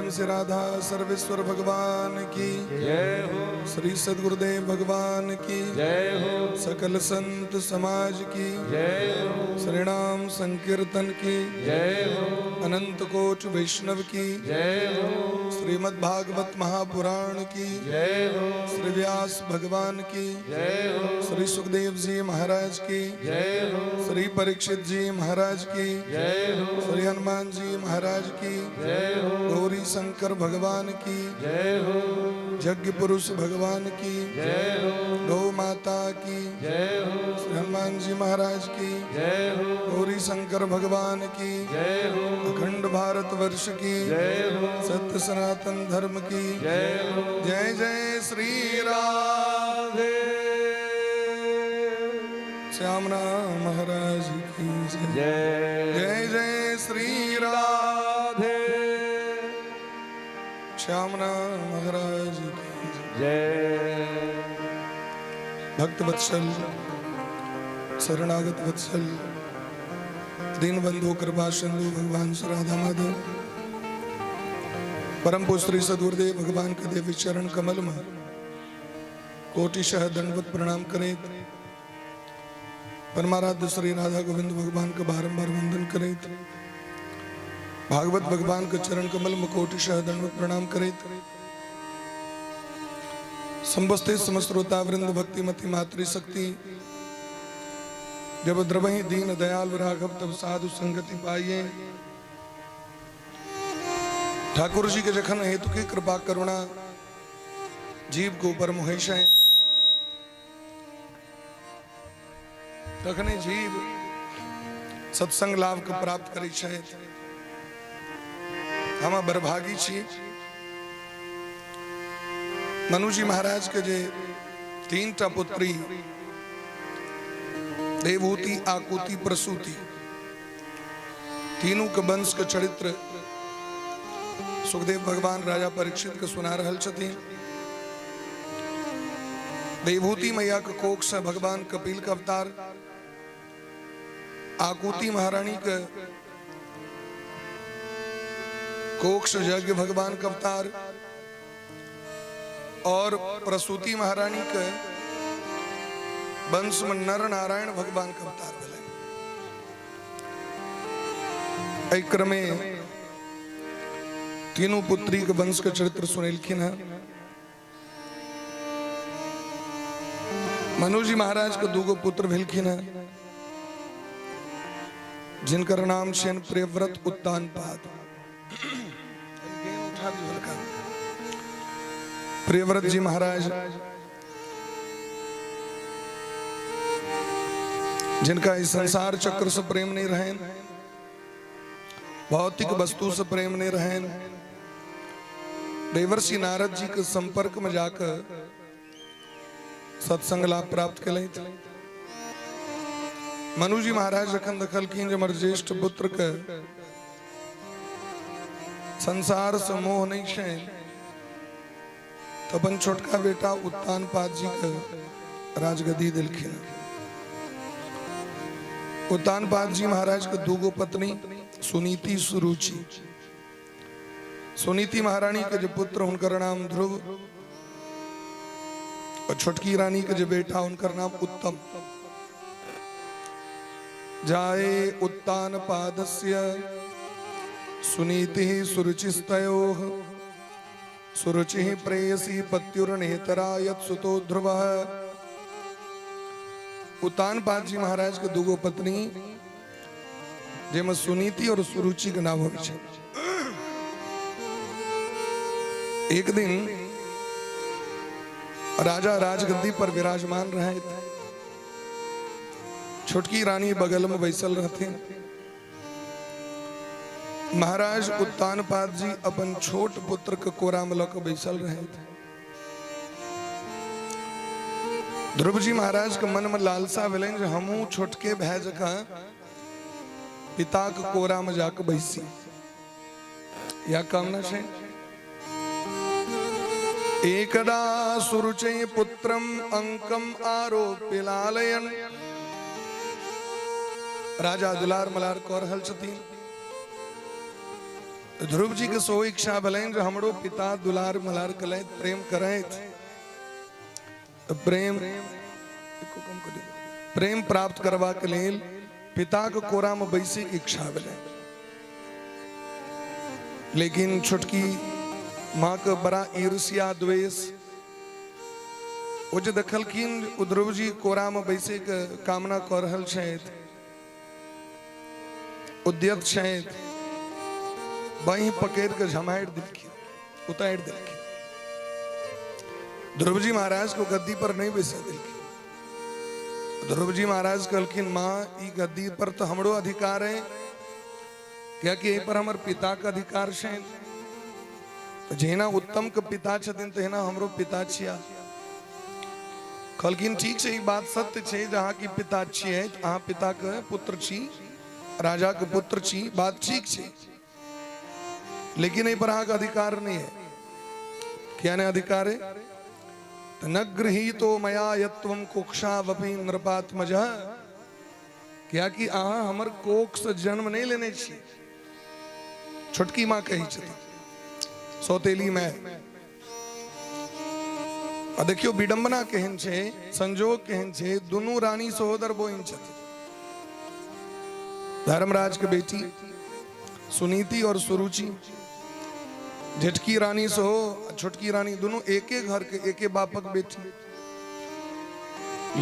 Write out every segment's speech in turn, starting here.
से राधा सर्वेश्वर भगवान की जय हो। श्री सद्गुरुदेव भगवान की जय हो। सकल संत समाज की जय हो। श्रीनाम संकीर्तन की जय हो। अनंत कोट वैष्णव की जय हो। श्री श्रीमद् भागवत महापुराण की जय हो। श्री व्यास भगवान की जय हो। श्री सुखदेव जी महाराज की जय हो। श्री परीक्षित जी महाराज की जय हो। श्री हनुमान जी महाराज की जय हो। गौरी शंकर भगवान की जय हो। यज्ञ पुरुष भगवान की जय हो। गौ माता की जय हो। श्री हनुमान जी महाराज की जय हो। गौरी शंकर भगवान की जय हो। अखंड भारत वर्ष की जय हो। सत्य सनातन धर्म की जय हो। जय जय श्री राधे श्यामना महाराज की जय जय जय जय श्री राधे श्यामना महाराज की जय। भक्त वत्सल शरणागत वत्सल दीन बंधु कृपा सिंधु भगवान श्री राधा माधव परम पूज्य श्री सद्गुरुदेव भगवान के देवी चरण कमल में कोटिशः दंडवत प्रणाम करे। परमाराध्य श्री राधा गोविंद भगवान का बारंबार वंदन करे। भागवत भगवान के चरण कमल में कोटिशः दंडवत प्रणाम करे। संबस्ते समस्रोता वृंद भक्ति मति मातृ शक्ति जब द्रवहि दीन दयाल राघव तब साधु संगति पाइए। ठाकुर जी के जखन हेतु की कृपा करुणा जीव को ऊपर मोहिश है तखने जीव सत्संग लाभ को प्राप्त करे छे। हम बरभागी छी। मनुजी महाराज के जे तीन टा पुत्री देवहूति आकुति प्रसूति तीनों के वंश के चरित्र सुखदेव भगवान राजा परीक्षित के सुना रहल छथिन। देवहूति मैया के कोख से भगवान कपिल का अवतार, आकुति महारानी के कोख से यज्ञ भगवान का अवतार और प्रसूति महारानी के वंश में नर नारायण भगवान का अवतार भेलै। एहि क्रमे तीनों पुत्री के वंश के चरित्र सुनेलखिन है। मनुजी महाराज के दूगो पुत्र भेलखिन है जिनकर नाम छेन प्रियव्रत उत्तानपाद। प्रियव्रत जी महाराज जिनका इस संसार चक्र से प्रेम नहीं रहे, भौतिक वस्तु से प्रेम नहीं रहे, देवर्षि नारद जी के संपर्क में जाकर सत्संग लाभ प्राप्त कले। मनुजी महाराज जखन देखलखिन जे हमर ज्येष्ठ पुत्र के संसार से मोह नहीं छे तो अपन छोटका बेटा उत्तानपाद जी के राजगद्दी दिलखिन। उत्तानपाद जी महाराज के दूगो पत्नी सुनीति सुरुचि। सुनीति महारानी के जो पुत्र उनका नाम ध्रुव और छोटकी रानी के जो बेटा उनका नाम उत्तम। जाए उत्तानपादस्य सुनीति सुरुचिस्तयोः सुरुचि प्रेयसी पत्युर्नेतरा यत्सुतो ध्रुवः। उत्तानपाद जी महाराज के दूगो पत्नी जेम सुनीति और सुरुचि के नाम होवे छे। एक दिन राजा राजगद्दी पर विराजमान रहे थे। छोटकी रानी बगल में बैसल रहते। महाराज उत्तानपाद जी अपन छोट पुत्र के कोरा में लक बैसल रहे थे। ध्रुव जी महाराज के मन में लालसा भेलन जे हमहू छोटके भाई जका पिता के कोरा में जाके बैसी। या कामना छे। एकदा सुरुचे पुत्रम अंकम आरोप्य लालयन। राजा दुलार मलार कर रहल छथिन। ध्रुव जी के सो इच्छा भेलन जे हमरो पिता दुलार मलार कलैत प्रेम करैत प्रेम प्राप्त करवा के लेल पिता के कोरा में बैसे के इच्छा भेलै। लेकिन छोटकी माँ का बड़ा ईर्ष्या द्वेष वो जो देखलखिन ध्रुव जी कोरा में बैसे के कामना कर रहल छथि, उद्यत छथि, वहीं पकड़ के झमाड़ दिलखिन, उतार दिलखिन। ध्रुव जी महाराज को गद्दी पर नहीं बैसा दिलखिन। ध्रुव जी महाराज कहलखिन माँ ई गद्दी पर तो हमरो अधिकार है, क्या कि पर हमर पिता का अधिकार है। तो जेना उत्तम के पिता छथिन तेना हमरो पिता छिया। कहलखिन ठीक है, बात सत्य है, जहाँ की पिता छिए अहाँ पिता के पुत्र छी, राजा के पुत्र छी, बात ठीक है, लेकिन एहि पर अहाँ अधिकार नहीं है। क्या नहीं अधिकार है? तो न गृहीतो मया यत्वम कोक्षावपि नृपात्मजः, क्या कि अहाँ हमर कोख से जन्म नहीं लेने छी। छोटकी माँ कही छथि, सौतेली में। आ देखियो विडंबना केहन छे, संजोग केहन छे, दुनू रानी सहोदर बहिन छथि। धर्मराज के बेटी सुनीति और सुरुचि, जेठकी रानी सहो छोटकी रानी, दोनों एक घर के एक बापक बेटी,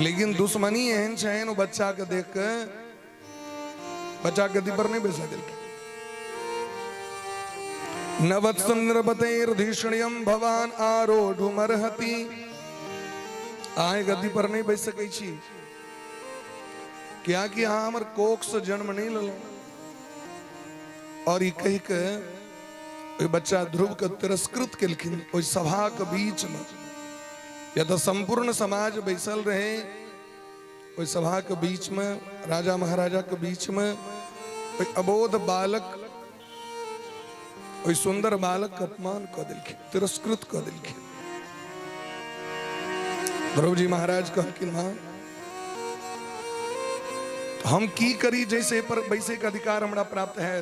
लेकिन दुश्मनी एहन छे नो बच्चा के देख के बच्चा गद्दी पर नहीं बैसा दिलखिन। नवत्सम नृपतेर्धिष्ण्यम भवान आरोढ़ुमर्हति, आए गद्दी पर नहीं बैस सकै छी, क्या कि अहाँ हमर कोख से जन्म नहीं लेलो। और ये कह के बच्चा ध्रुव के तिरस्कृत केलखिन ओइ सभा के बीच में। या तो संपूर्ण समाज बैसल रहे ओइ सभा के बीच में, राजा महाराजा के बीच में, ओइ अबोध बालक, ओइ सुंदर बालक का अपमान कर दिलखिन, तिरस्कृत कर दिलखिन। ध्रुव जी महाराज कहलखिन मां हम की करी, जैसे पर वैसे का अधिकार हमरा प्राप्त है,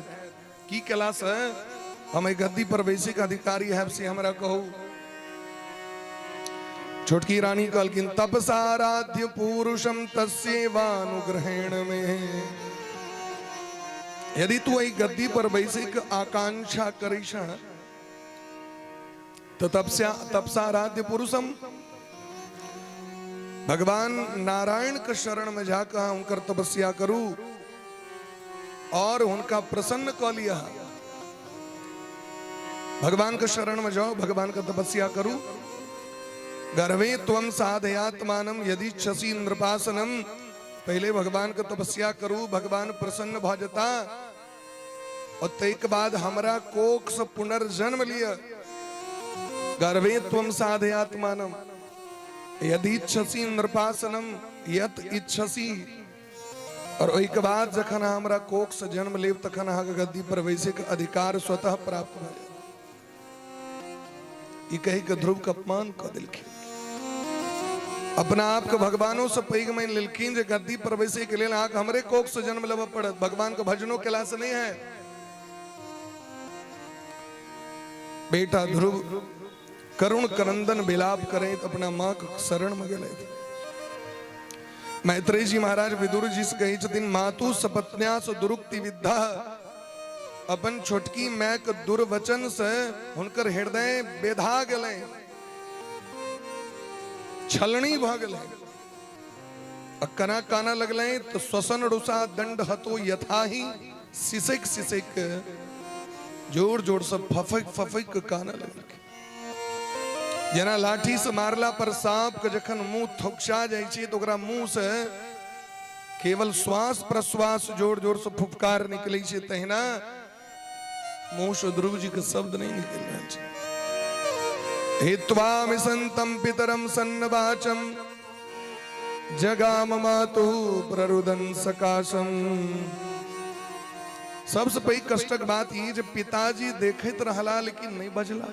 की कला से हम गद्दी पर वैसे का अधिकारी है से हमरा कहो। छोटकी रानी कहलखिन तपसाराध्य पुरुषम तस्यैवानुग्रहेण में, यदि तू गद्दी पर वैसे का आकांक्षा करीश तो तपसाराध्य पुरुषम, भगवान नारायण के शरण में जाकर उनकर तपस्या करूं और उनका प्रसन्न कर लिया। भगवान के शरण में जाओ, भगवान का तपस्या करूं। गर्भे त्वम साधयात्मानम यदि छसी नृपासनम, पहले भगवान का तपस्या करूं, भगवान प्रसन्न भ जाता और तैक बाद हमरा कोख से पुनर्जन्म लिया। गर्भे त्वम साधयात्मानम यदि इच्छसी नृपासनम यत इच्छसी, और एक बाद जखन हमरा कोख से जन्म लेव तखन अहाँ गद्दी पर वैसे का अधिकार स्वतः प्राप्त हो जाए। ये कही के ध्रुव का अपमान कर दिलखिन, अपना आप के भगवानों से पैग मान लिलखिन जे गद्दी पर वैसे के लिए आके हमरे कोख से जन्म लेवा पड़त, भगवान के भजनों के लाश नहीं है। बेटा ध्रुव करुण करंदन विलाप करें तो अपना मां के शरण में गए। मैत्रेय जी महाराज विदुर जी से कही छथिन मातु सपत्न्यास दुरुक्ति विद्धा, अपन छोटकी मां के दुर्वचन से हुनकर हृदय बेधा गए, छलनी भ गए, कना काना लगले तो श्वसन रुषा दंड हतो यथा ही, सिसक सिसक जोर जोर से फफक फफक काना लगे। जना लाठी से मारला पर सांप के जखन मुंह थोकसा जाय छै तो ओकरा मुंह से केवल श्वास प्रश्वास जोर जोर से फुफकार निकले छै, तहिना मुंह से ध्रुव जी के शब्द नहीं निकल रहा छै। हित्वा मिसंतम पितरम सन्नवाचम जगाम मातु प्ररुदन सकाशम। सबसे पहली कष्टक बात ये जब पिताजी देखत रहला लेकिन नहीं बजला।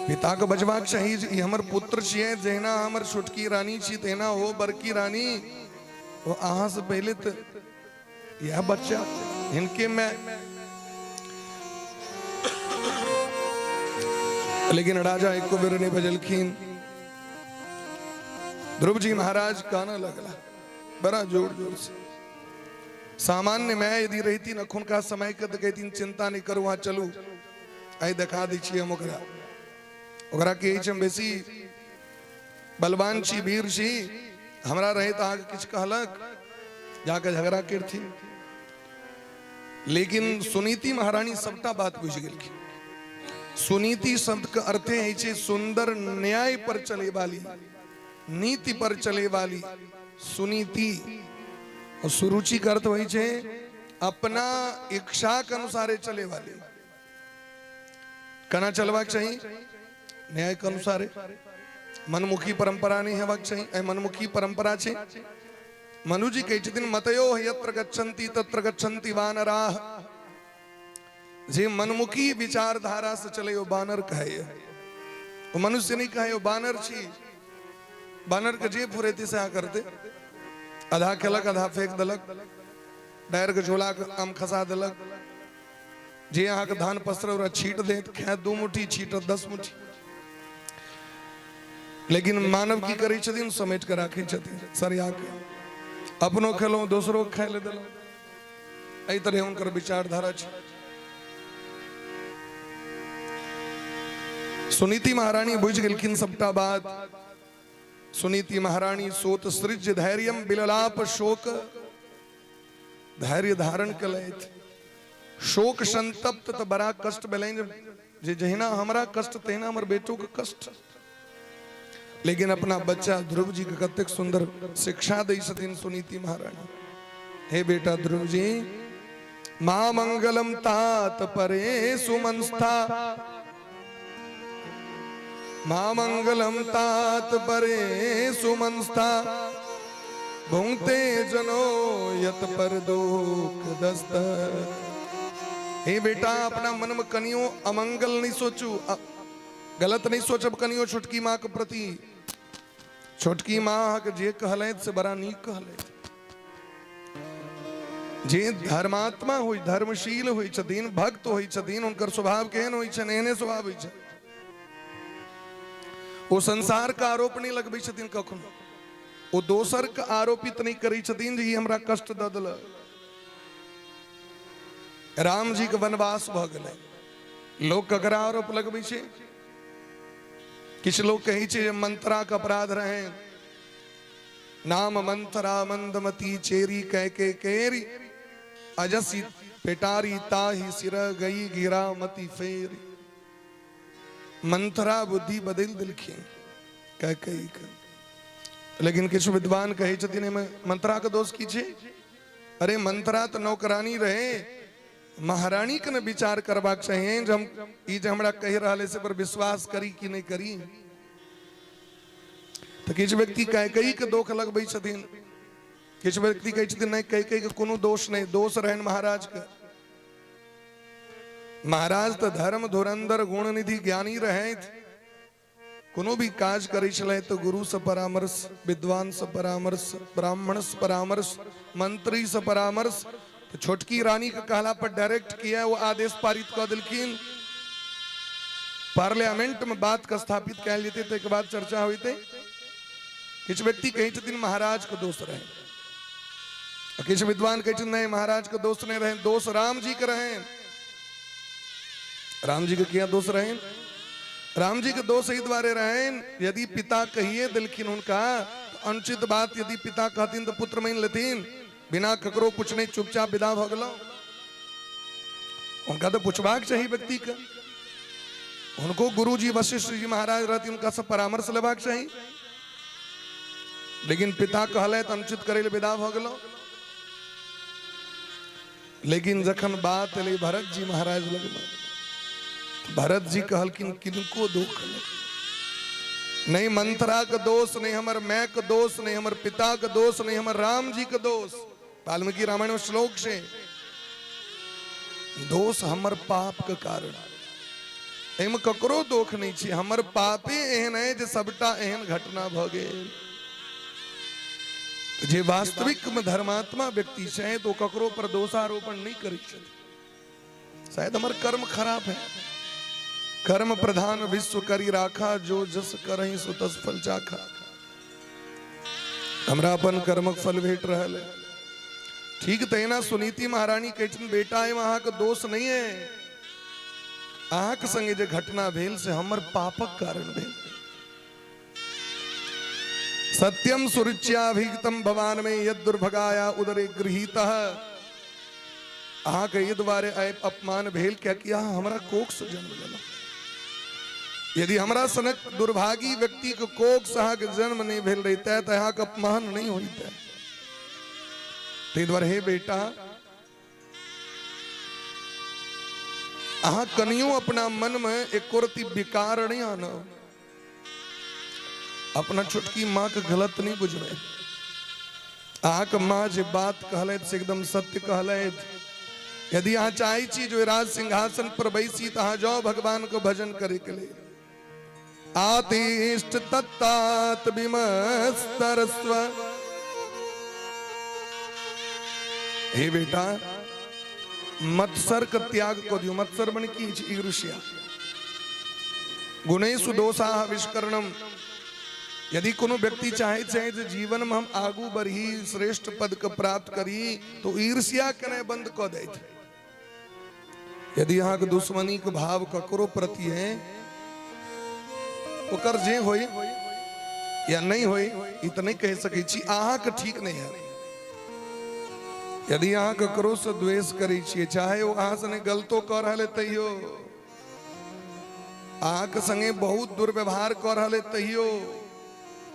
पिता के बजबाक चाही, ये हमर पुत्र छिए, जहिना हमर छोटकी रानी छी तेना हो बड़की रानी, वो अहाँ से पहले तो यह बच्चा इनके में। लेकिन राजा एक को बेर नहीं बजलखिन। ध्रुव जी महाराज काना लगला बड़ा जोर जोर से। सामान्य मैं यदि रहती नखुन का समय कहती चिंता नहीं करूं, वहां चलू, आई दिखा दीजिए हम ओकरा के हम बेसी बलवान छी वीर छी हमरा रहे तो आगे किछ कहलक जाके झगड़ा कर थी। लेकिन सुनीति महारानी सबटा बात बुझ गेलखिन। सुनीति शब्द का अर्थ है सुंदर न्याय पर चले वाली, नीति पर चले वाली सुनीति। और सुरुचि का अर्थ वही है अपना इच्छा के अनुसार चले वाली। कना चलवाक चाहिए न्याय के अनुसार, मनमुखी परंपरा नहीं हेबाक चाहिए। मनमुखी परंपरा छे। मनु जी कहै छथिन मतयो यत्र गच्छन्ति तत्र गच्छन्ति वानराः। जे मनमुखी विचारधारा से चले वो बानर कहे, वो मनुष्य नहीं कहे, वो बानर छी। बानर के जे फुरेती से आ करते आधा खेलक आधा फेंक दलक, डायर के झोला के आम खसा दलक, जे यहाँ के धान पसर और छीट दे खे 2 मुट्ठी छीट 10 मुट्ठी। लेकिन मानव की करी छथिन समेट कर राखी छथिन सरिया के, अपनो खेलो दूसरो खाय ले दलो। एहि तरह उनकर विचारधारा छै। सुनीति महारानी बुझ गेलखिन सबटा बात। सुनीति महारानी सोत सृज धैर्यम बिललाप शोक, धैर्य धारण कलैथ। शोक संतप्त त बड़ा कष्ट भेलैन, जे जहिना हमरा कष्ट तहिना हमर बेटो के कष्ट। लेकिन अपना बच्चा ध्रुव जी के कतेक सुंदर शिक्षा दै छथिन सुनीति महारानी। हे बेटा ध्रुव जी, मां मंगलम तात परे सुमंस्था, मां मंगलम तात परे सुमंस्था, भुंगते जनो यत पर दुख दस्तक। हे बेटा अपना मन में कनियो अमंगल नहीं सोचू, गलत नहीं सोचब कनियो छोटकी माँ के प्रति। छोटकी माँ के जे कहलैत से बड़ा नीक कहलैत। जे धर्मात्मा होई, धर्मशील होई छथिन, भक्त होई छथिन, उनकर स्वभाव केहन होई छन, एहने स्वभाव होई छन। वो संसार का आरोप नहीं लगबै छथिन कखनो, वो दोसर के आरोपित नहीं करै छथिन जे ई हमरा कष्ट द देलक। राम जी के वनवास भ गेलै, लोग ककरा आरोप लगबै छै? किछ लोग कहै छै जे मंत्रा के अपराध रहे, नाम मंत्रा मंदमती चेरी कह के केरी, अजसी पेटारी ताही सिर गई गिरा मती फेरी। मंत्रा बुद्धि बदल दिलखिन कह कही के। लेकिन किछ विद्वान कहै छथिन एमे मंत्रा के दोष की छै? अरे मंत्रा तो नौकरानी रहे, महारानी के न विचार करबाक चाहिए जे हम ई जे हमरा कहि रहल से पर विश्वास करी कि नहीं करी। तो किछ व्यक्ति कैकेयी के दोष लगबै छथिन, किछ व्यक्ति कहै छथिन नहीं कैकेयी के कोनो दोष नहीं, दोष रहन महाराज के। महाराज तो धर्म धुरंधर गुण निधि ज्ञानी रहे, कोनो भी काज करै छलै तो गुरु से परामर्श, विद्वान से परामर्श, ब्राह्मण से परामर्श, मंत्री से परामर्श। तो छोटकी रानी के कहला पर डायरेक्ट किया, वो आदेश पारित कर दिलखिन। पार्लियामेंट में बात का स्थापित कैल जेते तो एक बाद चर्चा होते। किछ व्यक्ति कहै छथिन महाराज के दोष रहे, किछ विद्वान कहै छथिन नहीं महाराज के दोष नहीं रहे, दोष राम जी के रहे। राम जी के क्या दोष रहे? राम जी के दोष ही द्वारे रहे, यदि पिता कहिए दिलखिन उनका तो अनुचित बात यदि पिता कहतीन तो पुत्र मान लेथिन, बिना ककरो पूछने चुपचाप विदा भ गेलो। उनका तो पूछबाक चाहिए व्यक्ति का, उनको गुरु जी वशिष्ठ जी महाराज रहती उनका सब परामर्श लेबाक चाहिए। लेकिन पिता कहले तो अनुचित करे ले विदा भ गेलो। लेकिन जखन बात एले भरत जी महाराज लगलो, भरत जी कहलकिन किनको दुख नहीं, मंत्रा का दोष नहीं, हमर मैं का दोष नहीं, हमर पिता का दोष नहीं, हमर राम जी का दोष। वाल्मीकि रामायण में श्लोक से दोष हमर पाप के कारण, एम ककरो दोष नहीं छी, हमर पापे एहन है जे सबटा एहन घटना भ गेल। जे वास्तविक में धर्मात्मा व्यक्ति है तो ककरो पर दोषारोपण नहीं करै छथि। शायद हमर कर्म खराब है, कर्म प्रधान विश्व करी राखा, जो जस करहि सो तस फल चाखा। हमरा अपन कर्मक फल भेट रहल है। ठीक तहिना सुनीति महारानी कहथिन बेटा एम अहाँ के दोष नहीं है, आंख संगे जे घटना भेल से हमर पापक कारण भेल। सत्यम सुरुच्याभिगतम भवान में यद दुर्भगाया उदरे गृहीतः। अहा के ये द्वारे अपमान भेल क्या किया हमरा कोख से जन्म लेना। यदि हमरा सनक दुर्भागी व्यक्ति को कोख सहा के जन्म नहीं भेल रहता है तो यहाँ का अपमान नहीं होता। ते द्वारे हे बेटा अहा कनियो अपना मन में एक कोरती विकार नहीं आना। अपना छुटकी माँ के गलत नहीं बुझे। अहा के माँ जे बात कहलैत से एकदम सत्य कहलैत। यदि यहाँ चाहे छी जो राज सिंहासन पर बैसी तो जाओ भगवान को भजन करे के लिए। आतिष्ठ तत्तात विमस्तरस्व। हे बेटा मत्सर का त्याग को दियो। मत्सर बन की ईर्ष्या। गुणेषु दोषाः विष्करणम। यदि कोनो व्यक्ति चाहे चाहे तो जीवन में हम आगू बढ़ी श्रेष्ठ पद को प्राप्त करी तो ईर्ष्या कने बंद कर दे। यदि यहाँ के दुश्मनी के भाव ककरो प्रति है ओकर जे होई या नहीं होई इतने कह सके छी अहाँ के ठीक नहीं है। यदि अहाँ ककरो से द्वेष करे छी चाहे वो अहाँ से गलतो कर रहे तैयो अहाँ के संगे बहुत दुर्व्यवहार कर रहे तैयो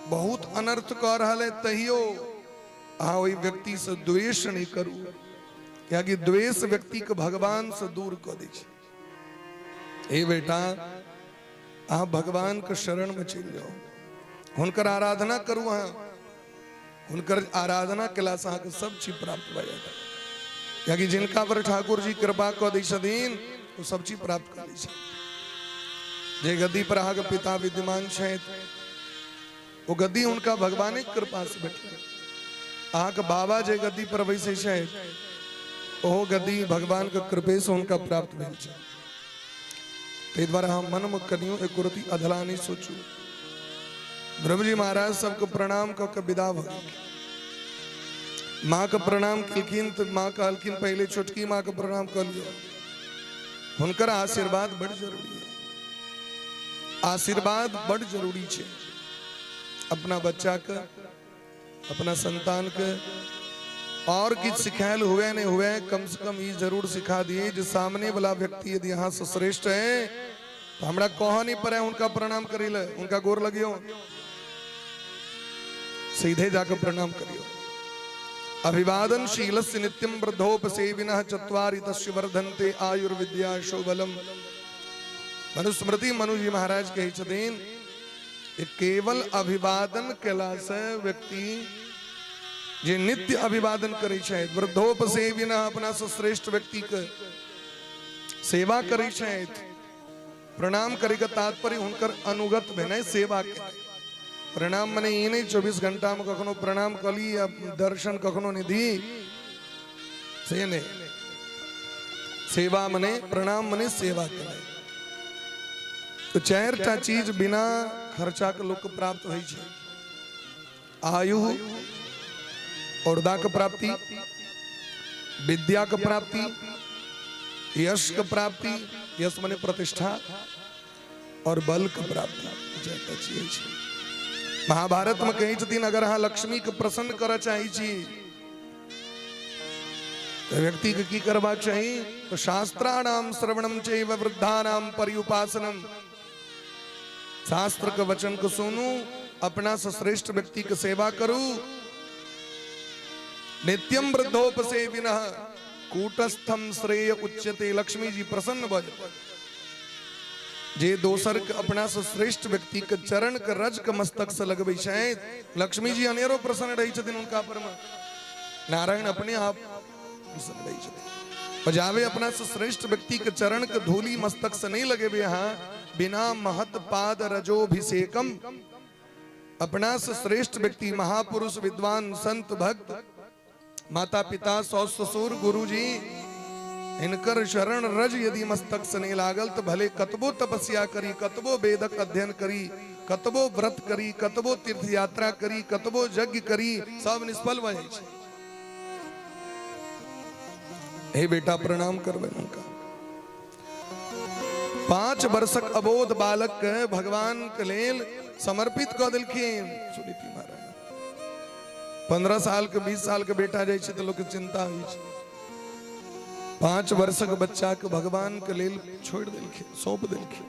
बहुत अनर्थ कर रहे तैयो अहाँ वही व्यक्ति से द्वेष नहीं करू। क्या कि द्वेष व्यक्ति के भगवान से दूर कर दे। हे बेटा आप भगवान के शरण में चल जाओ। हुनकर आराधना करू। हुनकर आराधना केला से अहाँके सब चीज प्राप्त हो जाता। क्या कि जिनका पर ठाकुर जी कृपा कर दी छथिन वो सब चीज प्राप्त कर दी। जे गद्दी पर अहाँके पिता विद्यमान छथि वो गद्दी उनका भगवान की कृपा से बैठे। अहाँके बाबा जे गद्दी पर बैसे छथि ओहो गद्दी भगवान के कृपे से उनका प्राप्त भेल छै। ते द्वारा हम मन में कनियो एक रति अधला नहीं सोचू। ब्रह्म जी महाराज सबको प्रणाम करके विदा भ गेल। माँ के प्रणाम किलखिन तो माँ कहलखिन पहले छोटकी माँ के प्रणाम कर लियो। हुनकर आशीर्वाद बड़ जरूरी है। आशीर्वाद बड़ जरूरी है। अपना बच्चा के अपना संतान के और किछ सिखायल हुए नहीं हुए कम से कम ये जरूर सिखा दिए जो सामने वाला व्यक्ति यदि यहाँ से श्रेष्ठ है तो हमरा कह नहीं पड़े उनका प्रणाम करिए उनका गोर लगियो सीधे जाकर प्रणाम करियो। अभिवादन शीलस्य नित्यम वृद्धोपसेविनः चत्वारि तस्य वर्धन्ते आयुर्विद्या शोबलम। मनुस्मृति मनु जी महाराज कहे छथिन केवल अभिवादन केला से व्यक्ति जे नित्य अभिवादन करे छथि वृद्धोपसेविनः अपना से श्रेष्ठ व्यक्ति के सेवा करे छथि। प्रणाम करे का तात्पर्य हुनकर अनुगत भेने सेवा के। प्रणाम मने ये नहीं 24 घंटा में कखनो प्रणाम कली या दर्शन कखनो निधि से नहीं। सेवा मने प्रणाम मने सेवा करे। तो चारटा चीज बिना खर्चा के लोग को प्राप्त होई छै। आयु औरदा के प्राप्ति, विद्या के प्राप्ति, यश के प्राप्ति, यश माने प्रतिष्ठा और बल के प्राप्ति। महाभारत में कही छथिन अगर अहाँ लक्ष्मी के प्रसन्न कर चाही छी तो व्यक्ति के की करबाक चाही तो शास्त्राणाम श्रवणम चैव वृद्धानाम पर्युपासनम। शास्त्र के वचन को सुनू अपना से श्रेष्ठ व्यक्ति की सेवा करू। नित्यम वृद्धोपसेविनः कूटस्थम श्रेय उच्यते। लक्ष्मी जी प्रसन्न बज जे दोसर के अपना से श्रेष्ठ व्यक्ति के चरण के रज के मस्तक से लगबे छथि लक्ष्मी जी अनेरो प्रसन्न रही छथिन उनका पर में। नारायण अपने आप प्रसन्न रही छथिन। बजावे अपना से श्रेष्ठ व्यक्ति के चरण के धूली मस्तक से नहीं लगे यहाँ बिना महत पाद रजोभिषेकम। अपना से श्रेष्ठ व्यक्ति महापुरुष विद्वान संत भक्त माता पिता सौस ससुर गुरु जी इनकर शरण रज यदि मस्तक से नहीं लागल तो भले कतबो तपस्या करी कतबो वेदक अध्ययन करी कतबो व्रत करी कतबो तीर्थ यात्रा करी कतबो यज्ञ करी सब निष्फल भ जाय छै। हे बेटा प्रणाम करबे उनका। 5 वर्षक अबोध बालक के भगवान के लेल समर्पित क दिलखिन सुनीति महाराज। 15 साल के 20 साल के बेटा जाय छै त लोग के चिंता होई छै। 5 वर्षक बच्चा के भगवान के लेल छोड़ दिलखिन, सौंप दिलखिन।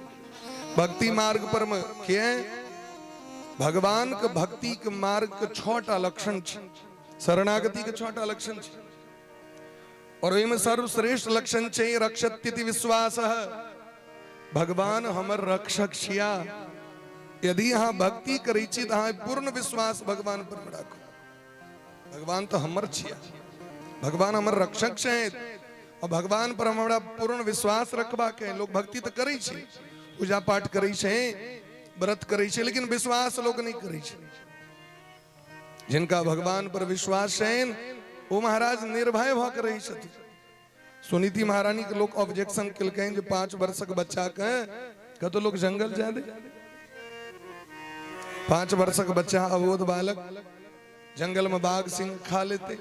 भक्ति मार्ग पर में किए भगवान के भक्ति के मार्ग के 6टा लक्षण छै, शरणागति के 6टा लक्षण छै। और ओहि में सर्वश्रेष्ठ लक्षण छै रक्षत्यति विश्वास। भगवान हमर रक्षक छिया। यदि अहाँ भक्ति करै छी त अहाँ पूर्ण विश्वास भगवान पर राखू। भगवान तो हमर छिया, भगवान हमर रक्षक छै और भगवान पर हमरा पूर्ण विश्वास रखबा के। लोग भक्ति तो करै छै, पूजा पाठ करै छै, व्रत करै छै, लेकिन विश्वास लोग नहीं करै छै। जिनका भगवान पर विश्वास है वो महाराज निर्भय भ के रही छथिन। सुनीति महारानी के लोग ऑब्जेक्शन केलकैन जे 5 वर्षक बच्चा के कतो लोग जंगल जा दे। 5 वर्षक बच्चा अबोध बालक जंगल में बाघ सिंह खा लेते।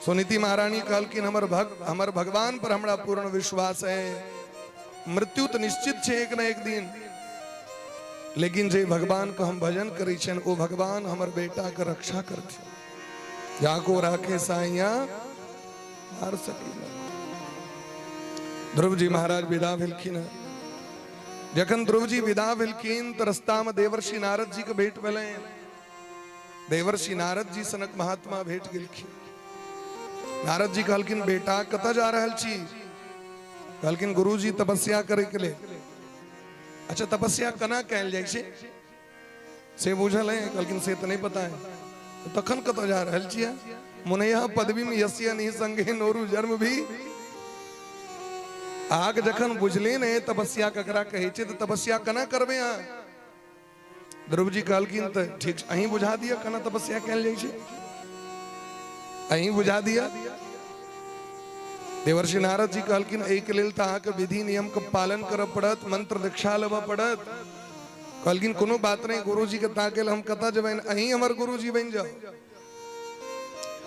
सुनीति महारानी कहलकिन हमर भगवान पर हमरा पूर्ण विश्वास है। मृत्यु तो निश्चित है एक न एक दिन, लेकिन जे भगवान को हम भजन करै छन ओ भगवान हमर बेटा के रक्षा करथिन। जाको राखे साइया मार सकी। ध्रुव जी महाराज विदा भेलखिन। जखन ध्रुव जी विदा भेलखिन त रस्ता में देवर्षि नारद जी के भेंट भेलैन। देवर्षि नारद जी सनक महात्मा भेंट गेलखिन। नारद जी कहलखिन बेटा कतऽ जा रहल छी? कहलखिन गुरुजी तपस्या करे के लिए। अच्छा तपस्या कना कैल जाय छै से बुझल है? कहलखिन से तो नहीं पता है। तखन कतऽ जा रहल छियै? मुनैया पदवी में यस्य नहीं संगे नोरु जन्म भी। आग जखन बुझले ने तपस्या ककरा कहै छै त तपस्या कना करबे अहाँ? ध्रुव जी कहलखिन त ठीक अहीं बुझा दिया कना तपस्या कैल जाय छै, अहीं बुझा दिया। देवर्षि नारद जी कहलखिन एहि के लेल त अहाँके विधि नियम के पालन करब पड़त, मंत्र दीक्षा लेबऽ पड़त। कहलखिन कोनो बात नहीं, गुरुजी के ताके हम कतऽ जेबैन, अहीं हमर गुरुजी बनि जाओ।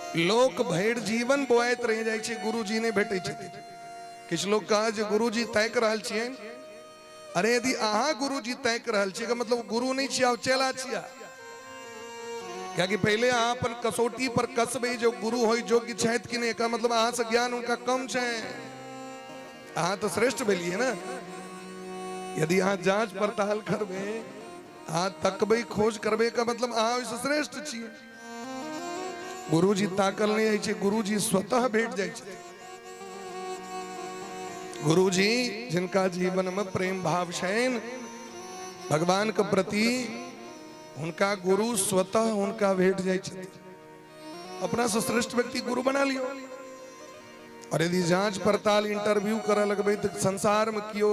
लोक भरि जीवन बोआइत रह जाय छै, गुरुजी नहीं भेटै छथिन। किछ लोग कहा जे गुरुजी तैक रहल छियै। अरे यदि अहाँ गुरुजी तैक रहल छियै मतलब गुरु नहीं छियै, चेला छियै। क्या कि पहले अहाँ अपन कसौटी पर कसबे जो गुरु होई योग्य छथि कि नहीं, का मतलब अहाँ से ज्ञान उनका कम छै। अहाँ तो श्रेष्ठ भेलिए ना। यदि अहाँ जांच पड़ताल करबे, अहाँ तकबे खोज करबे का मतलब अहाँ ओइसे श्रेष्ठ छियै। गुरुजी ताकल नहीं होइ छै, गुरुजी स्वतः भेट जाय छै। गुरुजी जिनका जीवन में प्रेम भाव छैन भगवान के प्रति, उनका गुरु स्वतः उनका भेट जाय छै। अपना से श्रेष्ठ व्यक्ति गुरु बना लियो। और यदि जांच पड़ताल इंटरव्यू करे लगबे तो संसार में कियो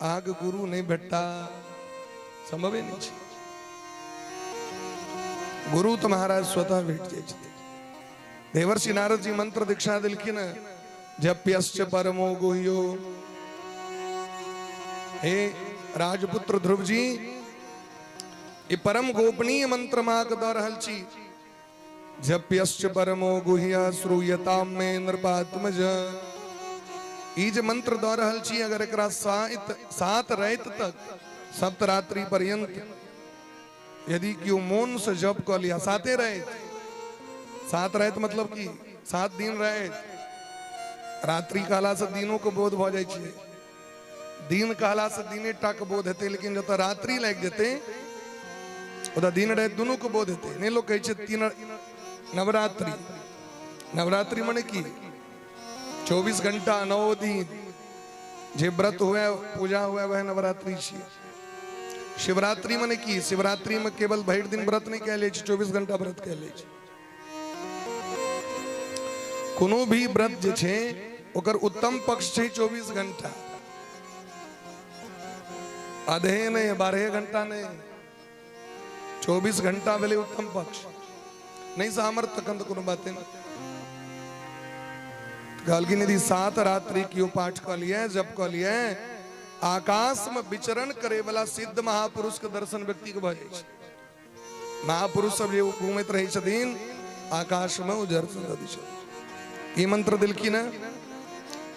आग गुरु नहीं भेटता, संभव ही नहीं। गुरु तो महाराज स्वतः भेट जाय छै। देवर्षि नारद जी मंत्र दीक्षा दिलखिन। जप्यश्च परमो गुह्यो। हे राजपुत्र ध्रुव जी, ये परम गोपनीय मंत्र मां के दऽ रहल छी। जप्यश्च परमो गुह्य श्रूयताम मे नृपात्मज। ई जे मंत्र दऽ रहल छी, अगर एकरा सात राति तक सप्तरात्रि पर्यंत यदि क्यों मौन से जप कर लिया, 7 राति, 7 राति मतलब कि 7 दिन राति। रात्रि कहला से दिनों को बोध भ जाय छै, दिन कहला से दिने टा के बोध हेतै, लेकिन जत रात्रि लागि जेतै ओतऽ दिन राति दुनू के बोध हेतै। नहि लोग कहै छै 3 नवरात्रि। नवरात्रि माने की 24 घंटा 9 दिन जे व्रत हुए पूजा हुए वह नवरात्रि छियै। शिवरात्रि माने की, शिवरात्रि में केवल भरि दिन व्रत नहीं कैल जाइ छै, 24 घंटा व्रत कैल जाइ छै। कोनो भी व्रत जे छै ओकर उत्तम पक्ष छै 24 घंटा, आधे नहीं 12 घंटा नहीं, 24 घंटा भेलै उत्तम पक्ष। नहीं सामर्थ तखन तो कोनो बाते नहीं। कहलखिन यदि 7 रात्रि कियो पाठ कऽ लिए, जप कऽ लिए, आकाश में विचरण करे वाला सिद्ध महापुरुष के दर्शन व्यक्ति के भऽ जाइ छै। महापुरुष सब जे घूमैत रहै छथिन आकाश में ओ दर्शन दै छथिन। ई मंत्र दिलखिन है।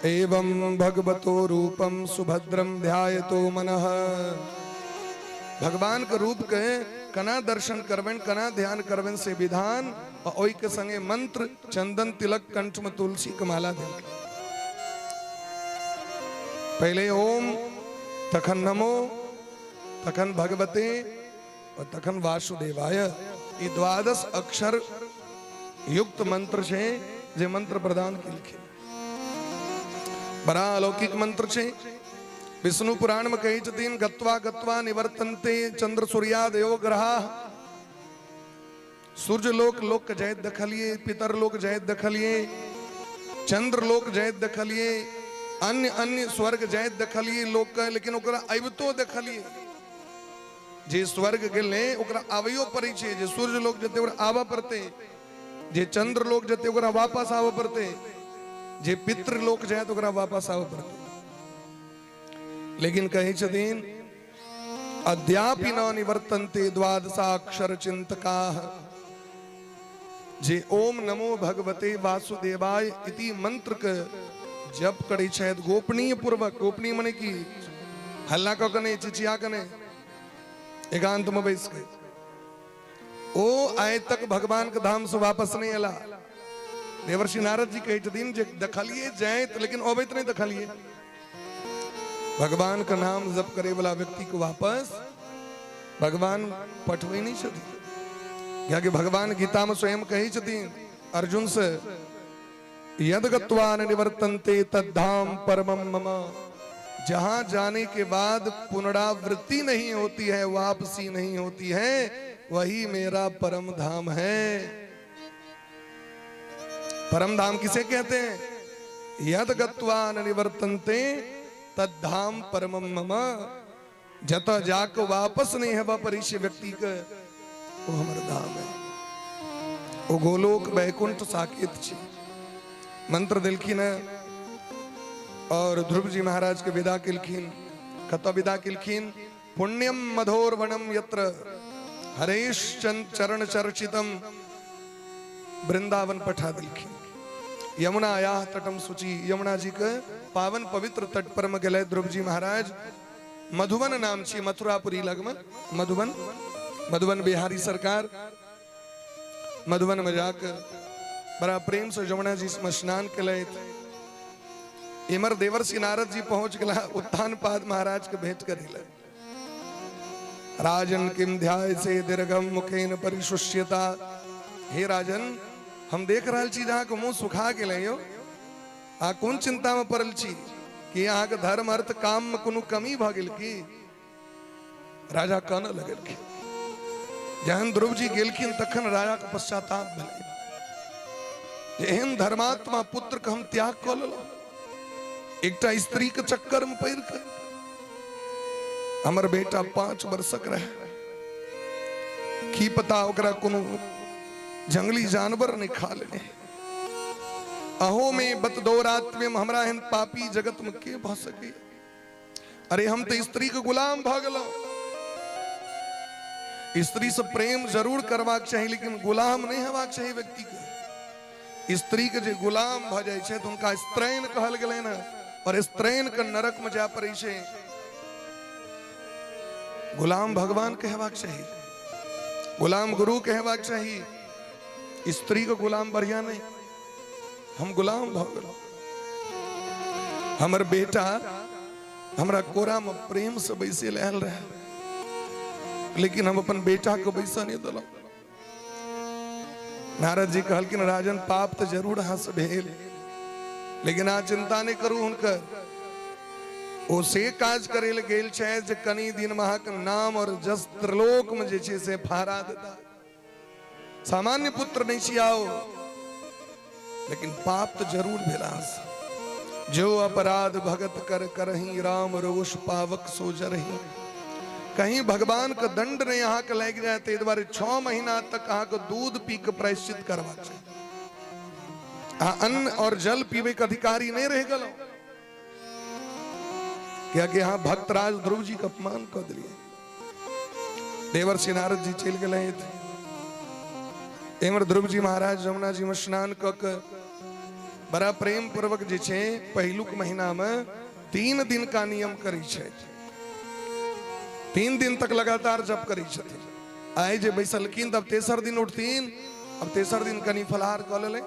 एवं भगवतो रूपम सुभद्रम ध्यायतो मनः। भगवान के रूप के कना दर्शन करवें, कना ध्यान करवें से विधान, और ओई के संगे मंत्र, चंदन तिलक, कंठ में तुलसी कमाला दे। पहले ओम, तखन नमो, तखन भगवते और तखन वासुदेवाय। ये 12 अक्षर युक्त मंत्र छे जे मंत्र प्रदान के लिखे। बड़ा अलौकिक मंत्र छे। विष्णु पुराण में कही छतीन गत्वा गत्वा निवर्तन्ते चंद्र सूर्यादयो ग्रहा। सूर्य लोक लोक जय दखलिए, पितर लोक जय दखलिए, चंद्र लोक जय दखलिए, अन्य अन्य स्वर्ग जय दखलिए लोक, लेकिन ओकरा अबितो दखलिए। जे स्वर्ग गेले ओकरा आवियो पड़े छे, जे सूर्य लोक जते ओकरा आवा पड़ते, जे चंद्र लोक जते ओकरा वापस आवा पड़ते, जे पितृ लोक जाए तो ओकरा वापस आवा पड़ते। लेकिन कही छतीन अद्यापि न निवर्तन्ते द्वादशाक्षर चिंतकाः। जे ओम नमो भगवते वासुदेवाय इति मंत्र के जप करी छे गोपनीय पूर्वक, गोपनीय मने की हल्ला कने चिचिया कने एकांत में बैस के, ओ आए तक भगवान के धाम से वापस नहीं अला। देवर्षि नारद जी कहे दिन जे दखलिए जाए तो, लेकिन ओबैत नहीं दखलिए। भगवान का नाम जप करे वाला व्यक्ति को वापस भगवान पठवे नहीं छथि। क्या कि भगवान गीता में स्वयं कही छथिन अर्जुन से, यद गत्वा न निवर्तन्ते तद्धाम परमम मम। जहां जाने के बाद पुनरावृत्ति नहीं होती है, वापसी नहीं होती है, वही मेरा परम धाम है। परम धाम किसे कहते हैं? यद गत्वा न निवर्तन्ते तद्धाम परमम मम। जत जाको वापस नहीं है परिचय व्यक्ति का, वो हमारा धाम है। वो गोलोक वैकुंठ साकेत छी। मंत्र दिलखिन और ध्रुव जी महाराज के विदा किलखिन, कथा विदा किलखिन। पुण्यम मधोर वनम यत्र हरेश चरण चर्चितम। वृंदावन पठा दिलखिन। यमुना आया तटम सुचि। यमुना जी के पावन पवित्र तट पर में गए ध्रुव जी महाराज। मधुवन नाम छी, मथुरापुरी लगम मधुवन। मधुवन बिहारी सरकार मधुवन में जाकर बड़ा प्रेम से यमुना जी में स्नान के इमर देवर्षि नारद जी पहुंच गला उत्थान पाद महाराज के भेंट करे। राजन किम ध्याय से दीर्घम मुखेन परिशुष्यता। हे राजन, हम देख रहा छी जहाँ के मुंह सुखा के लियो, आ कौन चिंता में पड़ल छी कि यहाँ के धर्म अर्थ काम में कोनो कमी भ गेल की? राजा कहने लगल। जहन ध्रुव जी गेलखिन तखन राजा के पश्चाताप भेल। एहन धर्मात्मा पुत्र के हम त्याग क लेलो, एकटा स्त्री के चक्कर में पड़ के। हमर बेटा 5 वर्षक रहे, की पता ओकरा कोनो जंगली जानवर ने खा लेने। अहो में बत दो रात में हमरा हन पापी जगत में के भ सके। अरे हम तो स्त्री के गुलाम भ गेलो। स्त्री से प्रेम जरूर करवाक चाहिए, लेकिन गुलाम नहीं होबाक चाहिए व्यक्ति के। स्त्री के जे गुलाम भ जाय छै तो उनका स्त्रैन कहल गेलै ना, और स्त्रैन के नरक में जा पड़े छै। गुलाम भगवान कहवाक चाहिए, गुलाम गुरु कहवाक चाहिए। स्त्री को गुलाम बढ़िया नहीं। हम गुलाम भ गेलो। हमर बेटा हमरा कोरा में प्रेम से बैसे लहल रहे, लेकिन हम अपन बेटा को बैसा नहीं दिलो। नारद जी कहलकिन राजन पाप तो जरूर हाथ से भेल, लेकिन आ चिंता नहीं करू। हुनकर ओ से काज करे ले गेल छै जे कनी दिन महक नाम और जस त्रिलोक में जे छै से फहरा देता। सामान्य पुत्र नहीं छियाओ, लेकिन पाप तो जरूर भेलास। जो अपराध भगत कर करही, राम रोष पावक सो जरही। कहीं भगवान का दंड नहीं यहाँ के लग जाए, ते द्वारे 6 महीना तक यहाँ को दूध पी के प्रायश्चित करवा चाहिए। अन्न और जल पीवे का अधिकारी नहीं रह गलो। क्या कि यहाँ भक्तराज ध्रुव जी का अपमान कर दिए। देवर्षि नारद जी चल गए थे। एमर ध्रुव जी महाराज यमुना जी में स्नान कर बड़ा प्रेम पूर्वक जे छे पहिलुक महीना में 3 दिन का नियम करी छे। 3 दिन तक लगातार जप करी छथिन। आइ जे बैसलखिन तब तेसर दिन उठथिन। अब तेसर दिन कनी फलाहार क लेले।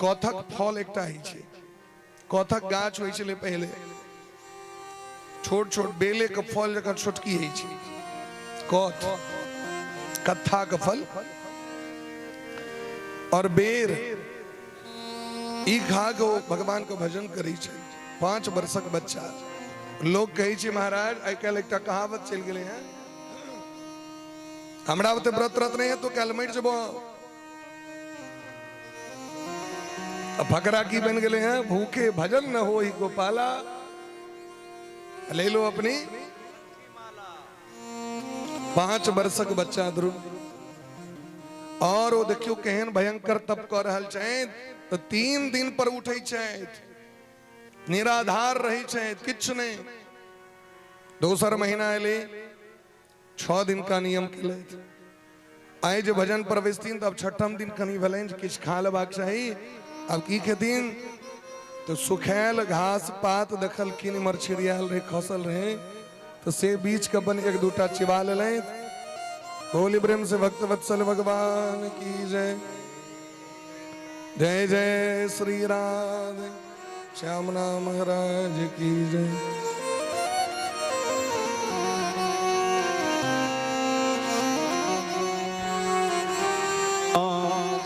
कथक फल एकटा ही छे। कथक गाछ होइ छले पहले, छोट छोट बेले के फल जका छोटकी होइ छे। कत्था के फल और बेर ई खा के भगवान के भजन करी छे। 5 वर्षक बच्चा। लोग कहे छे महाराज आइ काल्हि एकटा कहावत चल गेले हैं, हमरा ओते व्रत रत नहीं है तो काल्हि मर जबो। फकरा की बन गए हैं, भूखे भजन न हो ही गोपाला, ले लो अपनी 5 वर्षक बच्चा ध्रुव। और वो देखियो केहन भयंकर तप कर रहल छथि। तो 3 दिन पर उठे छथि, निराधार रहे छथि, किछ नहीं। दोसर महीना एले 6 दिन का नियम केले। आइ जे भजन पर बैसथिन तब 6ठम दिन कनी भेलनि किछ खा लेबाक चाही। अब की खेथिन तो सुखायल घास पात देखलखिन इमहर छिड़ियाल रहे, खसल रहे, तो से बीच के बन 1-2टा चिबा लेलैथ। बोली प्रेम से भक्त वत्सल भगवान की जय। जय जय श्री राधे श्यामना महाराज की जय।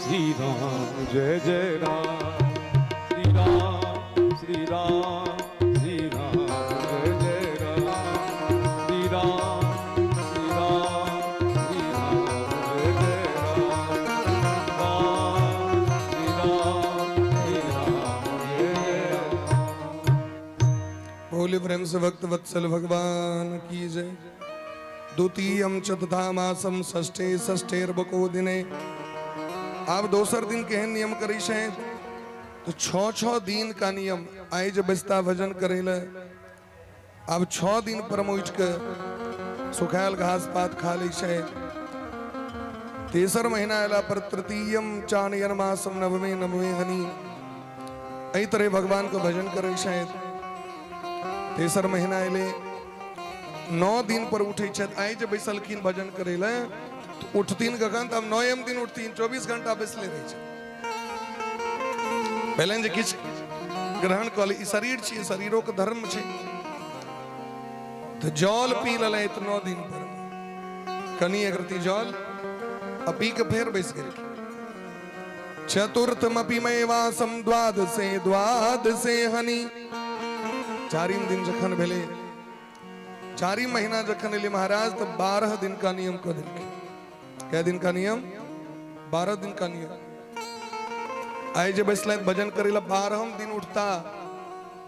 श्री राम जय जय राम, श्री राम श्री राम, श्री राम जय जय राम, श्री राम श्री राम, श्री राम जय जय राम, श्री राम श्री राम जय जय राम। बोले प्रेम से भक्त वत्सल भगवान की जय। द्वितीयम चतुर्था मासम षष्ठे षष्ठेर्बको दिने। आप दोसर दिन केहन नियम करी छे तो 6 दिन का नियम। आइ जे बस्ता भजन करेला अब 6 दिन पर उठ के सुखायल घास पात खा ली छे। तेसर महीना आला पर तृतीयम चानयन मासम नवमे नवमे हनी। एही तरह भगवान को भजन करे छे। तेसर महीना आले 9 दिन पर उठे छे। आइ जे बैसलखिन भजन करेला उठतीन गगन तब 9वें दिन उठतीन 24 घंटा बैसले रहे छे। पहले जे किछ ग्रहण कल ई शरीर छी, शरीरों के धर्म छे। तो जल पी लले 9 दिन पर कनी अगरती जल अपी के फेर बैस गेल। चतुर्थमपि मय वासम द्वादशे हनी। 4वीं दिन जखन भेले, 4वीं महीना जखन एले महाराज तो 12 दिन का नियम कर देलके। क्या दिन का नियम? 12 दिन का नियम। आइ जे बैसला भजन करेला 12वें दिन उठता।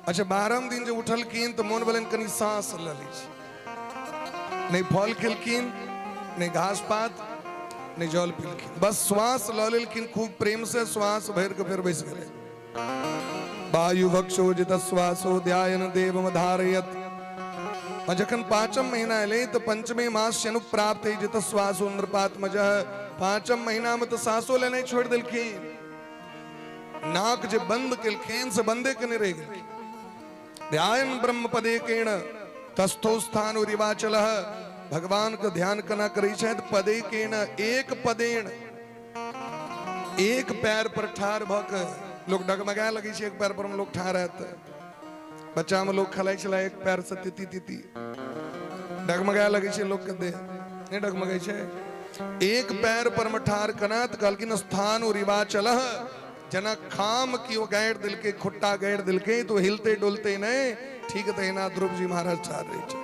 अच्छा 12वें दिन जो उठलखिन तो मोन बलन कनी सांस ल ली। नहीं फल खेलखिन, नहीं घास पात, नहीं जल पीलखिन, बस श्वास ल लेलखिन खूब प्रेम से। श्वास भर के फिर बैस गए। वायु भक्षो जित श्वासो ध्यायन देवम धारयत। जखन 5म महीना एले तो 5वें मास से अनुप्राप्त है जित श्वासो नृपात्मज। 5म महीना में तो सांसो लेने छोड़ दिलखिन। नाक जे बंद केलखिन से बंदे के नहीं रह गए। ध्यान ब्रह्म पदे केण तस्थो स्थान रिवाचल। भगवान का ध्यान कना करी छे पदे केण, एक पदेण, एक पैर पर ठार भक। लोग डगमगा लगी छे एक पैर पर हम लोग ठार रहते। बच्चा में लोग खलाई चला एक पैर से तिती तिती डगमगा लगे छे। लोग के दे नहीं डगमगाई छे। एक पैर पर मठार कनात कहलकिन स्थान रिवाचल। जना खाम की वो गाड़ दिल के खुट्टा गाड़ दिल के तो हिलते डुलते नहीं। ठीक है ना ध्रुव जी महाराज चाह रहे छे।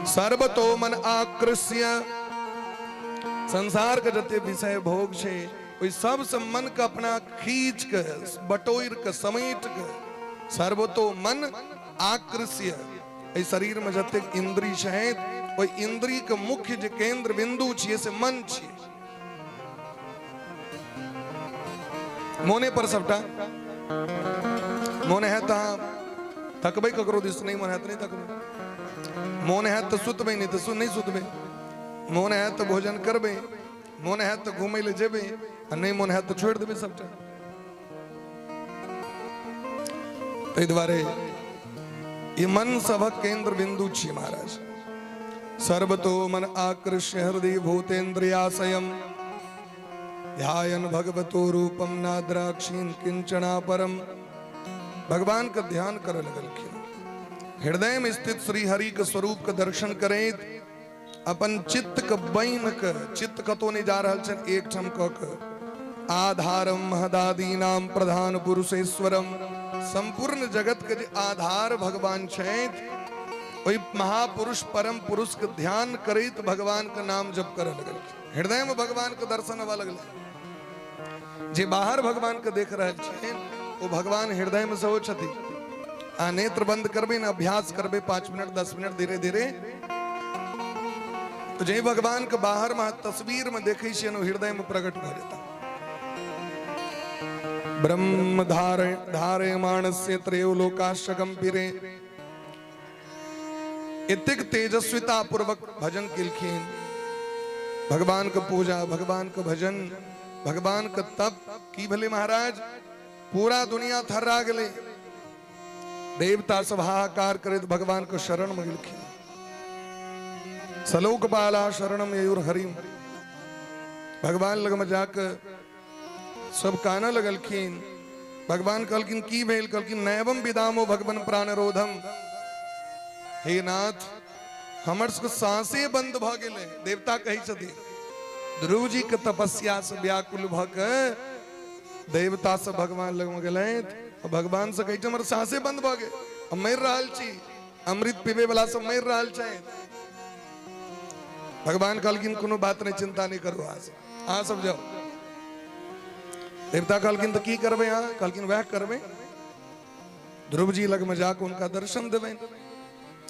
सर्वतो मन आकृष्य। संसार के जते विषय भोग छे वही सब से मन का अपना खींच के बटोर के समेट के सर्वतो मन आकृष्य। इस शरीर में जते इंद्री छे वही इंद्री के मुख्य जे केंद्र बिंदु छे से मन छे। मोने पर सबटा मोने है तकबे ककरो दिस नहीं मन है तो नहीं तकबे। मोन है तो सुतबे नहीं तो नहीं सुतबे। मोन है तो भोजन करबे। मोन है तो घूमे ले जेबे। नहीं मोन है तो छोड़ देबे सबटा। ताहि दुआरे ये मन सभक केंद्र बिंदु छी महाराज। सर्वतो मन आकृष्य हृदय भूतेन्द्रियाशयम ध्यायन भगवतो रूपम नाद्राक्षीन किंचना परम। भगवान का ध्यान कर लगलखिन, हृदय में स्थित श्री हरि के स्वरूप का दर्शन करें। अपन चित्त के बैन के चित्त कतो नहीं जा रहा छन, एक ठम क आधारम महदादी नाम प्रधान पुरुषेश्वरम। संपूर्ण जगत के जे आधार भगवान छथि, वही महापुरुष परम पुरुष के ध्यान करे तो भगवान का नाम जप कर लगल। हृदय में भगवान के दर्शन हवा लगल। जे बाहर भगवान के देख रहे छे वो भगवान हृदय में सो छथि। आ नेत्र बंद करबे ना, अभ्यास करबे 5 मिनट 10 मिनट धीरे धीरे, तो जे भगवान के बाहर में तस्वीर में देखे छे हृदय में प्रकट हो जाता। ब्रह्म धारे मानस्य त्रयो लोकाश्रगम पिरे। इतिक तेजस्विता पूर्वक भजन किलखिन। भगवान का पूजा, भगवान का भजन, भगवान का तप की भले महाराज पूरा दुनिया थर्रा गले। देवता सब हाहाकार करे तो भगवान को शरण में गिलखिन। सलोक बाला शरणम ययुर हरिम। भगवान लग में जाकर सब काना लगलखिन। भगवान कहलखिन की भेल? कहलखिन नैवम विदामो भगवन प्राणरोधम। हे नाथ, हमर सबके सांसे बंद भ गेले। देवता कही छथिन ध्रुव जी के तपस्या से व्याकुल भ के देवता से भगवान लग में गेले। भगवान से कही हमर सांसे बंद भ गए, हम मर रहल छी, अमृत पीबे वाला सब मर रहल छै। भगवान कहलखिन कोनो बात नहीं, चिंता नहीं करो, आ सब जाओ। देवता कहलखिन तो की करबे? यहाँ कहलखिन वह करबे, ध्रुव जी लग में जाकर उनका दर्शन देवे।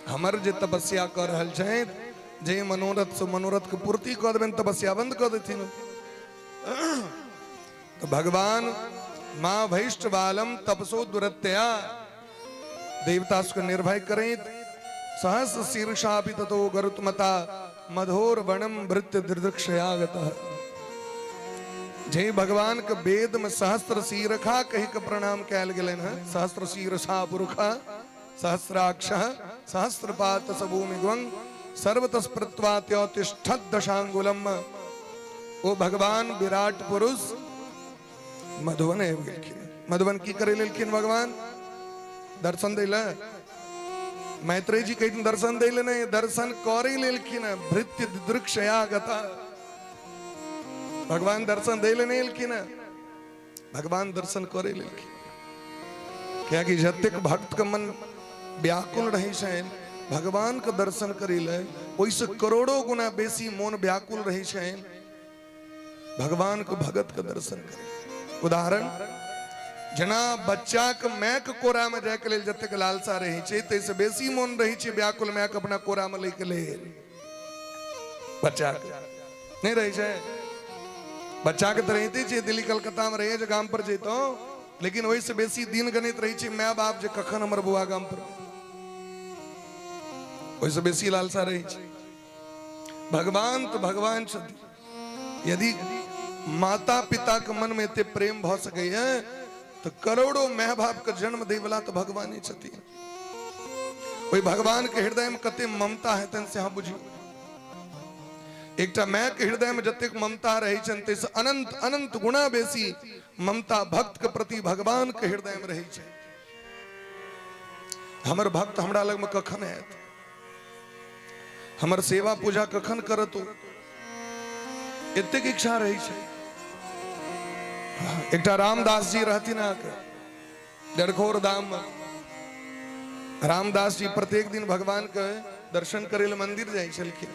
हमर जे तपस्या कर रहल छै, जे मनोरथ से मनोरथ के पूर्ति कर देवे, तपस्या बंद कर देथिन। तो भगवान माँ भैष्ट बालम तपसो दुरत्या। देवता उसको निर्भय करें। सहस्र शीर्षा भी ततो गरुत्मता मधोर वनम भृत्य दृदृक्षयागतः। जे भगवान के वेद में सहस्त्र शीरखा कही के प्रणाम कैल गेले हैं। सहस्त्र शीरषा पुरुषा सहस्राक्ष सहस्रपात सबूमिग्वं सर्वतः स्पृत्वात्योतिष्ठत् दशांगुलम। वो भगवान विराट पुरुष मधुवन है। मधुवन की करे लेलखिन भगवान? दर्शन देला। मैत्रेय जी कहीं दर्शन देले नहीं, दर्शन करे लेलखिन। भृत्य दृक्षयागता। भगवान दर्शन देले नहीं लेलखिन, भगवान दर्शन करे लेलखिन। क्या कि जतेक भक्त का मन व्याकुल रही छै, भगवान का दर्शन करे ले ओइसे करोड़ों गुना बेसी मन व्याकुल रही छै भगवान को भगत का दर्शन करे। उदाहरण, जना बच्चा के मैं के कोरा में जाके लेल जतेक लालसा रही छै, तैसे बेसी मन रही छै व्याकुल मैं के अपना कोरा में लेके ले। बच्चा नहीं रही छै, बच्चा के तो रहते छे दिल्ली कलकत्ता में रहे जो गांव पर जेतो, लेकिन वही से बेसी दिन गणित रही छे मैं बाप जे कखन हमर बुआ गांव पर, वही से बेसी लालसा रही छे। भगवान तो भगवान छथि। यदि माता पिता के मन में इतने प्रेम भ सके है तो करोड़ों माँ बाप के जन्म दे वाला तो भगवान ही छथि। वही भगवान के हृदय में कते ममता है तन से हाँ बुझियो। एकटा माँ के हृदय में जतेक ममता रही छन तैसे अनंत अनंत गुणा बेसी ममता भक्त के प्रति भगवान के हृदय में रही छै। हमर भक्त हमरा लग में कखन आयत, हमर सेवा पूजा कखन करत, एतेक इच्छा रही छै। एकटा रामदास जी रहथिन आके डरखोर धाम में। रामदास जी प्रत्येक दिन भगवान के दर्शन करे ले मंदिर जाय छलखिन।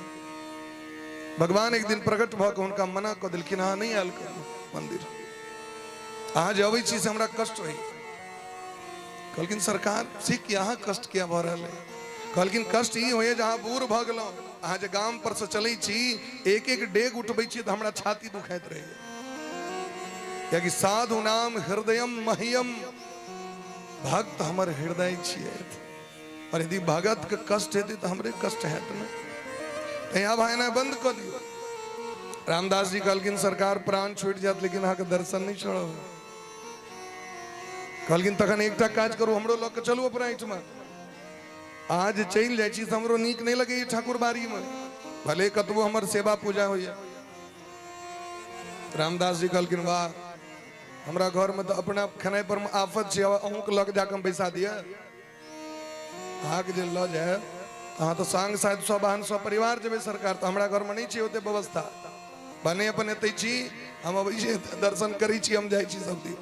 भगवान एक दिन प्रकट भ के उनका मना क देलखिन, अहाँ नहीं आयल करू मंदिर, अहाँ जे अबै छी से हमरा कष्ट होई। कहलखिन सरकार से यहाँ कष्ट किया भ रहल है? कहलखिन कष्ट ई होय जहाँ बूढ़ भ गेलौं, अहाँ जे गाम पर से चलै छी एक एक डेग उठबै छी तो हमरा छाती दुखाइत रहैया। कि साधु नाम हृदयम मह्यम, भक्त हमर हृदय छियै। और यदि भगत के कष्ट हेतै तो हमरे कष्ट हैत न। यहाँ भाईना बंद कर दियो। रामदास जी कहलखिन सरकार प्राण छूट जात लेकिन अहाँ के दर्शन नहीं छोड़ो। कहलखिन तखन एकटा काज करू, हमरो लऽ के चलू अपना एहिठमा। आज चलि जाइ छी हमरो नीक नहीं लगे ठाकुर बाड़ी में, भले कतबो हमर सेवा पूजा होइया। रामदास जी कहलखिन वाह, हमरा घर में तो अपना खेनाई पर आफत छै, अहूँ के लग जाके बैसा दिया। अहाँ के जे लऽ जाए अहाँ तो संग शायद सब बहन सब परिवार जेबे सरकार, तो हमरा घर में नहीं छै ओते व्यवस्था, बने अपन एते छी हम अबै छी दर्शन करै छी, हम जाइ छी सब दिन।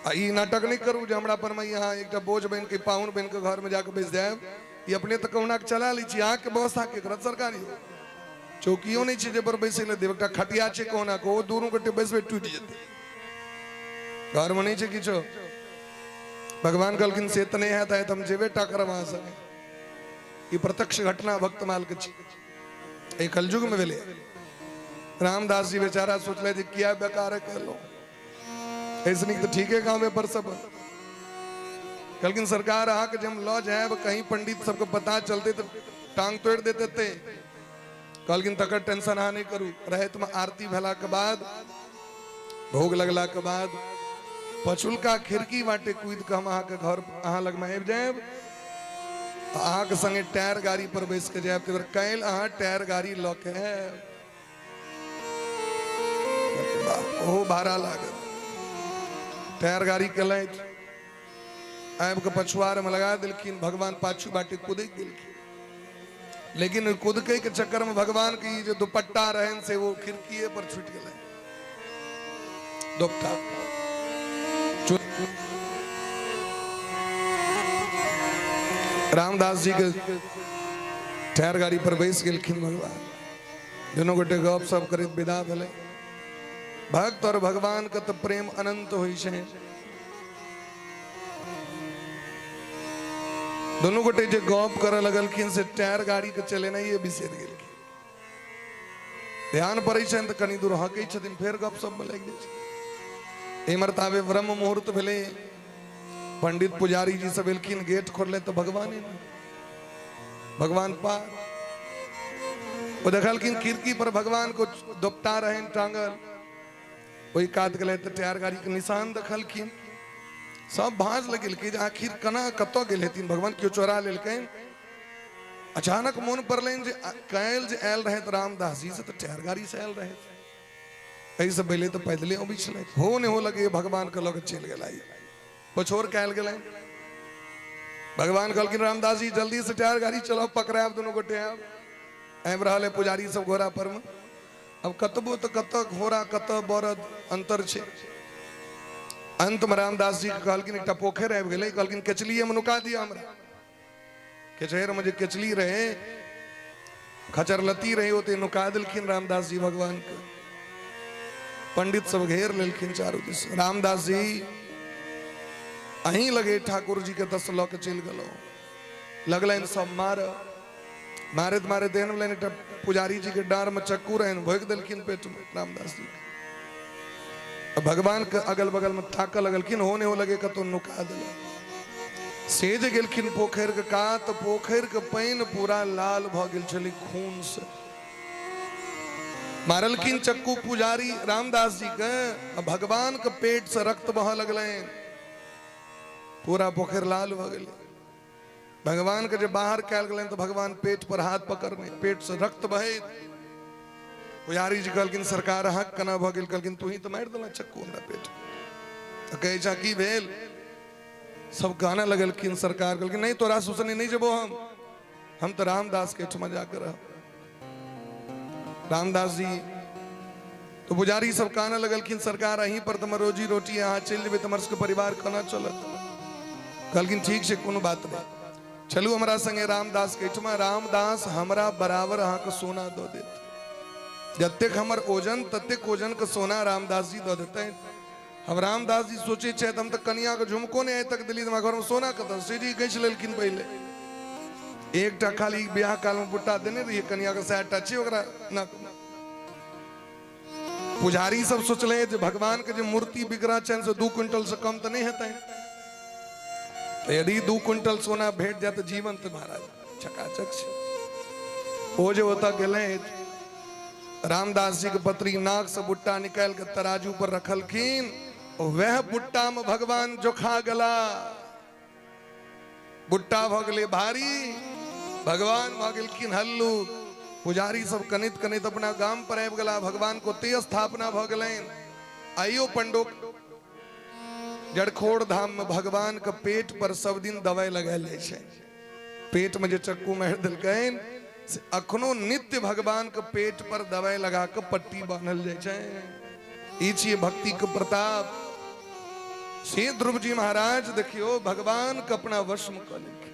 आ ई नाटक नहीं करू जे हमरा पर में यहाँ एकटा बोझ बन के पाउन बन के घर में जाके बैस जाएब। ये अपने तो कहुना के चला ली छी, अहाँ के व्यवस्था के करत सरकारी हो। चौकियो नहीं छै जे पर बैसे ले देब, एकटा खटिया छै कोना को, ओ दूनू गोटे बैसबे टूटि जेतै, घर में नहीं छै किछो। भगवान कहलखिन से त नहीं है हम जेबे टा करब अहाँ संगे। ई प्रत्यक्ष घटना भक्तमाल के छै, कलयुग में भेलै। रामदास जी बेचारा सोचले जे किया बेकार कहलो, ऐसे नहीं तो ठीक है गाँव में पर सब। कहलखिन सरकार अहाँ के जब लऽ जाएब कहीं पंडित सबको पता चलते तो टांग तोड़ देते थे। कहलखिन तकर टेंशन अहाँ नहीं करू, रहत में आरती भेला के बाद भोग लगला के बाद पछुलका खिड़की बाटे कूद के हम अहाँ के घर अहाँ लग में आबि जाएब, अहाँ के संगे टायर गाड़ी पर बैस के जाएब। कैल अहाँ टायर गाड़ी लऽ के ओहो भाड़ा लागत। टायर गाड़ी केलथि, आबि के पछुआर में लगा देलखिन, भगवान पाछू बाटे कूदे गेलखिन। लेकिन कूदके के चक्कर में भगवान की जो दुपट्टा रहन से वो खिड़कीए पर छूट गए, दुपट्टा। रामदास जी के टायर गाड़ी पर बैस गेलखिन भगवान, दोनों गोटे गप सप करैत विदा भेलै। भक्त और भगवान के तो प्रेम अनंत होइ छै। दोनों गोटे जे गप करे लगलखिन से टायर गाड़ी के चलेनाइ ये बिसरि गेलखिन। ध्यान पड़ै छनि तऽ कनी दूर हकै छथिन, फेर गप सप में लागि जाइ छै। एमहर ताबे ब्रह्म मुहूर्त भेलै, पंडित पुजारी जी सब एलखिन, गेट खोलले तो भगवान पार। वो देखलखिन खिड़की पर भगवान को दुपट्टा रहन टांगल, वही कात गए तो टायर गाड़ी के निशान देखलखिन। सब भांज लगिल कि आखिर कना कतो गेल हेथिन भगवान, क्यों चोरा लेलकैन। अचानक मोन पड़लनि जे कैल जे आयल रहे रामदास जी से तो टायर गाड़ी से आयल रहे, ऐसे पहले तो पैदले अबै छलै। हो ने हो लगे भगवान के लग चल गेला, पछोर कैल गेलै। भगवान कहलखिन रामदास जी जल्दी से टायर गाड़ी चलाओ, पकड़ाब दोनों गोटे। आबि रहल है पुजारी सब घोड़ा पर में, अब कतबो तो कत घोड़ा कत बरद अंतर छै। अंत में रामदास जी कहलखिन एकटा पोखर आबि गेलै, कहलखिन केचलिए में नुका दिया हमरा। केचहर में जे केचली रहे खचरलती रहे ओते नुका देलखिन रामदास जी भगवान के। पंडित सब घेर लेलखिन चारू दिस। रामदास जी अहीं लगे ठाकुर जी के दस लऽ के चलि गेलो, लगलनि सब मारैत मारैत एहन भेलनि एकटा पुजारी जी के डार में चक्कू रहनि, भोंक देलखिन पेट में रामदास जी। भगवान के अगल बगल में ताकऽ लगलखिन, होने हो लगे कतौ नुका देला। से जे गेलखिन पोखर के कात, पोखर के पानि पूरा लाल भ गेल छलै खून से। मारलखिन चक्कू पुजारी रामदास जी के, भगवान के पेट से रक्त बह लगलनि, पूरा पोखर लाल भ गेल। भगवान के जब बाहर कैल गेलनि तो भगवान पेट पर हाथ पकड़ने, पेट से रक्त बहे। पुजारी जी कहलखिन सरकार हक कना भ गेल, कहलखिन तू ही तो मारि देला चक्कू हमरा पेट। तो कहे जा की भेल, सब गाना लगलखिन। सरकार कहलखिन नहीं तोरा सुसने नहीं जबो, हम तो रामदास के ठमा जाकर रह। रामदास जी तो पुजारी सब काना लगलखिन सरकार अहीं पर तुम रोजी रोटी यहाँ चल जेबे तुमर सबके परिवार केना चलत। कहलखिन ठीक छै कोनो बात नहीं, चलू हमरा संगे रामदास के ठमा। रामदास हमरा बराबर अहाँ के सोना दो देत, जतेक हमर ओजन ततेक ओजन के सोना रामदास जी दो देते। हम रामदास जी सोचे छे हम तो कन्या के झुमको नहीं आइ तक दिल्ली घर में सोना कत सीढ़ी गछ लेलखिन। पहले एकटा खाली ब्याह काल में बुट्टा देने रहिए कन्या के 60टा छै ओकरा ना। पुजारी सब सोचले जे भगवान के जो मूर्ति विग्रह छन से 2 क्विंटल से कम तो नहीं हेतै। यदि 2 क्विंटल सोना भेट जाए तो जीवन तो महाराज चकाचक छै। ओ जो होता गेले रामदास जी के पत्री नाक से बुट्टा निकाल के तराजू पर रखलखिन। वह बुट्टा में भगवान जोखा गला। बुट्टा भगले भारी, भगवान भगलखिन हल्लू। पुजारी सब कनित कनित अपना गाम पर आबि गला। भगवान को ते स्थापना भ गेलैन। आइयो पंडो जड़खोड़ धाम में भगवान के पेट पर सब दिन दवाई लगायल जाय छै। पेट में जे चक्कू मारि देलकैन से अखनो नित्य भगवान के पेट पर दवाई लगा के पट्टी बांधल जाय छै। ई छियै भक्ति के प्रताप। से ध्रुव जी महाराज देखियो भगवान के अपना वश में क लेलखिन।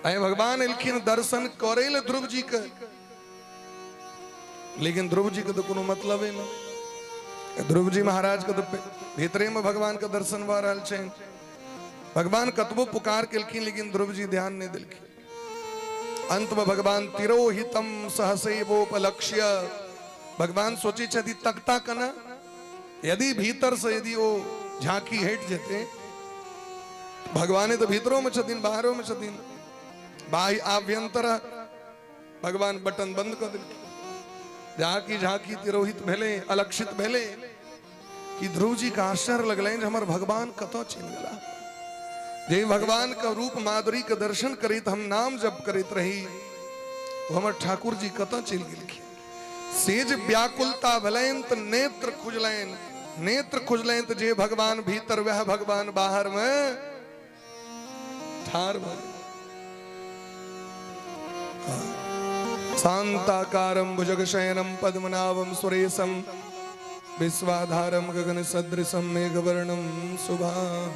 आए भगवान एलखिन दर्शन करे ले ध्रुव जी के, लेकिन ध्रुव जी के तो कोनो मतलब है ना। ध्रुव जी महाराज के तो भीतरे में भगवान के दर्शन भ रहल छै। भगवान कतबो पुकार केलखिन लेकिन ध्रुव जी ध्यान नहीं देलखिन। अंत में भगवान तिरोहितम सहसैवोपलक्ष्य, भगवान सोचे छथि तकता कना, यदि भीतर से यदि वो झांकी हट जेते, भगवान तो भीतरों में छथिन बाहरों में छथिन, बाह्य आभ्यंतर भगवान बटन बंद कर दिल। झांकी झांकी तिरोहित भेले, अलक्षित भेले कि ध्रुव जी का आश्चर्य लगले जे हमर भगवान कतौ चल गेला। जे भगवान का रूप माधुरी के दर्शन करित हम नाम जप करित रही, हमर ठाकुर जी कतौ चल गेलखिन। सेज व्याकुलता भलैन त नेत्र खुजलैन, नेत्र खुजलैन त जे भगवान भीतर वह भगवान बाहर में ठार भले। शांताकारं भुजगशयनं पद्मनाभं सुरेशं विश्वाधारं गगन सदृशं मेघवर्णं शुभां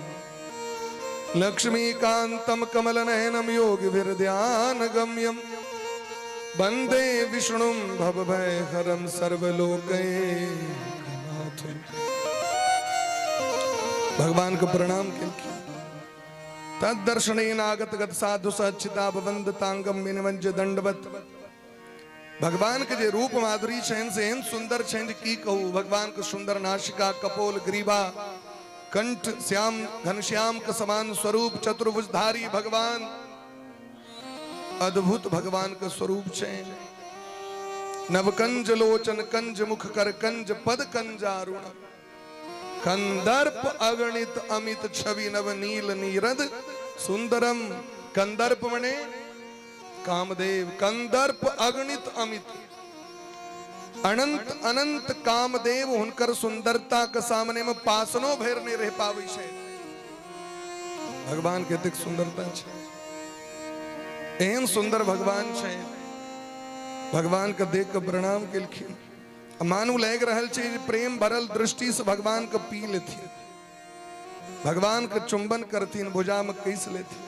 लक्ष्मीकान्तं कमलनयनं योगिभिर्ध्यानगम्यं वन्दे विष्णुं भवभयहरं सर्वलोकैकनाथं। भगवान को प्रणाम केलखिन। तदर्शनेन आगत गत साधु सच्चिता वंदतांगम मिनवंज दंडवत। भगवान के जे रूप माधुरी छन से एहन सुंदर छन की कहू। भगवान के सुंदर नासिका, कपोल, ग्रीवा, कंठ श्याम घनश्याम के समान स्वरूप, चतुर्भुजधारी भगवान, अद्भुत भगवान के स्वरूप छन। नवकंज लोचन, कंज मुख कर, कंज पद कंजारुण, कंदर्प अगणित अमित छवि नव नील नीरद सुंदरम। कंदर्प मने कामदेव, कंदर्प अगणित अमित, अनंत अनंत कामदेव हुनकर सुंदरता के सामने में पासनो भैर नहीं रह पावे छै। भगवान के एतेक सुंदरता छै, एहन सुंदर भगवान छै। भगवान के देख के प्रणाम केलखिन। मानू लग रहल छै प्रेम भरल दृष्टि से भगवान के पी लेथिन, भगवान के चुंबन करथिन, भुजा में कैस लेथिन,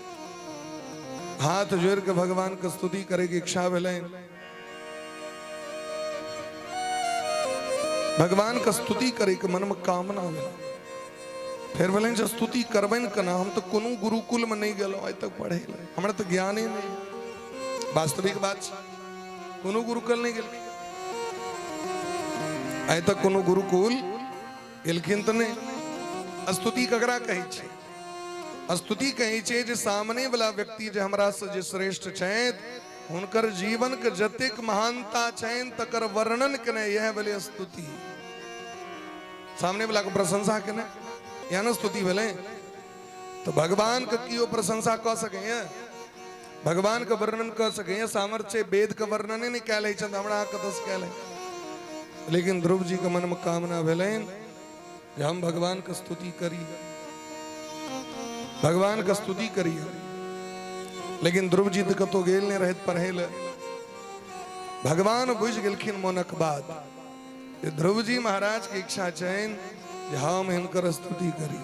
हाथ जोड़ के भगवान के स्तुति करे की इच्छा भेलै। भगवान का स्तुति करे के मन में कामना भेल। फिर बोले जब स्तुति करबन केना, हम तो कोनो गुरुकुल में नहीं गेलो आज तक पढ़े, हमरा तो ज्ञान ही नहीं। वास्तविक बात छै, कोनो गुरुकुल नहीं गेल, आज तक कोनो गुरुकुल गेलखिन तो नहीं। स्तुति ककरा कहै छै? स्तुति कहै छै जे सामने वाला व्यक्ति जे हमरा से जे श्रेष्ठ छथि, हुनकर जीवन के जतेक महानता छनि तकर वर्णन केनाइ यह भेलै स्तुति। सामने वाला के प्रशंसा केनाइ यह न स्तुति भेलै। तो भगवान के कियो प्रशंसा कऽ सकैए, भगवान के वर्णन कऽ सकैए, सामर्थ्य वेद के वर्णन नहीं कयल छथि, हमरा कतऽ कयल है। लेकिन ध्रुव जी के मन में कामना भेलैन जे हम भगवान के स्तुति करी, भगवान के स्तुति करी। लेकिन ध्रुव जी तो कतो गेल नहीं रहत पढ़े ले। भगवान बुझ गेलखिन मोनक बात, ध्रुव जी महाराज की इच्छा छनि जे हम हिनकर स्तुति करी।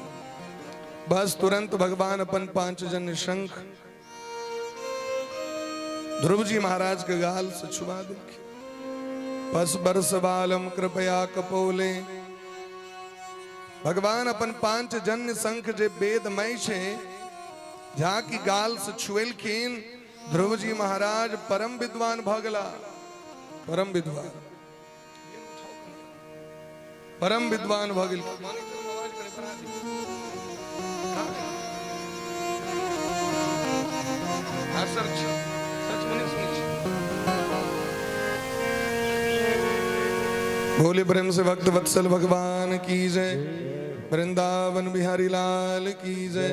बस तुरंत भगवान अपन 5 जन्य शंख ध्रुव जी महाराज के गाल से छुआ देलखिन। पस बरस बालम कृपया कपोले। भगवान अपन 5 जन्य शंख जे वेदमय छे झाकी गाल से छुएलखिन। ध्रुव जी महाराज परम विद्वान भ गेला, परम विद्वान, परम विद्वान भ गेल। बोले प्रेम से भक्त वत्सल भगवान की जय, वृंदावन बिहारी लाल की जय।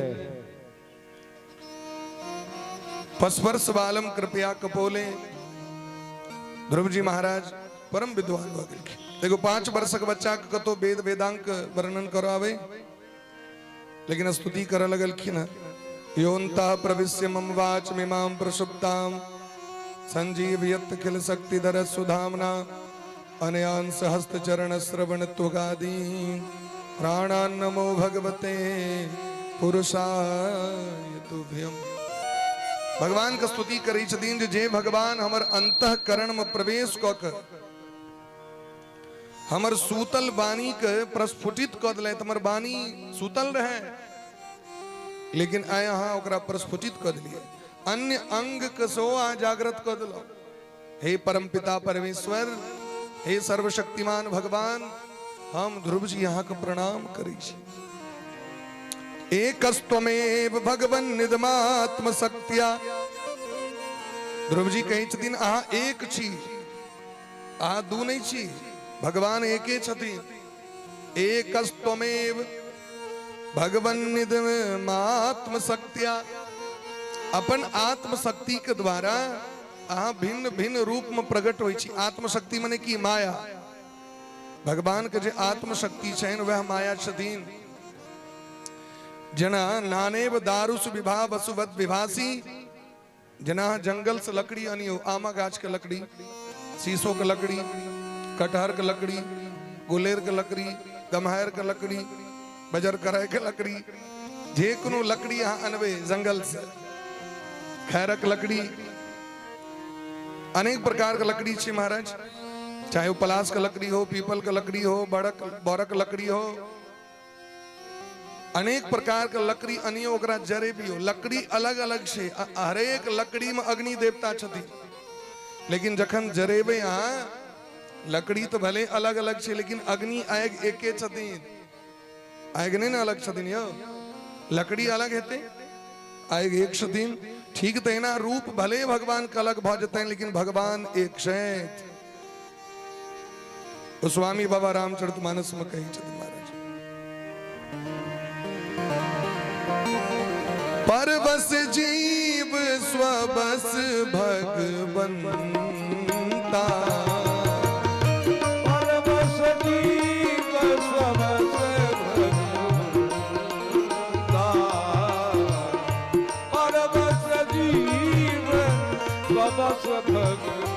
पस्पर्श बालम कृपया कपोले। ध्रुव जी महाराज परम विद्वान हो गए। देखो 5 वर्ष का बच्चा कतो वेद वेदांक वर्णन करावे, लेकिन स्तुति कर लगलखिन। योन्ता प्रविश्य मम वाच मिमां प्रसुप्तां संजीवयत् किल शक्तिधर सुधामना अनयान सहस्त चरण श्रवण त्वगादि प्राणान् नमो भगवते पुरुषाय तुभ्यम। भगवान का स्तुति करी छथिन जे भगवान हमर अंतःकरण में प्रवेश क के हमर सूतल वाणी के प्रस्फुटित क दिले। हमर वाणी सूतल रहे, लेकिन आय यहाँ ओकरा प्रस्फुटित कर दिलिए। अन्य अंग कसो आ जागृत कर दिलो। हे परम पिता परमेश्वर, हे सर्वशक्तिमान भगवान, हम ध्रुव जी यहाँ के प्रणाम करी छी। एकस्त्वमेव भगवन निधमात्म शक्तिया। ध्रुव जी कही छथिन अहाँ एक छी, अहाँ दू नहीं छी, भगवान एके छथिन। एकस्त्वमेव भगवन निधमात्म शक्तिया। अपन आत्म शक्ति के द्वारा अहाँ भिन्न भिन्न रूप में प्रकट होई छी। आत्मशक्ति माने की माया। भगवान के जे आत्मशक्ति छन वह माया छथिन। जना नानेव दारुस विभा वसुवत विभासी। जना जंगल से लकड़ी अनियो, आमा गाछ के लकड़ी, शीशो के लकड़ी, कटहर के लकड़ी, गुलेर के लकड़ी, गम्हार के लकड़ी, बजर कराय के लकड़ी, जे कोनो लकड़ी यहाँ अनबे जंगल से। खैरक लकड़ी, अनेक प्रकार का लकड़ी छे महाराज, चाहे वो पलास का लकड़ी हो, पीपल का लकड़ी हो, बरक लकड़ी हो, अनेक प्रकार का लकड़ी अनियो ओकरा जरे भी हो। लकड़ी अलग अलग छे, हरेक लकड़ी में अग्नि देवता छथि, लेकिन जखन जरेबे यहाँ लकड़ी तो भले अलग अलग छे, लेकिन अग्नि आग एके छथिन। आग नहीं ना अलग छथिन यो, लकड़ी अलग हेते, आग एक छथिन। ठीक तेना रूप भले भगवान का अलग भ जते, लेकिन भगवान एक छथि। तो स्वामी बाबा रामचरितमानस में कही छथिन महाराज, परवश जीव स्वबस भगवंता। परवश जीव स्वबस भगवंता। परवश जीव स्वबस भगवंता।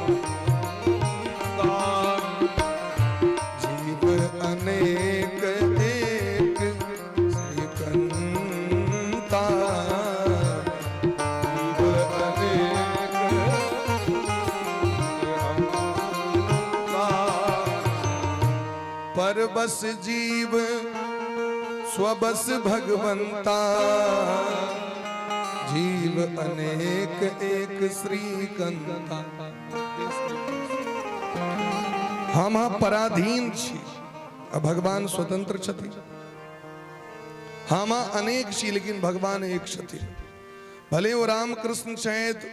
जीव अनेक एक श्रीकंता। परवश जीव स्वबस भगवंता। जीव अनेक एक श्रीकंता। हम पराधीन छी, भगवान स्वतंत्र छथि। हम अनेक छी, लेकिन भगवान एक छथि। भले वो राम कृष्ण छथि,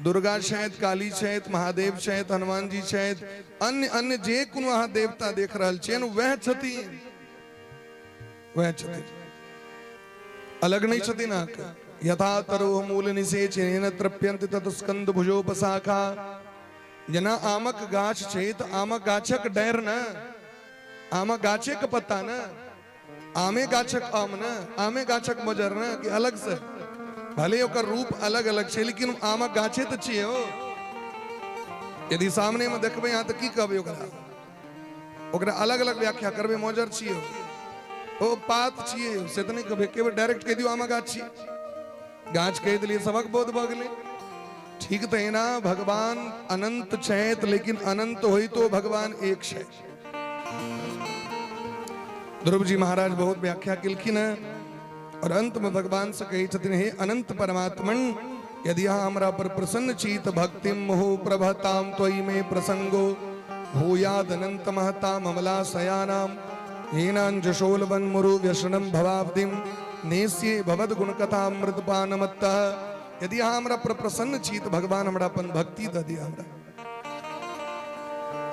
दुर्गा छथि, काली छथि, महादेव छथि, हनुमान जी छथि, अन्य अन्य जे कोनो अहाँ देवता देख रहल छियन वह छथिन, वह छथिन, अलग नहीं छथिन। अहाँके यथा तरो मूल निषेचन तृप्यन्ति तत स्कंद भुजोपशाखा। जना आमक गाछ छै त आमक गाछक डारि न, आमक गाछे के पत्ता न, आमे गाछक आम न, आमे गाछक मजर न, कि अलग से भले ओकर रूप अलग अलग छै, लेकिन आमक गाछे तो छिए हो। यदि सामने में देखबे यहाँ तो की कहबे ओकरा अलग अलग व्याख्या करबे, मजर छिए ओ पात छिए से तो नहीं कहबे, केवल डायरेक्ट कह दियो आमक गाछ छिए। गाछ कह दिलिए सबक बोध भ गेलै। ठीक तो है ना, भगवान अनंत छथि, लेकिन अनंत होई तो भगवान एक छथि। ध्रुव जी महाराज बहुत व्याख्या किलखिन है, और अंत में भगवान से कही छथिन, हे अनंत परमात्मन, यदि यहाँ हमरा पर प्रसन्न छी त भक्तिम मुहु प्रभताम त्वयि में प्रसंगो भूयाद अनंत महता ममला सयानाम हीनांजशोल वन्मुरु व्यसनम भवाब्दिम नेस्ये भवद गुण कथा अमृतपानमत्तः। यदि यहाँ हमरा पर प्रसन्न छी तो भगवान हमरा अपन भक्ति द दिया। हमरा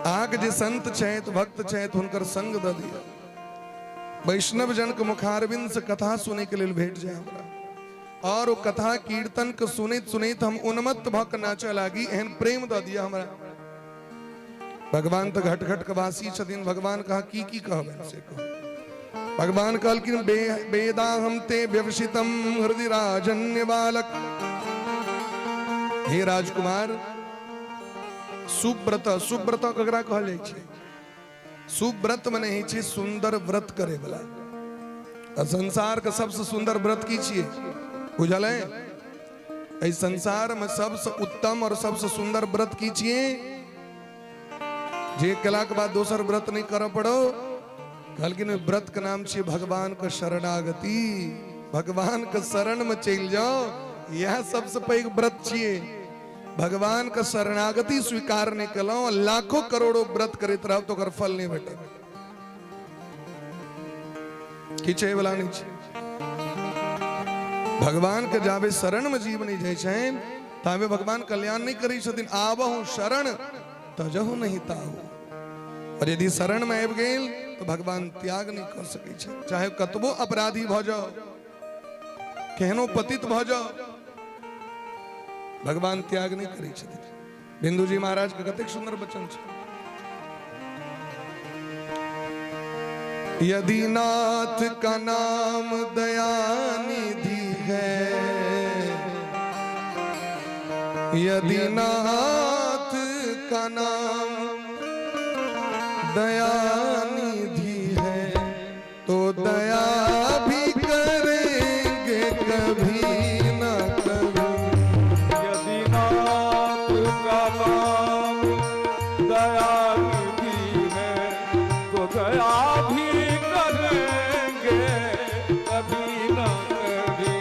आग जे संत छैत भक्त छैत हुनकर संग द दिया। वैष्णव जन के मुखारविंद से कथा सुने के लिए भेट जाए हमरा और वो कथा कीर्तन के सुनित सुनित हम उन्मत्त भक नाचे लागी एहन प्रेम द दिया हमरा। भगवान तो घट घट के वासी छथिन। भगवान कहा की कहबन से कहो। भगवान कहलकिन वेदा हम ते व्यवसितम हृदय राजन्य बालक। हे राजकुमार सुव्रत सुव्रत ककरा कहल जाइ छै? सुव्रत मने ही छै सुंदर व्रत करे वाला। और संसार का सबसे सुंदर व्रत की छिए बुझल है? इस संसार में सबसे उत्तम और सबसे सुंदर व्रत की छिए जे कला के बाद दोसर व्रत नहीं कर पड़ो। कहलकिन व्रत का नाम छिए भगवान का शरणागति। भगवान के शरण में चल जाओ, यह सबसे पैघ व्रत छिए। भगवान का शरणागति स्वीकार नहीं कलो, लाखों करोड़ों व्रत करते रहो तो कर फल नहीं भेटे। किछे वाला नहीं छे। भगवान के जावे शरण में जीव नहीं जाय छै तावे भगवान कल्याण नहीं करी छथिन। आवहु शरण तजहु नहीं ताहु। और यदि शरण में आबि गेल तो भगवान त्याग नहीं कर सकै छै। चाहे कतबो अपराधी भ जाओ, केहनो पतित भ जाओ, भगवान त्याग नहीं करै छथिन। बिंदु जी महाराज के कतेक सुंदर वचन छै। यदि नाथ का नाम दयानिधि है, यदि नाथ का नाम दयानिधि है तो दया भी करेंगे कभी न कभी। यदि नाथ का नाम दयानिधि है तो दया भी करेंगे कभी न कभी।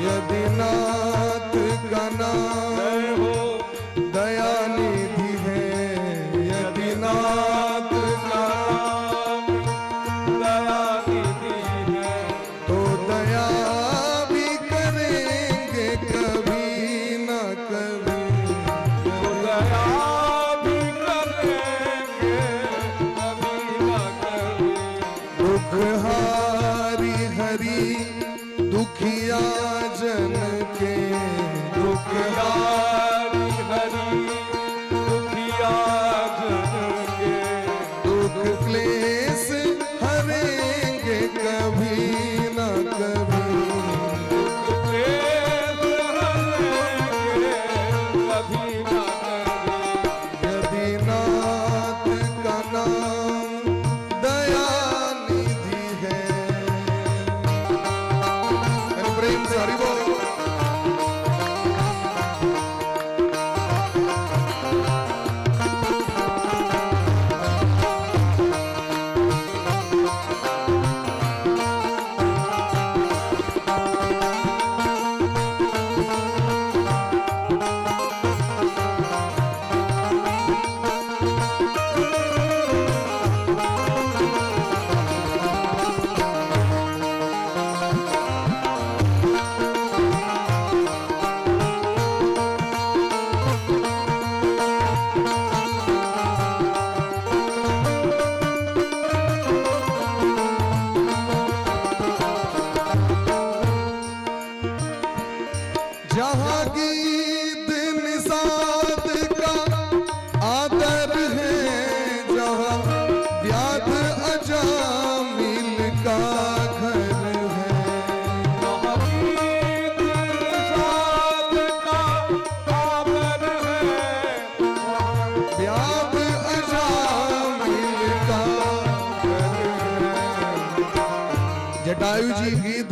यदि नाथ का नाम दयानिधि है, यदि नाथ का नाम दयानिधि है तो दया भी करेंगे कभी न कभी। तो दया भी करेंगे कभी न कभी। दुख हारी हरि दुखिया जन के, दुख हरि हरि दुखिया जन के। दुख क्लेश हरेंगे कभी न कभी। क्लेश हरेंगे कभी न कभी। यदि नाथ का नाम दयानिधि है। प्रेम से हरि बोल। जहाँ गीत निषाद का आदर है, जहाँ व्याध अजामिल का घर है। जहाँ गीत निषाद का आदर है, व्याध अजामिल का घर है। जटायु जी गीत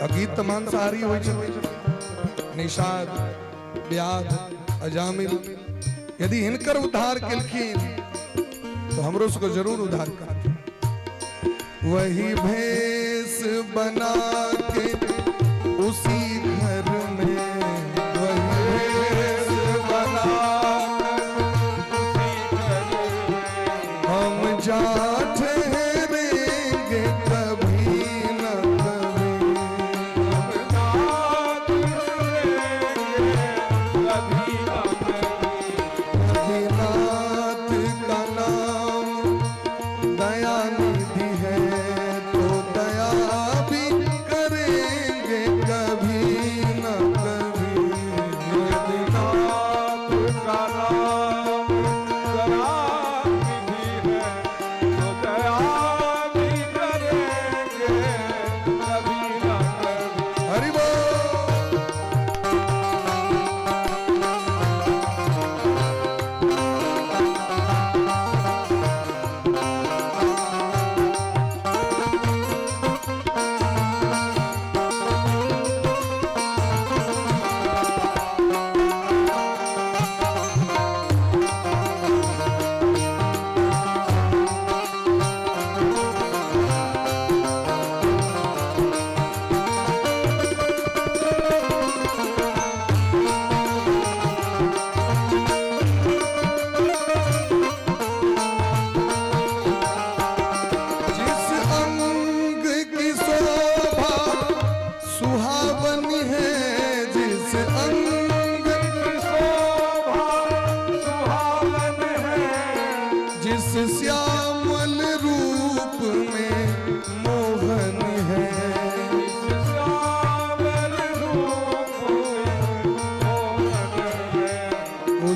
गीत मांसाहारी होइ छथिन। निषाद व्याध अजामिल यदि हिनकर उद्धार केलखिन तो हमरो सबको जरूर उद्धार करथिन। वही भेष बना के उसी घर में, वही भेष बना हम जा ठहरेंगे कभी न कभी। कभी न कभी। यदि नाथ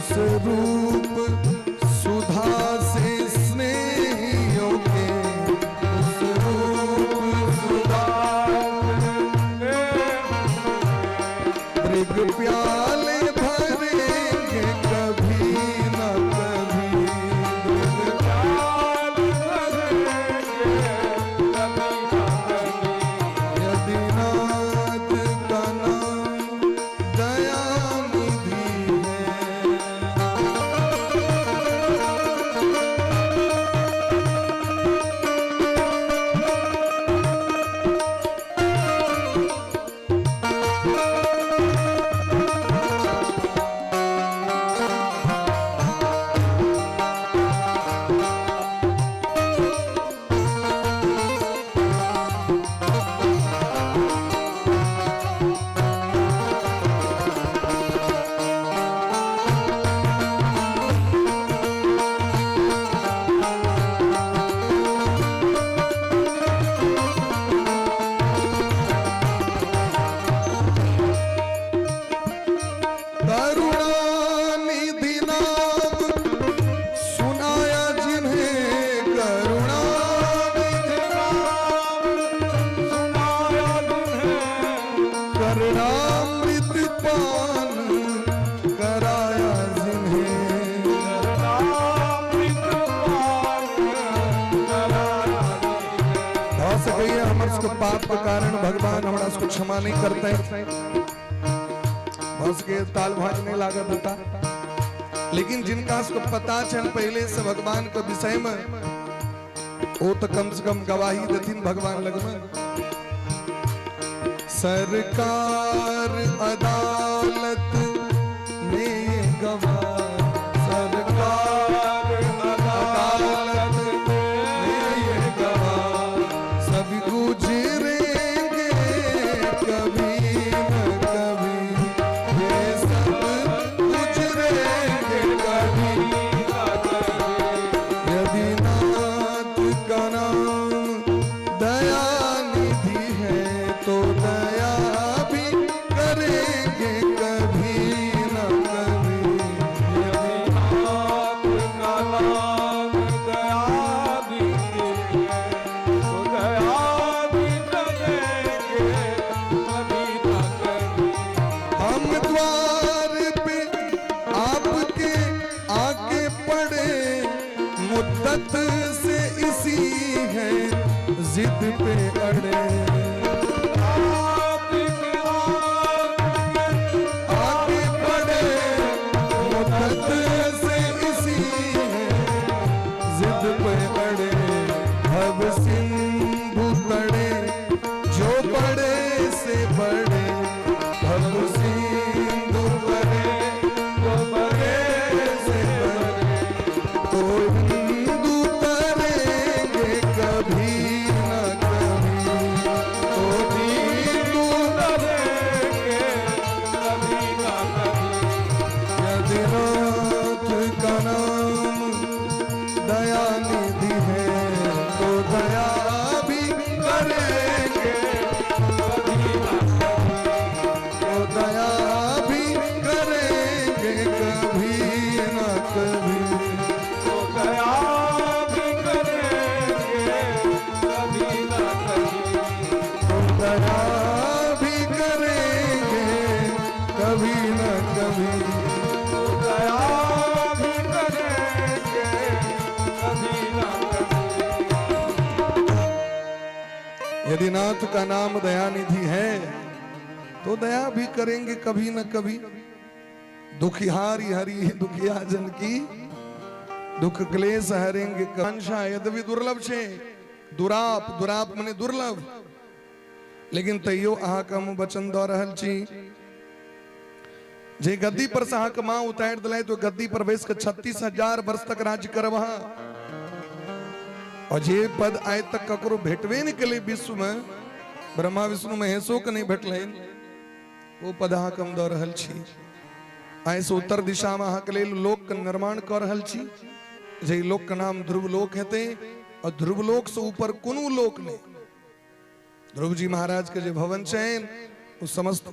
उस रूप सुधा से स्नेहियों के, उस रूप सुधा मृग प्याले भरेंगे कभी न कभी, मृग प्याले भरेंगे कभी न कभी। यदि नाथ का नाम दयानिधि है, करुणानिधि नाम सुनाया जिन्हें, करुणानिधि नाम सुनाया जिन्हें, करुणामृत पान कराया जिन्हें, करुणामृत पान कराया जिन्हें। हो सके हमर को पाप के कारण भगवान हमरा को क्षमा नहीं करते, बस के ताल भाजने लागत होता, लेकिन जिनका उसको पता चल पहले से भगवान के विषय में, वो तो कम से कम गवाही देथिन भगवान लगन। सरकार अदालत में गवाह, सरकार अदालत में गवाह, सभी गुजरेंगे कभी न कभी, ये सब गुजरेंगे कभी न कभी। यदि नाथ का नाम दयानिधि है तो दया भी करेंगे कभी न कभी। यदि नाथ का नाम दयानिधि है तो दया भी करेंगे कभी न कभी। हम द्वार पे आपके आके पड़े, मुद्दत से इसी है जिद पे अड़े, आके पड़े मुद्दत से इसी है जिद पे अड़े। भव सिंधु तड़े जो बड़े से बड़े, भव सिंधु तड़े जो बड़े से बड़े, तो हिंदू तरेंगे कभी न कभी, तो हिंदू तरेंगे कभी न कभी। यदि नाथ का नाम दयानिधि है तो दया भी करेंगे कभी न कभी, तो दया भी करेंगे कभी न कभी, तो दया भी करेंगे कभी न कभी, तो दया भी करेंगे कभी न कभी, तो दया भी करेंगे कभी न कभी। यदि नाथ का नाम दयानिधि है तो दया भी करेंगे कभी न कभी। दुखिहारी हरि दुखिया जन की, दुख क्लेश हरेंगे कांक्षा। यद्यपि दुर्लभ छे, दुराप, दुराप मने दुर्लभ, लेकिन तैयो अहा का हम वचन दो रहल छी, जे गद्दी पर से अहा के मां उतार दिलाय तो गद्दी पर बैस के 36,000 वर्ष तक राज्य करवा, और जे पद आय तक ककरो भेटवे नहीं कले विश्व में, ब्रह्मा विष्णु महेशो के नहीं भेटल, वो पद अहा के हम दो रहल छी। आय से उत्तर दिशा में अहा के लेल लोक के निर्माण कर रहल छी, जे लोक का नाम ध्रुव लोक हेते, और ध्रुव लोक से ऊपर कोनो लोक नहीं। ध्रुव जी महाराज के जो भवन चैन, वो समस्त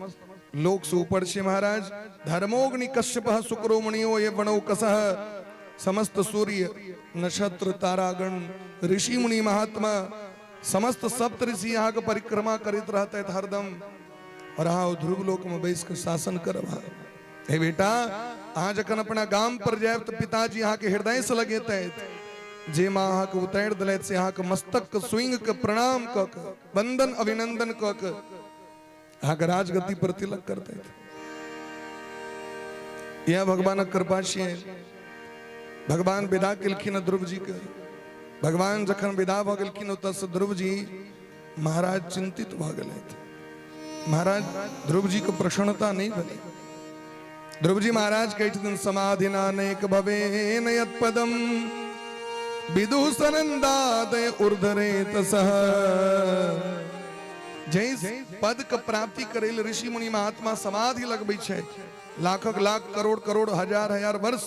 लोक सुपर्षि महाराज धर्मोग्नि कश्यप शुक्रो मुनियो ये वणो कसह समस्त सूर्य नक्षत्र तारागण ऋषि मुनि महात्मा समस्त सप्त ऋषि यहाँ के परिक्रमा करित रहते हरदम और हाँ ध्रुव लोक में बैस कर शासन कर हे बेटा हाँ जखन अपना गांव पर जाए तो पिताजी यहाँ के हृदय से लगे थे जे माँ यहाँ के उतार दिले से यहाँ के मस्तक के स्विंग के प्रणाम क वंदन अभिनंदन क यहाँ के राजगति पर तिलक करते थे। यह भगवान कृपा से भगवान विदा केलखिन ध्रुव जी के भगवान जखन विदा भ गेलखिन ओतऽ ध्रुव जी महाराज चिंतित भ गेले थे। महाराज ध्रुव जी के प्रसन्नता नहीं भेलै। ध्रुव जी महाराज कहै छथिन समाधिना नैक भवेन यत्पदम विदुषनंदादय ऊर्ध्वरेत सह। जैस पद के प्राप्ति करे ले ऋषि मुनि महात्मा समाधि लगबै छै लाखक लाख करोड़ करोड़ हजार हजार वर्ष,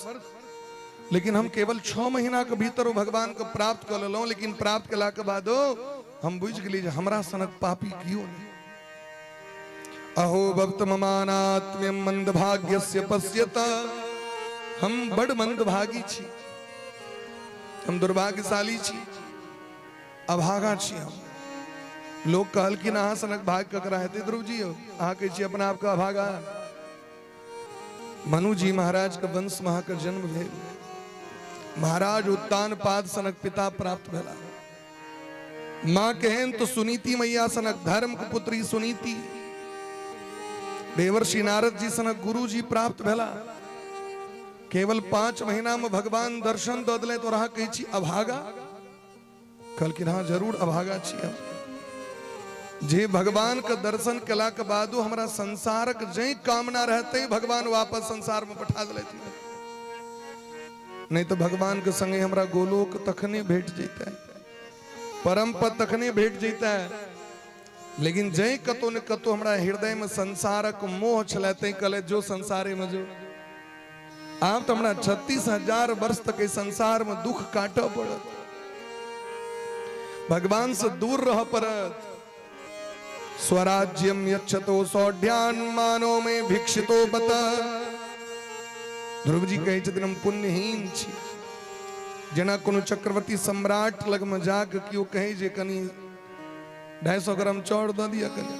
लेकिन हम केवल 6 महीना के भीतर भगवान को प्राप्त कर लेलहुं। लेकिन प्राप्त कला के बादो हम बुझ गेली जे हमरा सनक पापी कियो नहीं। अहो भक्त ममानात्म्यम मंदभाग्यस्य पश्यत। हम बड़ मंदभागी छी, हम दुर्भाग्यशाली छी, अभागा छी। हम लोग कहल कि अहाँ सनक भाग ककरा हेतै ध्रुव जी, अहाँ कहै छी अपना आपके अभागा। मनु जी महाराज के वंश में अहाँ के जन्म भेल, महाराज उत्तानपाद सनक पिता प्राप्त भेला। मां केहन तो सुनीति मैया सनक धर्म के पुत्री सुनीति। देवर्षि नारद जी सनक गुरु जी प्राप्त भेला। केवल 5 महीना में भगवान दर्शन दऽ देले तो रहा कहै छी अभागा। कहलखिन हाँ जरूर अभागा छी हम। जे भगवान के दर्शन कला के बादो हमरा संसारक जै कामना रहते भगवान वापस संसार में पठा देले। नहीं तो भगवान के संगे हमरा गोलोक तखने भेट जैता है, परम पद तखने भेट जैता है। लेकिन जय कतो न कतो हमरा हृदय में संसारक मोह छलते कले जो संसारे में जो आप तो हमरा 36,000 वर्ष तक इस संसार में दुख काटो पड़त, भगवान से दूर रह पड़त। स्वराज्यम यच्छतो सौढ्यान मानो में भिक्षितो बत। ध्रुव जी कहै छथिन हम पुण्यहीन छी। जेना कोनो चक्रवर्ती सम्राट लग में जाके कियो कहे जे कनी 250 ग्राम चाउर दऽ दिया कनी।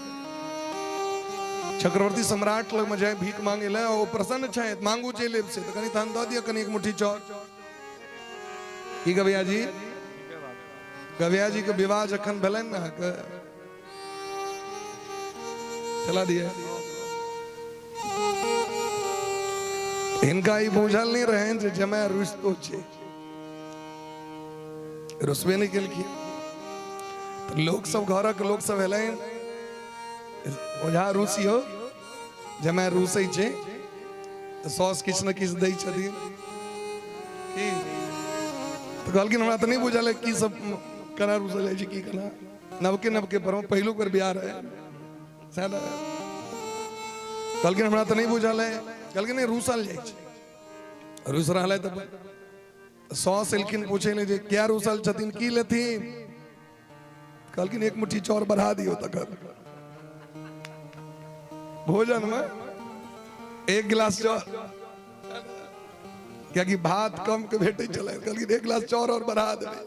चक्रवर्ती सम्राट लग में जाए भीख मांगे ले ओ प्रसन्न छै मांगू जे लेब से तो कनी तहन दऽ दिया कनी एक मुट्ठी चाउर। की गविया जी, गविया जी के विवाह जखन भेलनि ना के चला दिया। इनका ही बुझल नहीं रहे जे जमाय रुस्तो छे, रुसबे नहीं केलखिन। तो लोग सब घर के लोग सब एलैन ओझा रूसी हो जमाय रूसै छे तो सौस किछ न किछ दै छथिन। की तो कहलखिन हमरा तो नहीं बुझल है की सब कना रूसल है की कना नवके नवके पर पहिलुक बेर बियाह रहे सादा। कहलखिन हमरा तो नहीं बुझल है। कहलखिन नहीं रूसल जाइ छै। रूस रहलै तो सौस एलखिन पूछे ले जे क्या रूसल छथिन की लेथिन। कहलखिन एक मुट्ठी चाउर बढ़ा दियो तकर भोजन में 1 गिलास चाउर, क्या कि भात कम के भेटे चले। कहलखिन 1 गिलास चाउर और बढ़ा देबै।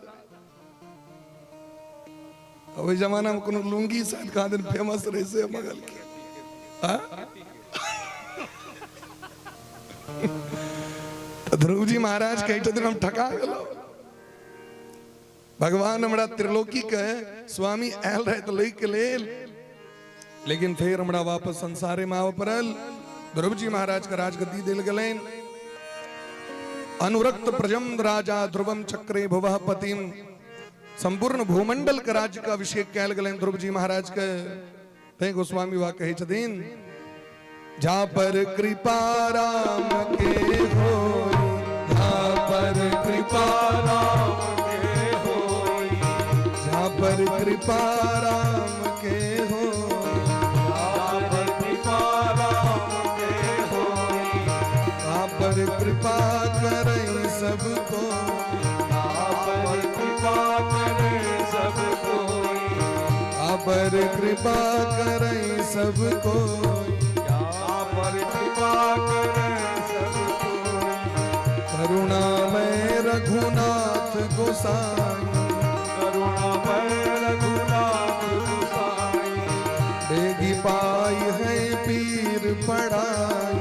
ओहि जमाना में कोनो लुंगी शायद कहाँ दिन फेमस रहे से मगल के ध्रुव जी महाराज कहे छथिन हम ठका गेलो। भगवान हमरा त्रिलोकी के स्वामी आयल रहे तो लै के लेल, लेकिन फिर हमरा वापस संसारे में आवे पड़ल। ध्रुव जी महाराज के राजगद्दी देल गेलैन। अनुरक्त प्रजम्द राजा ध्रुवम चक्रे भुवः पतिम। संपूर्ण भूमंडल के राज्य का अभिषेक कैल गेलैन ध्रुव जी महाराज के। तै गोस्वामी वा कहे छथिन जा पर कृपा राम के होई, जा पर कृपा राम के होई, जा पर कृपा राम के होई, जा पर कृपा राम के होई, जा पर कृपा करई सबको, जा पर कृपा करई सबको, जा पर कृपा करई सबको, पर कृपा करे सब कोई। करुणामय रघुनाथ गोसाई, करुणामय रघुनाथ गोसाई। बेगी पाई है पीर पड़ाई,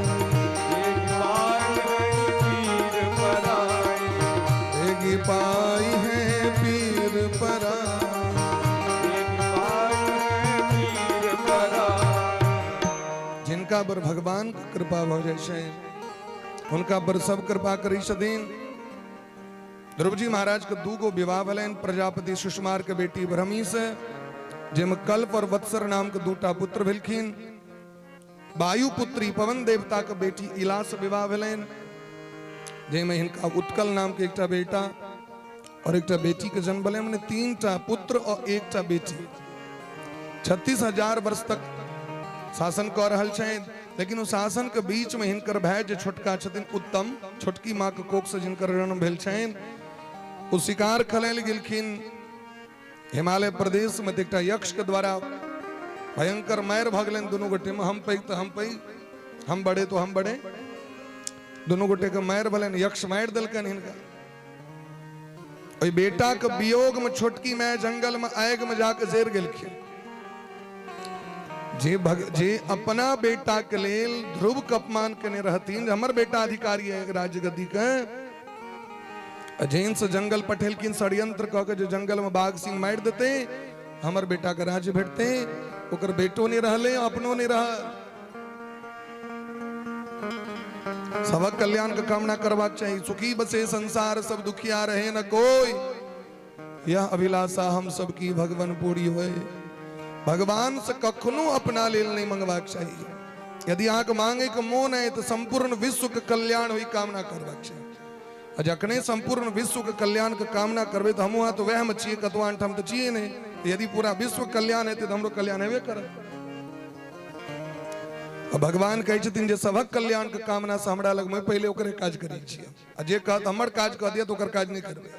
एक पाई है पीर पराई। बेगी पाई है पीर पड़ाई। एक पाई है पीर पराई। जिनका बर भगवान की कृपा हो जैसे उनका बर सब कृपा करी सदीन। ध्रुव जी महाराज के दूगो विवाह भलेन प्रजापति सुषमार के बेटी ब्रह्मी से, जिम कल्प और वत्सर नाम के दूटा पुत्र भेलखिन। वायु पुत्री पवन देवता के बेटी इला से विवाह भलेन, जिनमें हिनका उत्कल नाम के एकटा बेटा और एकटा बेटी के जन्म भले। हमने 3टा पुत्र और 1टा बेटी 36,000 वर्ष तक शासन कर रहल छेन। लेकिन उस शासन के बीच में हिनकर भाई जो छोटका छथिन उत्तम, छोटकी माँ के कोख से जिनकर जन्म भेल छेन, ओ शिकार खेलैल गेलखिन हिमालय प्रदेश में। एकटा यक्ष के द्वारा भयंकर मार भ गेलनि दुनू गोटे में। हम पैघ तो हम पैघ, हम बड़े तो हम बड़े, दुनू गोटे के मार भलनि। यक्ष मार देलकनि हिनका। ओई बेटा के वियोग में छोटकी माय जंगल में आग में जाके जर गेलखिन। जे अपना बेटा के लेल ध्रुव के अपमान केने रहतीन, हमर बेटा अधिकारी है राज्य गद्दी के, अजैन से जंगल पठेलकिन षड्यंत्र कह के जो जंगल में बाघ सिंह मार देते, हमर बेटा के राज्य भेटते। ओकर बेटो नहीं रहले, अपनो नहीं रहा। सबक कल्याण का कामना करवाक चाहिए। सुखी बसे संसार सब दुखिया रहे न कोई, यह अभिलाषा हम सबकी भगवान पूरी होए। भगवान से कखनो अपना लेल नहीं मंगवाक चाहिए। यदि आंख मांगे के मोन है तो संपूर्ण विश्व के कल्याण हुई कामना करवाक चाहिए। जखने संपूर्ण विश्व के कल्याण के कामना करबे तो हम तो वह में चाहिए, कतवान हम तो चाहिए नहीं। यदि पूरा विश्व कल्याण है तो हमरो कल्याण हेबे करे। भगवान कहै छथिन जे सबक कल्याण के कामना से हमरा लग में पहले ओकरे काज करै छियै, आ जे कहत हमर काज कह दिया तो ओकर काज नहीं करबे।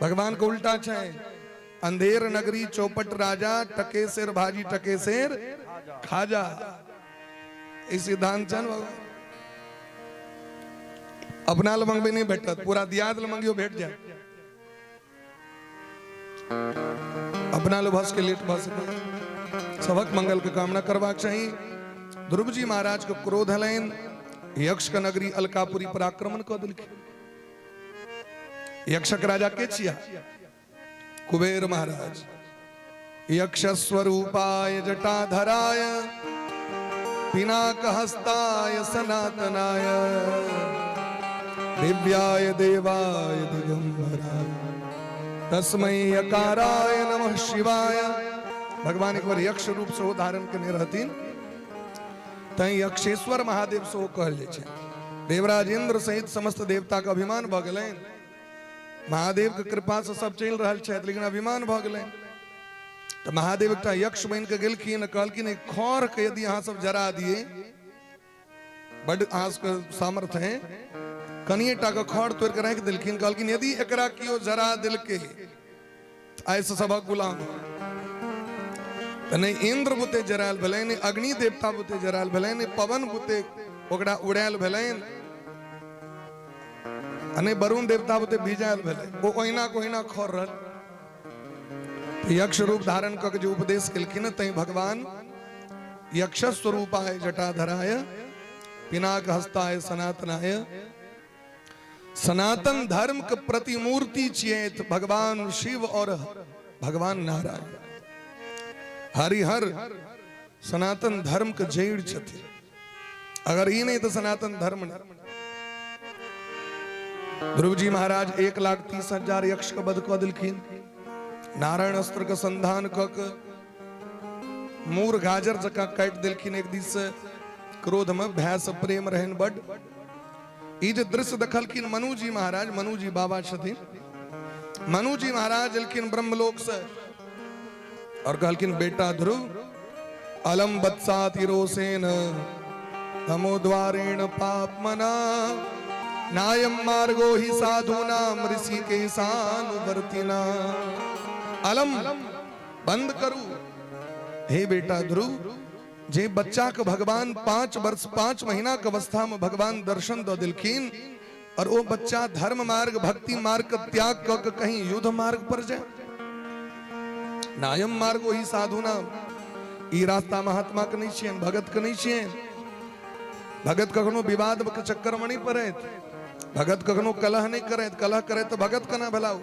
भगवान के उल्टा छै। अंधेर नगरी चौपट राजा, टके शेर भाजी टके शेर खाजा। इस सिद्धांत छन बाबा। अपना ल मंगबे नहीं भेटत, पूरा दियाद ल मंगियो भेट जाए। अपना लो भस के लेट भस सबक मंगल के कामना करवाक चाहिए। ध्रुव जी महाराज को क्रोध हलैन, यक्ष का नगरी अलकापुरी पर आक्रमण कर दिलखिन। यक्षक राजा के छिया कुबेर महाराज। यक्ष स्वरूपाय जटाधराय, पिनाक हस्ताय सनातनाय, दिव्याय देवाय दिगंबराय, तस्मै यकाराय नमः शिवाय। भगवान एक बार यक्ष रूप से धारण करने रहतीन, तई यक्षेश्वर महादेव से कहल जाय छै। देवराज इंद्र सहित समस्त देवता का अभिमान भ गेलैन। महादेव के कृपा से सब चल रहल छै, लेकिन अभिमान भ गेलैन। तो महादेव एकटा यक्ष बन के गेलखिन, कहलखिन खौर के यदि अहाँ सब जरा दिए, बड़ आस के सामर्थ्य है, कनिएटा के खौर तोड़ के राख देलखिन। कहलखिन यदि एकरा कियो जरा दिलके ऐसे सबक गुलाम नहीं इंद्र बुते जरायल भेलै, नहीं अग्नि देवता बुते जरायल भेलै, नहीं पवन बुते ओकरा उड़ायल भेलै, नहीं वरुण देवता बुते भिजायल भेलै। वो ओहिना को ओहिना खौर रहल। यक्ष रूप धारण क के जो उपदेश केलखिन, तई भगवान यक्ष स्वरूपाय जटाधराय, पिनाक हस्ताय सनातनाय। सनातन धर्म के प्रतिमूर्ति छियैत भगवान शिव और भगवान नारायण। हरिहर सनातन धर्म के जड़ छथि। अगर ये नहीं तो सनातन धर्म नहीं। ध्रुव जी महाराज 1,30,000 यक्ष का वध क दिलखिन। नारायण अस्त्र का संधान क के मूर गाजर जका काट दिलखिन। एक दिस से क्रोध में भय से प्रेम रहन बड़। ई जे दृश्य देखलखिन मनु जी महाराज, मनु जी बाबा छथिन। मनु जी महाराज एलखिन ब्रह्मलोक से और कहलखिन बेटा ध्रुव, अलम बत्साति रोसेन तमो द्वारेण पाप मना, नायम मार्गो ही साधुनाम ऋषिकेशानुवर्तिना। अलम बंद करू हे बेटा ध्रुव, जे बच्चा के भगवान 5 वर्ष 5 महीना के अवस्था में भगवान दर्शन दो दिलखीन और वो बच्चा धर्म मार्ग भक्ति मार्ग का त्याग कर कहीं युद्ध मार्ग पर जाए, नायम मार्ग वही साधु ना ई रास्ता महात्मा के नहीं छे, भगत के नहीं छे। भगत कखनो विवाद के चक्कर में नहीं पड़े, भगत कखनो कलह नहीं करे, कलह करे तो भगत का ना भलाओ।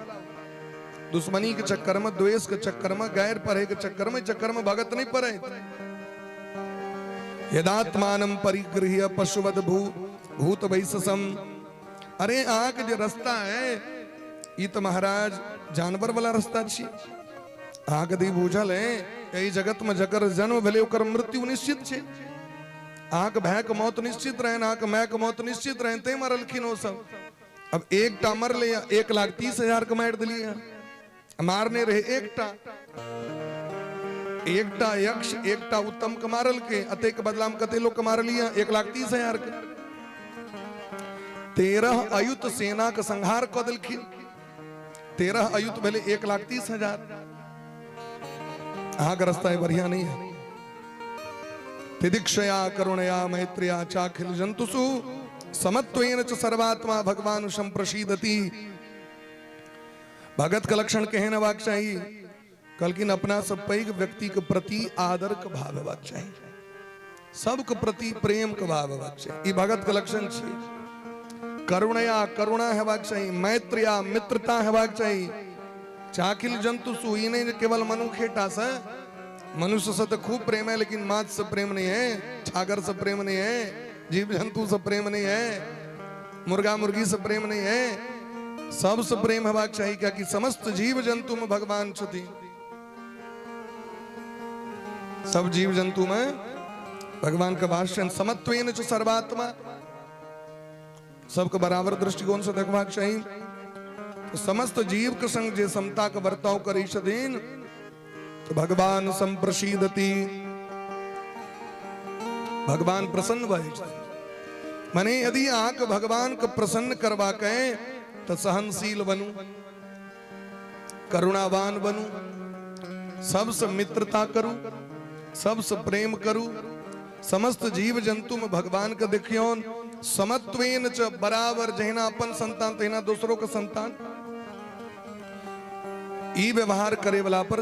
दुश्मनी के चक्कर में, द्वेष के चक्कर में, गैर पढ़े के चक्कर में भगत नहीं पड़े। यदात्मानं परिगृह्य पशुवद भूत वैससम। अरे आग जो रास्ता है ये तो महाराज जानवर वाला रास्ता छी। आग दी बूझल है यही जगत में जकर जन्म भले ओकर मृत्यु निश्चित छे। आग भय के मौत निश्चित रहे, आग मैं के मौत निश्चित रहे, ते मरलखिन वो सब। अब एकटा मर ले 1,30,000 के मार दिलिए, मारने रहे एकटा यक्ष एकटा उत्तम के मारल के, अते के बदला में कते लोग के मार लिया 1,30,000 के। 13 अयुत सेना का संहार क दिलखिन। 13 अयुत भले 1,30,000। आग रास्ता है बढ़िया नहीं है। तिदिक्षया करुणया मैत्रिया चाखिल जंतुषु समत्वेन च सर्वात्मा भगवान संप्रसीदति। भगत का लक्षण कहने वाक चाहिए कलकिन अपना सब पैग व्यक्ति के प्रति आदर का भाव हेबाक चाहिए, सबके प्रति प्रेम का भाव हेबाक चाहिए। ई भगत का लक्षण छे। करुणया करुणा हेबाक चाहिए, मैत्रिया मित्रता हेबाक चाहिए। चाखिल जंतुषु ई नहीं केवल मनुखेटा से, मनुष्य से तो खूब प्रेम है लेकिन माछ से प्रेम नहीं है, छागर से प्रेम नहीं है, जीव जंतु से प्रेम नहीं है, मुर्गा मुर्गी से प्रेम नहीं है। सबसे प्रेम हेबाक चाहिए क्या कि समस्त जीव जंतु में भगवान छथि। सब जीव जंतु में भगवान का भाषण समत्वेन च सर्वात्मा, सबको बराबर दृष्टिकोण से देखबाक चाहिए। तो समस्त जीव के संग जे समता का बर्ताव करी छथिन तो भगवान संप्रसीदति, भगवान प्रसन्न भय छथिन। माने यदि आक भगवान को प्रसन्न करवा के तो सहनशील बनू, करुणावान बनू, सबसे मित्रता करू, सबसे प्रेम करू, समस्त जीव जंतु में भगवान का देखियोन। समत्वेन च बराबर, जहिना अपन संतान तहिना दूसरों का संतान। ई व्यवहार करे वाला पर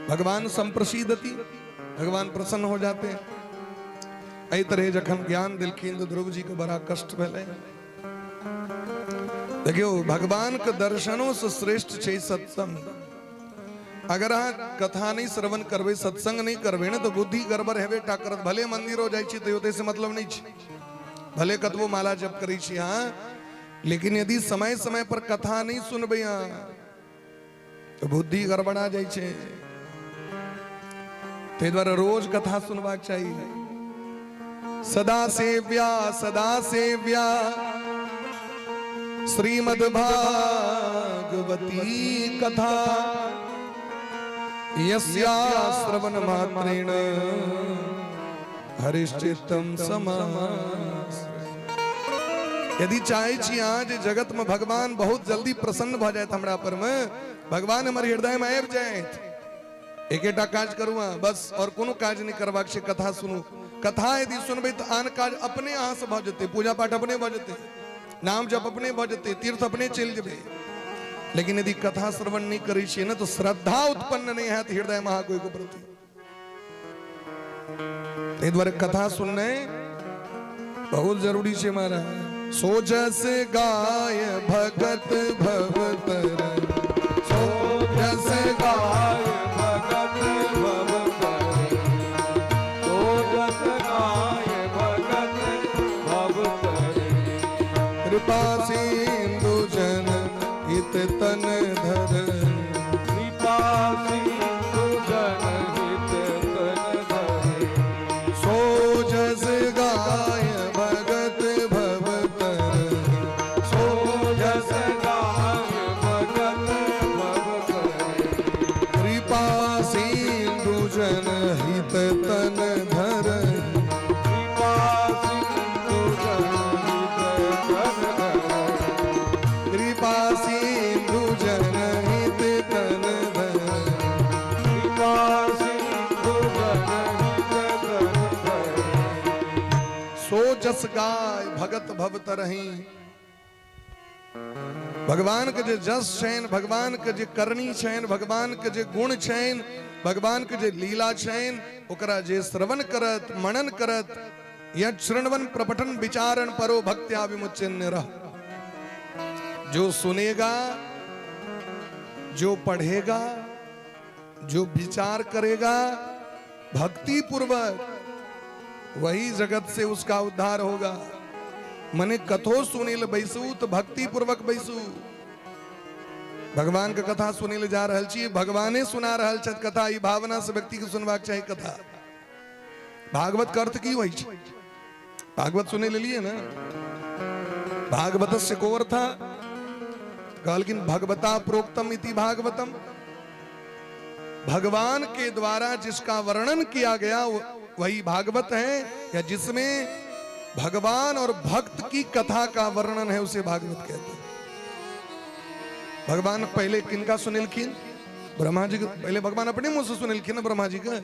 भगवान संप्रसीदति, भगवान प्रसन्न हो जाते हैं। एहि तरह जखन ज्ञान दिलखिन तो ध्रुव जी को बड़ा कष्ट भेले। देखियो भगवान के दर्शनों से श्रेष्ठ छे सत्संग। अगर अहाँ कथा नहीं श्रवण करबे, सत्संग नहीं करबे ना तो बुद्धि गड़बड़ हेबे टा करत। भले मंदिर हो जाय छी तो ओते से मतलब नहीं छी, भले कतबो माला जप करी छी हाँ, लेकिन यदि समय समय पर कथा नहीं सुनबे तो बुद्धि गड़बड़ा जाय छे। ते द्वारा रोज कथा सुनबाक चाहिए। सदा सेव्या श्रीमद् भागवती कथा यस्या श्रवण मात्रेण हरिश्चित्तम समास। यदि चाहे छी आज जगत में भगवान बहुत जल्दी प्रसन्न भ जाए हमरा पर में, भगवान हमारे हृदय में आबि जाए, एकेटा काज करू बस और कोनो काज नहीं करबाक छै। कथा सुनू, कथा यदि सुनबे तो आन काज अपने अहाँ से भ जेते, पूजा पाठ अपने भ जेते, नाम जप अपने भ जेते, तीर्थ अपने चल जेबे। लेकिन यदि कथा श्रवण नहीं करी छी ना तो श्रद्धा उत्पन्न नहीं है हृदय में कोई को प्रति। इस द्वारा कथा सुनने बहुत जरूरी है महाराज। सो जस गाय भगत भवतर, सो जस गाय भगत भवतर, सो जस गाय भगत भवतर। कृपा सिंधु जन हित तन धर, कृपा सिंधु जन हित तन धर। सो जस गाय भगत भवतर, सो जस गाय भगत भवतर। कृपा सिंधु जन हित तन धर, कृपा सिंधु जन हित तन धर। भगत भव तरही। भगवान के जे जस छैन, भगवान के जे करनी छैन, भगवान के जे गुण छैन, भगवान के जे लीला छैन, ओकरा जे श्रवण करत मनन करत यद श्रवण प्रपठन विचारण परो भक्त्या विमुच्यन्य रह। जो सुनेगा, जो पढ़ेगा, जो विचार करेगा भक्ति पूर्वक, वही जगत से उसका उद्धार होगा। मने कथो सुनील बैसू तो भक्ति पूर्वक बैसू। भगवान के कथा सुनील जा रहल छी, भगवाने सुना रहल छथि कथा, ई भावना से व्यक्ति के सुनबाक चाहिए कथा। भागवत का अर्थ की होई छै? भागवत सुने लिए ना, भागवत से को अर्थ कहलकिन भगवता प्रोक्तम इति भागवतम। भगवान के द्वारा जिसका वर्णन किया गया वही भागवत है, या जिसमें भगवान और भक्त की कथा का वर्णन है उसे भागवत कहते हैं। भगवान पहले किनका सुनिलखिन? ब्रह्मा जी। पहले भगवान अपने मुंह से सुनिलखिन ब्रह्मा जी का,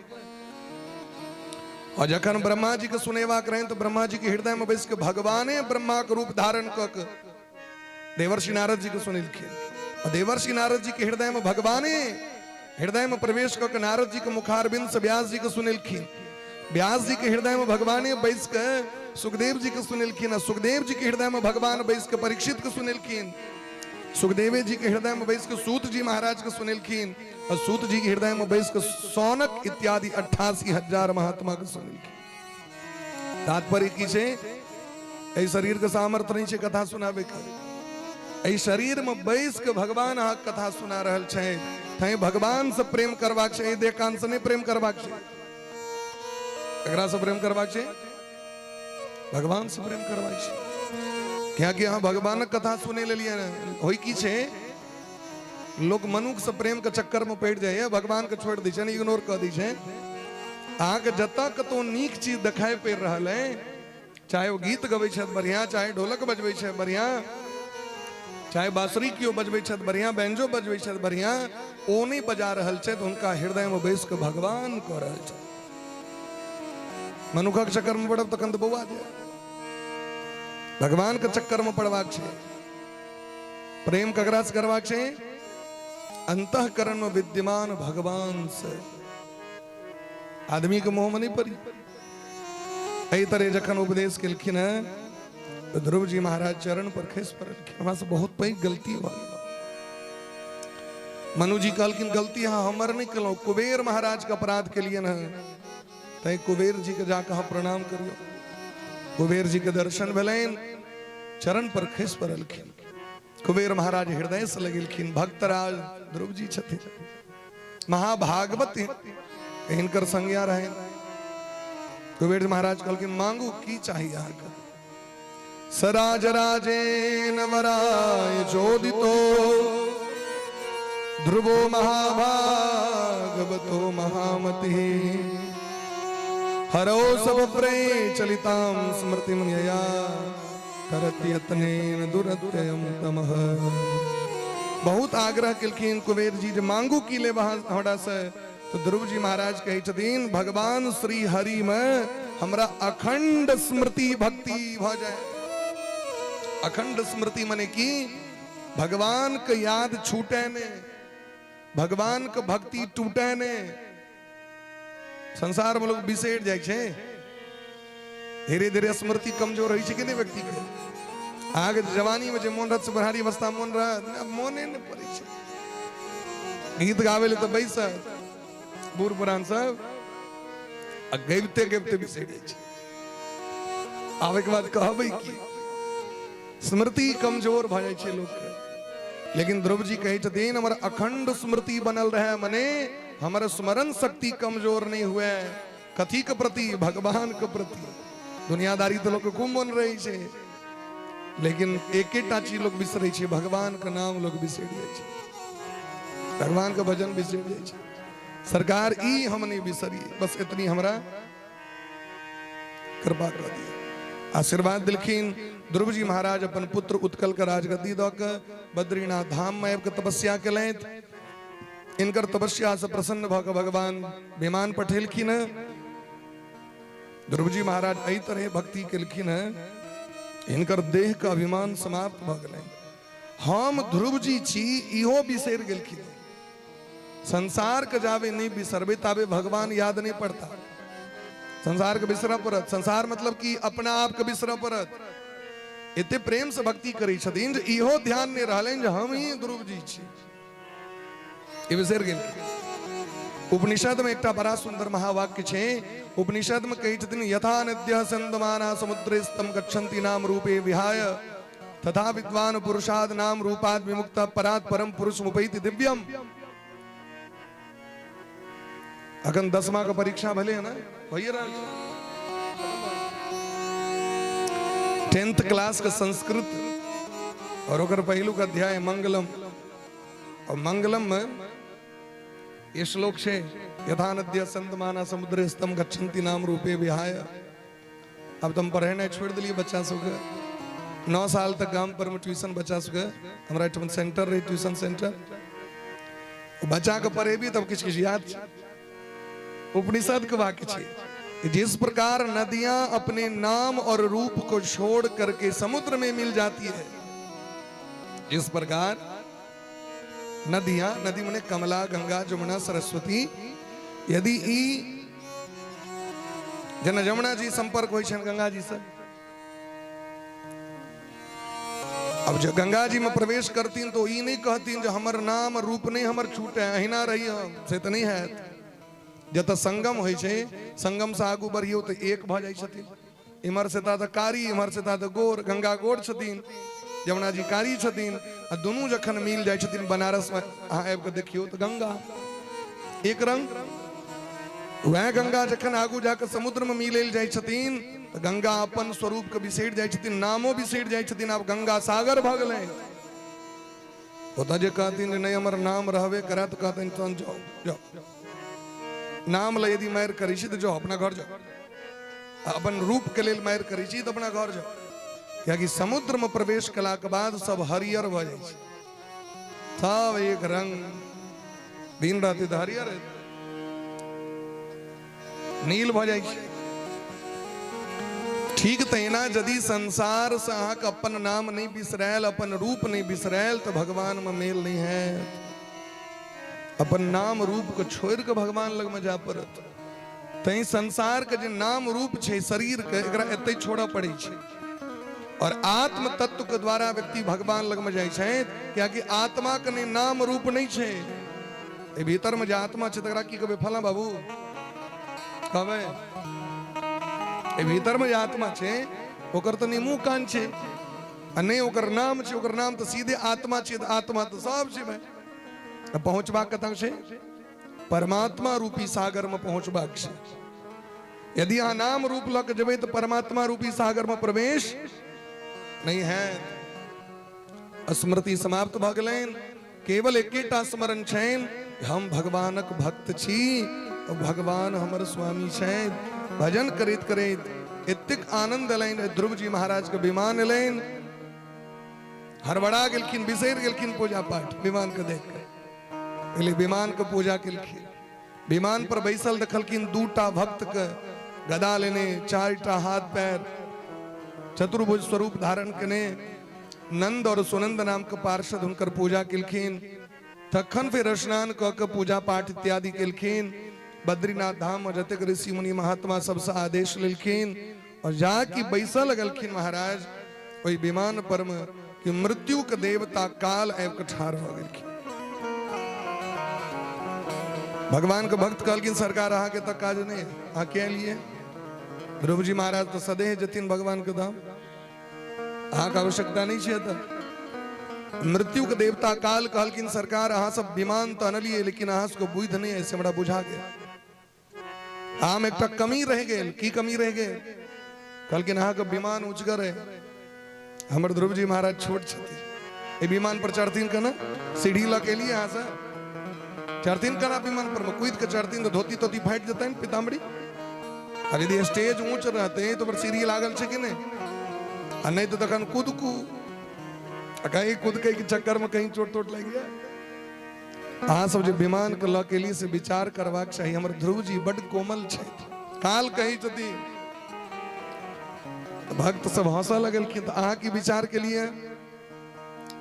और जखन ब्रह्मा जी के सुनेवा करें तो ब्रह्मा जी के हृदय में बैस के भगवाने ब्रह्मा का रूप धारण कर देवर्षि नारद जी को सुनिलखिन। और देवर्षि नारद जी के हृदय में भगवाने हृदय में प्रवेश करके नारद जी के मुखारबिंद से व्यास जी को सुनिलखिन। व्यास जी के हृदय में भगवाने बैस के सुखदेव जी को सुनिलखिन। सुखदेव जी के हृदय में भगवान बैस के परीक्षित को सुनिलखिन। सुखदेव जी के हृदय में बैस के सूत जी महाराज को सुनिलखिन। और सूत जी के हृदय में बैस के सौनक इत्यादि 88,000 महात्मा को सुनिलखिन। तात्पर्य की छे, ऐ शरीर के सामर्थ्य नहीं छे कथा सुनावे के। ऐ शरीर में बैस के भगवान अहाँ कथा सुना रहल छे, तै भगवान से प्रेम करबाक छै, देह कान से नहीं प्रेम करबाक छै। एकरा से प्रेम करबाक छै, भगवान से प्रेम करबाक छै। क्या कि अहाँ भगवान कथा सुने लिए होई की छे, लोग मनुष्य से प्रेम के चक्कर में पड़ जाए, भगवान के छोड़ दी छे, इग्नोर कर दी छे। अहाँ के जतक तो नीक चीज दिखाई पड़ रहल है, चाहे वो गीत गबै छथि बढ़िया, चाहे ढोलक बजबै छै बढ़िया, चाहे बांसुरी कियो बजबै छथि बढ़िया, बैंजो बजबै छथि बढ़िया, ओ नहीं बजा रहल छै, तो उनका हृदय में बैस के भगवान कह रहल छै। मनुष्य के चक्कर में पड़ब तखन तो बौआ जाए। भगवान के चक्कर में पड़बाक छै। प्रेम ककरा से करबाक छै? अंतःकरण में विद्यमान भगवान से। आदमी के मोह में नहीं पड़ी। एहि तरह जखन उपदेश केलखिन है तो ध्रुव जी महाराज चरण पर खसि पड़लखिन। हमरा से बहुत पैघ गलती भ गेल। मनु जी कहलखिन गलती हाँ हमर नहीं केलहुं, कुबेर महाराज के अपराध के लिए न, तै कुबेर जी के जाके हम प्रणाम करियो। कुबेर जी के दर्शन भेलैन, चरण पर खसि पड़लखिन। कुबेर महाराज हृदय से लगेलखिन। भक्तराज ध्रुव जी छथिन, महाभागवत हिनकर संज्ञा रहे। कुबेर महाराज कहलखिन मांगू की चाहिए अहाँके? सराज राजेन वराय चोदितो ध्रुवो महाभागवतो महामति हरो सब प्रे चलिताम स्मृतिम यया करति यत्नेन दुरत्ययम तमः। बहुत आग्रह केलखिन कुबेर जी जे मांगू की ले हमरा से, तो ध्रुव जी महाराज कहै छथिन भगवान श्री हरि में हमरा अखंड स्मृति भक्ति भ जाए। अखंड स्मृति माने की भगवान के याद छूटे ने, भगवान के भक्ति टूटे ने। संसार में लोग बिसर जाए छे, धीरे धीरे स्मृति कमजोर होई छे कि नहीं व्यक्ति के। आगे जवानी में जे मोन रहत से बुढ़ारी अवस्था मोन रहत, मोने नहीं पड़े छे। गीत गावे ले तो बैसत बूढ़ पुरान सब गबते गबते बिसर जाए छे। आवे के बाद कहबै की स्मृति कमजोर भ जाए छे लोग के। लेकिन ध्रुव जी कहै छथिन हमर अखंड स्मृति बनल रहे, मने हमर स्मरण शक्ति कमजोर नहीं हुए। कथी के प्रति? भगवान के प्रति। दुनियादारी तो लोग के खूब मन रही छे, लेकिन एकेटा चीज लोग बिसरै छे, भगवान के नाम लोग बिसर जाए छे, भगवान के भजन बिसर जाए छे। सरकार ई हम नहीं बिसरी, बस इतनी हमरा कृपा कर दी। आशीर्वाद दिलखिन। ध्रुव जी महाराज अपन पुत्र उत्कल का राजगद्दी दऽ के बद्रीनाथ धाम में आबि के तपस्या केलैथ। इनकर तपस्या से प्रसन्न भऽ के भगवान विमान पठेलखिन। ध्रुव जी महाराज एहि तरह भक्ति केलखिन है। इनकर देह का अभिमान समाप्त भ गेलै। हम ध्रुव जी छी इहो बिसर गेलखिन। संसार के जावे नहीं बिसरबे ताबे भगवान याद नहीं पड़ता। संसार के बिसर पड़त। संसार मतलब कि अपना आप के बिसर पड़त। इतने प्रेम से भक्ति करी छथिन जे इहो ध्यान नहीं रहलन जे हम ही ध्रुव जी छी। ई बिसर गेल। उपनिषद में एकटा बड़ा सुंदर महावाक्य छे। उपनिषद में कही छथिन यथा नद्यः संदमाना समुद्रे स्तम गच्छन्ति नाम रूपे विहाय तथा विद्वान पुरुषाद नाम रूपाद विमुक्तः परात् परम पुरुष मुपैति दिव्यम। अखन 10वीं का परीक्षा भले है ना भैया 10th क्लास का संस्कृत और ओकर पहलू का अध्याय मंगलम। और मंगलम में ये श्लोक है यथा नद्य संतमाना समुद्र स्तम गच्छन्ति नाम रूपे विहाय। अब तुम पढ़ने छोड़ दिलिए बच्चा सबके। 9 साल तक गांव पर में ट्यूशन बच्चा सबके हमारा ट्यूशन सेंटर रहे। ट्यूशन सेंटर बच्चा के पढ़े भी तब किछ किछ याद। उपनिषद के वाक्य छे जिस प्रकार नदियां अपने नाम और रूप को छोड़ करके समुद्र में मिल जाती है, जिस प्रकार नदियां, नदी मने कमला, गंगा, जमुना, सरस्वती, यदि ई जन जमुना जी संपर्क हो गंगा जी से, अब जो गंगा जी में प्रवेश करतीन तो ई नहीं कहतीन जो हमर नाम रूप नहीं हमर छूटे अहिना रही हम से तो नहीं है। जत संगम हो संगम से आगू बढ़ियो तो एक भ जाय छथिन। इमर से ता कारी इमर से ता गोर। गंगा गोर छथिन, जमुना जी कारी छथिन। आ दोनों जखन मिल जाय छथिन बनारस में अहाँ आबि के देखियो तो गंगा एक रंग। वह गंगा जखन आगू जाकर समुद्र में मिल जाय छथिन तो गंगा अपन स्वरूप के बिसरि जाय छथिन, नामो बिसरि जाय छथिन। आब गंगा सागर भ गेलै। ओतऽ जे कहथिन नहीं हमर नाम रहबे करा तो कहथिन तहन जाओ जाओ नाम ले यदि मार करी तो जाओ अपना घर जाओ। अपन रूप के लेल मार करी तो अपना घर जाओ। क्या कि समुद्र में प्रवेश कला के बाद सब हरियर भ जाय छै, सब एक रंग। दिन राति तो हरियर नील भ जाय छै। ठीक तहिना यदि संसार से अहाँके अपन नाम नहीं बिसरायल, अपन रूप नहीं बिसरायल तो भगवान में मेल नहीं है। अपन नाम रूप को छोड़ के भगवान लग में जा पड़त। तई संसार के जो नाम रूप छे शरीर के एकरा एते छोड़ा पड़े छे। और आत्म तत्व के द्वारा व्यक्ति भगवान लग में जाय छे। क्या कि आत्मा के नहीं नाम रूप नहीं छे। ए भीतर में जो आत्मा छे तकरा की कहबे फला बाबू कहबे। ए भीतर में जो आत्मा छे ओकर तो नहीं मुंह कान छे आ नहीं ओकर नाम छे। ओकर नाम तो सीधे आत्मा छे। आत्मा तो सब छे भाई। पहुंचबा कतऽ छै? परमात्मा रूपी सागर में पहुंचबाक छै। यदि अहाँ नाम रूप लऽ के जेबै तो परमात्मा रूपी सागर में प्रवेश नहीं है। स्मृति समाप्त भ गेलैन। केवल एकेटा स्मरण छनि हम भगवानक भक्त छी और भगवान हमर स्वामी छथि। भजन करैत करैत एतेक आनंद एलैन। ध्रुव जी महाराज के विमान एलैन, हड़बड़ा गेलखिन, बिसरि गेलखिन पूजा पाठ। विमान के देख के पहले विमान के पूजा केलखिन। विमान पर बैसल देखलखिन 2टा भक्त के गदा लेने, 4टा हाथ पैर, चतुर्भुज स्वरूप धारण केने नंद और सुनंद नाम के पार्षद हुनकर पूजा केलखिन। तखन फिर स्नान क के पूजा पाठ इत्यादि केलखिन। बद्रीनाथ धाम में जतेक ऋषि मुनि महात्मा सबसे आदेश लेलखिन और जाके बैसल लगलखिन महाराज ओहि विमान पर में कि मृत्यु के देवता काल आबि के ठाढ़ भ गेलखिन। भगवान के भक्त कहलखिन सरकार अहाँ के तक काज नहीं अहाँ के लिए। ध्रुव जी महाराज तो सदैह जतिन भगवान के धाम, अहाँ के आवश्यकता नहीं छे। तो मृत्यु के देवता काल कहलखिन सरकार अहाँ सब विमान तो अनलिए लेकिन अहाँ सबको बुझ नहीं है, हमरा बुझा गया। आम एक कमी रह गेल। की कमी रह गेल? कहलखिन अहाँ के विमान उचगर है, हमर ध्रुव जी महाराज छोट छथिन। विमान पर चढ़तीन केना? सीढ़ी लऽ के लिए अहाँ से चढ़तीन केना? विमान पर कूद के चढ़तीन तो धोती तोती फाटि जेतैन पीताम्बरी। अब यदि स्टेज ऊंच रहते तो पर सीढ़ी लागल छे कि नहीं? आ नहीं तो तखन कूदकू कहीं कूद के चक्कर में कहीं चोट तोट लग गया। अहाँ सब जो विमान के लऽ के लिए से विचार करबाक चाहिए। हमर ध्रुव जी बड़ कोमल छथि। काल कही छथिन भक्त सब हंसा लगल कि अहाँ की विचार के लिए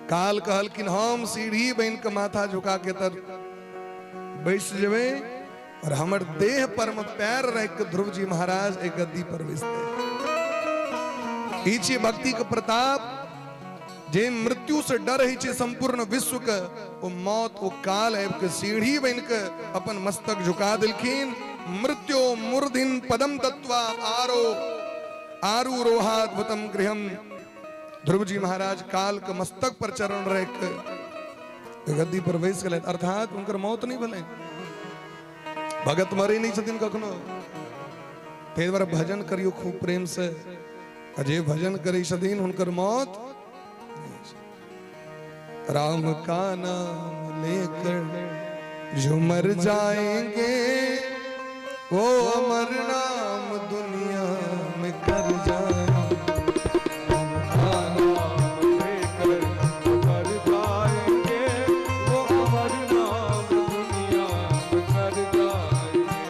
काल कहल कि हम सीढ़ी बन के माथा झुका के तर बैस जेबे और हमर देह पर में पैर रख के ध्रुव जी महाराज एक गद्दी पर बैसते। ई छै भक्ति के प्रताप, जे मृत्यु से डर है छे संपूर्ण विश्व के, वो मौत वो काल है के सीढ़ी बन के अपन मस्तक झुका दिलखिन। मृत्यु मूर्धिन पदम तत्वा आरूरोहाद्भुतम गृहम। ध्रुव जी महाराज काल के मस्तक पर चरण रख के गद्दी पर बैस गए, अर्थात उनकर मौत नहीं भले। भगत मरे नहीं छथिन कखनो, ते द्वारा भजन करियो खूब प्रेम से, अजय भजन करी छथिन उनकर मौत। राम का नाम लेकर जो मर जाएंगे वो अमर नाम दुनिया में कर जाएंगे। मर जाएंगे वो अमर नाम दुनिया में कर जाएंगे।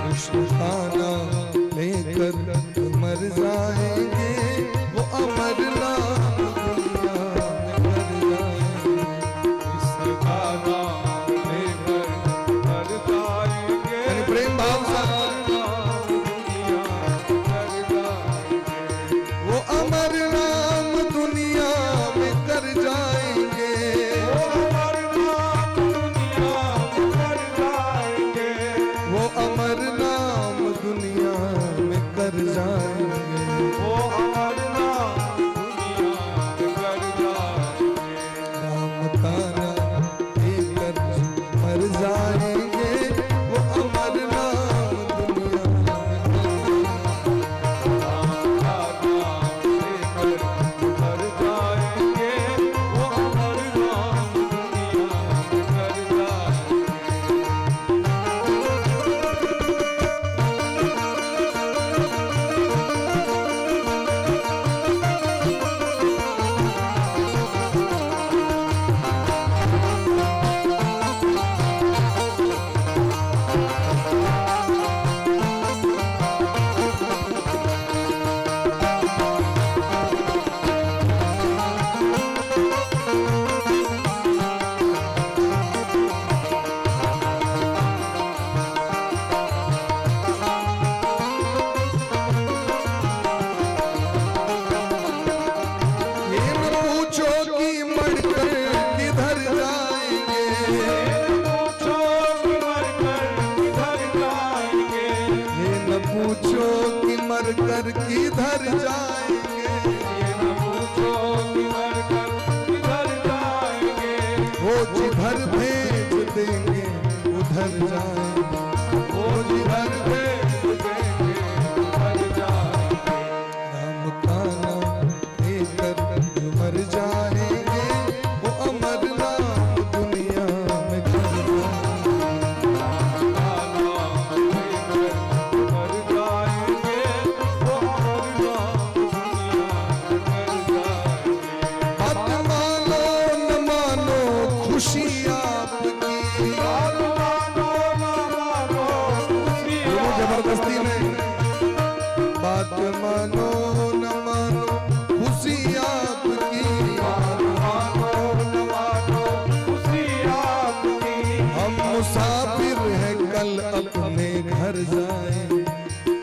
इसका नाम लेकर मर जाएंगे, प्रेम भाव से दुनिया में कर जाएंगे। वो अमर नाम दुनिया में कर जाएंगे, वो अमर नाम दुनिया में कर जाएंगे, वो अमर नाम दुनिया कर जाएंगे, वो अमर नाम दुनिया में कर जाएंगे। राम का नाम लेकर मर जाएंगे, वो अमर नाम दुनिया में कर जाएंगे, वो अमर नाम दुनिया में कर जाएंगे। कर किधर जाएंगे, ये न पूछो किधर कर किधर जाएंगे, वो जिधर भेज देंगे उधर जाएंगे, वो जिधर भेज देंगे उधर जाएंगे। राम का नाम लेकर मर जाएंगे, वो अमर नाम दुनिया में कर जाएंगे। खुशी आपकी जबरदस्ती में बात मानो न मानो, खुशी आपकी खुशी आपकी। हम मुसाफिर हैं कल अपने घर जाए,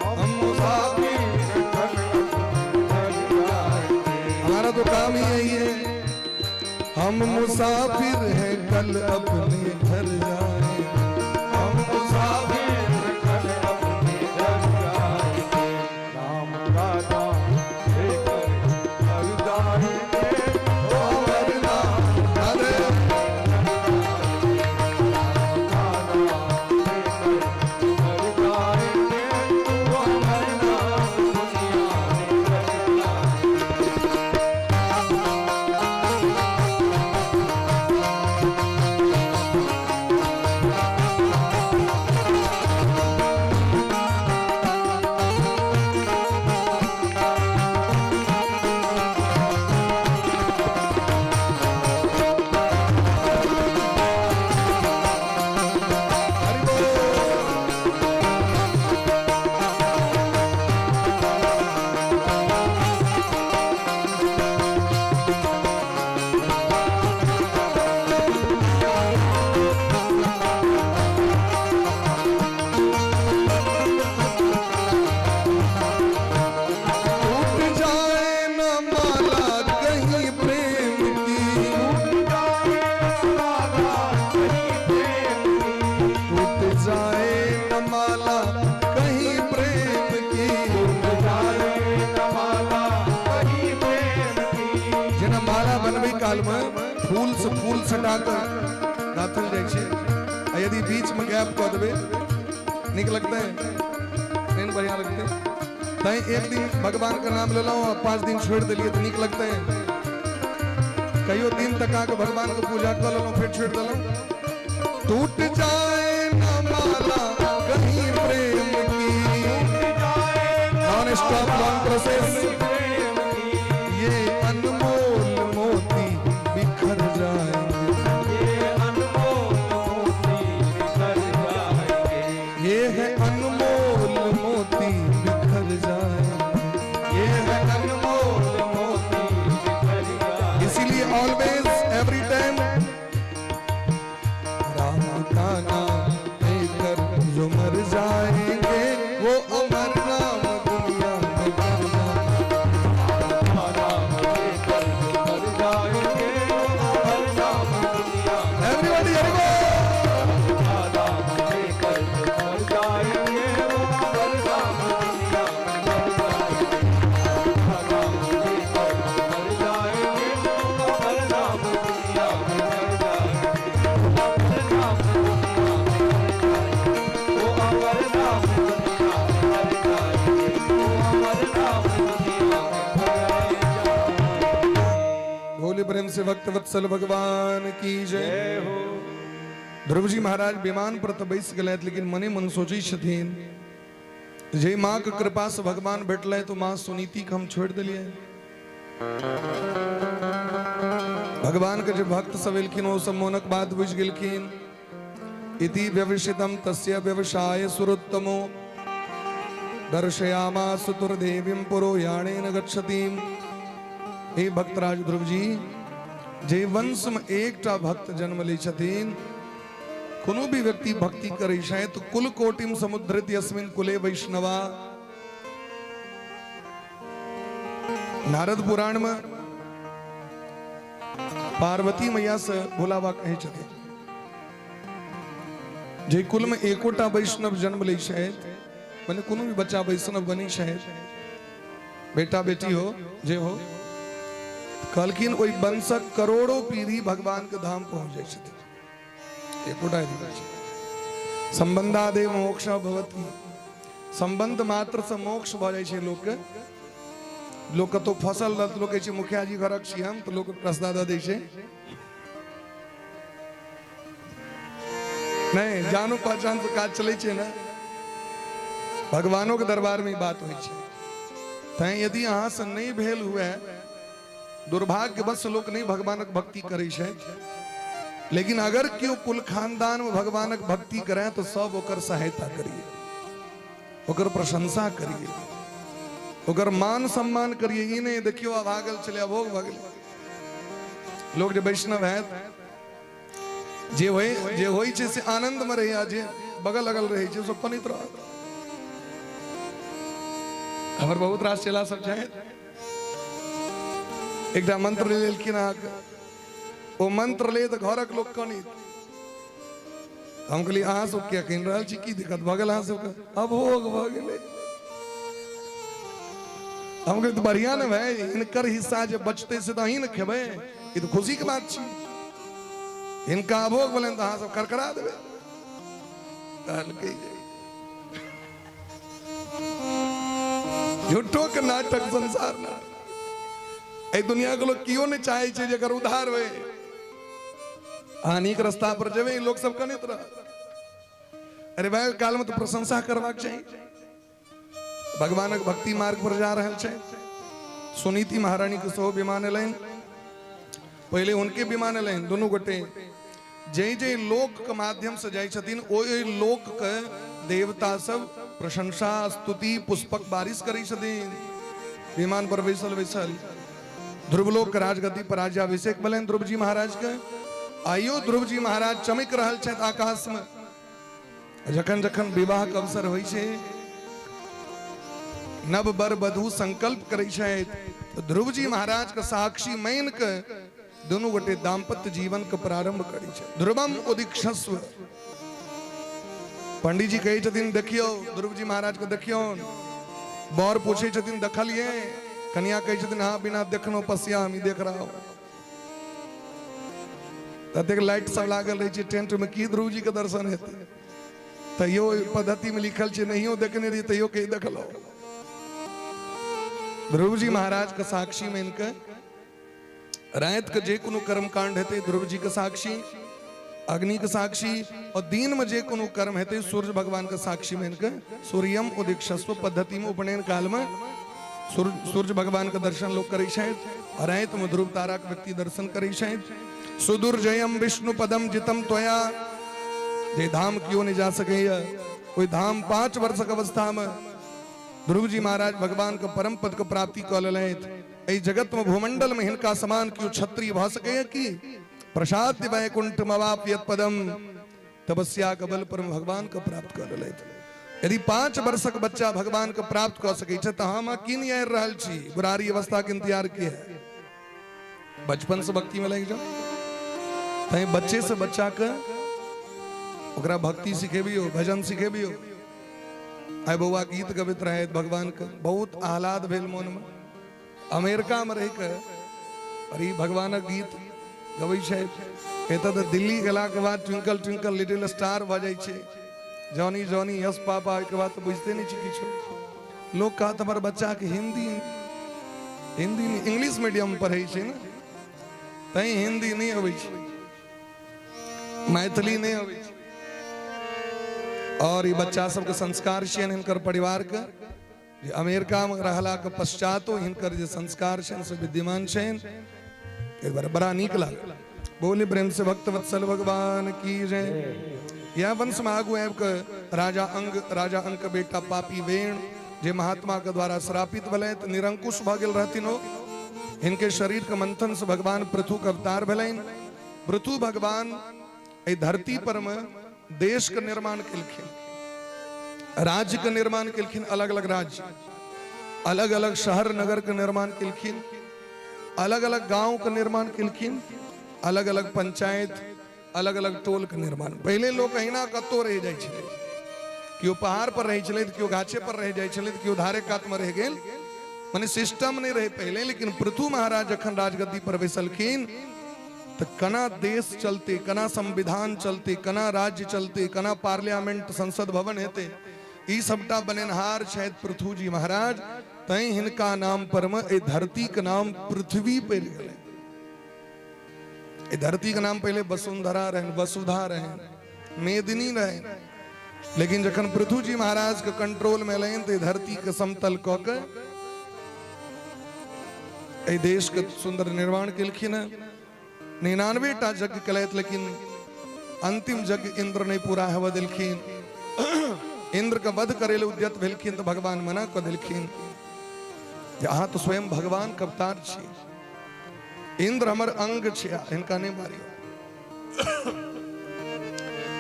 हम मुसाफिर हैं कल घर जाए। हमारा तो काम ही यही है, हम मुसाफिर हैं कल अपने घर जाए, हम मुसाफिर हैं कल अपने घर जाएंगे। राम का नाम लेकर घर जाएंगे, वो अमर नाम अरे राम का नाम लेकर घर जाएंगे, वो अमर नाम दुनिया में कर जाएंगे। काल में फूल से फूल सटाकर गाथल जाय छे। आ यदि बीच में गैप कऽ देबै नीक लगतै, नहीं बढ़िया लगतै। तैं एक दिन भगवान का नाम लेलहुँ आ 5 दिन छोड़ देलिए तो नीक लगतै। कहियो दिन तक आके भगवान को पूजा कर लेलहुँ फिर छोड़ देलहुँ। टूट जाए ना माला कहीं प्रेम की, नॉन स्टॉप लॉन्ग प्रोसेस, ये अनमोल मोती बिखर जाएंगे, ये अनमोल मोती बिखर जाएंगे, ये है अनमोल मोती बिखर जाएंगे, ये है अनमोल मोती बिखर जाएंगे। इसीलिए ऑलवेज एवरी टाइम राम का नाम लेकर जो मर जाएंगे वो अमर नाम दुनिया में कर जाएंगे। Everybody, everybody! भोले प्रेम से भक्त वत्सल भगवान की जय हो। ध्रुव जी महाराज विमान पर तो बैस गए लेकिन मने मन सोची छथिन जे माँ के कृपा से भगवान बैठल तो माँ सुनीति के हम छोड़ दिलिए। भगवान के जो भक्त सब एलखिन वो सब मोनक बात बुझ गेलखिन। इति व्यवसितम तस्य व्यवसाय सुरोत्तमो दर्शयामास तुर्देवीं पुरो याणेन गच्छतीम। हे भक्तराज ध्रुव जी, जे वंश में एकटा भक्त जन्म ले छथिन, कोनो भी व्यक्ति भक्ति करे छै तो कुल कोटिम समुद्रित यस्मिन कुले वैष्णवा। नारद पुराण में पार्वती मैया से भोला बाबा कहे छथिन जे कुल में एकोटा वैष्णव जन्म ले छै, माने कोनो भी बच्चा वैष्णव बनी छै, बेटा बेटी हो जे हो, कहलखिन ओई वंशक करोड़ों पीढ़ी भगवान के धाम पहुंच जाय छथिन। एकोटा संबंधादे मोक्ष भवति, संबंध मात्र से मोक्ष भ जाय छै। लोक कतौ फसल रहत लोक कहै छै मुखिया जी घरक छी हम, तो लोक प्रसाद दै छै। नहीं जानो पहचान से काज चले छै ना, भगवानों के दरबार में बात होय छै। तैं यदि अहाँ से नहीं भेल हुए, दुर्भाग्यवश लोक नहीं भगवानक भक्ति करे छै, लेकिन अगर क्यों कुल खानदान में भगवानक भक्ति करें तो सब ओकर सहायता करिए, ओकर प्रशंसा करिए, ओकर मान सम्मान करिए। ई नहीं देखियो अब आगल चले भोग भगल। लोग जो वैष्णव है जे होई छै से आनंद में रहे, जे बगल अगल रहे छै सब पनित रह। हमर बहुत रास चेला सब छै, एक मंत्र ले लेलखिन, वो मंत्र ले तो घरक लोग कनित। हम कहलिए अहाँ सब क्या कह रहल छी, की दिक्कत भगल अहाँ सब? अब भोग भ गेलै। हम कहलिए तो बढ़िया न भाई, इनकर हिस्सा जे बचते से तो अहीं न खेबै, ये तो खुशी की बात छी। इनका भोग बोले तो अहाँ सब करकरा देबै। झूठो के नाटक संसार ना, ए दुनिया के लोग कियो नहीं चाहे छे जेकर उधार होए, हानि के रास्ता पर जेबे लोग सब कनित रह। अरे भाई काल में तो प्रशंसा करवाक चाहिए। भगवानक भक्ति मार्ग पर जा रहल छै। सुनीति महारानी के सो विमान एलैन, पहले उनके विमान एलैन। दोनों गोटे जे जे लोक के माध्यम से जाय छथिन, ओइ लोक के देवता सब प्रशंसा स्तुति पुष्पक बारिश करै छथिन। विमान पर बैसल ध्रुवलोक के राजगद्दी पर राज्याभिषेक भेलनि ध्रुव जी महाराज के। आइयो ध्रुव जी महाराज चमक रहल छथि आकाश में। जखन जखन विवाह के अवसर होइ छै, नव बर वधू संकल्प करै छथि, तो ध्रुव जी महाराज के साक्षी मान के दोनों गोटे दाम्पत्य जीवन के प्रारंभ करै छथि। ध्रुवम उदीक्षस्व। पंडित जी कहै छथिन देखियो ध्रुव जी महाराज के देखियो। बर पूछे छथिन देखलिए? कन्या कहे छथिन हाँ बिना देखनो पसिया हम देख रहा हूं। ततेक लाइट सब लागल रहे छै टेंट में, की ध्रुव जी के दर्शन हेतै? तैयो पद्धति में लिखल छै, नहियो देखने रही तैयो कहीं देखलो। ध्रुव जी महाराज के साक्षी में इनके रात के जे कोनो कर्म कांड हेतै ध्रुव जी के साक्षी, अग्नि के साक्षी, और दिन में जे कोनो कर्म हेतै सूर्य भगवान के साक्षी में इनके सूर्यम उदीक्षस्व पद्धति में उपनयन काल में सूर्य भगवान के दर्शन लोग करे शायद, और रात में ध्रुव तारा के व्यक्ति दर्शन करे शायद। सुदुर्जयम विष्णु पदम जितम त्वया, जे धाम क्यों नहीं जा सके, कोई धाम 5 वर्ष के अवस्था में ध्रुव जी महाराज भगवान के परम पद के प्राप्ति कल लें। जगत में भूमंडल में हिनका समान क्यों क्षत्रिय भ सके कि प्रसाद वैकुंठ मवाप्यत पदम, तपस्या के बल पर भगवान को प्राप्त कर ले। यदि 5 वर्षक बच्चा भगवान को प्राप्त कर सके तो हम किन यार रहल छी, बुरारी अवस्था के इंतजार किया है। बचपन से भक्ति में लग जाओ, तई बच्चे से बच्चा के ओकरा भक्ति सिखेबियो, भजन सिखेबियो। आय बउआ गीत गबित रहे भगवान के, बहुत आह्लाद भेल मन में। अमेरिका में रह के अरे भगवान गीत गबै छै, एत तो दिल्ली गेला के बाद ट्विंकल ट्विंकल लिटिल स्टार बजै छै, जॉनी जॉनी यस पापा के बाद तो बुझते नहीं छी किछो। लोग कहत हमर बच्चा के हिंदी इंग्लिश मीडियम पढ़ै छै ना, तई हिंदी नहीं अबै छै, मैथिली नहीं अबै छै। और ये बच्चा सबके संस्कार छियन हिनकर परिवार के, अमेरिका में रहला के पश्चातो हिनकर जे संस्कार छन से विद्यमान छन। एक बार बड़ा नीक लागल। बोले प्रेम से भक्त वत्सल भगवान की जय। यह वंश में आगू आब के राजा अंग के बेटा पापी वेण जे महात्मा के द्वारा श्रापित भले निरंकुश भ गेल रहथिन, इनके शरीर के मंथन से भगवान पृथु के अवतार भलेन। पृथु भगवान ए धरती पर में देश के निर्माण केलखिन, राज्य के निर्माण केलखिन, अलग अलग राज्य, अलग अलग शहर नगर के निर्माण केलखिन, अलग अलग गांव के निर्माण केलखिन, अलग अलग पंचायत, अलग अलग टोल के निर्माण। पहले लोग अहिना कतो रह जाय छले, कियो पहाड़ पर रह छले, कियो गाछे पर रह जाय छले, कियो धारे कात में रह गेल, माने सिस्टम नहीं रहे पहले। लेकिन पृथु महाराज जखन राजगद्दी पर बैसलखिन तो कना देश चलते, कना संविधान चलते, कना राज्य चलते, कना पार्लियामेंट संसद भवन हेते, ई सबटा बनेनहार शायद पृथु जी महाराज। तई हिनका नाम पर में ए धरती के नाम पृथ्वी पड़ गए। ए धरती के नाम पहले वसुंधरा रहे, वसुधा रहे, मेदिनी रहे, लेकिन जखन पृथु जी महाराज के कंट्रोल में लेन तो धरती के समतल क के ए देश के सुंदर निर्माण केलखिन। 99टा यज्ञ कलैत, लेकिन अंतिम यज्ञ इंद्र ने पूरा हवा दिलखिन। इंद्र का वध करे उद्यत भेलखिन तो भगवान मना कर दिलखिन, अहाँ तो स्वयं भगवान के अवतार छी, इंद्र हमर अंग छी, इनका नहीं मारियो।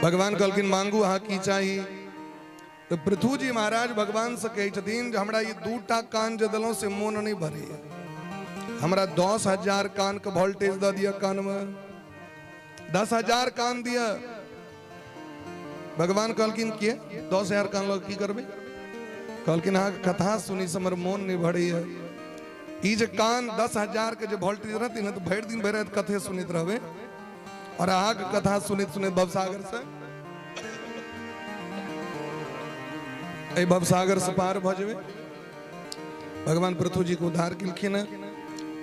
भगवान कहलखिन मांगू अहाँ की चाही, तो पृथु जी महाराज भगवान से कहे छथिन जे हमरा ये 2टा कान जे देलौं से मोन नहीं भरे, हमरा 10,000 कान के वोल्टेज द दिया कान में, 10,000 कान दिया। भगवान कहलखिन के 10,000 कान लोग की करबे? कहलखिन अहाँ कथा सुनी से हमर मोन नहीं भरे है। ई जे कान 10,000 के जे वोल्टेज रहती ना तो भरि दिन भरि रात कथे सुनित रहबे, और अहाँ के कथा सुनित सुनित भवसागर से ए भवसागर से पार भ जेबे। भगवान पृथु जी को उद्धार केलखिन।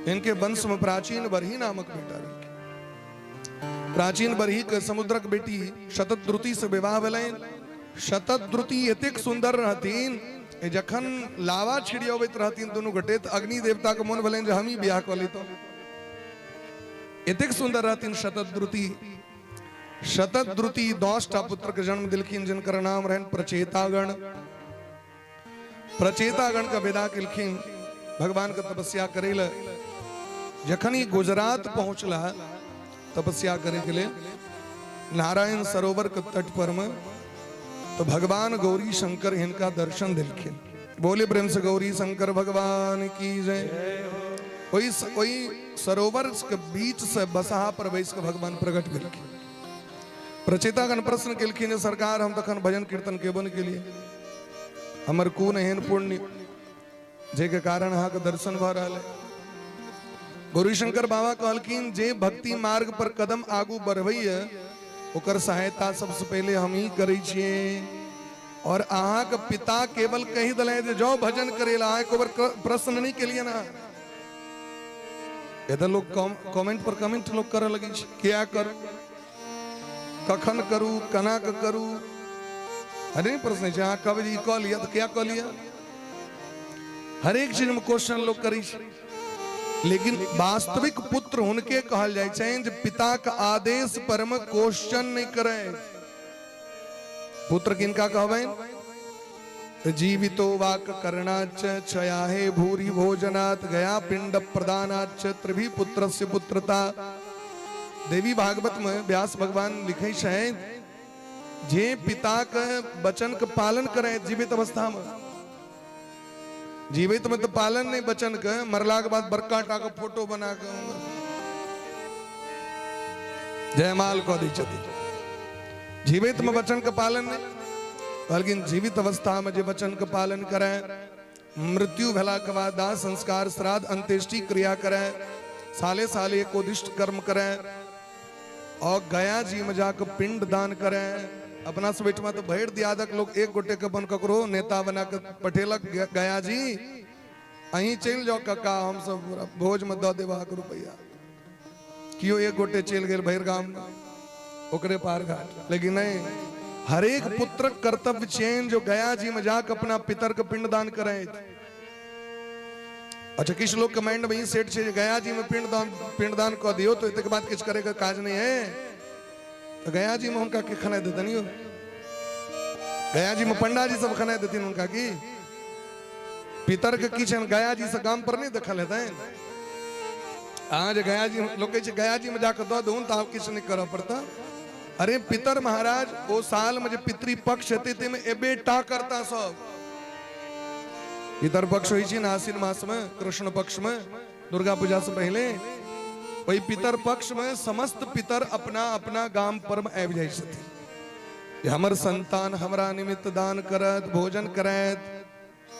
इनके वंश में प्राचीन बरही नामक बेटा रहे। प्राचीन बरही के समुद्रक बेटी शतद्रुति से विवाह भेलैन। शतद्रुति एतेक सुंदर रहतीन, जखन लावा छिड़ियबैत रहतीन दुनू गोटे तो अग्नि देवता के मन भेलैन जे हम ही बियाह क लेतौ। एतेक सुंदर रहतीन शतद्रुति। शतद्रुति 10टा पुत्र के जन्म दिलखिन, जिनकर नाम रहन प्रचेतागण। प्रचेतागण का विदा केलखिन भगवान के तपस्या करे ले। जखन ही गुजरात पहुंचला तपस्या करे के लिए नारायण सरोवर के तट पर में, तो भगवान गौरी शंकर इनका दर्शन दिलखिन। बोले प्रेम से गौरी शंकर भगवान की जय। वही सरोवर के बीच से बसहा पर बैस के भगवान प्रकट भेलखिन। प्रचेतागण प्रश्न केलखिन, सरकार हम तखन भजन कीर्तन केवन के लिए, हमर कोन एहन पुण्य जे के कारण अहाँ के दर्शन भ रहा है। गौरीशंकर बाबा कहलकिन जे भक्ति मार्ग पर कदम आगू बढ़बैया ओकर सहायता सबसे पहले हम ही करै छियै। और अहाँ के पिता केवल कही दिले जे जाओ भजन करेला, अहाँ को प्रश्न नहीं के लिए ना। इधर लोग कमेंट पर कमेंट लोग करे लगे क्या करूं, कखन करूं, कना के करूं, अरे प्रश्न है। कब जी कह लिया तो क्या कह लिया, हर एक चीज में क्वेश्चन लोग करी। लेकिन वास्तविक पुत्र उनके कहल जाए जे पिता का आदेश पर में क्वेश्चन नहीं करे। पुत्र किनका कहबे, जीवितो वाक करणाच छयाहे भूरि भोजनात् गया पिंड प्रदानाच त्रिभी पुत्रस्य पुत्रता। देवी भागवत में व्यास भगवान लिखे शायद जे पिता के वचन के पालन करे जीवित अवस्था में, जीवित में तो पालन नहीं वचन के, मरला के बाद बरका टाका फोटो बना के जयमाल को दी छथि। जीवित में वचन के पालन नहीं, लेकिन जीवित अवस्था में जे वचन के पालन करे, मृत्यु भेला के बाद दाह संस्कार श्राद्ध अंत्येष्टि क्रिया करे, साले साले एकोदिष्ट कर्म करे, और गया जी में जाकर पिंड दान करे। अपना से बैठ में तो भेड़ दियादक लोग एक गोटे के बन ककरो नेता बना के पठेलक गया जी अही चल जाओ काका, हम सब भोज में दे देवा रुपया। क्यों एक गोटे चल गए भैर गांव ओकरे पार घाट। लेकिन नहीं, हर एक पुत्र कर्तव्य चेन जो गया जी में जाकर अपना पितर का पिंड दान करे। अच्छा किस लोग कमेंट में सेठ से गया जी में पिंड दान कर दियो तो इतने के बाद किस करेगा काज नहीं है। तो गया जी में उनका के खनाई देता नहीं हो, गया जी में पंडा जी सब खनाई देती उनका की पितर के किचन गया जी से काम पर नहीं देखा लेते हैं। आज गया जी लोग गया जी में जाकर दो दूं तो आप किसी नहीं करा पड़ता। अरे पितर महाराज वो साल में जो पितृ पक्ष थे में एबे टा करता सब। पितर पक्ष हुई ना आश्विन मास में, कृष्ण पक्ष में, दुर्गा पूजा से पहले वही पितर पक्ष में समस्त पितर अपना अपना गांव पर में आबि जाए। हमर संतान हमरा निमित्त दान करत, भोजन करत,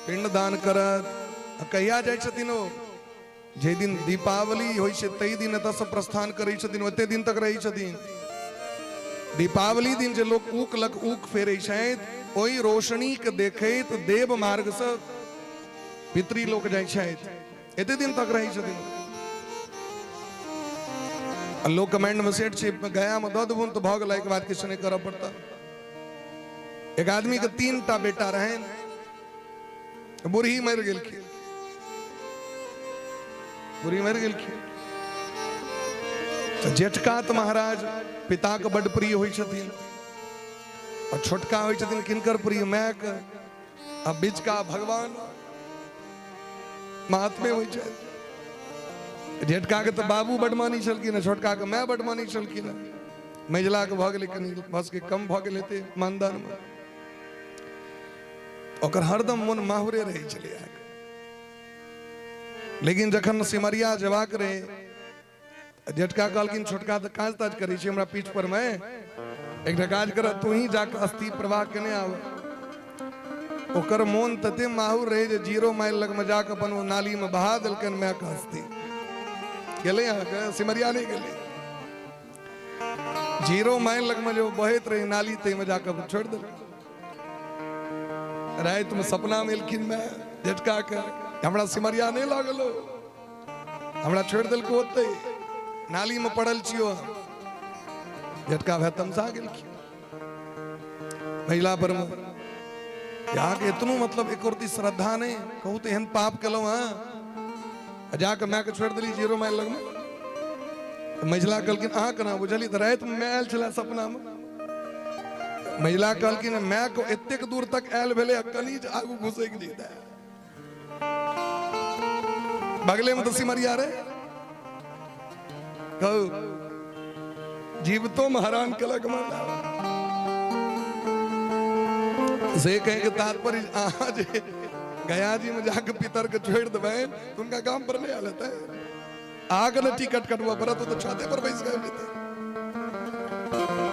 पिंड दान करत। कहिया जाए छथिन ओ जे दिन दीपावली होई छै तई दिन एतऽ से प्रस्थान करै छथिन, ओते दिन तक रहै छथिन। दीपावली दिन जे लोग ऊक लग ऊक फेरै छथि ओहि रोशनी के देखैत देव मार्ग से पितृ लोक जाय छथि, एते दिन तक रहै छथिन। लोग कमेंट में सेठ छे गया में दो देबुन तो भग लायक बात किछ नहीं करऽ पड़ता। एक आदमी के 3 टा बेटा रहे, बुढ़ी मर गेल, बुढ़ी मर गेल। तो जेठका तो महाराज पिता के बड़ प्रिय होई छथिन, और छोटका होई छथिन किनकर प्रिय, माय के। अब बीच का भगवान महात्मे होई छै। जेठका के तो बाबू बड मानी छलखिन, छोटका के माय बड मानी छलखिन। मझिला के भऽ गेलै कनी बस के कम भऽ गेल हेतै मानदान में। ओकर हरदम मन माहुरे रहै छलै। लेकिन जखन सिमरिया जेबाक रहे, जेठका कहलखिन छोटका तो काज ताज करै छै हमरा पीठ पर में, एकटा काज कर तू ही जाके अस्थि प्रवाह केने आब। ओकर मोन तते माहुर रहे जे 0 माइल लग में जाके अपन वो नाली में बहा देलकन माय के अस्थि। गेले अहाँके सिमरिया नहीं गेले, 0 माइल लग में जो बहत रही नाली ते में जाकर छोड़ दिल। रात में सपना में एलखिन मैं जेठका के हमरा सिमरिया नहीं लागलो, हमरा छोड़ दिल को होते नाली में पड़ल छियो। जेठका भाई तमसा गेलखिन महिला पर में। यहाँ के इतनो मतलब एक औरती श्रद्धा नहीं कहू तो एहन पाप कलो हाँ जाके मैं के छोड़ दिली 0 माइल लग में। महिला कहलकिन अहाँ केना बुझली तो रात में मैं आयल छला सपना में। महिला कहलकिन मैं को एतेक दूर तक आयल भेले कनीज आगू घुसैक जेता बगले में तो सिमरिया रे कहू जीवतो में हैरान कलक माना से कहे के तात्पर्य आज गया जी में जाकर पितर के छोड़ देवे तो उनका काम पर नहीं आलता है। आगे न टिकट कटवा पड़ा तो छाते पर बैस गए लेते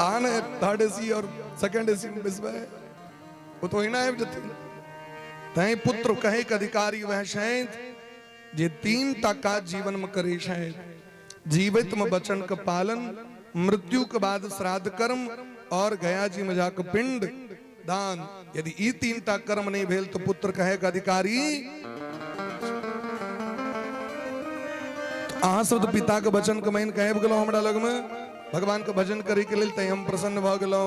आने 3rd AC और 2nd AC में बैस गए वो तो ही ना है जती तय पुत्र कहे के अधिकारी वह शैंत जे 3 टा काज जीवन में करे छे, जीवित में वचन का पालन, मृत्यु के बाद श्राद्ध कर्म और गया जी में जाकर पिंड दान। यदि ई 3 टा कर्म नहीं भेल तो पुत्र कहे का अधिकारी। अहाँ सब तो पिता के वचन के मान कहे गेलो हमरा लग में भगवान के भजन करे के लेल तै हम प्रसन्न भ गेलो।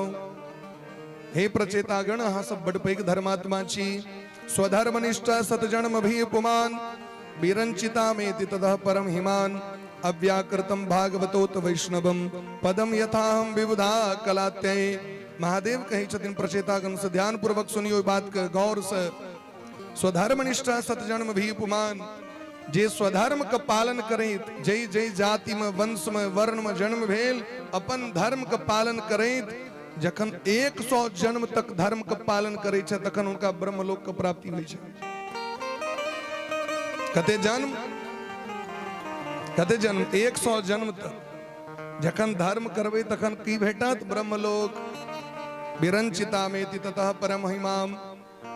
हे प्रचेतागण, अहाँ सब बड़ पैघ धर्मात्मा छी। स्वधर्मनिष्ठ सतजन्म भी उपमान, विरंचिता में ततः परम हिमान। अव्याकृतम भागवतोत वैष्णवम, पदम यथाहम विबुधा कलात्यै। महादेव कहे छथिन प्रचेतागण से ध्यान पूर्वक सुनियो बात के गौर से। स्वधर्मनिष्ठ सतजन्म भी उपमान, जे स्वधर्म का पालन करैत, जय जय जाति में वंश में वर्ण में जन्म भेल, अपन धर्म का पालन करैत जखन 100 जन्म तक धर्म का पालन करे छे तखन उनका ब्रह्मलोक का प्राप्ति होइ छे। कते जन्म 100 जन्म तक जखन धर्म करबे तखन की भेटत? ब्रह्मलोक। विरंचिता में ततः परम महिमाम।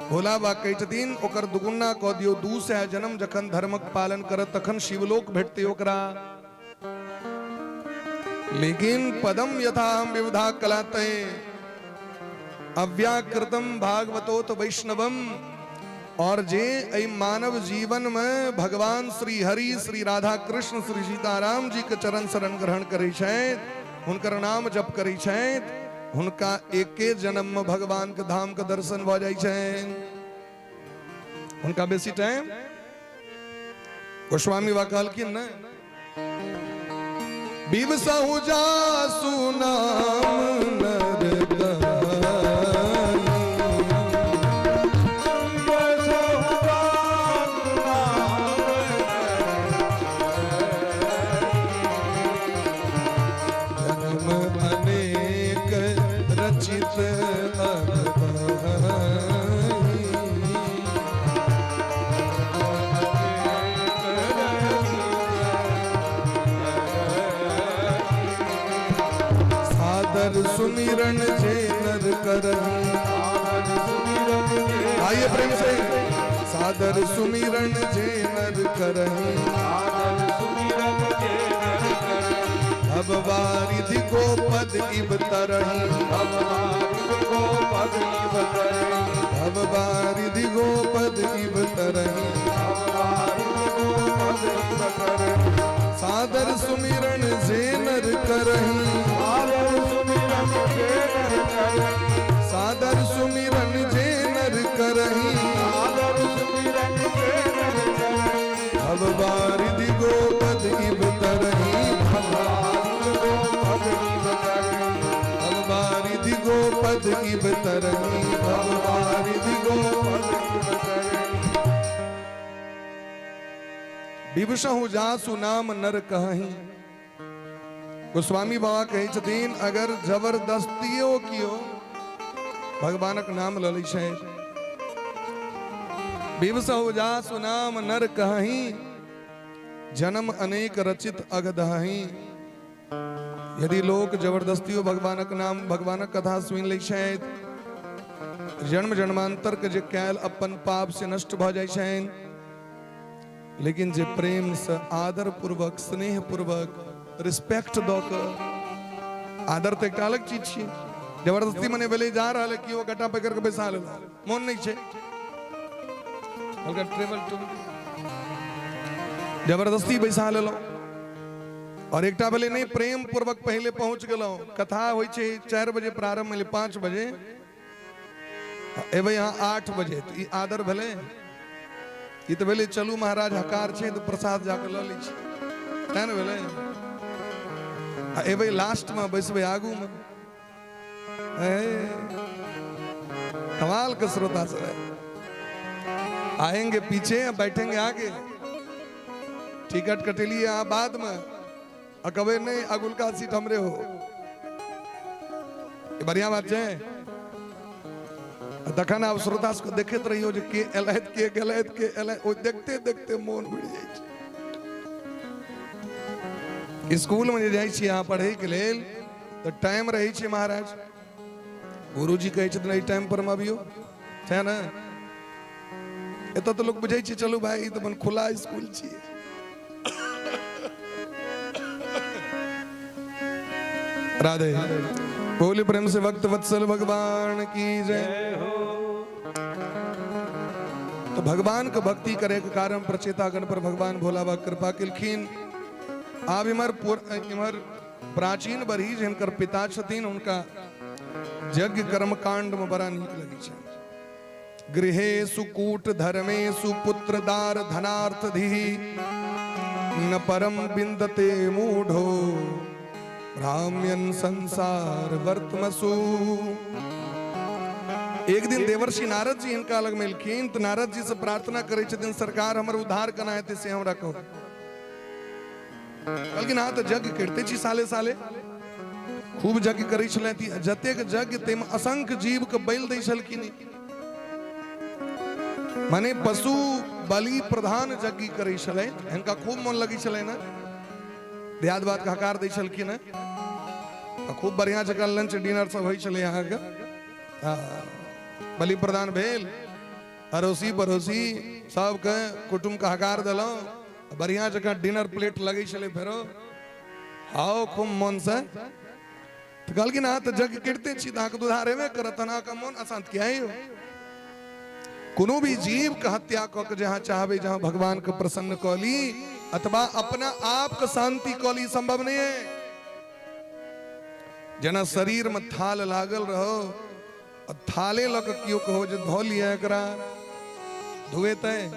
भोला बा कहे छथिन ओकर दुगुना कह दियो, 200 जन्म जखन धर्मक पालन करत तखन शिवलोक भेटते ओकरा। लेकिन पदम यथा हम विविधा कलाते, अव्याकृतम भागवतोत वैष्णवम। और जे ऐ मानव जीवन में भगवान श्री हरि, श्री राधा कृष्ण, श्री सीताराम जी के चरण शरण ग्रहण करे छथि, हुनकर नाम जप करे छथि, हुनका एके जन्म में भगवान के धाम के दर्शन भ जाय छै। हुनका बेसी टाइम गोस्वामी बा कहलखिन न, बिवसहु जासु नाम नर सुमिरन जे नर करहि। आइए प्रेम से। सादर सुमिरन जे नर करहि, अब वारिधि गोपद इब तरहि। अब वारिधि गोपद इब तरहि। सादर सुमिरन जे नर करहि, सादर सुमिरन जे नर करहि। अब वारिधि गोपद इब तरहि। अब वारिधि गोपद इब तरहि। अब वारिधि गोपद इब तरहि। विवसहु जासु नाम नर कहहि। गोस्वामी बाबा कहे छथिन अगर जबरदस्तियों कियो भगवानक नाम ललै छै। विवसहु जासु नाम नर कहहि, जन्म अनेक रचित अगदहि। यदि लोग जबरदस्तियों भगवानक नाम, भगवानक कथा सुनि लै छथि, जन्म जन्मांतर के जे कैल अपन पाप से नष्ट भ जाय छनि। लेकिन जे प्रेम से, आदर पूर्वक, स्नेह पूर्वक, रिस्पेक्ट दो कर, आदर तो एक अलग चीज छे। जबरदस्ती मने भेले जा रहा है कि वो गटा पकड़ के बैसा ले, मन नहीं छे। ट्रेवल टू जबरदस्ती बैसा ले लो। और एकटा भेले नहीं, प्रेम पूर्वक पहले पहुंच गेलो। कथा होय छे 4 बजे प्रारंभ में, 5 बजे एबे यहाँ 8 बजे, तो ई आदर भेले। ई तो भेले चलू महाराज हकार छे तो प्रसाद जाके ल ली छे, है न भेले। एबे लास्ट में बैसबे आगू में, कमाल के श्रोता से आएंगे पीछे, बैठेंगे आगे। टिकट कटेली बाद में, कबे नहीं अगुल का सीट हमरे हो। ये बढ़िया बात है। तखन आप श्रोता को देखते रहियो जे के एलैत के गेलैत के एलैत, ओ देखते देखते मन उड़ जाय छै। स्कूल में जाय छी यहाँ पढ़े के लेल तो टाइम रही छे महाराज, गुरुजी कहे छथिन एहि टाइम पर में अबियो, है ना। एत तो लोग बुझे छी चलू भाई तो मन खुला स्कूल छी। राधे बोली प्रेम से भक्त वत्सल भगवान की जय हो। तो भगवान के भक्ति करे के कारण प्रचेता गण पर भगवान भोला बा कृपा किलखिन। आप इमर प्राचीन बरही जिनकर पिता छथिन उनका यज्ञ कर्म कांड में बड़ा नीक लगी छै। गृहे सुकूट धर्मे सुपुत्र दार धनार्थ धी न परम बिंदते मूढ़ो भ्राम्यन संसार वर्तमसु। एक दिन देवर्षि नारद जी इनका अलग मिलखिन तो नारद जी से प्रार्थना करे छथिन सरकार हमर उद्धार करना है से हमरा कहो। लेकिन हाँ तो यज्ञ करते छी साले साले खूब यज्ञ करे छलथि जतेक यज्ञ तेम असंख्य जीव के बलि दै छलखिन। माने पशु बलि प्रधान यज्ञ करे छलै इनका खूब मन लगी छलै ना। देहात बात हकार दै छलखिन खूब बढ़िया जगह लंच डिनर सब होइ छलै यहाँ के। बलि प्रदान भेल अड़ोसी पड़ोसी सबके कुटुंब के हकार दिलौं बढ़िया जगह डिनर प्लेट लगे छले फेरो आओ खूब मन से तो कहलखिन हाँ तो यज्ञ करते छी तो दुधार हेबे करत ना का मन अशांत किया ही हो। कोनो भी जीव के हत्या क के जहाँ चाहबे जहाँ भगवान के प्रसन्न क ली अथवा अपना आप के शांति क ली संभव नहीं है। जना शरीर में थाल लागल रहो और थाले लग क्यों कहो जो धो लिया एकरा धुए तय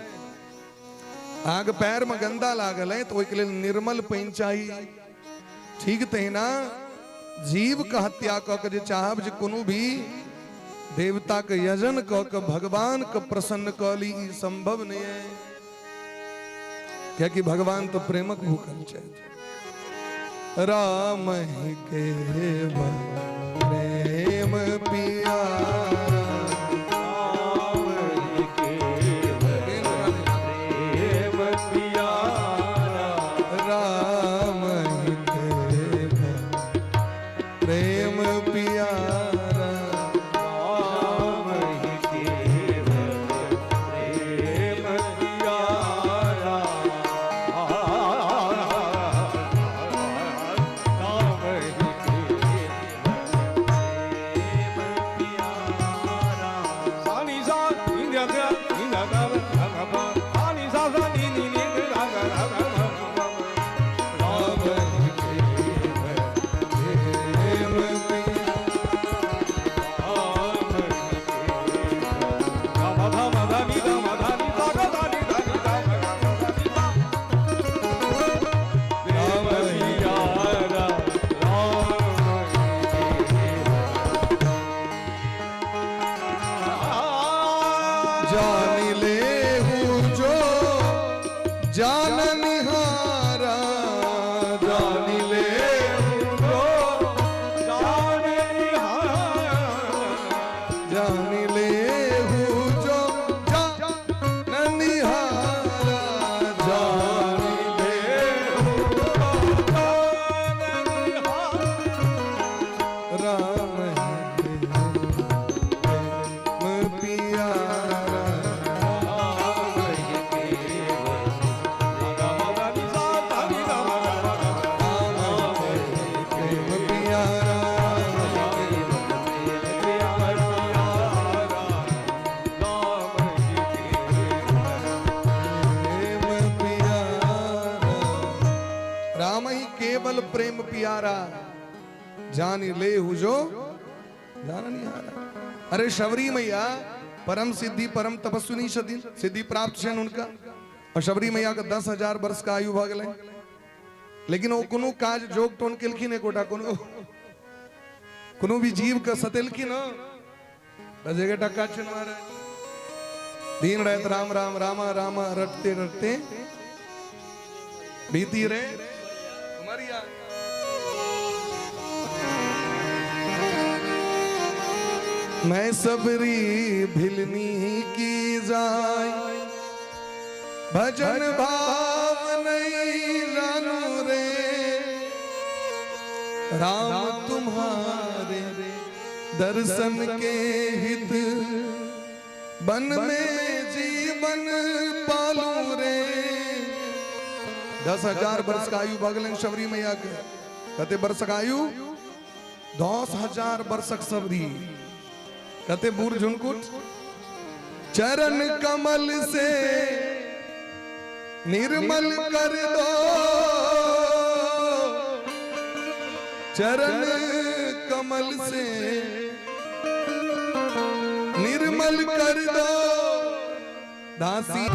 आग पैर में गंदा लागल है तो ओके लेल निर्मल पानी चाहिए। ठीक तहिना जीव का हत्या क के जे चाहब जे कोनो भी देवता के यजन क के भगवान के प्रसन्न क ली ई संभव नहीं है। क्या कि भगवान तो प्रेमक भूखल छै। राम ही केवल प्रेम पियारा प्रेम पियारा जान ले जो जाना नहीं आ रहा। अरे शबरी मैया परम सिद्धि परम तपस्विनी सिद्धि प्राप्त है उनका और शबरी मैया का 10,000 वर्ष का आयु भ गए लेकिन वो कोनो काज जोग टोन केलखिन एकोटा कोनो भी जीव के सतेलखिन जगह टक्का छन मारे दिन रात राम राम रामा रामा रटते रटते बीती रे मरिया। मैं सबरी भिलनी की जाय भजन भाव नहीं जानू रे राम तुम्हारे दर्शन के हित बन में जीवन पालू रे। 10,000 वर्ष का आयु भगलन शबरी मैया के कहते वर्ष का आयु 10,000 वर्षक सबरी कहते बूढ़ झुनकुट चरण कमल से निर्मल कर दो, चरण कमल से निर्मल कर दो दासी।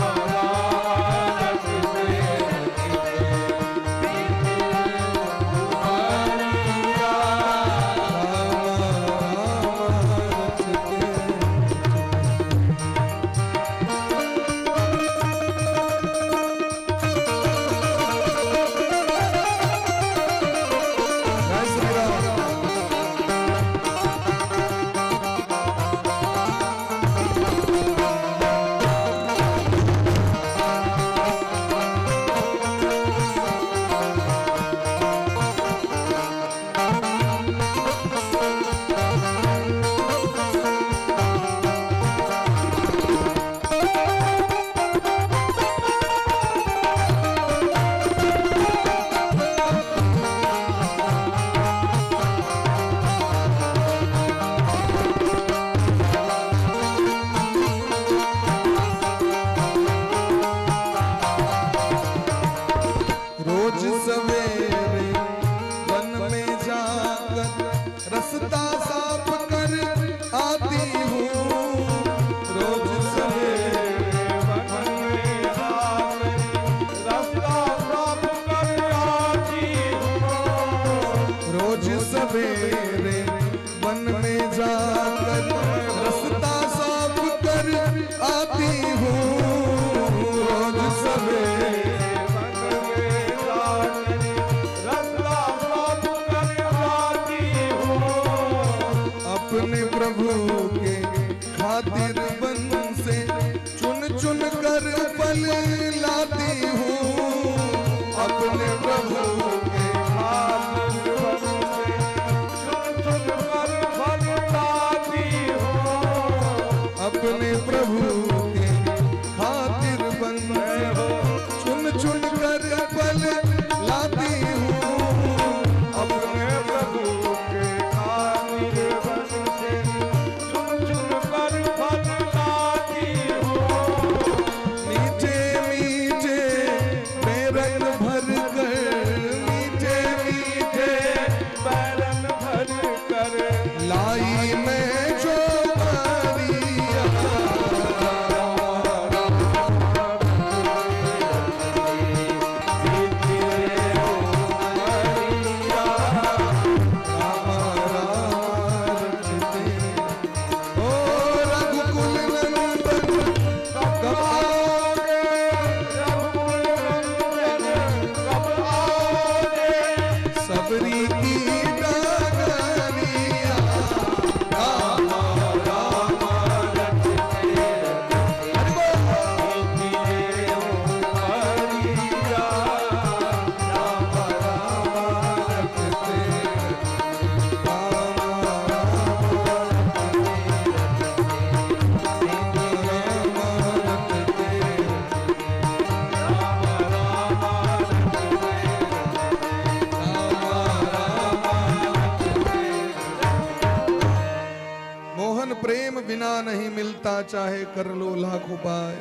चाहे कर लो लाख उपाय,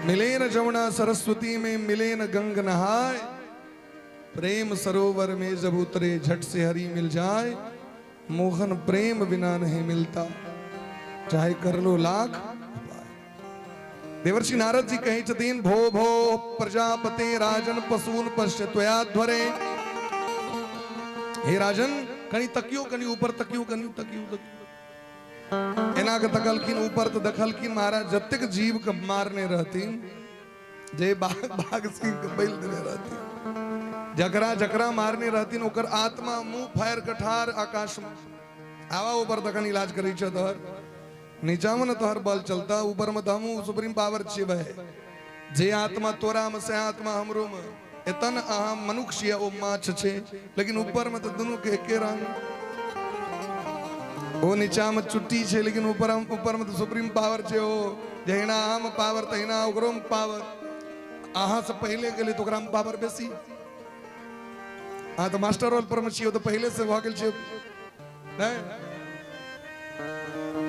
मिले न जमुना सरस्वती में मिले न गंग नहाय, प्रेम सरोवर में जब उतरे झट से हरि मिल जाए, मोहन प्रेम बिना नहीं मिलता चाहे कर लो लाख उपाय। देवर्षि नारद जी कही छतीन भो भो प्रजापते राजन पशून पश्यत्वयाध्वरे। हे राजन कहीं तकियो कहीं ऊपर तकियो कहीं तकियो एना के तकलखिन ऊपर तो दखलखिन महाराज जब तक जीव के मारने रहती जय बाघ बाघ सिंह के बैल देने रहती जकरा जकरा मारने रहती ओकर आत्मा मुंह फायर कठार आकाश में आवा ऊपर तक इलाज करी छ तोहर नीचा में तोहर बल चलता ऊपर में हमू सुप्रीम पावर शिव है जे आत्मा तोरा में से आत्मा हमरो में एतन अहम मनुष्य ओ माछ छे लेकिन ऊपर में तो दोनों के एके रंग वो नीचा में चुट्टी छे लेकिन ऊपर में तो सुप्रीम पावर छे हो जहिना हम पावर तहिना ओकरो में पावर अहाँ से पहले के लिए तो ओकरा में पावर बेसी हाँ तो मास्टर रोल पर में छियो तो पहले से भ गेल छे नहीं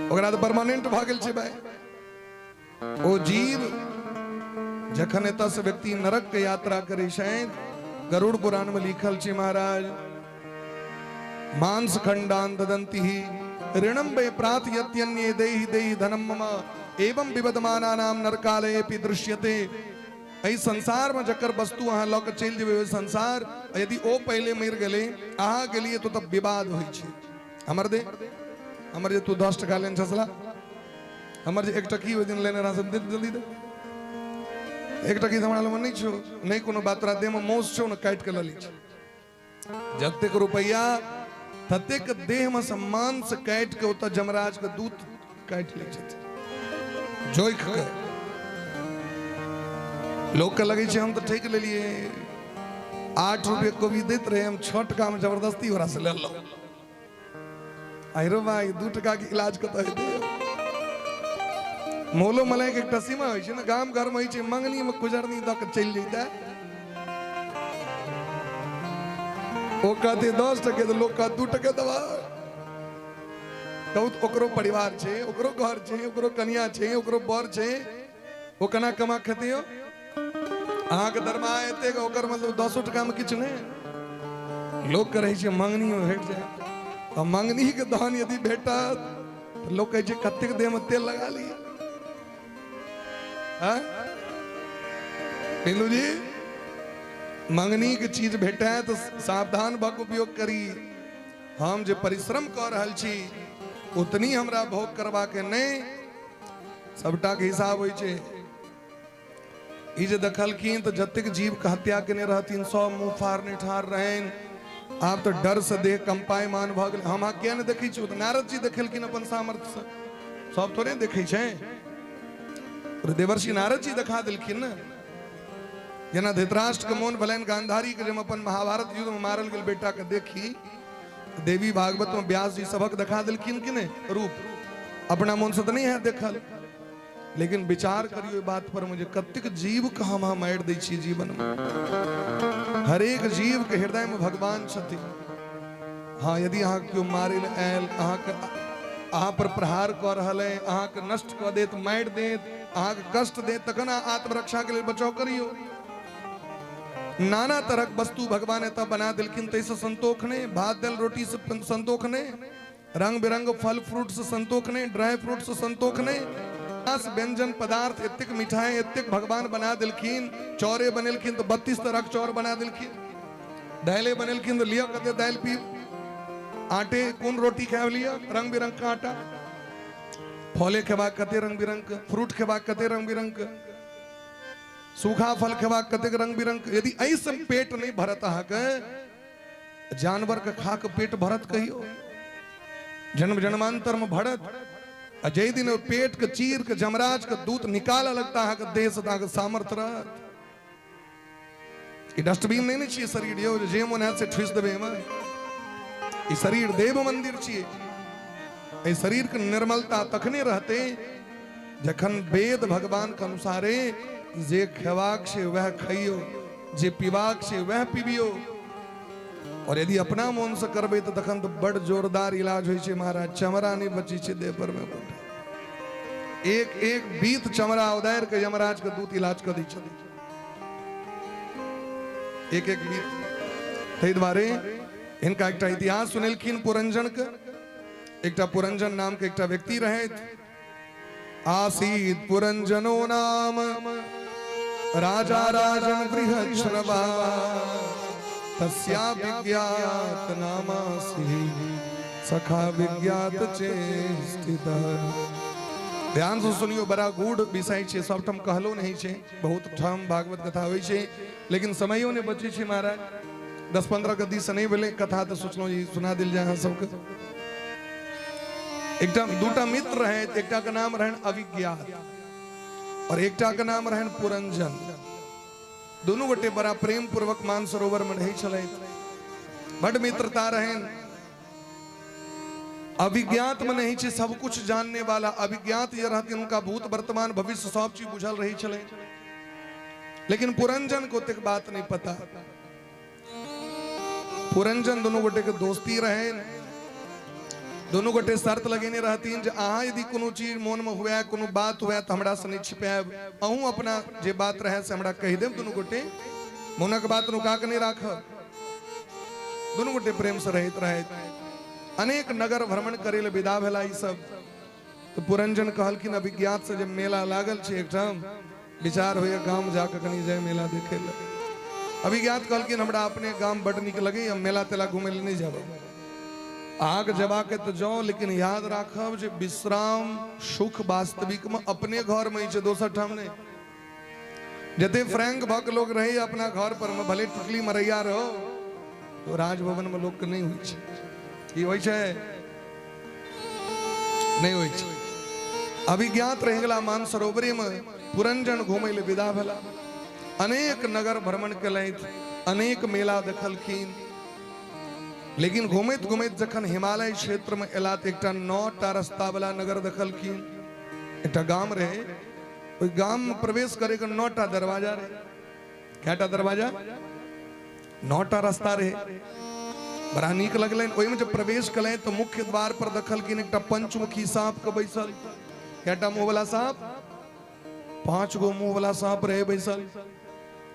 ओकरा तो परमानेंट भ गेल छे भाई ओ जीव जखन एतऽ से व्यक्ति नरक के यात्रा करे शायद गरुड़ पुराण में लिखल छे महाराज मांस खंडान ददंती ही ऋणम वे प्रात यत्यन्ये देहि देहि धनम मम एवं विबदमाना नाम नरकालयेपि दृश्यते एहि संसार में जकर वस्तु अहाँ लऽ के चलि जेबै संसार यदि ओ पहले मर गेले अहाँ गेलिए तो तब विवाद होइ छै हमर दे हमर जे तू 10 टका लेन छसला हमर जे 1 टकी ओइ दिन लेने रहा सब जल्दी दे 1 टकी हमरा लग नहीं छौ नहीं कोनो बात तोरा दे में मौस छौ न काट के लली जतेक रुपैया ततेक देह में सम्मान से काट के ओतऽ जमराज के दूत काट ले छथिन जोइख के लोग के लगे हम तो ठेक ले लिए 8 रुपये को भी देते रहे हम 6 टका में जबरदस्ती ओरा से ले लो आइरो भाई 2 टका के इलाज कत हेते मोलो मलाई के एकटा सीमा होइ छै ना गाम घर में होइ छै मंगनी में गुजरनी द के चल जइता ओ कहते 10 टके तो लोग का 2 टके दवा तो ओकरो परिवार छै ओकरो घर छै ओकरो कन्या छै ओकरो बर छै ओ कना कमा खेते हो अहाँ के दरमा एते ओकर मतलब 10 टका में किछ नहीं लोग करे छै मंगनी में भेट जाए और मंगनी के दान यदि भेटा तो लोग कहे छै कतेक देह में तेल लगा लिए हां बिंदु जी मंगनी के चीज भेटा है तो सावधान भक उपयोग करी हम जे परिश्रम कर रहल छी उतनी हमरा भोग करवा के नहीं सबटा के हिसाब होइ छै ई जे देखलखिन तो जतेक जीव के हत्या केने रहथिन सब मुंह फाड़ने ठार रहेन आब तो डर से देह कंपायमान भ गेल हम किया नहीं देखै छी तो नारद जी देखलखिन अपन सामर्थ्य से सब थोड़े देखै छै देवर्षि नारद जी दिखा देलखिन न जना धृतराष्ट्र के मोन भलन गांधारी के जब अपन महाभारत युद्ध में मारल गेल बेटा के देखी देवी भागवत में व्यास जी सबक दिखा देलखिन कि नहीं रूप अपना मन से तो नहीं है देखल लेकिन विचार करियो बात पर मुझे कतिक जीव का हम मार दै छी जीवन में हर एक जीव के हृदय में भगवान छथि हाँ यदि अहाँ क्यों मारे आयल अहाँ पर प्रहार कर रहल है अहाँ के नष्ट कर देत मार देत अहाँ के कष्ट देत तखन आत्मरक्षा के लिए बचाव करियो नाना तरह वस्तु भगवान एतऽ बना दिलखिन तैसे संतोष नहीं भात दाल रोटी से संतोष नहीं रंग बिरंग फल फ्रूट से संतोष नहीं ड्राई फ्रूट से संतोष नहीं व्यंजन पदार्थ एतिक मिठाई एतिक भगवान बना दिलखिन चौरे बनेलखिन तो 32 तरह के चौर बना दिलखिन दाले बनेलखिन तो लिया कते दाल पी आटे कौन रोटी खाए लिया रंग बिरंग का आटा फले खेबा कते रंग बिरंग के फ्रूट खेबा कते रंग बिरंग के सूखा फल खेबा कते रंग बिरंग यदि ऐसे पेट नहीं भरत अहाँ के जानवर के खा के पेट भरत कहियो जन्म जन्मांतर में भरत जय दिन पेट के चीर के जमराज के दूत निकाल लगता है देह से सामर्थ रहत डस्टबिन नहीं चाहिए शरीर यो जे मन है से ठुस देबे में शरीर देव मंदिर चाहिए शरीर के निर्मलता तखने रहते जखन वेद भगवान के अनुसारे जे खेबाक से वह खइयो जे पीबाक से वह पीबियो और यदि अपना मन से करबे तो तखन तो बड़ जोरदार इलाज होइ छै महाराज चमड़ा नहीं बची छै देह पर में एक एक बीत चमड़ा उदार के यमराज के दूत इलाज कर दै छथिन एक एक बीत तै द्वारे इनका एकटा इतिहास सुनेलखिन पुरंजन के एकटा पुरंजन नाम के एकटा व्यक्ति रहैत आसीत पुरंजनो नाम राजा राजन गृहश्रवा तस्या विज्ञात नामासी सखा विज्ञात चेष्टिता ध्यान से सुनियो बड़ा गूढ़ विषय छे सबठम कहलो नहीं छे बहुत ठम भागवत कथा होइ छे लेकिन समयो ने बचे छे महाराज 10-15 गद्दी से नहीं भेले कथा तो सोचलो जी सुना दिल जाए सबके एकटा दूटा मित्र रहे एकटा का नाम रहन अविज्ञात और एकटा का नाम रहन पुरंजन दोनों गोटे बड़ा प्रेम पूर्वक मानसरोवर में रही छल बड़ मित्रता रहन अभिज्ञात में नहीं छे सब कुछ जानने वाला। अभिज्ञात ये रहती उनका भूत वर्तमान भविष्य सब चीज बुझल रही चले, लेकिन पुरंजन को तक बात नहीं पता। पुरंजन दोनों गोटे के दोस्ती रहे, दोनों गोटे शर्त लगे नहीं रहती जे अहाँ यदि कोनो चीज मन में हुआ, कोनो बात हुआ तो हमरा से नहीं छिपाएब, अहूँ अपना जे बात रहे से हमरा कह देब। दोनों गोटे मोनक बात नुका के नहीं राखब। दोनों गोटे प्रेम से रहत रहत अनेक नगर भ्रमण करे ले विदा भेला। ई सब तो पुरंजन कहलखिन अभिज्ञात से जब मेला लागल छे एकठाम विचार होय गांव जाके कनी जाय मेला देखे ले। अभिज्ञात कहलखिन हमरा अपने गांव बड़ निक लगे, हम मेला तेला घूमे ले नहीं जाब। आग जबा के तो जाओ, लेकिन याद राखब जे विश्राम सुख वास्तविक में अपने घर में छे, दोसर ठाम नहीं। जते फ्रैंक भक लोग रहे अपना घर पर में, भले टुकली मरैया रहो तो राजभवन में लोग के नहीं हुई छे। की होई छे? नहीं हुई छे। अभिज्ञात रह गेला मानसरोवरी में पुरंजन घूमे ले विदा भेला। अनेक नगर भ्रमण केलैथ, अनेक मेला देखलखिन, लेकिन घूमैत घूमैत जखन हिमालय क्षेत्र में एला तो एक 9टा रास्ता वाला नगर देखलखिन। एक गांव रहे, ओई गांव में प्रवेश करे के 9टा दरवाजा रहे। कैटा दरवाजा? 9टा रास्ता रहे। बड़ा नीक लगलन। ओई में जब प्रवेश कले तो मुख्य द्वार पर देखलखिन एक पंचमुखी सांप के बैसल। कैटा मुंह वाला सांप? 5 गो मुंह वाला सांप रहे बैसल।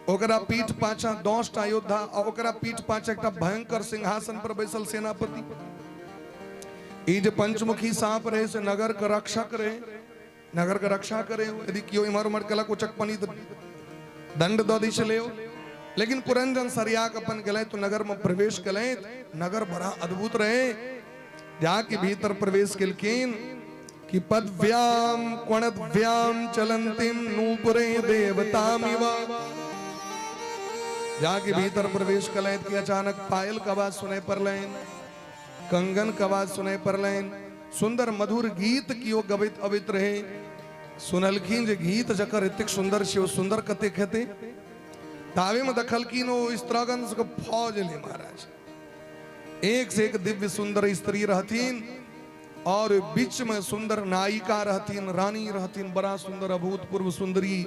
ओकरा पीठ पाछा 10टा योद्धा, और ओकरा पीठ पाछा एक भयंकर सिंहासन पर बैसल सेनापति। ई जे पंचमुखी सांप रहे से नगर का रक्षक रहे, नगर का रक्षा करे। यदि कियो इमर उमर कला को चकपनी तो दंड द दी चले। लेकिन पुरंजन सरिया अपन गले तो नगर में प्रवेश कले। नगर बड़ा अद्भुत रहे। जाके भीतर प्रवेश केलकिन कि पदव्याम क्वणद्व्याम चलंतिम नूपुरे देवतामिव। जाके भीतर प्रवेश कलें कि अचानक पायल का आवाज सुने पर लें, कंगन का आवाज सुने पर लें, सुंदर मधुर गीत कियो गवित अवित रहे। सुनलखिन जे गीत जकर इतक सुंदर छे, ओ सुंदर कते खेते। तावे में दखलखिन ओ स्त्रगन के फौज ले महाराज। एक से एक दिव्य सुंदर स्त्री रहतीन, और बीच में सुंदर नायिका रहतीन, रानी रहतीन, बड़ा सुंदर अभूतपूर्व सुंदरी।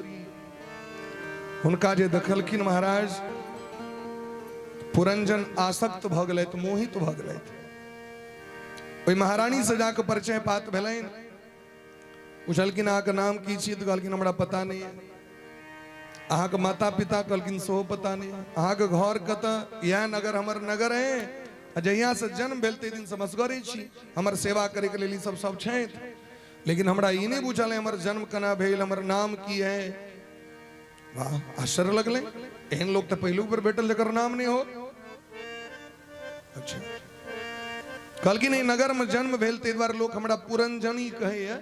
उनका जे दखलखिन महाराज, पुरंजन आसक्त भ गए, मोहित भ गए। ओई महारानी से जाकर परिचय पात भेलैन। पूछलखिन अहाँ के नाम की छी? तो कहलखिन हमरा पता नहीं है। अहाँ के माता पिता? कहलखिन सेहो पता नहीं है। अहाँ के घर कत? यह नगर हमर नगर है। जहिया से जन्म भेल ते दिन से मसगरे छी, हमर सेवा करे के लेल सब छैथ, लेकिन हमरा ई नहीं बुझल है हमर जन्म केना भेल, हमर नाम की है। वाह, आश्चर्य लगले। एहन लोग तो पहलू पर बैठल जकर नाम नहीं हो। अच्छा, कहलखिन ई नगर में जन्म भेल ते द्वारा लोग हमरा पुरंजनी कहे है।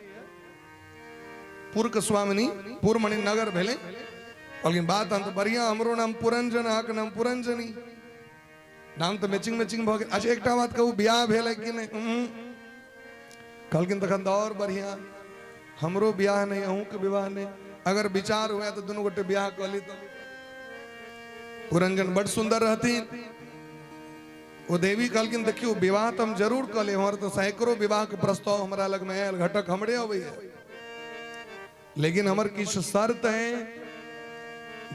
पुर के स्वामिनी पुरमणि नगर भेले। कहलखिन बात अंत बढ़िया, हमरो नाम पुरंजन, अहाँके नाम पुरंजनी। नाम तो मैचिंग भ गेल। अच्छा, एकटा बात कहू, बियाह भेल है कि नहीं? कहलखिन तखन तो और बढ़िया, हमरो बियाह नहीं, अहूँ के विवाह नहीं। अगर विचार हुआ तो दोनों गोटे ब्याह कर ली। पुरंजन बड़ सुंदर रहती। वो देवी कहलखिन देखियो विवाह तो हम जरूर कर ले, हमारे तो सैकड़ों विवाह के प्रस्ताव हमारा लग में आयल, घटक हमरे अबै है, लेकिन हमार किछ शर्त है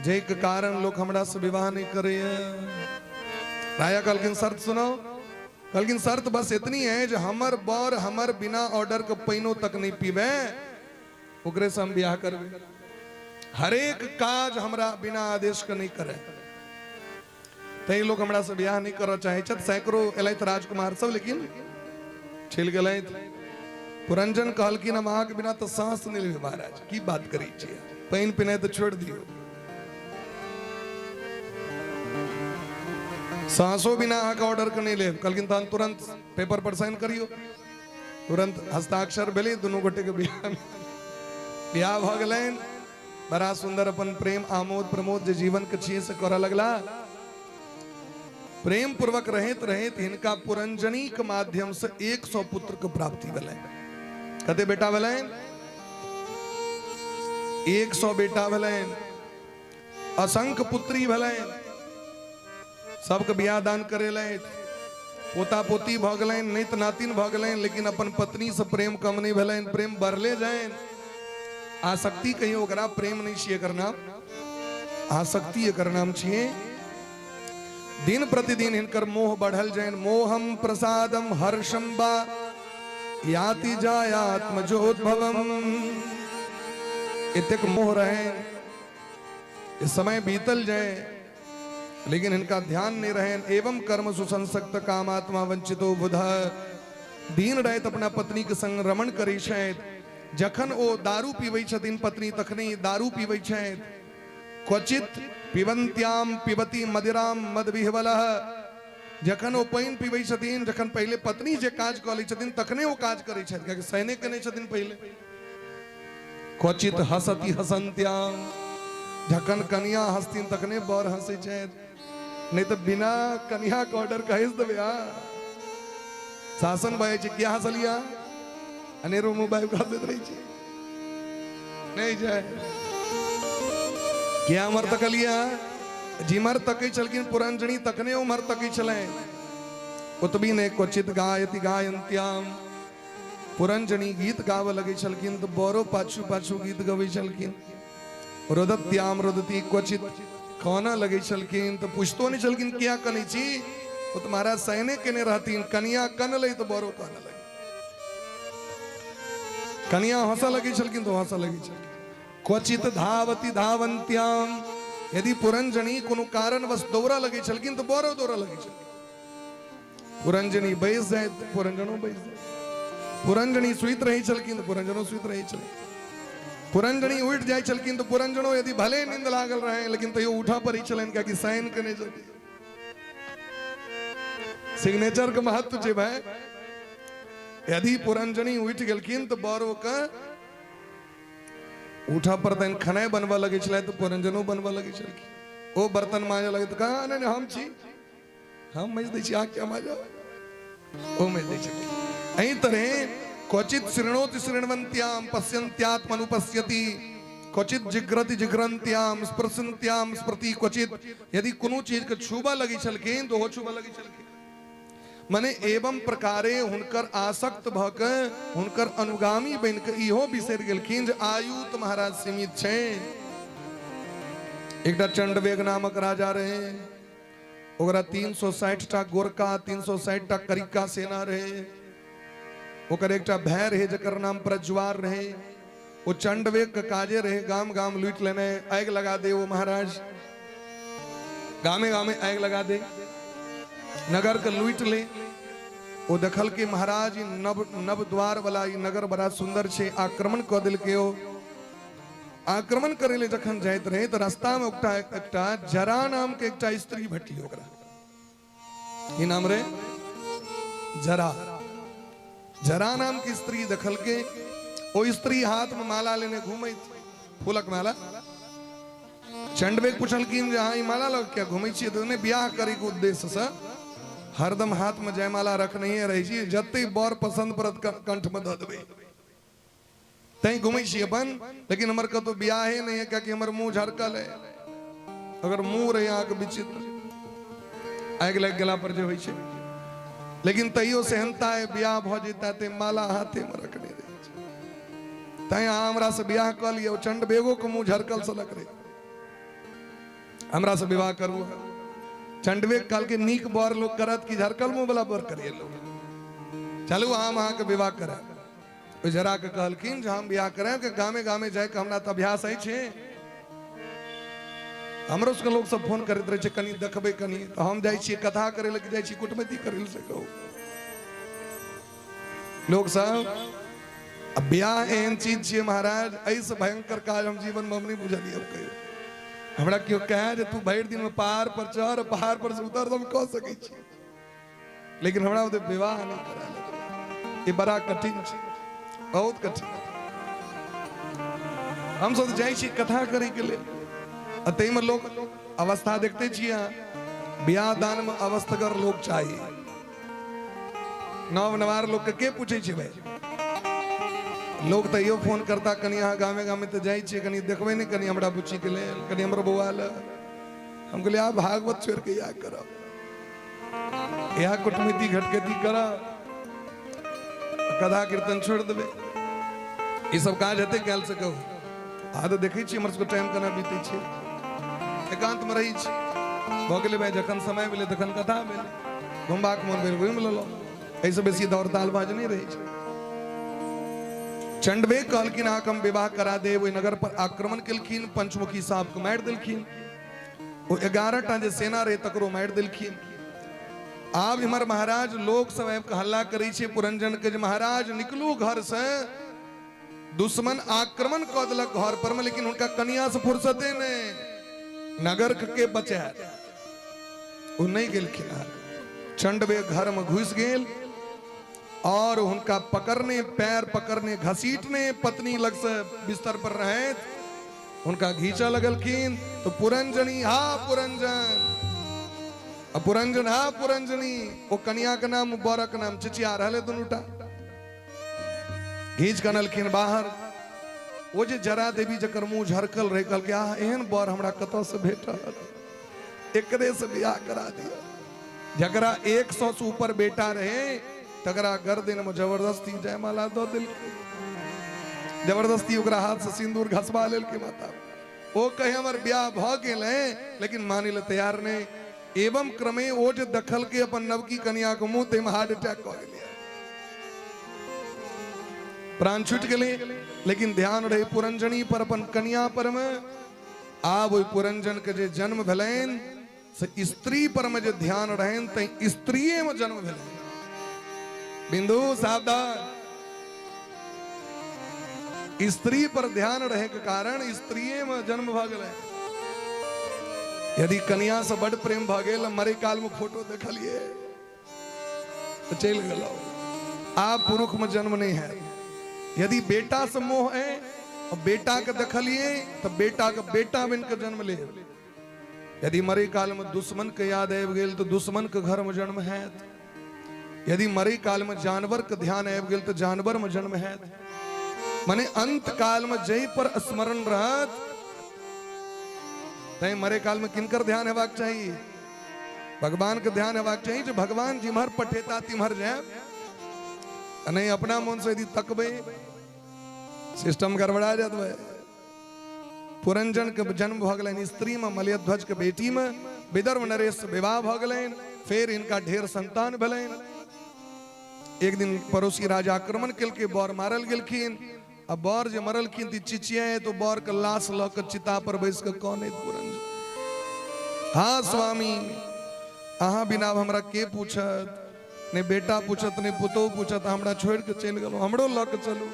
जे के कारण लोग हमरा से विवाह नहीं करे। राजा कहलखिन शर्त सुनो। कहलखिन शर्त बस इतनी है जो हमर बर हमर बिना ऑर्डर के पैनो तक नहीं पीबे, ओकरे से हम ब्याह करबे। हर एक काज हमरा बिना आदेश के नहीं करे। तई लोग हमरा से ब्याह नहीं करना चाहे छत। सैकड़ों एलैथ राजकुमार सब, लेकिन छिल गेलैथ। पुरंजन कहलखिन हम अहाँ के बिना तो सांस नहीं लेबे महाराज। की बात करी छियै? पैन पिनाइ तो छोड़ दियो, सांसों बिना अहाँ का ऑर्डर के नहीं लेब। कहलखिन तहन तुरंत पेपर पर साइन करियो। तुरंत हस्ताक्षर भेलै, दुनू गोटे के बियाह भ गेलैन। बड़ा सुंदर अपन प्रेम आमोद प्रमोद जे जीवन के छियै से करऽ लगला। प्रेम पूर्वक रहत रहत हिनका पुरंजनी के माध्यम से 100 पुत्र के प्राप्ति भेलै। कते बेटा भेलैन? 100 बेटा भेलैन, असंख्य पुत्री भेलैन। सबके बियाह दान करेलैथ। पोता पोती भ गलन, नित नातिन भ गलन, लेकिन अपन पत्नी से प्रेम कम नहीं भेलन, प्रेम बढ़ले जाए। आसक्ति कहीं ओकरा प्रेम नहीं छिए करना, आसक्ति एकर नाम छिए। दिन प्रतिदिन हिनकर मोह बढ़ल जाए। मोहम प्रसादम हर्षम बा याति जायात्मजोद्भवम। इतक मोह रहे, इस समय बीतल जाए, लेकिन इनका ध्यान नहीं रहे। एवं कर्म सुसंसक्त कामात्मा वंचितो बुध। दीन रहत अपना पत्नी के संग रमण करी छथि। जखन ओ दारू पीबै छथिन पत्नी, तखने दारू पीबै छथि। क्वचित पिबंत्याम पिबती मदिराम मद विह्वलः। जखन ओ पानि पीबै छथिन, जखन पहले पत्नी जे काज कऽ लै छथिन तखने ओ काज करै छथि, कियाकि सहने केने छथिन पहले। क्वचित हसती हसंत्याम। जखन कन्या हंसथिन तखने बर हंसै छथि, नहीं तो बिना कन्या के ऑर्डर कहिस देबे। शासन भय छै, क्या हंसलिया अनेरो मोबाइल का देत रही छै, नहीं जाए क्या मर तकलिया जिमर तकै छलखिन पुरंजनी, तखने उमर तकै छलै। उतबी ने क्वचित गायति गायन्त्याम। पुरंजनी गीत गाव लगे छलखिन तो बोरो पाछू पाछू गीत गबै छलखिन। रुदत्याम रुदती क्वचित खाना लगे छलखिन तो पूछतो नहीं छलखिन क्या कनै छी। वो तुम्हारा सहने केने रहतीन, कन्या कन लई तो बोरो कहने लगे। कन्या हंसा लगी छलखिन तो हंसा लगी छलखिन। क्वचित धावती धावंत्याम। यदि पुरंजनी कोनो कारणवश दौड़ा लगे छलखिन तो बोरो दौड़ा लगे छलखिन। पुरंजनी बैस जाए तो पुरंजनो बैस जाए। पुरंजनी सुइत रही छलखिन तो पुरंजनो सुइत रही छलखिन। पुरंजनी उठ जाए छलखिन तो पुरंजनो यदि भले नींद लागल रहे, लेकिन तैयो उठा पड़ी छलन, कियाकि साइन कने जल्दी। सिग्नेचर के महत्व छै भाई। यदि पुरंजनी उठ गेलखिन तो बोरो का उठा पर तन खनाय बनवा लगे छलै तो पुरंजनो बनवा लगे छलखिन। ओ बर्तन मांजे लगे तो कहा नहीं हम छी, हम मज दै छी, आ क्या मांजा ओ मज दै छी। एही तरह क्वचित शृणोति शृण्वन्त्याम पश्यन्त्यात्मनुपश्यति। क्वचित जिग्रति जिग्रन्त्याम स्पर्शन्त्याम स्मृति। क्वचित यदि कोनो चीज के छूबा लगी छलखिन तो हो छूबा लगी छलखिन। माने एवं प्रकारे हुनकर आसक्त भ के हुनकर अनुगामी बन के इहो बिसरि गेलखिन जे आयु तो महाराज सीमित छै। एकटा चंडवेग नामक राजा रहे, ओकरा 360 टा गोरका 360 टा करिका सेना रहे। ओकर एकटा भाई रहे जकर नाम प्रज्वार रहे। वो चंडवेग के काजे रहे गाम गाम लूट लेने, आग लगा दे वो महाराज, गामे गामे आग लगा दे, नगर के लूट ले। वो देखल के महाराज नव द्वार वाला ई नगर बड़ा सुंदर छे, आक्रमण क दिल के। आक्रमण करे ले जखन जाइत रहे तो रास्ता में एकटा जरा नाम के एकटा स्त्री भेटली। ओकरा की नाम रे? जरा। जरा नाम की स्त्री देखल के, वो स्त्री हाथ में माला लेने घूमे, फूलक माला। चंडवेग पूछलखिन जे हाँ ई माला लग क्या घूमे छी? तो ब्याह करे के उद्देश्य से हरदम हाथ में जयमाला रखने रही छी, जते बर पसंद परत कंठ में द देबे तई घूमे छी अपन। लेकिन हमर का तो ब्याह नहीं है, क्योंकि हमर मुंह झरकल है। अगर मुंह रहे आंख विचित्र आग लग गला पर जो होई छे, लेकिन तैयो सेहनता है ब्याह भ जेता ते माला हाथे में रखने रही छे। तई हमरा से ब्याह क लियो, चंड बेगो के मुंह झरकल सलक रे, हमरा से विवाह करू। चंडवेग काल के नीक बर लोग करत कि झरकल मुंह वाला बर करिए लोग। चलू हम अहाँ के विवाह करा। जरा के कहलखिन जे हम ब्याह करें के गामे गामे जाए के हमरा त अभ्यास है छे। हमरो सबके लोग सब फोन करैत रहे छे कनी देखबे कनी, तो हम जाई छी कथा करे लगे, जाई छी कुटमैती करे ले से कहू। लोग सब अब ब्याह एहन चीज छे महाराज, ऐसे भयंकर काज हम जीवन में नहीं बुझलिए। अब कहियो हमरा क्यों कहे जे तू भर दिन में पहाड़ पर चढ़, पहाड़ पर से उतर, तो हम कह सकै छी, लेकिन हमरा ओते विवाह नहीं करा। ये बड़ा कठिन छे, बहुत कठिन। हम सब जाई छी कथा करे के लिए, अतई में लोग अवस्था देखते छिए। ब्याह दान में अवस्थागर लोग चाहिए। नव नवार लोग के पूछे छे भाई? लोग तो यो फोन करता कनी यहाँ गामे गामे तो जाई छे, कनी देखबे नहीं कनी हमरा बुच्ची के ले, कनी हमर बौआ ले। हम कहले आप भागवत छोड़ के या करब, यह कुटमिति घटगति करा कथा कीर्तन छोड़ देवे ये सब काज हेते कैल से कहू आ तो देखे छी हमर सबके टाइम केना बीते छै एकांत में रही छी भ गेलै भाई जखन समय मिले तखन कथा भेलै घुमबाक मोन भेल घुमि लेलहुँ एहिसँ बेसी दौड़ तालबाज नहीं रही छै। चंडवे कहलखिन अहाँके हम विवाह करा देब। ओहि नगर पर आक्रमण केलखिन पंचमुखी साहब के मारि देलखिन ओ 11टा जे सेना रहे तकरो मारि देलखिन। आब इमहर महाराज लोग सब आबि के हल्ला करै छै पुरंजन के जे महाराज निकलू घर से दुश्मन आक्रमण कऽ देलक घर पर में लेकिन हुनका कन्या से फुर्सते नहीं नगर के बचाए ओ नहीं गेलखिन। चंडवे घर में घुस गेल और उनका पकड़ने पैर पकड़ने घसीटने पत्नी लग से बिस्तर पर रहे उनका घींचा लगलखिन तो पुरंजनी हा पुरंजन पुरंजन हा पुरंजनी वो कन्या का नाम बौरा का नाम चिचिया रहे दुनुटा घींच कनलखिन बाहर। वो जे जरा देवी जकर मुंह झरकल रहे कल के एहन बर हमरा कत से भेटल एकरे से बियाह करा दिया। जकरा 100 से ऊपर बेटा रहे तकरा गर्दन में जबरदस्ती जयमाला दो दिल जबरदस्ती ओकरा हाथ से सिंदूर घसवा लेल के माता वो कहे हमर ब्याह भ गेल है लेकिन माने ले तैयार नहीं। एवं क्रमे वो जे दखल के अपन नवकी कन्या के मुंह ते में हार्ट अटैक क गेल प्राण छूट गेले लेकिन ध्यान रहे पुरंजनी पर अपन कन्या पर में। आब ओई पुरंजन के जे जन्म भेलैन से स्त्री पर में जे ध्यान रहन त स्त्रीए में जन्म भेलैन। बिंदु सावधान स्त्री पर ध्यान रहे के कारण स्त्रीए में जन्म भ गेलै। यदि कन्या से बड़ प्रेम भ गेल मरे काल में फोटो देखलिए तो चल गेलो आप पुरुष में जन्म नहीं है। यदि बेटा से मोह है और बेटा के देखलिए तो बेटा का बेटा बन के जन्म ले। यदि मरे काल में दुश्मन के याद आबि गेल तो दुश्मन के घर में जन्म है। यदि मरे काल में जानवर के ध्यान आबि गेल तो जानवर में जन्म है। माने अंत काल में जय पर स्मरण रहत तय मरे काल में किनकर ध्यान हेबाक चाहिए भगवान के ध्यान हेबाक चाहिए। जो भगवान जिम्हर पठेता तिम्हर जाए नहीं अपना मन से यदि तकबे सिस्टम गड़बड़ा जात भाई। पुरंजन के जन्म भ गेलैन स्त्री में मलयध्वज के बेटी में विदर्भ नरेश से विवाह भ गेलैन। फिर इनका ढेर संतान भेलैन। एक दिन पड़ोसी राजा आक्रमण केल के बर मारल गेलखिन। अब बर जे मरलखिन ती चिचिया तो बर के लाश ल के चिता पर बैस के कहने पुरंजन हाँ स्वामी अहाँ बिना हमरा के पूछत ने बेटा पूछत ने पुतो पूछत हमरा छोड़ के चल गेलो हमरो ल के चलू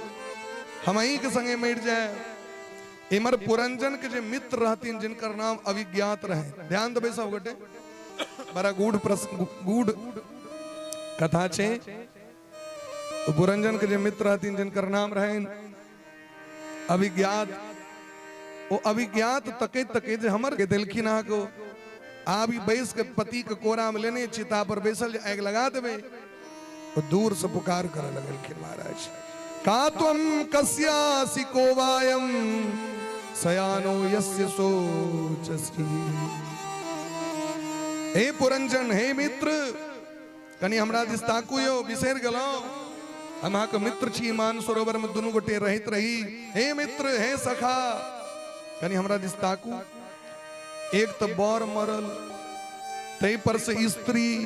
हम ही के संगे मर जाए। इमर पुरंजन के जे मित्र रहथिन जिनकर नाम अविज्ञात रहे ध्यान देबे सब गोटे बड़ा गूढ़ कथा छे। तो पुरंजन के जे मित्र रहथिन जिनकर नाम रहे अविज्ञात वो अविज्ञात तके तके जे हमर के देलखिन अहाँ को आब ई बैस के पति के कोरा में लेने चिता पर बैसल आग लगा देवे तो दूर से पुकार करे लगलखिन महाराज का त्वं कस्यासि कोवायम सयानो यस्य सोचसि। हे पुरंजन हे मित्र कनी हमरा दिस ताकू यो बिसर गेलो हम अहाँके मित्र छी मान सरोवर में दुनू गोटे रहित रही। हे मित्र हे सखा कनी हमरा दिस ताकू। एक तो बर मरल तई पर से स्त्री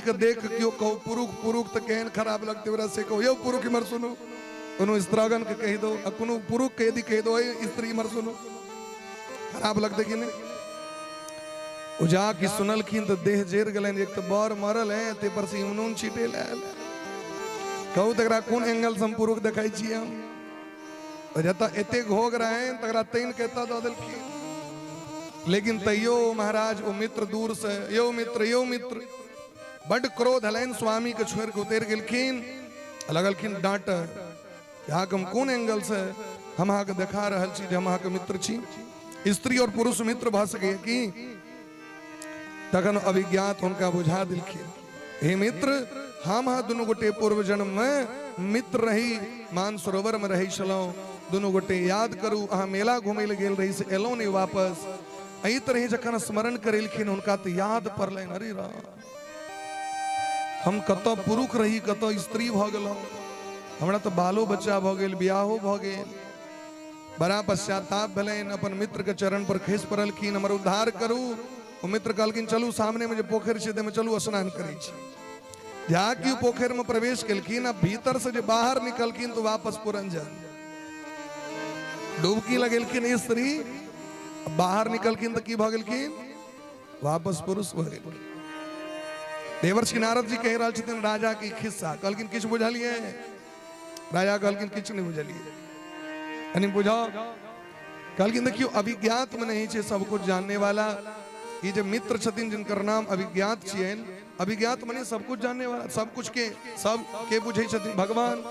के देख क्यों कहो पुरुष तो केहन खराब लगते वरा से कहो यो पुरुष मर सुनो उन्होंने स्त्रागन के कह दो कोनो पुरुष के यदि कह दो स्त्री मर सुनो खराब लगते कि नहीं। उजा की सुनलखिन तो देह जेर गलन। एक तो बर मरल है ते पर से इम्यून छीटे लाल कहू तकरा कौन एंगल से हम पुरुष देखाई छी हम जता एते घोग रहे तकरा तैन कहता दो दिलखिन। लेकिन तैयो महाराज वो मित्र दूर से यो मित्र बड़ क्रोध हलैन स्वामी के छोड़ के उतर गेलखिन लगलखिन डांट यहाँ हम कौन एंगल से हम अहाँ के देखा रहल छी हम अहाँ के मित्र छी। स्त्री और पुरुष मित्र भ सके कि तखन अभिज्ञात उनका बुझा दिलखिन हे मित्र हम हाँ दुनू गोटे पूर्व जन्म में मित्र रही मान सरोवर में रही छलौ दुनू गोटे याद करू अहाँ मेला घूमे ले गेल रही से एलौ नहीं वापस एही तरह जखन स्मरण करेलखिन उनका तो याद पड़लनि, अरे राम हम कत पुरुष रही कत स्त्री भ गेलहुँ, हमरा तो बालो बच्चा भ गेल, बियाहो भ गेल। बड़ा पश्चाताप भेलनि, अपन मित्र के चरण पर खसि पड़लखिन, हमर उद्धार करू। वो मित्र कहलखिन चलू सामने में जो पोखरि छै में चलू स्नान करै छी। जाके पोखरि में प्रवेश केलखिन, अब भीतर से जो बाहर निकलखिन तो वापस पुरंजन। डुबकी लगेलखिन स्त्री, बाहर निकलखिन तो की भ गेलखिन, वापस पुरुष भ गेलखिन। देवर्षि नारद जी कह रहल छथिन राजा की खिस्सा, कहलखिन किछु बुझलिए? राजा कहलखिन किछु नहीं बुझलिए। कनी बुझाओ। कहलखिन देखियो अभिज्ञात में नहीं छे सब कुछ जानने वाला। ये जो मित्र छथिन जिनकर नाम अभिज्ञात छियन, अभिज्ञात मने सब कुछ जानने वाला, सब कुछ के सब के बुझे छथिन भगवान।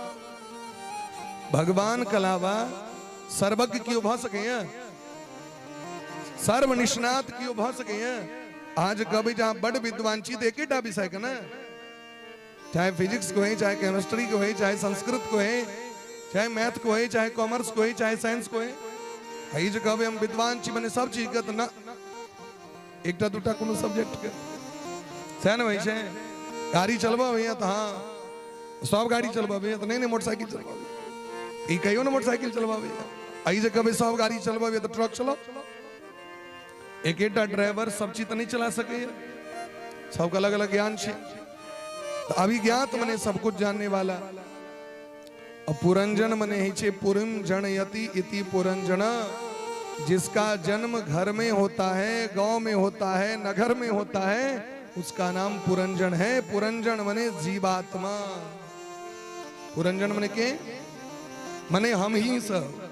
भगवान के अलावा सर्वज्ञ क्यों भ सके हैं, सर्वनिष्णात क्यों भ सके हैं। आज कभी जहां बड़ विद्वान चीज एक विषय का ना, चाहे फिजिक्स को है, चाहे केमिस्ट्री को है, चाहे संस्कृत को है, चाहे मैथ को है, चाहे कॉमर्स को है, चाहे साइंस को है, हई जो कभी हम विद्वान छी बने सब चीज का तो ना एकटा दूटा कोनो सब्जेक्ट के सैन वही से गाड़ी चलबा भैया तो हाँ सब गाड़ी चलबा भैया तो नहीं मोटरसाइकिल चलबा भैया, ई कहियो ना मोटरसाइकिल चलबा भैया। हई जो कभी सब गाड़ी चलबा भैया तो ट्रक चलो। एक एटा ड्राइवर सब चीज तो नहीं चला सके, सबका अलग अलग ज्ञान छे। तो अभिज्ञात मने सब कुछ जानने वाला। और पुरंजन मने ही छे पुरम जनयति इति पुरंजन, जिसका जन्म घर में होता है, गांव में होता है, नगर में होता है, उसका नाम पुरंजन है। पुरंजन मने जीवात्मा। पुरंजन मने के मने हम ही सब।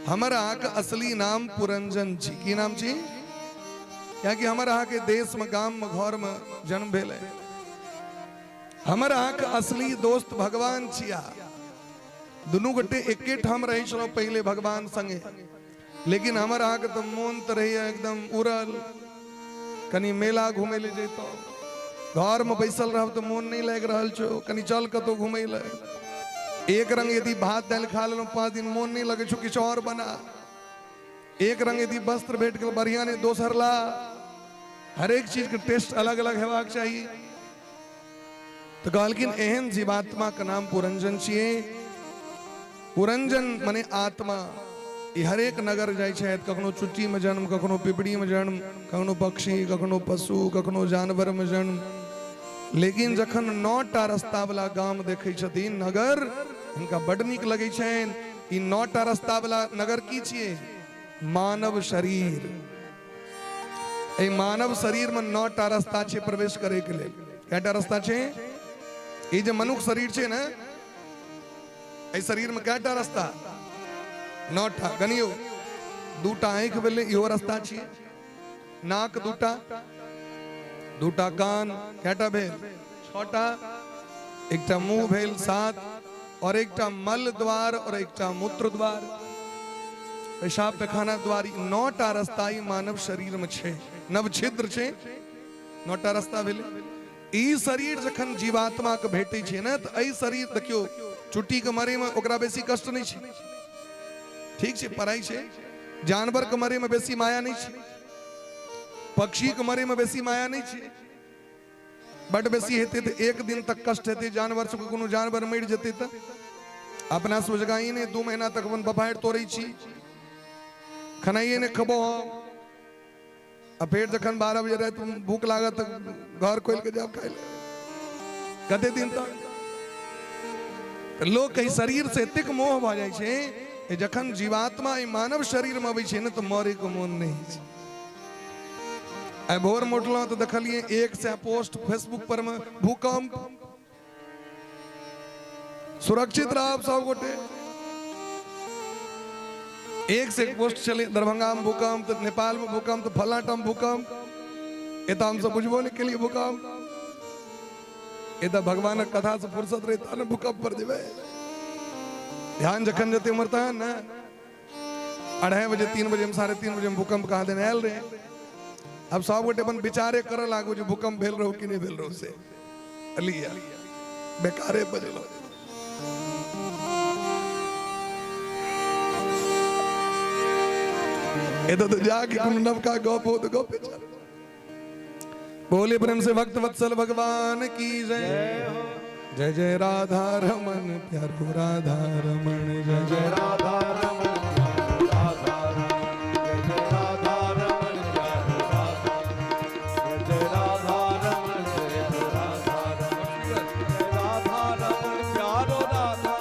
हमारा का असली नाम पुरंजन छी। की नाम छी? क्या कि हमारा के देश में गांव में घर में जन्म भेल है। हमारा का असली दोस्त भगवान छिया। दुनू गोटे एके ठाम रहे छलो पहले भगवान संगे, लेकिन हमारा के तो मन तो रही एकदम उड़ल। कनी मेला घूमे ले जेतो, घर में बैसल रह तो मन नहीं लग रहा छो, कनी चल कतो घूमे ले। एक रंग यदि भात दाल खा लेलो 5 दिन मन नहीं लगे छो, किछ और बना। एक रंग यदि वस्त्र भेट के बढ़िया ने दोसर ला। हर एक चीज के टेस्ट अलग अलग हेबाक चाहिए। तो कहलखिन एहन जीवात्मा का नाम पुरंजन छिए। पुरंजन मने आत्मा। ये हर एक नगर जाय छै, कखनो चुट्टी में जन्म, कखनो पिपड़ी में जन्म, कखनो पक्षी, कखनो पशु, कखनो जानवर में जन्म। लेकिन जखन 9टा रास्ता वाला गांव देखे छथिन, नगर, इनका बड़ नीक लगे छन। ई 9टा रास्ता वाला नगर की छिए? मानव शरीर। ए मानव शरीर में 9टा रास्ता छे प्रवेश करे के लिए। केटा रास्ता छे? ये जो मनुष्य शरीर छे ना, ए शरीर में केटा रास्ता? 9टा। गनियो 2टा आंख भेले, इहो रास्ता छे। नाक 2टा, 2टा कान, केटा भेल? 6टा। एकटा मुंह भेल 7, और एकटा मल द्वार और एकटा मूत्र द्वार, पेशाब पैखाना द्वार। 9टा रास्ता ई मानव शरीर में छे। नव छिद्र छे, 9टा रास्ता भेले। ई शरीर जखन जीवात्मा के भेटे छे ना, तो ई शरीर देखियो चुट्टी के मरे में ओकरा बेसी कष्ट नहीं छे, ठीक छे, पराई छे। जानवर के मरे में बेसी माया नहीं छे, पक्षी के मरे में बेसी माया नहीं छे। बड़ बेसी हेते तो 1 दिन तक कष्ट हेते। जानवर से कोनो जानवर मर जेते तो अपना सोचगाई ने 2 महीना तक अपन बफाड़ तोड़े छी, खनाइए ने खबो। अब फिर जखन 12 बजे रहे तुम भूख लागत घर खोल के जाओ खाए कते दिन तक। लोग कहीं शरीर से एतेक मोह भ जाय छे, जखन जीवात्मा ई मानव शरीर में अबै छे न, तो मरे को मन नहीं छे। आई भोर में उठलो तो देखलिए 100 पोस्ट फेसबुक पर में भूकंप, सुरक्षित रह सब गोटे। 1 से 1 पोस्ट चले। दरभंगा में भूकंप, तो नेपाल में भूकंप, तो फला टाइम भूकंप। ये तो हम सब बुझबो नहीं के लिए भूकंप। ये तो भगवान कथा से फुर्सत रहता ना भूकंप पर देवे। ध्यान जखन जते मरता है ना, 2:30 बजे 3 बजे में 3:30 बजे में भूकंप कहा देने आयल रहे। अब सब गोटे अपन विचारे कर लागो जो भूकंप भेल रहो कि नहीं भेल रहो से अलिया बेकारे बजलो। ये तो जाके कुन नवका गप हो तो गप चल। बोले प्रेम से भक्त वत्सल भगवान की जय। जय जय राधा रमन प्यारो राधा रमन जय जय राधा रमन राधा रमन जय जय राधा रमन प्यारो राधा जय जय राधा रमन जय राधा रमन राधा रमन प्यारो राधा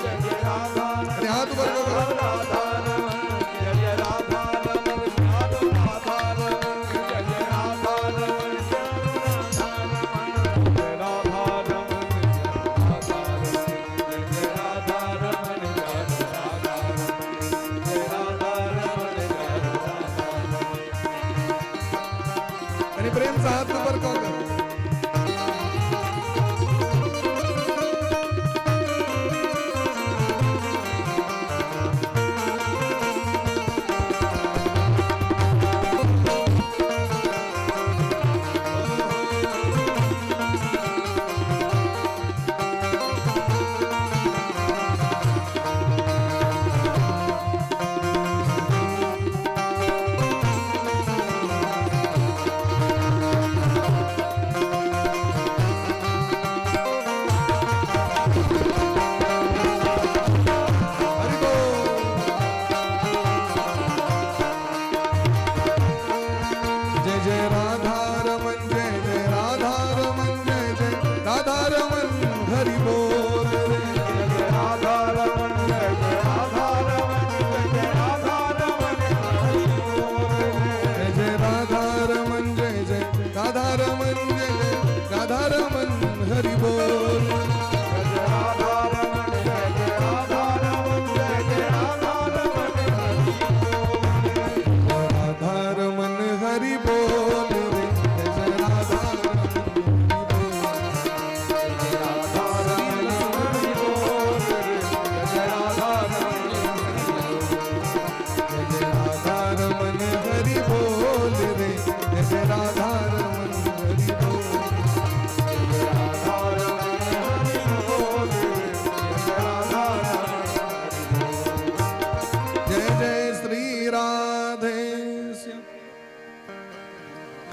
जय जय राधा हाथ ऊपर करो राधा रमन जय जय राधा रमन प्यारो राधा रमन जय जय राधा रमन प्रेम से हाथ ऊपर करो।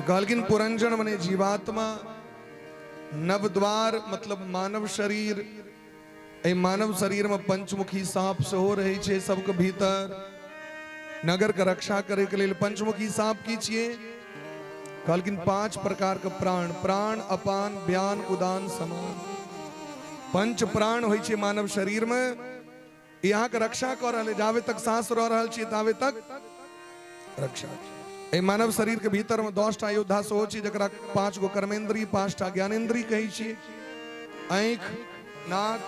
गालकिन पुरंजन मने जीवात्मा नवद्वार मतलब मानव शरीर ए मानव शरीर में पंचमुखी सांप से हो रही छे सबके भीतर नगर का रक्षा करे के लिए पंचमुखी सांप की छिए गालकिन 5 प्रकार का प्राण प्राण अपान व्यान उदान समान 5 प्राण होई छे मानव शरीर में यहाँ का रक्षा कर रहे जावे तक सांस रह रहल छे तावे तक रक्षा ए मानव शरीर के भीतर में 10टा योद्धा सो छी जकरा 5 गो कर्मेंद्री 5टा ज्ञानेंद्री कही छी आंख नाक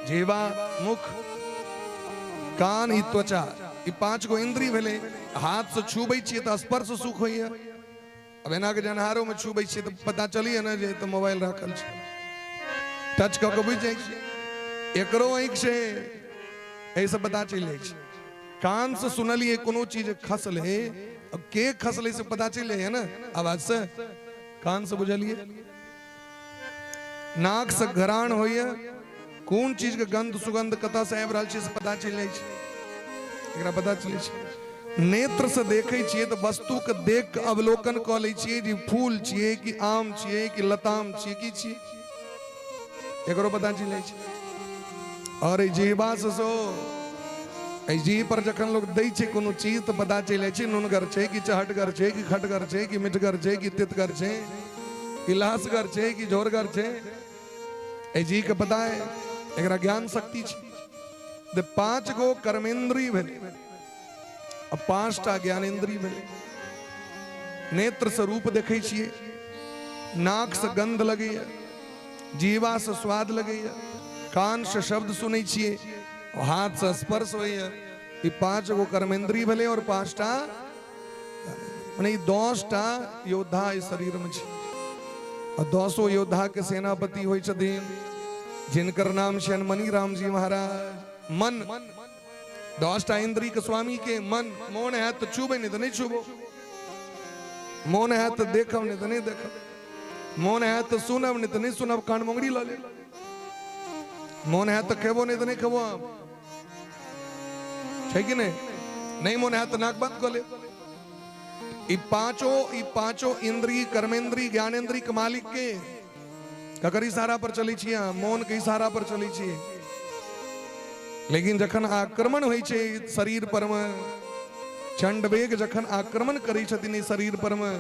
जीवा मुख कान ही त्वचा ई 5 गो इंद्री भेले हाथ से छूबै छी त स्पर्श सुख होइए अब एना के जनहारो में छूबै छी त पता चलिए ना जे त मोबाइल रखल छै टच क के बुझ जाय छी एकरो आंख से ऐसे पता चल जाय छै कान से सुनलिए कोनो चीज खसले अब के खसले से पता चले है ना आवाज से कान से बुझलिए नाक से घरान होइए कौन चीज के गंध सुगंध कता से आबि रहल छै से पता चल जाय छै एकरा पता चले छै नेत्र से देखे छिए तो वस्तु के देख के अवलोकन क लै छिए जे फूल छिए कि आम छिए कि लताम छिए की छिए एकरो पता चल जाय छै और जीवा से सो जी पर जखन लोग दै छै कोनो चीज तो पता चल जाय छै नुनगर छै कि चहटगर छै कि खटगर छै कि मिठगर छै कि तितगर छै कि लासगर छै कि झोरगर छै ए जी के पता है एकरा ज्ञान शक्ति छै दे 5 गो कर्मेंद्री भेले अब 5टा ज्ञानेंद्री भेले नेत्र से रूप देखे छिए नाक से गंध लगैया जीवा से स्वाद लगैया कान से शब्द सुनै छिए हाथ से स्पर्श होइए ई 5 गो कर्मेंद्री भेले और 5टा माने 10टा योद्धा इस शरीर में छै और 200 योद्धा के सेनापति होय छथिन जिनकर नाम छै मणि राम जी महाराज मन 10टा इंद्री के स्वामी के मन मोन है तो छूबे नहीं तो नहीं छूबो मोन है तो देखब नहीं तो नहीं देखब मोन है तो सुनब नहीं तो नहीं सुनब कान मंगड़ी ला ले मोन है तो खेबो नहीं तो नहीं खेबो आप छै कि नहीं नहीं मोने हाथ नाक बंद कर ले। ई पांचों इंद्री कर्मेंद्री ज्ञानेंद्री के मालिक के ककर इशारा पर चली छिए, मौन के इशारा पर चली छिए। लेकिन जखन आक्रमण होइ छै शरीर पर में, चंडवेग जखन आक्रमण करै छथिन ई शरीर पर में,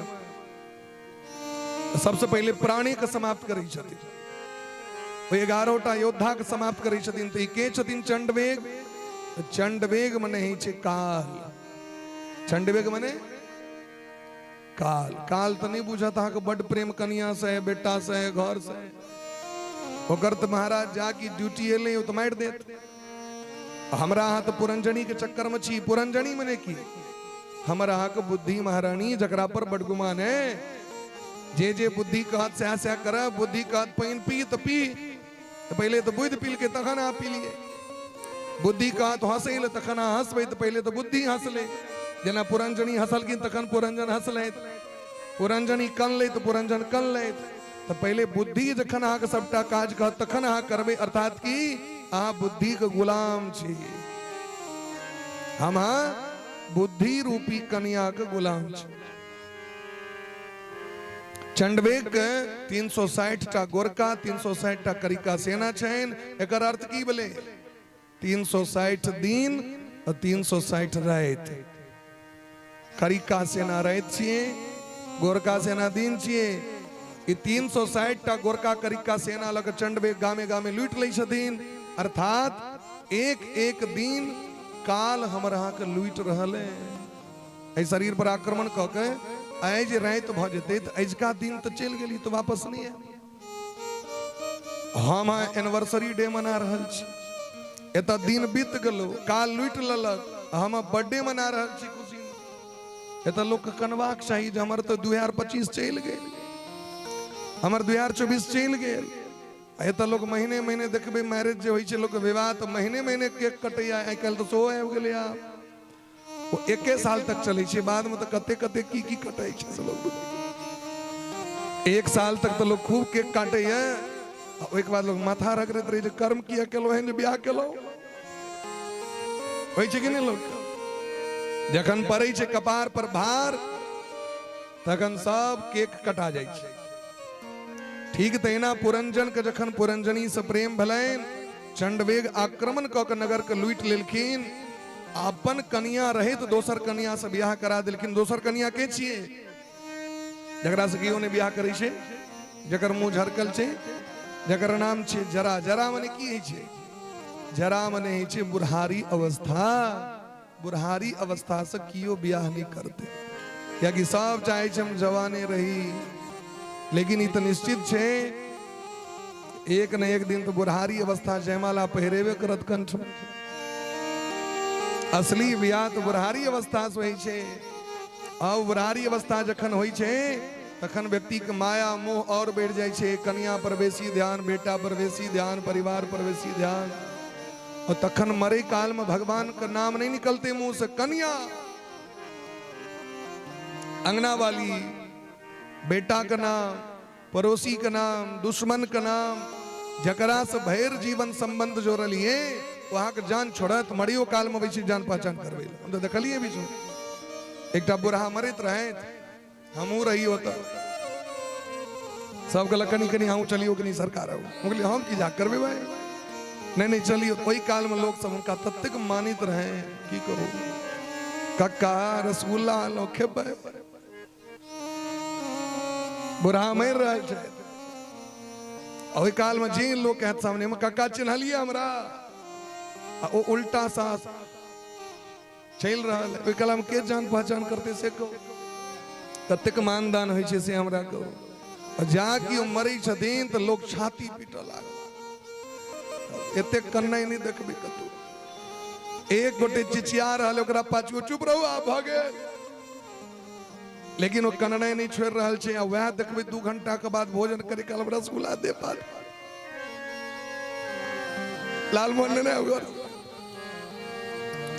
सबसे पहले प्राणी के समाप्त करै छथिन। 11टा योद्धा के समाप्त करै छथिन। तो के छथिन चंडवेग? चंडवेग मने ही छै काल। चंडवेग मने काल। काल तो नहीं बुझत अहाँ के बड़ प्रेम कनिया से, बेटा से, घर से। ओकर तो महाराज जाकी ड्यूटी एले तो मार देत। हमरा अहाँ तो पुरंजनी के चक्कर में छी। पुरंजनी मने की? हमरा अहाँ के बुद्धि महारानी जकरा पर बड़ गुमान है। जे जे बुद्धि कहत सह सह कर। बुद्धि कहत पानी पी तो पी, तो पहले तो बुद्धि पील के तखन आ पी लिए। बुद्धि कहत हंसे ले तखन हंसबे, तो पहले तो बुद्धि हंसले। जेना पुरंजनी हंसलखिन तखन पुरंजन हंसलैत। पुरंजनी कन ले तो पुरंजन कन लैत। तो पहले बुद्धि जखन अहाँ के सबटा काज कहत तखन अहाँ करबे। अर्थात कि अहाँ बुद्धि के गुलाम छी। हम बुद्धि रूपी कन्या के गुलाम छी। चंडवेग के 360टा गोरका, 360टा करिका सेना छन। एकर अर्थ की बोले? 360 दिन और 360 रात। करिका सेना रात छिए, गोरका सेना दिन छिए। ई 360टा गोरका करिका सेना लग चंडवेग गामे गामे लूट लै छथिन। अर्थात एक एक दिन काल हमर अहाँ के लूट रहल है। एहि शरीर पर आक्रमण क के आइ जे रात भ जेतै तो अजुका दिन तो चल गेली, तो वापस नहीं है। हम एनिवर्सरी डे मना रहल छी, एत दिन बीत गेलो, काल लूट लेलक। हम बर्थडे मना रहल छी खुशी में। एत लोग के कनबाक चाही जे हमर तो 2025 चल गेल, हमर 2024 चल गेल। एत लोग महीने महीने देखबे मैरिज जे होइ छै लोग के विवाह, तो महीने महीने केक कटैया। आइ काल्हि तो सो आबि गेलै। आब वो 1 साल तक चले छे, बाद में तो कते कते की कटाई छे सब लोग। 1 साल तक तो लोग खूब केक काटे हैं। ओइ के बाद लोग माथा रगड़त रहे जे कर्म किया केलो है जे ब्याह केलो। होइ छे कि नहीं? लोग जखन पड़ै छे कपार पर भार तखन सब केक कटा जाय छे। ठीक तहिना पुरंजन के जखन पुरंजनी से प्रेम भलैन, चंडवेग आक्रमण क के नगर के लूट लेलखिन। अपन कन्या रहे तो दोसर कन्या से ब्याह करा देलखिन। दोसर कन्या के छिए? जकरा से कियो ने ब्याह करै छे, जकर मुंह झरकल छे, जकर नाम छे जरा। जरा मने की है छे? जरा मने है छे बुढ़ारी अवस्था। बुढ़ारी अवस्था से कियो ब्याह नहीं करते, या कि सब चाहे छे हम जवाने रही। लेकिन इ तो निश्चित छे एक न एक दिन तो बुढ़ारी अवस्था जयमाला पहिरेबे करत कंठ। असली ब्याह तो बुढ़ारी अवस्था से होइ छे। और बुढ़ारी अवस्था जखन होइ छे तखन व्यक्ति के माया मोह और बढ़ जाय छे। कन्या पर बेसी ध्यान, बेटा पर बेसी ध्यान, परिवार पर बेसी ध्यान। और तखन मरे काल में भगवान का नाम नहीं निकलते मुंह से। कन्या, अंगना वाली, बेटा का नाम, पड़ोसी का नाम, दुश्मन का नाम, जकरा से भैर जीवन संबंध जोड़ल है, वहां के जान छोड़त मरियो काल में वैसे जान पहचान करवे। हम तो देखलिए बीच में एकटा बुढ़ा मरत रहे, हमू रही होता सब गल कनी कनी हम चलियो कनी सरकार हम की जा करवे भाई नहीं नहीं चलियो। वही काल में लोग सब उनका तत्क मानित रहे। की करो कक्का रसगुल्ला लो खेबे, बुढ़ा मर रहा है। ओहि काल में जे लोग कहत सामने में कक्का चिन्हलिए हमरा, वो उल्टा सा चल रहा है। ओहि काल में के जान पहचान करते से को कतेक मानदान होइ छे से हमरा को। जाकि ओ मरै छथिन तो लोग छाती पीटऽ लागल। एते कन्नाई नहीं देखबे कतौ। एक गोटे चिचिया रहल, ओकरा पाछू चुप रहू आ भ गेल। लेकिन वो कन्नाई नहीं छोड़ रहल छे। आ वह देखबे 2 घंटा के बाद भोजन करे काल रसगुल्ला दे पात लालमोहन ने होगा।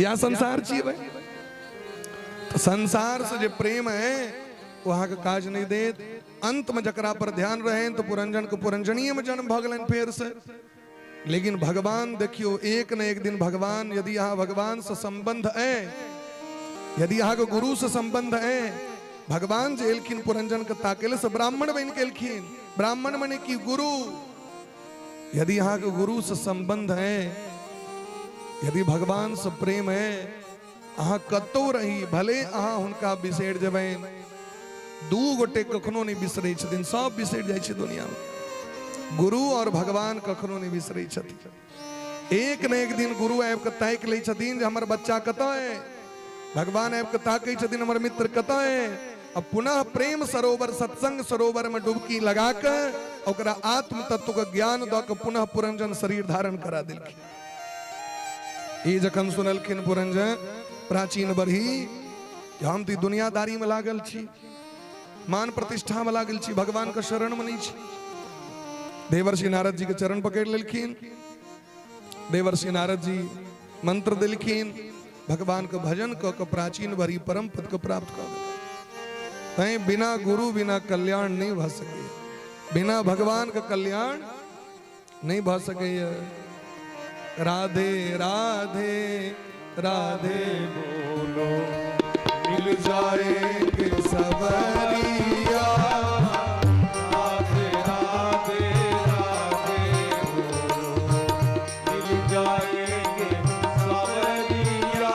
यह संसार छिए भाई। तो संसार से जो प्रेम है वहां का काज नहीं देत। अंत में जकरा पर ध्यान रहे तो पुरंजन को पुरंजनीय में जन्म भगलन फेर से। लेकिन भगवान देखियो एक न एक दिन भगवान, यदि यहाँ भगवान से संबंध है यदि यहाँ के गुरु से संबंध है, भगवान जे एलखिन पुरंजन के ताकेले से ब्राह्मण बन के एलखिन, ब्राह्मण मने की गुरु। यदि यहाँ के गुरु से संबंध है, यदि भगवान से प्रेम है, अहाँ कतौ रही भले अहाँ हुनका बिसरि जेबै, दू गोटे कखनो नहीं बिसरै छथिन, सब बिसरि जाइ छै दुनिया में। गुरु और भगवान कखनो नहीं बिसरै छथिन। एक न एक दिन गुरु आबि के ताकि लै छथिन जे हमर बच्चा कतऽ है, भगवान आबि के ताकै छथिन हमर मित्र कतऽ है। अब पुनः प्रेम सरोवर सत्संग सरोवर में डुबकी लगा के ओकरा आत्म तत्व के ज्ञान द के पुनः पुरंजन शरीर धारण करा देलखिन। ई जखन सुनलखिन पुरंजन प्राचीन बरही, हम तो दुनियादारी में लागल छी, मान प्रतिष्ठा में लागल छी, भगवान के शरण में नहीं छी। देवर्षि नारद जी के चरण पकड़ लेलखिन। देवर्षि नारद जी मंत्र दिलखिन, भगवान के भजन क के प्राचीन भरी परम पद को प्राप्त कर देलखिन। तै बिना गुरु बिना कल्याण नहीं भ सके, बिना भगवान का कल्याण नहीं भ सके। राधे राधे राधे बोलो मिल जाएंगे सवरिया, राधे राधे राधे बोलो मिल जाएंगे सवरिया।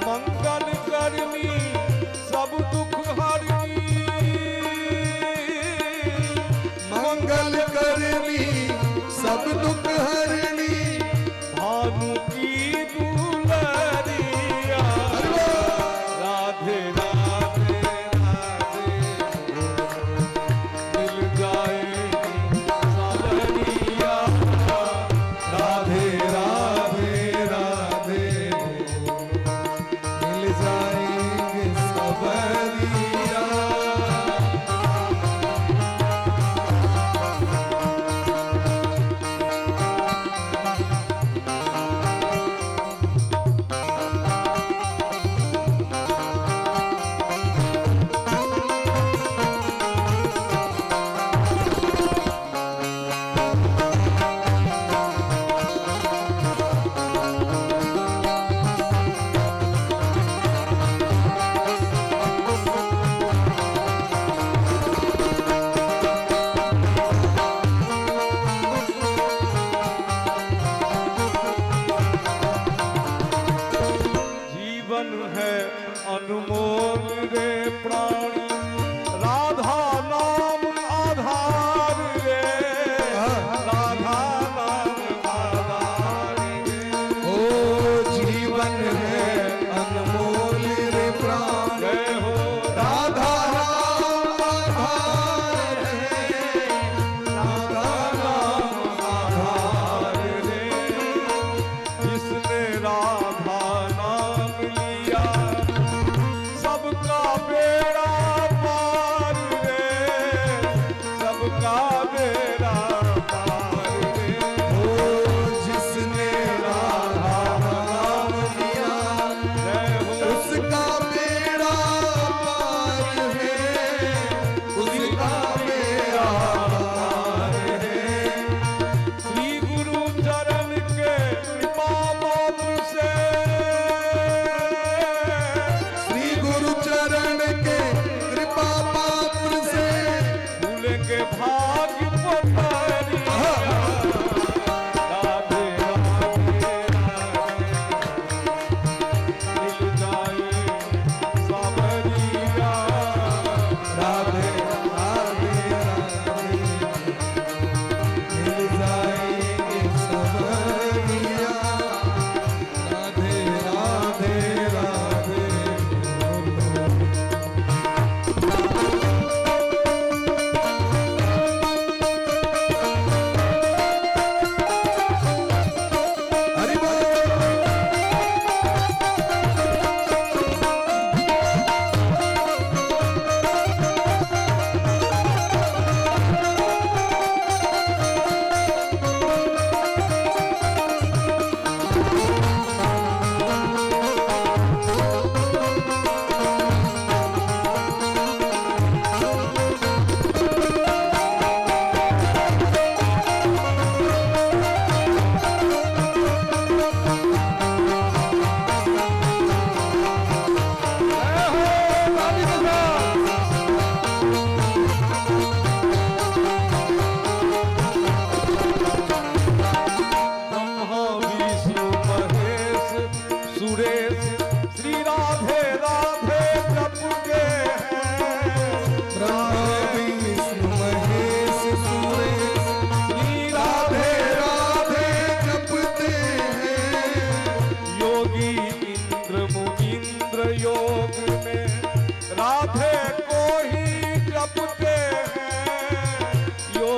मंगल करनी सब दुख हरनी, मंगल करनी सब दुख हरनी, भानु की दुलरिया। राधे राधे राधे मिल जाएगी सवरिया। राधे राधे राधे मिल जाएंगे सवरिया। जीवन है अनमोल रे प्राणी, राधा नाम आधार रे। राधा नाम आधार रे। ओ जीवन है अनमोल रे प्राण, जय हो राधा नाम आधार है, राधा नाम आधार रे। जिसने राधा नाम लिया सबका बेड़ा पार रे। सबका बेड़ा पार रे। ओ जिसने राधा नाम लिया, जय हो उसका बेड़ा पार है, उसका बेड़ा पार है। श्री गुरु चरण के कृपा मात्र से, श्री गुरु चरण के कृपा पात्र से, भूलेंगे भाग्य पथरिया। राधे राधे राधे मिल जाए सावरिया। राधे राधे राधे मिल जाएंगे सवरिया। राधे राधे राधे बोलो।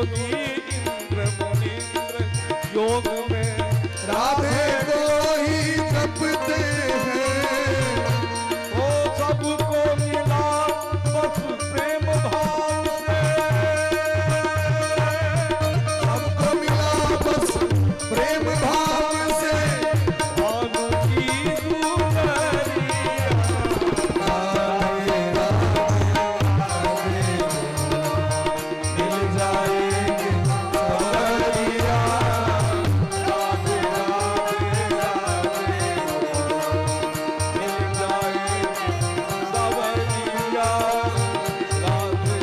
योगी इंद्र मुनींद्र योग में राधे को ही जपते हैं। ओ सबको मिला बस प्रेम भाव से, सबको मिला बस प्रेम भाव से। भानु की दुलरिया राधे राधे मिल जाएंगे सवरिया। राधे राधे राधे मिल जाए सवरिया। राधे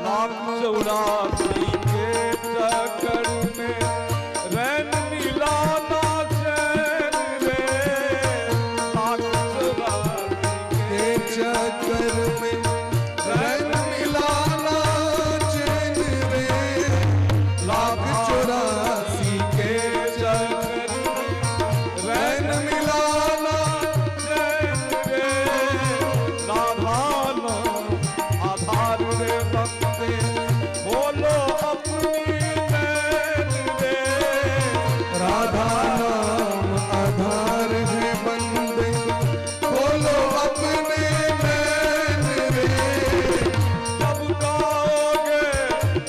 लाख चौरासी के चक्कर में रैन मिला ना चैन रे। लाख चौरासी के चक्कर में रैन मिलाना चैन रे। लाख चौरासी के चक्कर में रैन मिलाना चैन रे। राधा नाम आधार रे बंदे बोलो अपनी नैन रे। राधा नाम आधार है बंदे बोलो अपने नैन रे। जब गाओगे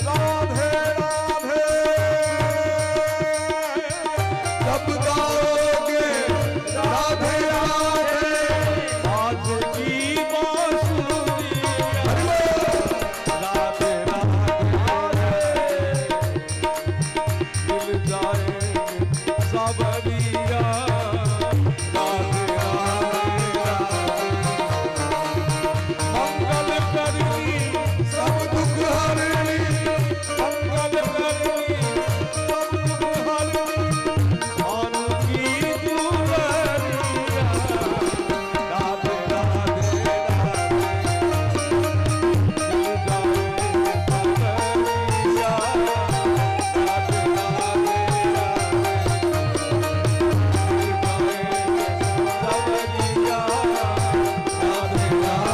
राधे राधे, जब गाओगे राधे राधे आज की बांसुरिया। राधे राधे मिल जाए सबरिया। राधे राधे मंगल करनी सब दुख हरणी। मंगल करनी सब दुख हरनी भानु की दुलरिया। राधे राधे राधे मिल जाए सबरिया। राधे राधे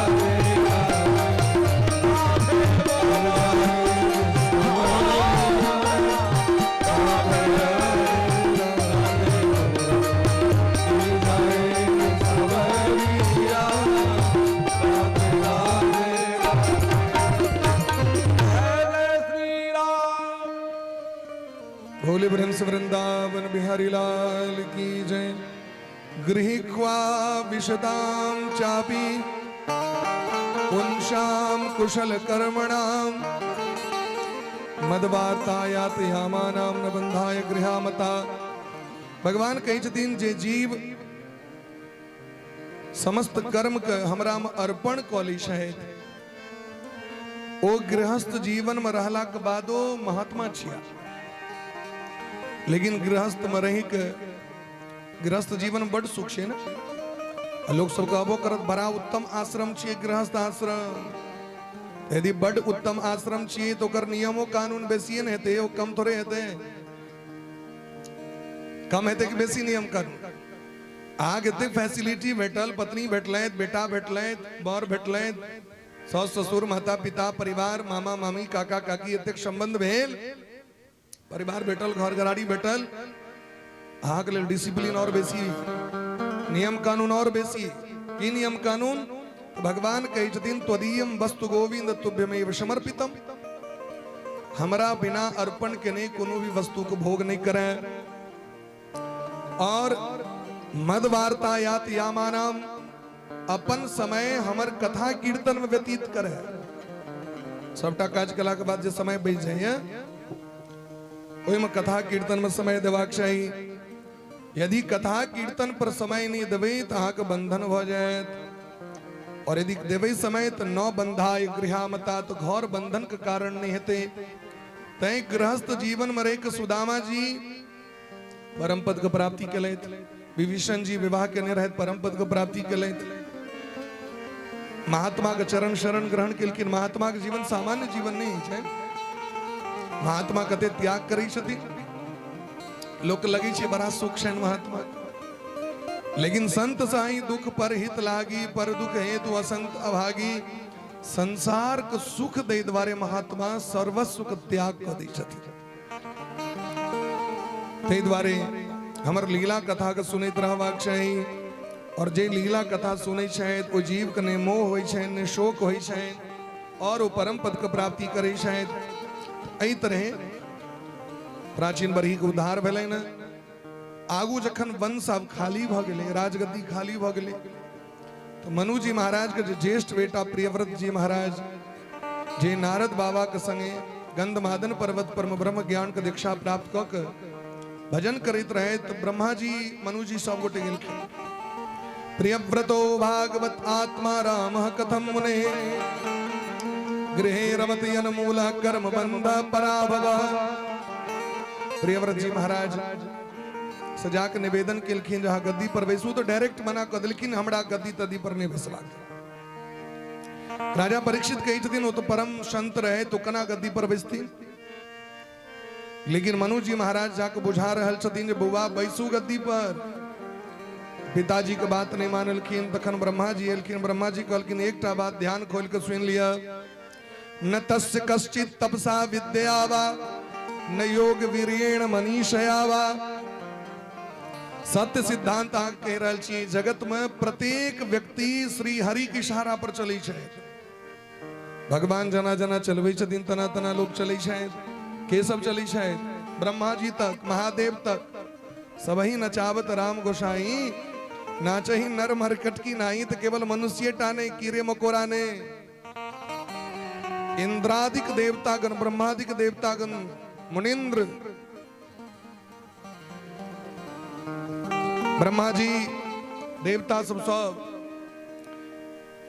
भोले ब्रह्मस वृंदावन बिहारी लाल की जय। गृहीत्वा विशदां चापि पुंसां कुशल कर्मणां मदवार्तायात यामानां न बंधाय गृहामता। भगवान कही छथिन जे जीव समस्त कर्म के हमरा में अर्पण कॉली है ओ गृहस्थ जीवन में रहला के बादो महात्मा छिया। लेकिन गृहस्थ में रही के गृहस्थ जीवन बड़ सुख है ना। लोग सब कहबो करत बड़ा उत्तम आश्रम छिए गृहस्थ आश्रम। यदि बड़ उत्तम आश्रम छिए तो कर नियमों कानून बेसी न हेते ओ कम थोड़े हेते। कम हेते कि बेसी नियम कानून। आग एते फैसिलिटी भेटल, पत्नी भेटलैत, बेटा भेटलैत, बर भेटलैत, सास ससुर माता पिता परिवार मामा मामी काका काकी एतेक संबंध भेल, परिवार भेटल, घर घराड़ी भेटल। आग लेल डिसिप्लिन और बेसी, नियम कानून और बेसी। की नियम कानून? भगवान कही छथिन त्वदीयम वस्तु गोविंद तुभ्यमेव समर्पितम। हमरा बिना अर्पण के नहीं कोनो भी वस्तु को भोग नहीं करे। और मद वार्तायात यामानाम अपन समय हमर कथा कीर्तन में व्यतीत करे। सबटा काज कला के बाद जो समय बच जाए ओहि में कथा कीर्तन में समय देवाक चाहिए। यदि कथा कीर्तन पर समय नहीं देवे तो अहाँके बंधन भ जायत। और यदि देवे समय तो न बंधाय गृहामता, तो घर बंधन के कारण नहीं हेते। तय गृहस्थ जीवन मरे के सुदामा जी परम पद के प्राप्ति कलैत, विभीषण जी विवाह के रहत परम पद के प्राप्ति कलैत, महात्मा के चरण शरण ग्रहण केलखिन। महात्मा के जीवन सामान्य जीवन नहीं है। महात्मा कते त्याग करी छथि, लोक लगी छे बड़ा सुख छन महात्मा, लेकिन संत साई दुख पर हित लागी, पर दुख हेतु असंत अभागी। संसार के सुख दे द्वारे महात्मा सर्वस्व के त्याग कर दी छथि। ते द्वारे हमर लीला कथा के सुनैत रहबाक चाही, और जे लीला कथा सुनै छथि ओ जीव के ने मोह होइ छनि, ने शोक होइ छनि, और ओ परम पद के प्राप्ति करै छथि। एहि तरह प्राचीन बरही के उद्धार भेलै न। आगू जखन वंश अब खाली भ गेलै, राजगद्दी खाली भ गेलै, तो मनु जी महाराज के ज्येष्ठ बेटा प्रियव्रत जी महाराज जे नारद बाबा के संगे गंधमादन पर्वत पर ब्रह्म ज्ञान के दीक्षा प्राप्त क के भजन करैत रहे, तो ब्रह्मा जी मनु जी सब गोटे गेलखिन। प्रियव्रतो भागवत आत्मा राम कथम मुने, गृहे रमति अनमूल कर्म बंध पराभव। प्रियव्रत जी महाराज सजा के निवेदन केलखिन, जहाँ गद्दी पर बैसू तो डायरेक्ट मना कर देलखिन, हमरा गद्दी तद्दी पर नहीं बैसबाक। राजा परीक्षित कही छथिन वो तो परम संत रहे तो कना गद्दी पर बैसथिन, लेकिन मनु जी महाराज जाके बुझा रहल छथिन जे बौआ बैसू गद्दी पर। पिताजी के बात नहीं मानलखिन। तखन ब्रह्मा जी एलखिन। ब्रह्मा जी कहलखिन एकटा बात ध्यान खोल के सुन लिया, न तस्य कश्चित तपसा विद्या वा, न योग वीर्येण मनीषया वा। सत्य सिद्धांत कह रहल छी, जगत में प्रत्येक व्यक्ति श्री हरि के इशारा पर चलै छै। भगवान जना जना चलबै छथिन तना तना लोग चलै छै। के सब चलै छै? ब्रह्मा जी तक, महादेव तक, सबही नचावत राम गोसाई। नाचही नर मरकटकी नाई, तो केवल मनुष्य टाने कीड़े मकोड़ा ने। इंद्रादिक देवतागण, ब्रह्मादिक देवतागण, मुनिंद्र, ब्रह्मा जी, देवता सब सब,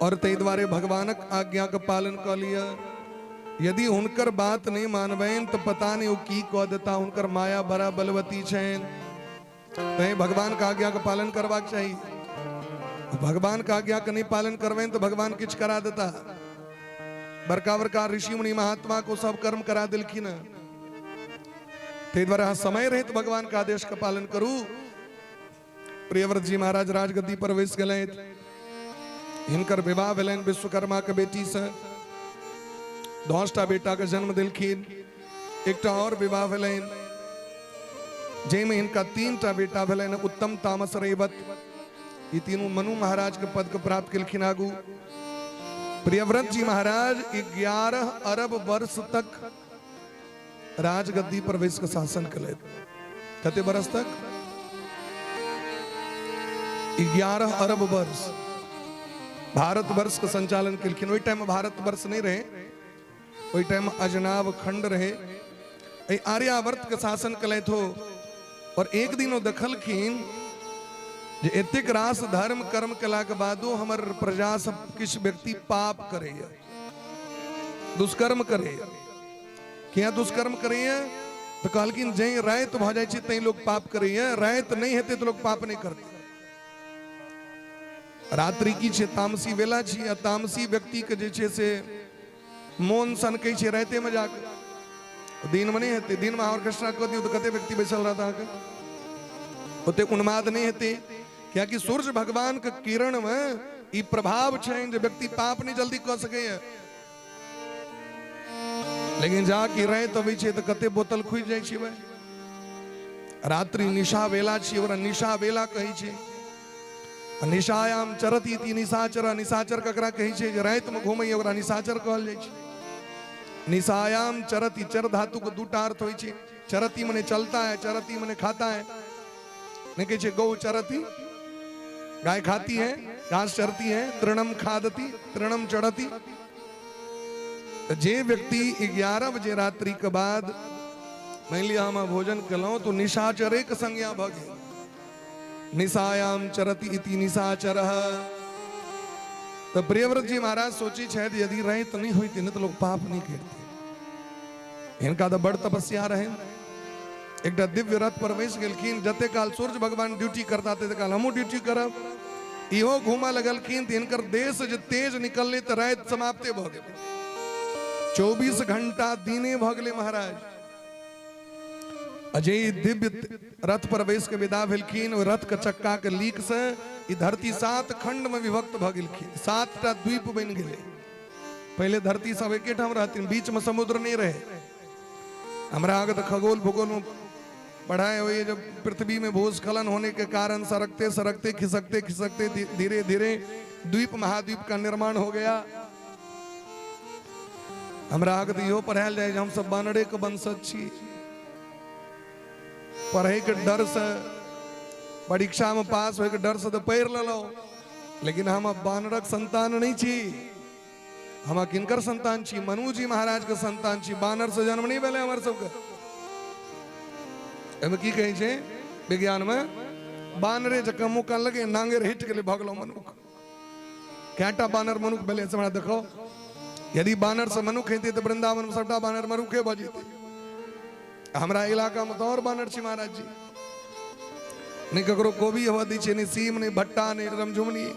और ते द्वारे भगवानक आज्ञा का पालन कर लिया। यदि हुनकर बात नहीं मानबेन तो पता नहीं वो की कह देता। हुनकर माया बड़ा बलवती छेन, तय भगवान का आज्ञा का पालन करवाक चाहिए। भगवान का आज्ञा का नहीं पालन करवेन तो भगवान किछ करा देता। बड़का बड़का ऋषि मुनि महात्मा को सब कर्म करा दिलखिन। ते द्वारा समय रहे तो भगवान का आदेश का पालन करू। प्रियव्रत जी महाराज राजगद्दी पर बैस गए। हिनकर विवाह भेलनि विश्वकर्मा के बेटी से। 10टा बेटा के जन्म दिलखिन। एकटा और विवाह भेलनि जैमे इनका 3टा बेटा भेलनि, उत्तम, तामस, रेवत। ये तीनों मनु महाराज के पद के प्राप्त केलखिन। आगू प्रियव्रत जी महाराज 11 अरब वर्ष तक राजगद्दी पर बैस के शासन कले। कते बरस तक? 11 अरब वर्ष भारत वर्ष का संचालन केलखिन। वही टाइम भारत वर्ष नहीं रहे, वही टाइम अजनाब खंड रहे। आर्यावर्त के शासन कले थो। और एक दिन वो देखलखिन जे एतेक रास धर्म कर्म कला के बादो हमर प्रजा सब किछ व्यक्ति पाप करे, दुष्कर्म करे। क्या दुष्कर्म करे? तो कहलखिन जे रात भ जाय छै तै लोग पाप करे, रात नहीं हेते तो लोग पाप नहीं करते। रात्रि की छे तामसी वेला छी, तामसी व्यक्ति के जे छे से मोन सन कह छे राते में जाके। दिन में नहीं हेते, दिन में ऑर्केस्ट्रा कर दियो तो कते व्यक्ति बैसल रहता के ओते उन्माद नहीं हेते। क्या कि सूर्य भगवान के किरण में ई प्रभाव छे जे व्यक्ति पाप नहीं जल्दी कर सके। लेकिन जाके रात अबै छे तो कते बोतल खुज जाय छे। रात्रि निशा वेला छी, ओकरा निशा वेला कहै छे। निशायाम चरती इति निशाचर। निशाचर ककरा कहै छै? जे रात में घूमै ओकरा निशाचर कहल जाइ छै। निशायाम चरती, चर धातु को 2टा अर्थ होइ छै। चरती मने चलता है, चरती मने खाता है। नहीं कहै छै गौ चरती, गाय खाती है, घास चरती है। तृणम खादती, तृणम चढ़ती। जे व्यक्ति 11 बजे रात्रि के बाद मान लिया हम भोजन कलौ तो निशाचरे के संज्ञा भ गेल। निशायाम चरति इति निशाचरः। तो प्रियव्रत जी महाराज सोची शायद यदि रात नहीं हुई थी तो लोग पाप नहीं करते। इनका तो बड़ तपस्या रहे। एक दिव्य रथ पर बैस गेलखिन, जते काल सूर्य भगवान ड्यूटी करता थे काल हमू ड्यूटी करब। इहो घूमा लगलखिन तो इनकर देश जो तेज निकलने तो रात समाप्ते भ गेल। 24 घंटा दिने भ गेले महाराज। अजय दिव्य रथ पर बैस के विदा भेलखिन। और रथ के चक्का के लीक से ई धरती 7 खंड में विभक्त भ गेलखिन। 7टा द्वीप बन गेले। पहले धरती सब एके ठाम रहथिन, बीच में समुद्र नहीं रहे। हमरा आगे तो खगोल भूगोल में पढ़ाए हुए, जब पृथ्वी में भूस्खलन होने के कारण सरकते सरकते खिसकते खिसकते धीरे धीरे द्वीप महाद्वीप का निर्माण हो गया। हमरा आगे तो इहो पढ़ायल जाए हम सब बानरे के वंशज छी। पढ़े के डर से, परीक्षा में पास होए के डर से तो पढ़ लो, लेकिन हम अब बानरक संतान नहीं छी। हम किनकर संतान छी? मनु जी महाराज के संतान छी। बानर से जन्म नहीं भेले हमारे सबके। एमे की कहे छे विज्ञान में? बानरे जका मुंह कान लगे नांगे हिट के लिए भगलो मनुख। कैटा बानर मनुख भेले से हमरा देखो। यदि बानर से मनुख हेते तो वृंदावन में सबटा बानर मनुखे बजते। हमरा इलाका में तो और बानर छी महाराज जी। नहीं ककरो कोबी हवा दी छे, नहीं सीम, नहीं भट्टा, नहीं रमझुमनी।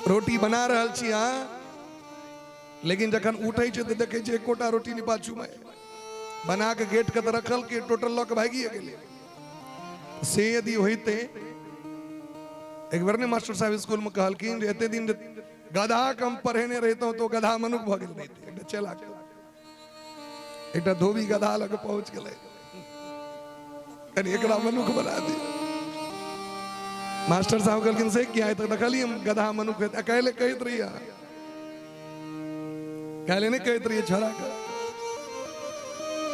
रोटी बना रहल छी लेकिन जखन उठे छे तो देखे छे एकोटा रोटी नहीं पाछू में बना के गेट के रखल के टोटल लॉक भागिए गेले। से यदि होते एक बार ने मास्टर साहब स्कूल में कहलखिन जे एते दिन गधा कम पढ़ेने रहता तो गधा मनुख भ गेल रहते। एकटा चला एकटा धोबी गधा लग पहुंच गेले, कनी एकरा मनुख बना दी। मास्टर साहब कहलखिन से क्या है तो देखली हम गधा मनुख है। अकेले कहत रहिया, अकेले नहीं कहत रहिए छोरा का।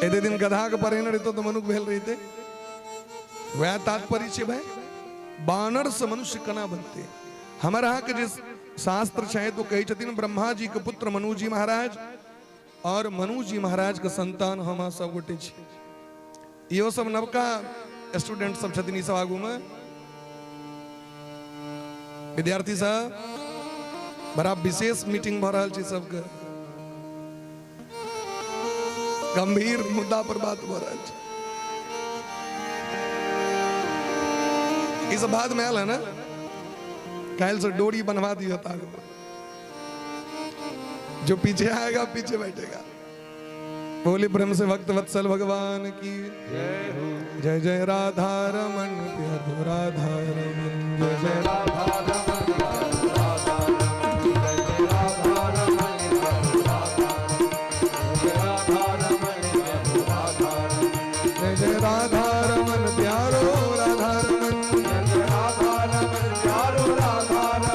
एते दिन गधा के पढ़ेने रहते तो मनुख भेल रहते। वह तात्पर्य छे भाई बानर से मनुष्य कना बनते। हमारे यहाँ के जिस शास्त्र है तो कही छथिन ब्रह्मा जी के पुत्र मनु जी महाराज और मनु जी महाराज के संतान हम सब गोटे छी। यो सब नवका स्टूडेंट सब छथिन ई सब आगू में विद्यार्थी साहब बड़ा विशेष मीटिंग भ रहल छी। सबके गंभीर मुद्दा पर बात भ रहल छी। इस बाद में आयल है ना, कल से डोरी बनवा दी होता है। जो पीछे आएगा पीछे बैठेगा। बोले ब्रह्म से भक्त वत्सल भगवान की जय जय राधा रमन प्यारो राधा रमन जय जय राधा रमन प्यारो राधा रमन जय जय राधा रमन प्यारो राधा रमन जय जय राधा रमन प्यारो राधा रमन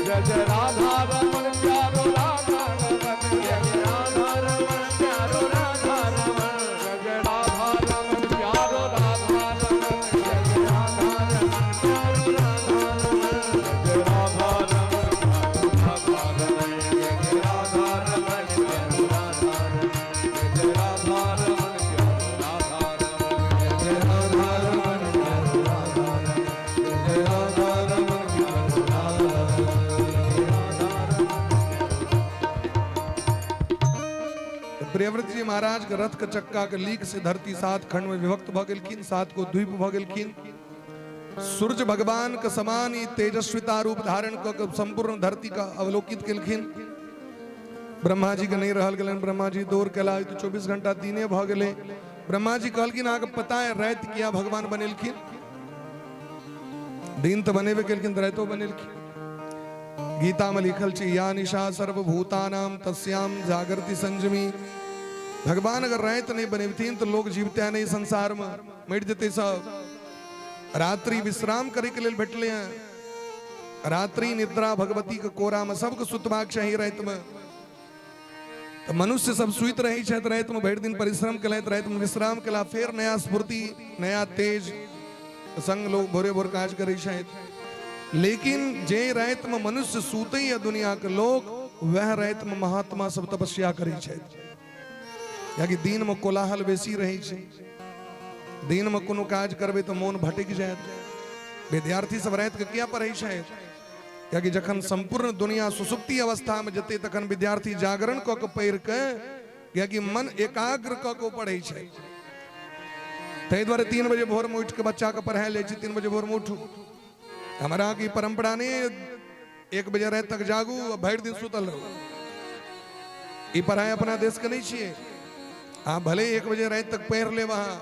जय जय राधा रमन प्यारो राधा रमन राधा रमन प्रियव्रत जी महाराज के रथ के चक्का के लीक से धरती 7 खंड में विभक्त भ गेलखिन। 7 को द्वीप भ गेलखिन। सूर्य भगवान के समान ही तेजस्विता रूप धारण कर संपूर्ण धरती का अवलोकित केलखिन। ब्रह्मा जी के नहीं रहल गेलन। ब्रह्मा जी दौड़ केला तो 24 घंटा दिने भ गेले। ब्रह्मा जी कहलखिन आगे पता है रात किया भगवान बनेलखिन? दिन तो बनेबे केलखिन, रातो बनेलखिन। गीता में लिखल छै या निशा सर्वभूतानां तस्याम जागृति संजमी। भगवान अगर रात नहीं बनेबथिन तो लोग जीवते नहीं संसार में, मर जेते सब। रात्रि विश्राम करे के लिए भेटले हैं। रात्रि निद्रा भगवती के कोरा में सबके सुतबाक चाहिए रात में। तो मनुष्य सब सुइत रही छथि, रात में भरि दिन परिश्रम कलैत, रात में विश्राम कला, फिर नया स्फूर्ति नया तेज संग लोग भोरे भोर काज करै छथि। लेकिन जे रात में मनुष्य सूते या दुनिया के लोग, वह रात में महात्मा सब तपस्या करै छथि। याकि दिन में कोलाहल बेसी रहै छै, दिन में कोनो काज करबै तो मोन भटक जायत। विद्यार्थी सब रात के किया पढ़ै छथि? याकि जखन संपूर्ण दुनिया सुसुप्ति अवस्था में जते तखन विद्यार्थी जागरण क के पढ़ि के, याकि मन एकाग्र क के पढ़ै छै। ताहि दुआरे 3 बजे भोर में उठ के बच्चा के पढ़ाए ले छी। 3 बजे भोर में उठू, हमारा की परंपरा नहीं 1 बजे रात तक जागू और भरि दिन सुतल रहू। ई पढ़ाई अपना देश के नहीं छिए। हाँ भले 1 बजे रात तक पढ़ ले वहां,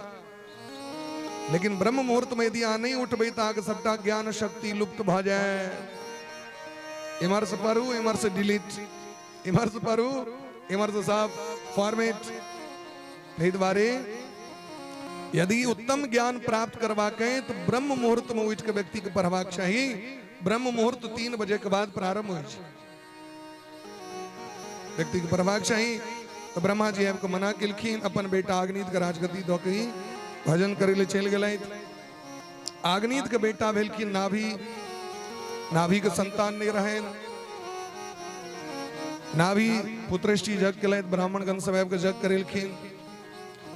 लेकिन ब्रह्म मुहूर्त में यदि अहाँ नहीं उठबै तो अहाँके सबटा ज्ञान शक्ति लुप्त भ जाए। इमहर से पढ़ू, इमहर से डिलीट, इमहर से पढ़ू, इमहर से साफ फॉर्मेट। नहीं द्वारे यदि उत्तम ज्ञान प्राप्त करवाके तो ब्रह्म मुहूर्त में उठ के व्यक्ति के पढ़वाक चाहिए। ब्रह्म मुहूर्त 3 बजे के बाद प्रारंभ हो व्यक्ति के पढ़वाक चाहिए। तो ब्रह्मा जी आपको मना केलखिन, अपन बेटा अग्नित के राजगद्दी दऽ के भजन करे ले चल गए। अग्नित के बेटा भेलखिन नाभि, नाभि के संतान नहीं रहे। नाभि पुत्रष्टि जग केलैत, ब्राह्मण गण सब के जग करेलखिन।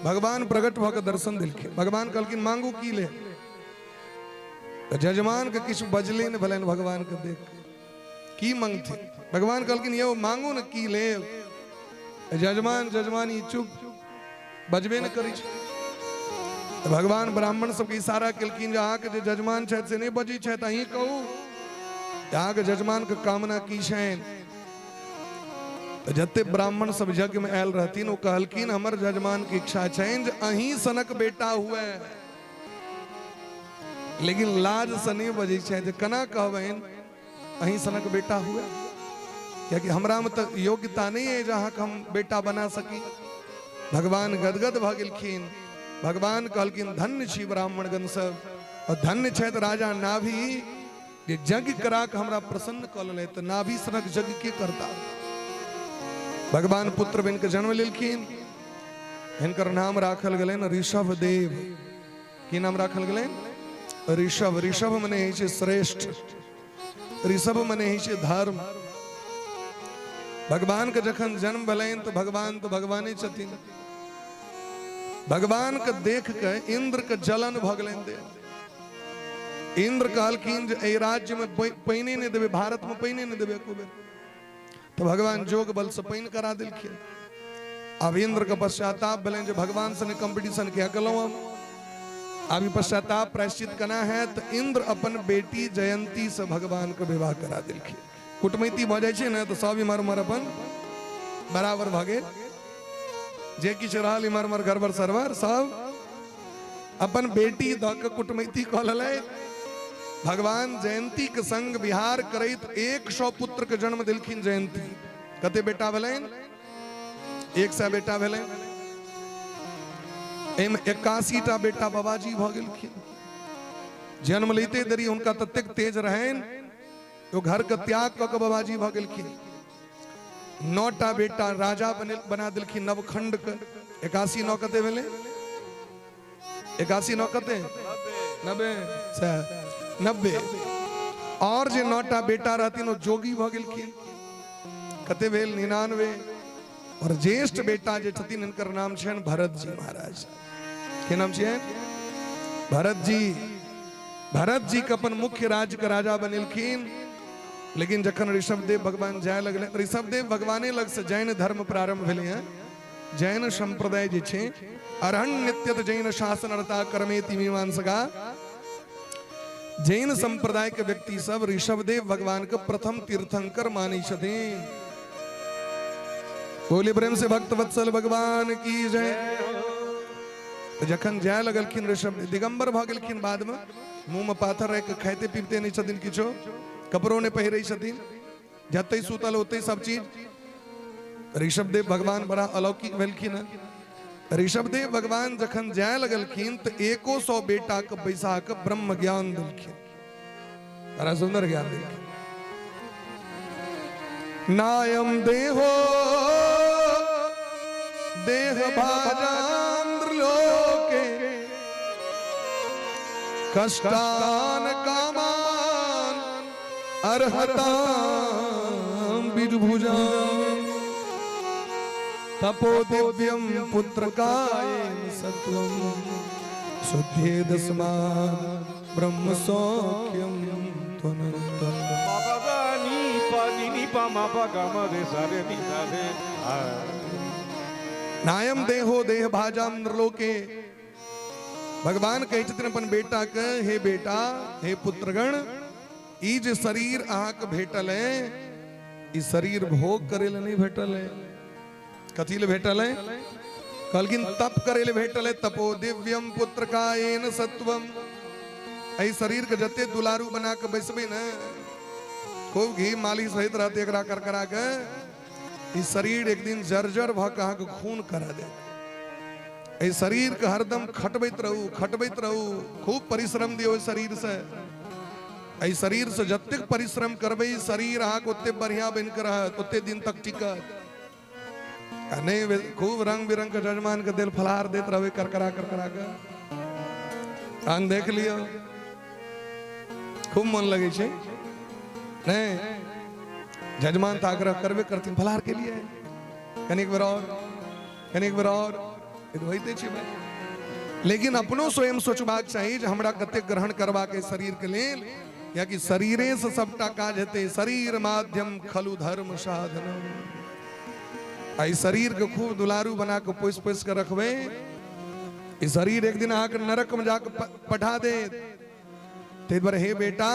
भगवान प्रकट भऽ के दर्शन दिलखिन। भगवान कहलखिन मांगू की ले। जजमान के किछु बजले न भलन, भगवान के देख की मांगथिन। भगवान कहलखिन यौ मांगू न की ले। जजमान जजमानी चुप, बजबे न करै छै। तो भगवान ब्राह्मण सबके इशारा केलखिन जे अहाँके जे जजमान छथि से नहीं बजै छथि, अहीं कहू अहाँके जजमान के कामना की छनि। तो जते ब्राह्मण सब यज्ञ में आयल रहथिन वो कहलखिन हमर जजमान की इच्छा छनि जे अहीं सनक बेटा हुए। लेकिन लाज से नहीं बजै छै जे केना कहबनि अहीं सनक बेटा हुए, क्योंकि हमरा में तो योग्यता नहीं है जहाँ हम बेटा बना सकी। भगवान गदगद भ गेलखिन। भगवान कहलखिन धन्य छी ब्राह्मण गण सब, और धन्य छथि राजा नाभि जे यज्ञ करा के हमरा प्रसन्न क लेलै। तो नाभि सनक यज्ञ के करता। भगवान पुत्र बन के जन्म लेलखिन। हिनकर नाम राखल गेलनि ऋषभ देव। की नाम राखल गेलनि? ऋषभ। ऋषभ मने है छै श्रेष्ठ, ऋषभ मने है छै धर्म। भगवान के जखन जन्म भेलनि तो भगवान तो भगवाने छथिन। भगवान के देख के इंद्र के जलन भ गेलनि देह। इंद्र कहलखिन जे एहि राज्य में पानि नहीं देवे, भारत में पानि नहीं देवे एको बेर। तो भगवान जोग बल से पानि करा दिलखिन। अब इंद्र के पश्चाताप भेलनि जे भगवान से कंपटीशन क्या कलौं हम। अभी पश्चाताप प्रायश्चित करना है। तो इंद्र अपन बेटी जयंती से भगवान के विवाह करा दिलखिन। कुटमैती भ जाइ छै ने तो सब इमहर उमहर अपन बराबर भ गेल। जे किछु रहल इमहर उमहर गड़बड़ सरवर सब अपन बेटी द के कुटमैती कऽ लेलथि। भगवान जयंती के संग विहार करैत 100 पुत्र के जन्म दिलखिन जयंती। कते बेटा भेलनि? 100 बेटा भेलनि। एहिमे 81 टा बेटा बाबाजी भ गेलखिन। जन्म लेते देरी हुनका ततेक तेज रहनि तो घर के त्याग क के बाबाजी भ गेलखिन। 9 टा बेटा राजा बना दिलखिन नवखंड के। 81 9 कते भेले? 81 9 कते? 90। और जे 9 टा बेटा रहथिन वो जोगी भ गेलखिन। कते भेल? 99। और ज्येष्ठ बेटा जे छथिन हिनकर नाम छनि भरत जी महाराज। के नाम छियनि? भरत जी। भरत जी के अपन मुख्य राज्य के राजा बनेलखिन। लेकिन जखन ऋषभदेव भगवान जाय लगले, ऋषभदेव भगवाने लग से जैन धर्म प्रारंभ भेले हैं। जैन संप्रदाय जे छै अरण्यत्यत जैन शासनरता कर्मेति मीमांसका। जैन संप्रदाय के व्यक्ति सब ऋषभदेव भगवान के प्रथम तीर्थंकर मानै छथिन। बोले प्रेम से भक्त वत्सल भगवान की जय। तो जखन जाय लगलखिन ऋषभ दिगंबर भ गेलखिन। बाद में मुंह में पाथर रह के खाइते पीबते नहीं छथिन, किछो कपड़ों ने पहिरै छथिन। जतै सुतल ओतै सब चीज। ऋषभदेव भगवान बड़ा अलौकिक भेलखिन। ऋषभदेव भगवान जखन जाय लगलखिन तो 100 बेटा के बैसा के ब्रह्म ज्ञान दिलखिन। बड़ा सुंदर ज्ञान दिलखिन। नायम देहो देह भाजांध्र लोके कष्टान कामान अर्हतां विदुभुजा तपो दिव्यं पुत्रकायेन सत्वं शुद्धेदस्मा ब्रह्म सौख्यं त्वनन्तम् नायम देहो देह भाजाम नृलोके। भगवान कहे छथिन अपन बेटा के, हे बेटा हे पुत्रगण, ई जे शरीर अहाँक भेटल है, ई शरीर भोग करे ले नहीं भेटल है। कथी ले भेटल है? कहलकिन तप करे ले भेटल है। तपो दिव्यम पुत्रकायेन सत्वम। ऐ शरीर के जते दुलारू बना के बैसबे न, खूब घी मालिश सहित रहते एकरा कर करा के, ई शरीर एक दिन जर्जर भ के अहाँके खून करा दे। ऐ शरीर के हरदम खटबैत रहू, खूब परिश्रम दियो शरीर से। ऐ शरीर से जतेक परिश्रम करबे शरीर अहाँके ओते बढ़िया बन के रहत, ओते दिन तक टिकत। नहीं खूब रंग बिरंग के जजमान के दिल फलहार देत रहे कर करा के रंग देख लियो, खूब मन लगे छे। नहीं जजमान तो आग्रह करबे करथिन फलहार के लिए, कनिक बेर और होइते छै। लेकिन अपनो स्वयं सोचबाक चाही जे हमरा कते ग्रहण करबा के शरीर के लेल, या कि शरीरे से सबटा काज हेते। शरीर माध्यम खलु धर्म साधनम। आई शरीर के खूब दुलारू बना के पोस पोस के रखबे, ई शरीर एक दिन आके नरक में जाके पठा दे। ते बार हे बेटा,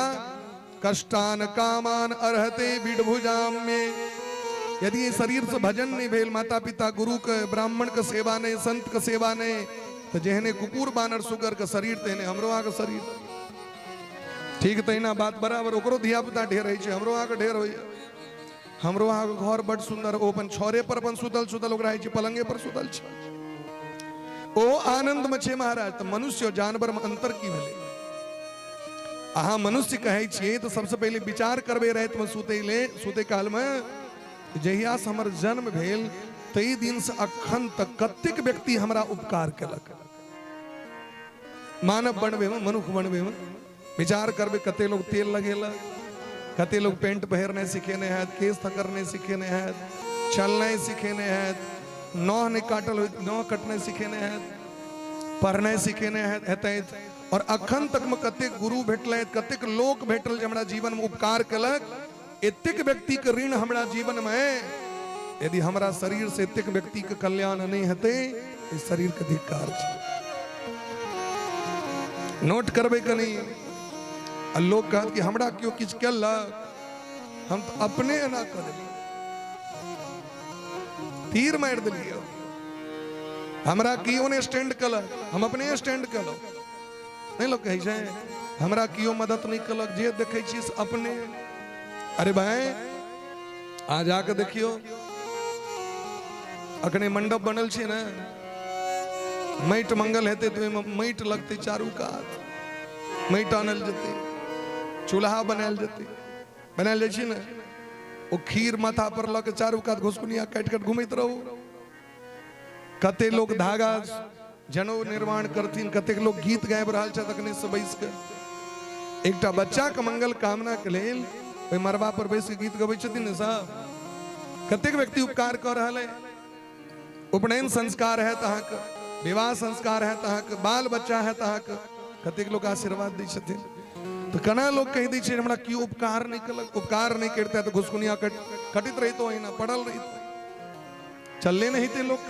कष्टान कामान अर्हते विदुभुजाम में। यदि ये शरीर से भजन नहीं भेल, माता पिता गुरु के ब्राह्मण के सेवा नहीं, संत के सेवा नहीं, तो जेहने कुकुर बानर सुगर के शरीर तेने हमरो आके शरीर ठीक तहिना बात बराबर। ओकरो धिया पुता ढेर है, हमरो आके ढेर हो। हमरो आके घर बड़ सुंदर, ओ अपन छोरे पर अपन सुतल ओकरा है, पलंगे पर सुतल छै, ओ आनंद में छे महाराज। तो मनुष्य और जानवर में अंतर की भेले? अहाँ मनुष्य कहे छिए तो सबसे पहले विचार करबे रात में सुते काल में, जहिया से हमर जन्म भेल तई दिन से अखन तक कतेक व्यक्ति हमरा उपकार केलक। मानव बनबे में, मनुष्य बनबे में विचार करबे। कते लोग तेल लगेलक, कते लोग पेंट पहिरने सिखेने हैं, केस थकरने सिखेने हैं, चलने सिखेने हैं, नौह नहीं काटल नौह कटने सिखेने हैं, पढ़ने सिखेने हैं। और अखन तक में कतेक गुरु भेटल, कतेक लोक भेटल जे हमरा जीवन में उपकार केलक। एतेक व्यक्ति के ऋण हमरा जीवन में, यदि हमरा शरीर से एतेक व्यक्ति के कल्याण नहीं हेते, इस शरीर के धिक्कार छै। नोट करबे के नहीं। लोग कहत कि हमरा क्यों किछ केलक, हम तो अपने ना कर देलिए, तीर मार देलिए। हमरा कियो ने स्टैंड केलक, हम अपने स्टैंड केलक। नहीं लोग कहे छै हमरा कियो मदद नहीं केलक, जे देखे छी से अपने। अरे भाई आ जाके देखियो, अखने मंडप बनल छै ना, माटि मंगल हेते तो माटि लगते चारू कात, माटि आनल जेते, चूल्हा बनायल जेते, बनायल जाइ छै ना। ओ खीर माथा पर लग के चारू कात घुसकुनिया काट काट घुमैत रहू। कते लोग धागा जनऊ निर्माण करथिन, कतेक लोग गीत गाबि रहल छथि अखने से बैस के। एकटा बच्चा के मंगल कामना के लेल ओइ मरबा पर बैस के गीत गबै छथिन ने साहब। कतेक व्यक्ति उपकार कर रहल है। उपनयन संस्कार है तहाँक, विवाह संस्कार है तहाँक, बाल बच्चा है तहाँक, कतेक लोग आशीर्वाद दै छथिन। तो कना लोग कह दै छै हमरा कियो उपकार नहीं केलक। उपकार नहीं करते तो घुसकुनिया कटित रही तो ना पड़ल रही, चलले नहीं थे लोग।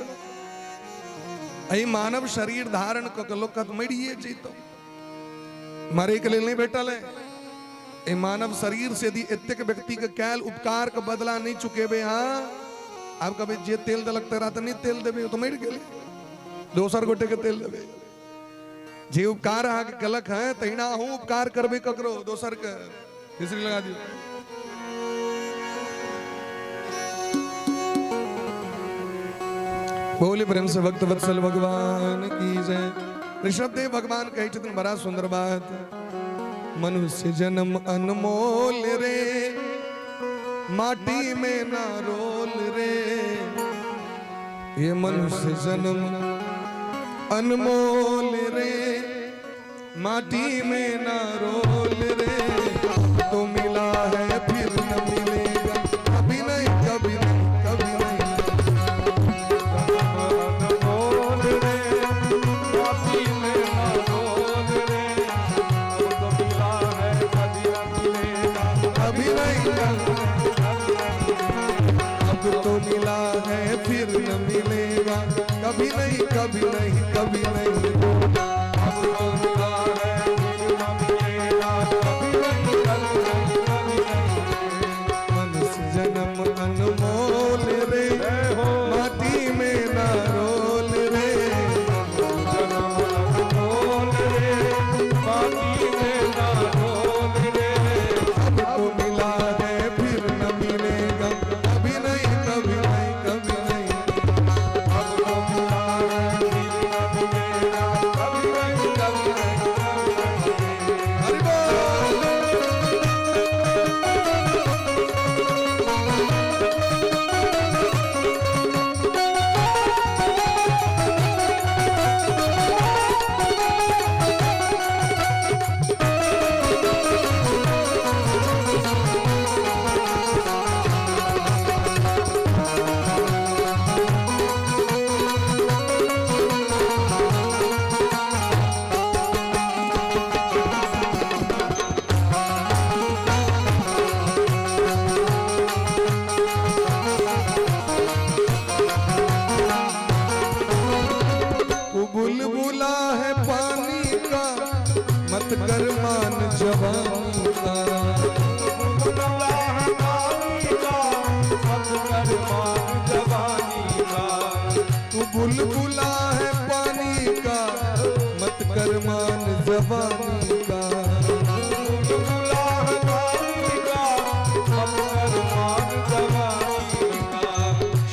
अई मानव शरीर धारण क लोग का मरिए जैतो, मरे के लिए नहीं बैठल है। ए मानव शरीर से यदि एतेक व्यक्ति के कैल उपकार के बदला नहीं चुकेबे, हाँ आप कभी जे तेल दलक तेरा तो नहीं तेल देबे, तो मर गेले। दोसर गोटे के तेल देबे। जे उपकार अहाँ के कलक है तहिना हूँ उपकार करबे ककरो दोसर के। तीसरी लगा दियो। बोले प्रेम से भक्त वत्सल भगवान की जय। ऋषभ देव भगवान कहे छथिन बड़ा सुंदर बात, मनुष्य जन्म अनमोल रे, माटी में ना रोल रे। ये मनुष्य जन्म अनमोल रे, माटी में ना रोल रे, तो मिला है फिर न मिलेगा, कभी नहीं कभी नहीं कभी नहीं। अनमोल रे, माटी में ना रोल रे, तो मिला है कभी न मिलेगा, कभी नहीं अब तो मिला है फिर न मिलेगा, कभी नहीं कभी नहीं कभी नहीं। अब तो मिला है फिर न मिलेगा, कभी नहीं कभी नहीं कभी नहीं। मनुष्य जन्म अनमोल रे, माटी में ना रोल रे, जन्म अनमोल रे, माटी में ना रोल रे, अब तो मिला है फिर न मिलेगा, कभी नहीं कभी नहीं कभी नहीं। अब तो मिला है फिर न मिलेगा, कभी नहीं कभी नहीं कभी नहीं। हरि बोल। तू बुलबुला है पानी का, मत कर मान जवानी का। बुलबुला है पानी का, मत कर मान जवानी का। तू बुलबुला है पानी का, मत कर मान जवानी का। बुलबुला है पानी का, मत कर मान जवानी का।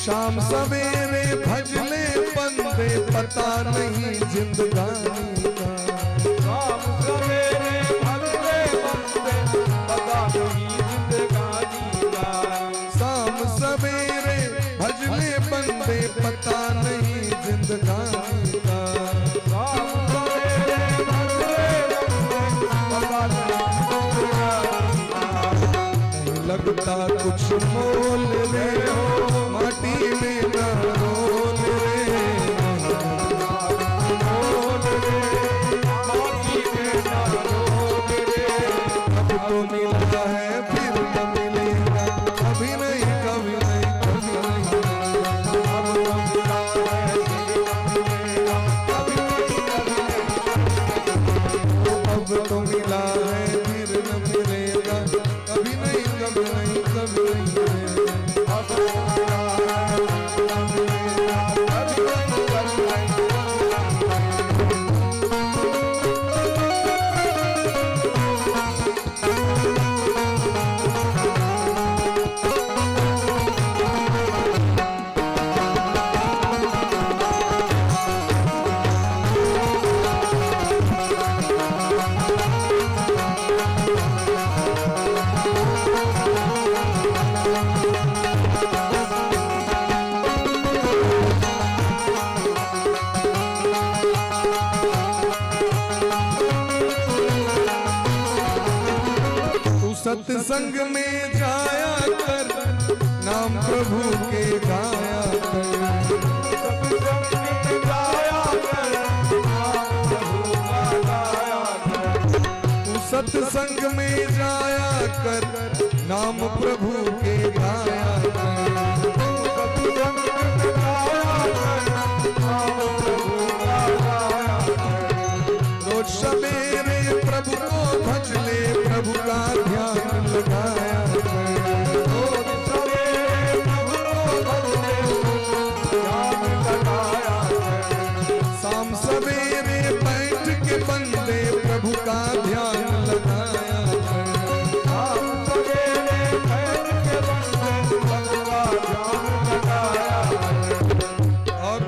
शाम सवेरे भजले बंदे, पता नहीं जिंदगानी का। शाम सवेरे भजले बंदे, पता नहीं जिंदगानी का। शाम सवेरे भजले बंदे, पता नहीं जिंदगानी का। शाम सवेरे भजले बंदे, पता नहीं जिंदगानी का। नहीं लगता कुछ मोल रे, माटी में न रोल रे, रोल रे, माटी में ना रोल रे, अब तो मिलता है फिर न मिलेगा, कभी नहीं कभी नहीं कभी नहीं। अब तो मिला है फिर न मिलेगा, कभी नहीं कभी नहीं। अब तो मिला है फिर न मिलेगा, कभी नहीं कभी नहीं कभी नहीं। अब तो मिला है फिर न मिलेगा, कभी नहीं कभी नहीं। तू सत्संग में जाया कर, नाम प्रभु के गाया कर। सत्संग में जाया कर, नाम प्रभु का गाया कर। तू सत्संग में जाया कर, नाम प्रभु के गाया कर। सत्संग में जाया कर, नाम प्रभु का गाया कर। रोज सवेरे प्रभु को भज ले, प्रभु का ध्यान लगाया कर। रोज सवेरे प्रभु को भजने, ध्यान लगाया कर। शाम सवेरे बैठ के बंदे, प्रभु का ध्यान लगाया कर। शाम सवेरे बैठ के बंदे, प्रभु का ध्यान लगाया कर। और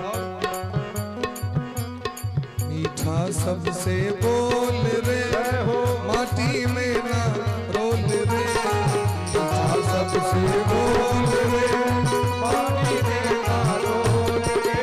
मीठा सबसे बोल रे, माटी में ना रोल रे, मीठा सबसे बोल रे, माटी में ना रोल रे,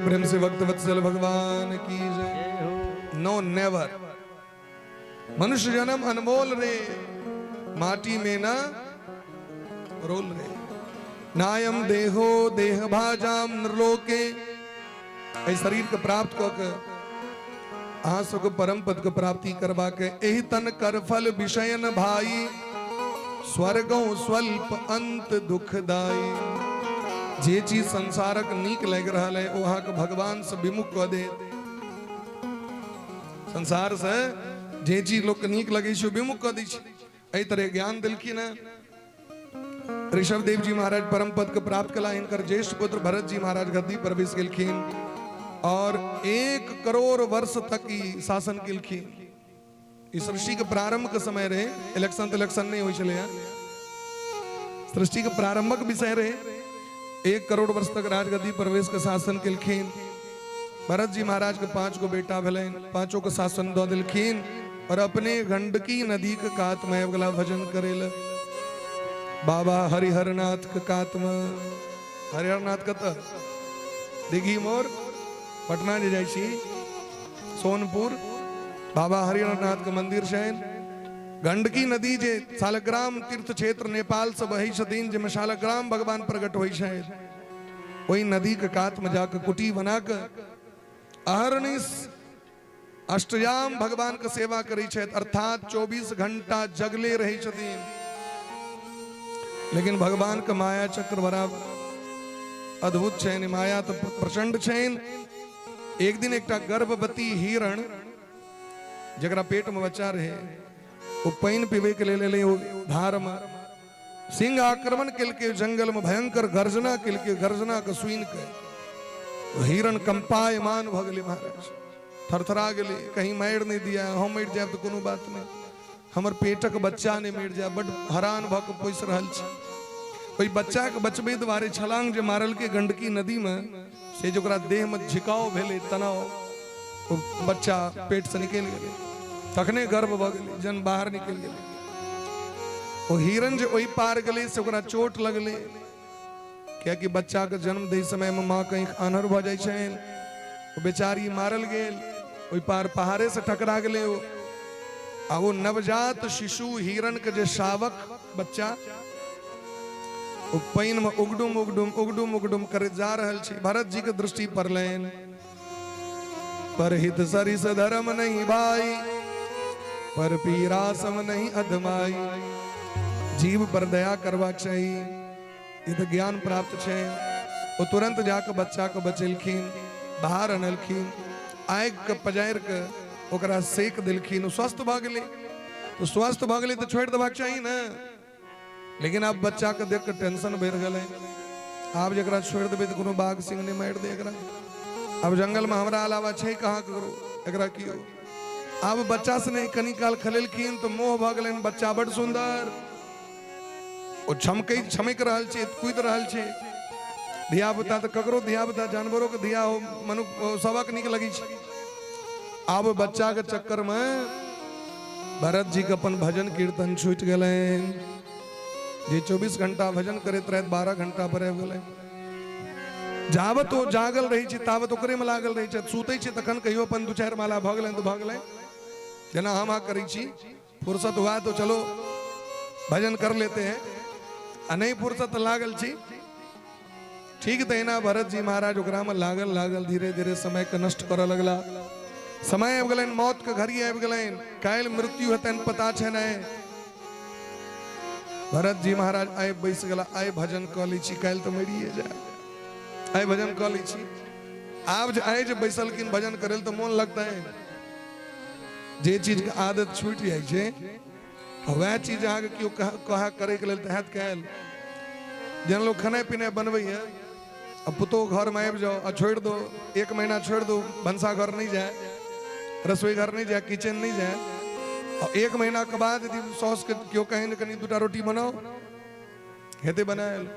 प्रेम से भक्त वत्सल भगवान की जय। नो नेवर, मनुष्य जन्म अनमोल रे, माटी में ना रोल रे। नायम देहो देह भाजाम नृलोके, ऐ शरीर के प्राप्त क आंसु को परम पद को प्राप्ति करवा के एहि तन कर फल विषयन भाई, स्वर्गों स्वल्प अंत दुखदाई। जे चीज संसारक नीक लग रहा है वहां के भगवान से विमुख क दे। संसार से जे चीज लोग नीक लगे छै विमुख क दै छै। एहि तरह ज्ञान दिलखिन ऋषभ देव जी महाराज परम पद को प्राप्त कला। इनकर ज्येष्ठ पुत्र भरत जी महाराज गद्दी पर बैस गेलखिन और 1 करोड़ वर्ष तक की शासन केलखिन। इस सृष्टि के प्रारंभ के समय रहे, इलेक्शन नहीं हुई चले। सृष्टि के प्रारंभक विषय रहे, 1 करोड़ वर्ष तक राजगद्दी प्रवेश के शासन केलखिन। भरत जी महाराज के 5 गो बेटा भेलन, 5 के शासन दो दिलखिन और अपने गंडकी नदी के कात में अगला भजन करेल। बाबा हरिहरनाथ के कात में, हरिहरनाथ कत दिघी मोर पटना जे जाइ छी सोनपुर, बाबा हरिहरनाथ के मंदिर छनि। गंडकी नदी जे शालग्राम तीर्थ क्षेत्र नेपाल से बहै छथिन, जेमे शालग्राम भगवान प्रकट होइ छथि, ओहि नदी के कात में जाकर कुटी बना के अहरनिश अष्टयाम भगवान के सेवा करै छथि, अर्थात 24 घंटा जगले रहै छथिन। लेकिन भगवान के माया चक्र बड़ा अद्भुत छनि, माया तो प्रचंड छनि। एक दिन एकटा गर्भवती हिरण जकरा पेट में बच्चा रहे, वो पानी पीबे के लेल धार में सिंह आक्रमण केलके, जंगल में भयंकर गर्जना केलके। गर्जना के सुन के हिरण कंपायमान भ गेलै महाराज, थरथरा गेलै। कहीं मार नहीं दिया, हम मर जाए तो कोनो बात नहीं, हमर पेटक बच्चा नहीं मर जाए, बड़ हैरान भ के पोस रहल छी। ओहि बच्चा के बचबे दुआरे छलांग जे मारल के गंडकी नदी में, से जोकरा देह में झिकाव भेले, तनाव, वो बच्चा पेट से निकल गेले, तखने गर्भ भ गेले, जन बाहर निकल गेले। वो हिरण जे ओहि पार गेले से ओकरा चोट लगले, क्या कि बच्चा के जन्म दे समय में माँ कहीं आन्हर भ जाय छै, वो बेचारी मारल गेल, ओहि पार पहाड़े से टकरा गेले। आ वो नवजात शिशु हिरण के जे शावक बच्चा वो पानी में उगडुम उगडुम उगडुम उगडुम करे जा रहल छै। भरत जी के दृष्टि पड़लैन, पर हित सरिस धर्म नहीं भाई, पर पीरा सम नहीं अधमाई। जीव पर दया करबाक चाहिए, ये तो ज्ञान प्राप्त छै। वो तुरंत जाकर बच्चा के बचेलखिन, बाहर अनलखिन, आग के पजारि के ओकरा सेक दिलखिन, स्वस्थ भ गेलै। तो स्वस्थ भ गेलै तो छोड़ देबाक चाहिए ना, लेकिन अब बच्चा के देख के टेंशन बढ़ गए। आप जरा छोड़ देवे तो कोनो बाघ सिंह ने मार दे एकरा, अब जंगल में हमरा अलावा छै कहाँ करो एकरा की हो। अब बच्चा से नहीं कनी काल खलेलखिन तो मोह भ गेलैन, बच्चा बड़ सुंदर, ओ छमक रहल छै, कूद रहल छै। धिया पुता तो ककरो धिया पुता जानवरों के धिया हो, मनुष्य सबक निक लगी छै। अब बच्चा के चक्कर में भरत जी के अपन भजन कीर्तन छूट गए। जे 24 घंटा भजन करैत रहत 12 घंटा पर आबि गेलै। जावत ओ जागल रही छै तावत ओकरे में लागल रही छै, सुतै छै तखन कहियो अपन 2-4 माला भ गेलै तो भ गेलै। जेना हम करै छी, फुर्सत हुआ तो चलो भजन कर लेते हैं, आ नहीं फुर्सत लागल छी ठीक। तहिना भरत जी महाराज ओकरा में लागल धीरे धीरे समय के नष्ट करऽ लगला। समय आबि गेलैन, मौत के घड़ी आबि गेलैन, काल्हि मृत्यु हेतैन पता छै नहि। भरत जी महाराज आइ बैस गेला, आइ भजन क लै छी, काल्हि तो मरिए जाए, आइ भजन क लै छी। आब आइ जे बैसलखिन भजन करे तो मोन लगता है। जे चीज के आदत छूट जाए छै वह चीज अहाँके केओ कहा करे के लेल तहत कैल। जेना लोग खाना पीना बनबै है, अब पुतोह घर में आबि जाओ आ छोड़ दो, 1 महीना छोड़ दो, भंसा घर नहीं जाए, रसोई घर नहीं जाए, किचन नहीं जाए, और 1 महीना के बाद यदि सॉस के क्यों कहीं न कहीं 2टा रोटी बनाओ हेते बनायल,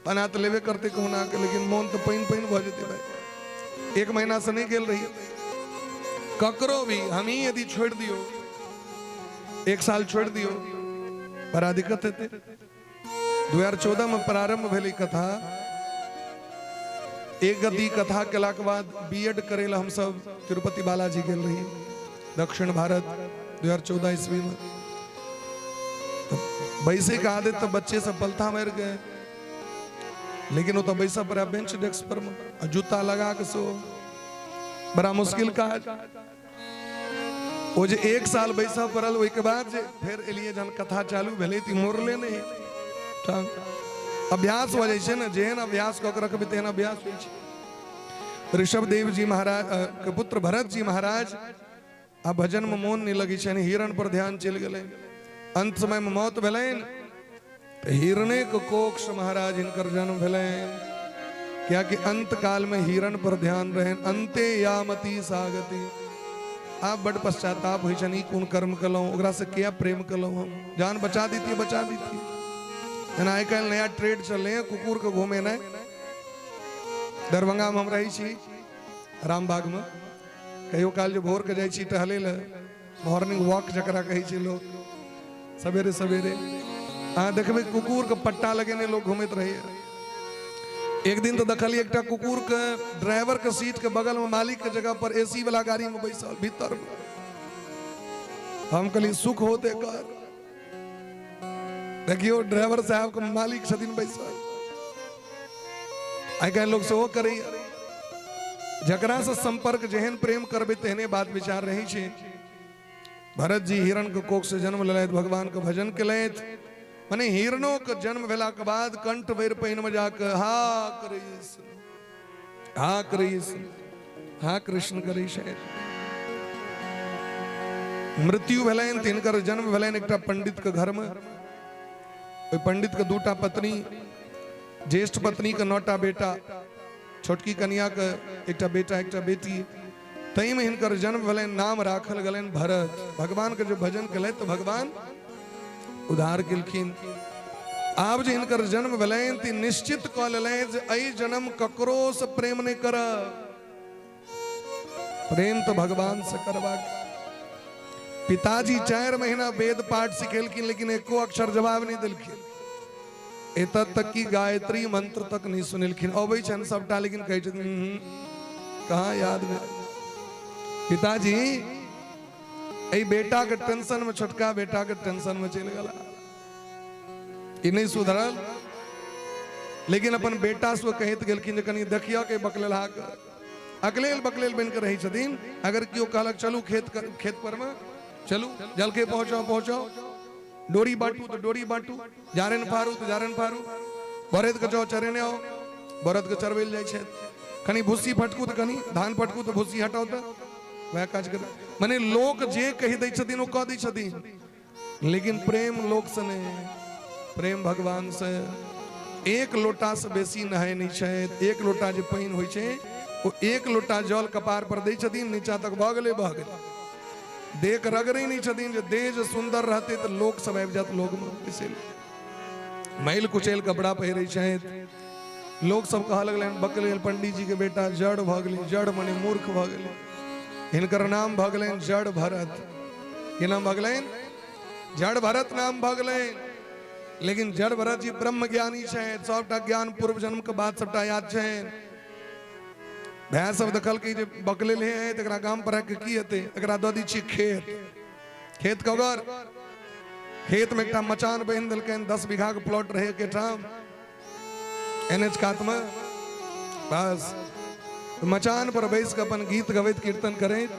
बना तो लेवे करते कहूँ ना के, लेकिन मन तो पाइन भ जेते भाई। 1 महीना से नहीं गेल रही ककरो भी, हम ही यदि छोड़ दियो, 1 साल छोड़ दियो, बड़ा दिक्कत हेते। 2014 में प्रारंभ भेलै कथा। एक गति कथा केला के बाद बीएड करेला हम सब तिरुपति बालाजी गेल रही दक्षिण भारत 2014 ईस्वी में। बैसे का आदत तो बच्चे सब पलथा मार गए, लेकिन वो तो बैसा पर बेंच डेस्क पर जूता लगा के सो बड़ा मुश्किल काज। वो जे एक साल बैसा पड़ल वही के बाद जे फिर एलिए जन कथा चालू भेले ती मोरले नहीं अभ्यास हो जाए ना, जेहन अभ्यास कऽ के रखबे तेहन अभ्यास होइ छै। ऋषभ देव जी महाराज के पुत्र भरत जी महाराज आ भजन में मोन नहीं लगी छनि, हिरण पर ध्यान चल गए। अंत समय में मौत भेलैन, हिरणे के कोक्ष महाराज इनकर जन्म भेलैन, क्या कि अंत काल में हिरण पर ध्यान रहे। अंते यामती सागति, आप बड़ पश्चाताप होइ छनि, कोन कर्म कलौं, ओकरा से क्या प्रेम कलौं, हम जान बचा दी बचा दी। आई कल नया ट्रेड चले हैं कुकुर के घूमे न। दरभंगा में हम रही छी रामबाग में, कहियो काल जो भोर के जाई छी टहले ल, मॉर्निंग वॉक जकरा कही छी लोग, सवेरे सवेरे अहाँ देखबे कुकुर के पट्टा लगेने लोग घूमत रही। एक दिन तो देखली एक कुकुर के ड्राइवर के सीट के बगल में मालिक के जगह पर एसी वाला गाड़ी में बैसल भीतर में। हम कहली सुख होते कर, देखियो ड्राइवर साहब के मालिक छथिन बैसल। आई कल लोग सेहो करे, जकरा से संपर्क जेहन प्रेम करबे तेहने बात विचार रही छे। भरत जी हिरण के कोख से जन्म लेलैथ, भगवान के भजन केलैथ। माने हिरणों के जन्म भेला के बाद कंठ बेर पानि में जाके हा कृष्ण हा कृष्ण हा कृष्ण करै छथि। मृत्यु भेलैन, तिनकर जन्म भेलैन एकटा पंडित के घर में। ओइ पंडित के दूटा पत्नी, ज्येष्ठ पत्नी के 9टा बेटा, छोटकी कन्या के एकटा बेटा एकटा बेटी। तई में हिनकर जन्म भेलैन, नाम राखल गेलैन भरत। भगवान के जो भजन केलैथ तो भगवान उद्धार केलखिन। आब जे हिनकर जन्म भेलैन ती निश्चित कऽ लेलैन जे एहि जन्म ककरो से प्रेम नहीं करब, प्रेम तो भगवान से करबाक। पिताजी 4 महीना वेद पाठ सिखेलखिन, लेकिन एको अक्षर जवाब नहीं देलखिन। एतऽ तक की गायत्री मंत्र तक नहीं सुनेलखिन। अबै छन सबटा, लेकिन कहै छथिन कहाँ याद भेल। पिताजी ए बेटा के टेंशन में, छोटका बेटा के टेंशन में चल गला, ई नहीं सुधरल। लेकिन अपन बेटा से कहत गेलखिन जे कनी देखियो के बकलेलहा के अकलेल बकलेल बन के रही छथिन। अगर कियो कहलक चलू खेत पर में चलू, जलके पहुंचाओ, डोरी बांटू तो डोरी बांटू, जारन फारू तो जारन फारू, बरद के जाओ चरेने आओ, बरद के चरवेल जाय छै। कनी भूसी फटकू तो कनी धान फटकू तो भूसी हटाओ, तो वह काज कर। माने लोक जे कहि दै छथिन ओ कह दै छथिन, लेकिन प्रेम लोक से नहीं, प्रेम भगवान से। एक लोटा से बेसी नहाय नहीं छै। एक लोटा जे पानि होइ छै ओ एक लोटा जल कपार पर दै छथिन, नीचा तक भऽ गेलै बह गेलै। देख रगड़े नहीं छथिन जे देह जे सुंदर रहते तो लोक सब आबि जात लोग में। इसीलिए मैल कुचैल कपड़ा पहिरै छथि। लोग सब कह लगलैन बकलेल पंडित जी के बेटा जड़ भऽ गेलै, जड़ मने मूर्ख भऽ गेलै। हिनकर नाम भऽ गेलैन जड़ भरत। की नाम भऽ गेलैन? जड़ भरत नाम भऽ गेलैन। लेकिन जड़ भरत जी ब्रह्म ज्ञानी छथि, सबटा ज्ञान पूर्व जन्म के बाद सबटा याद छनि। भैंस सब देखल कि जे बकलेल है तकरा गाम पर आके की हेतै, एकरा दऽ दै छी खेत। खेत के अगर खेत में एकटा मचान बांधि देलकैन, 10 बीघा के प्लॉट रहे के ठाम NH कात में, बस मचान पर बैस के अपन गीत गवैत कीर्तन करैत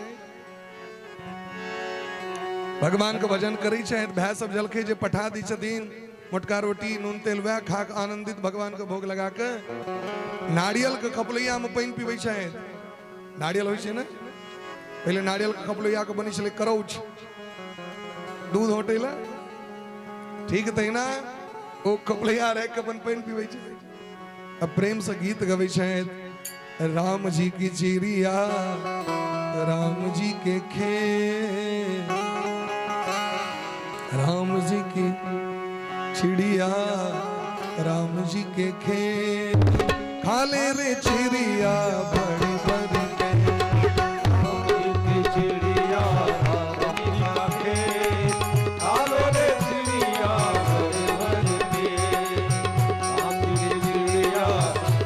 भगवान के भजन करै छथि। भैंस सब जलखे जे पठा दै छथिन, मोटका रोटी नून तेल वह खा के आनंदित भगवान के भोग लगा के नारियल के खपलैया में पानि पीबै छथि। नारियल होइ छै ने, पहले नारियल के खपलैया के बनै छलै करौछ, दूध होटै ला, ठीक तहिना ओ खपलैया रख के अपन पानि पीबै छथि। अब प्रेम से गीत गबै छथि। राम जी की चिड़िया राम जी के खेत, राम जी की चिड़िया राम जी के खेत, खाले रे चिड़िया बड़ी बड़ी के, राम जी की चिड़िया राम जी का खेत, खालो रे चिड़िया बड़ी बड़ी के, राम जी की चिड़िया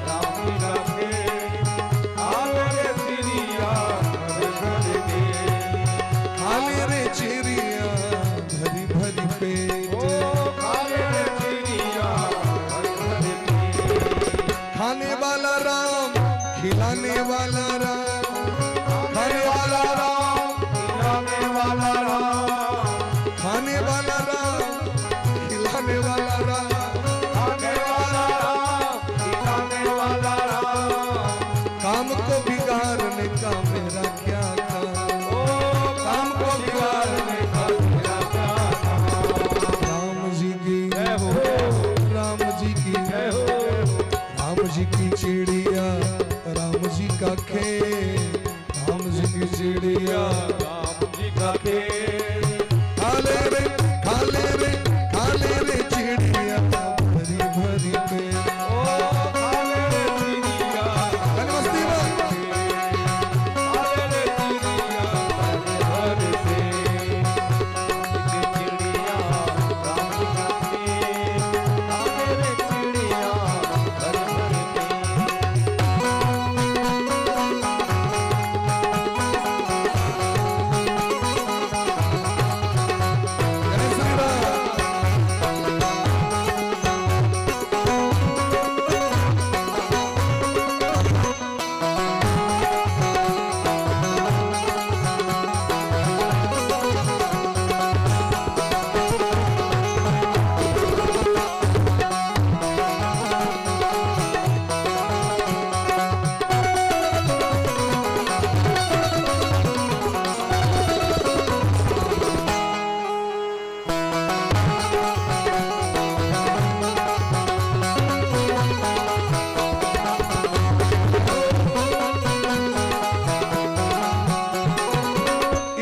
राम जी का खेत, खाने वाला राम, खिलाने वाला राम, खाने वाला राम, खिलाने वाला राम। काम को बिगाड़ने का मेरा क्या काम, ओ काम को बिगाड़ने का मेरा क्या काम। राम जी की जय हो, राम जी की जय हो। राम जी की चिड़िया, राम जी का खेत, राम जी की चिड़िया, राम जी का खेत। खाले रे खाले रे खाले रे चिड़िया भरी भरी पे। ओ खाले रे चिड़िया, मस्ती में खाले रे चिड़िया भर पे। एक चिड़िया राम जी का खेत, खाले रे चिड़िया भर पे। जय श्री राम।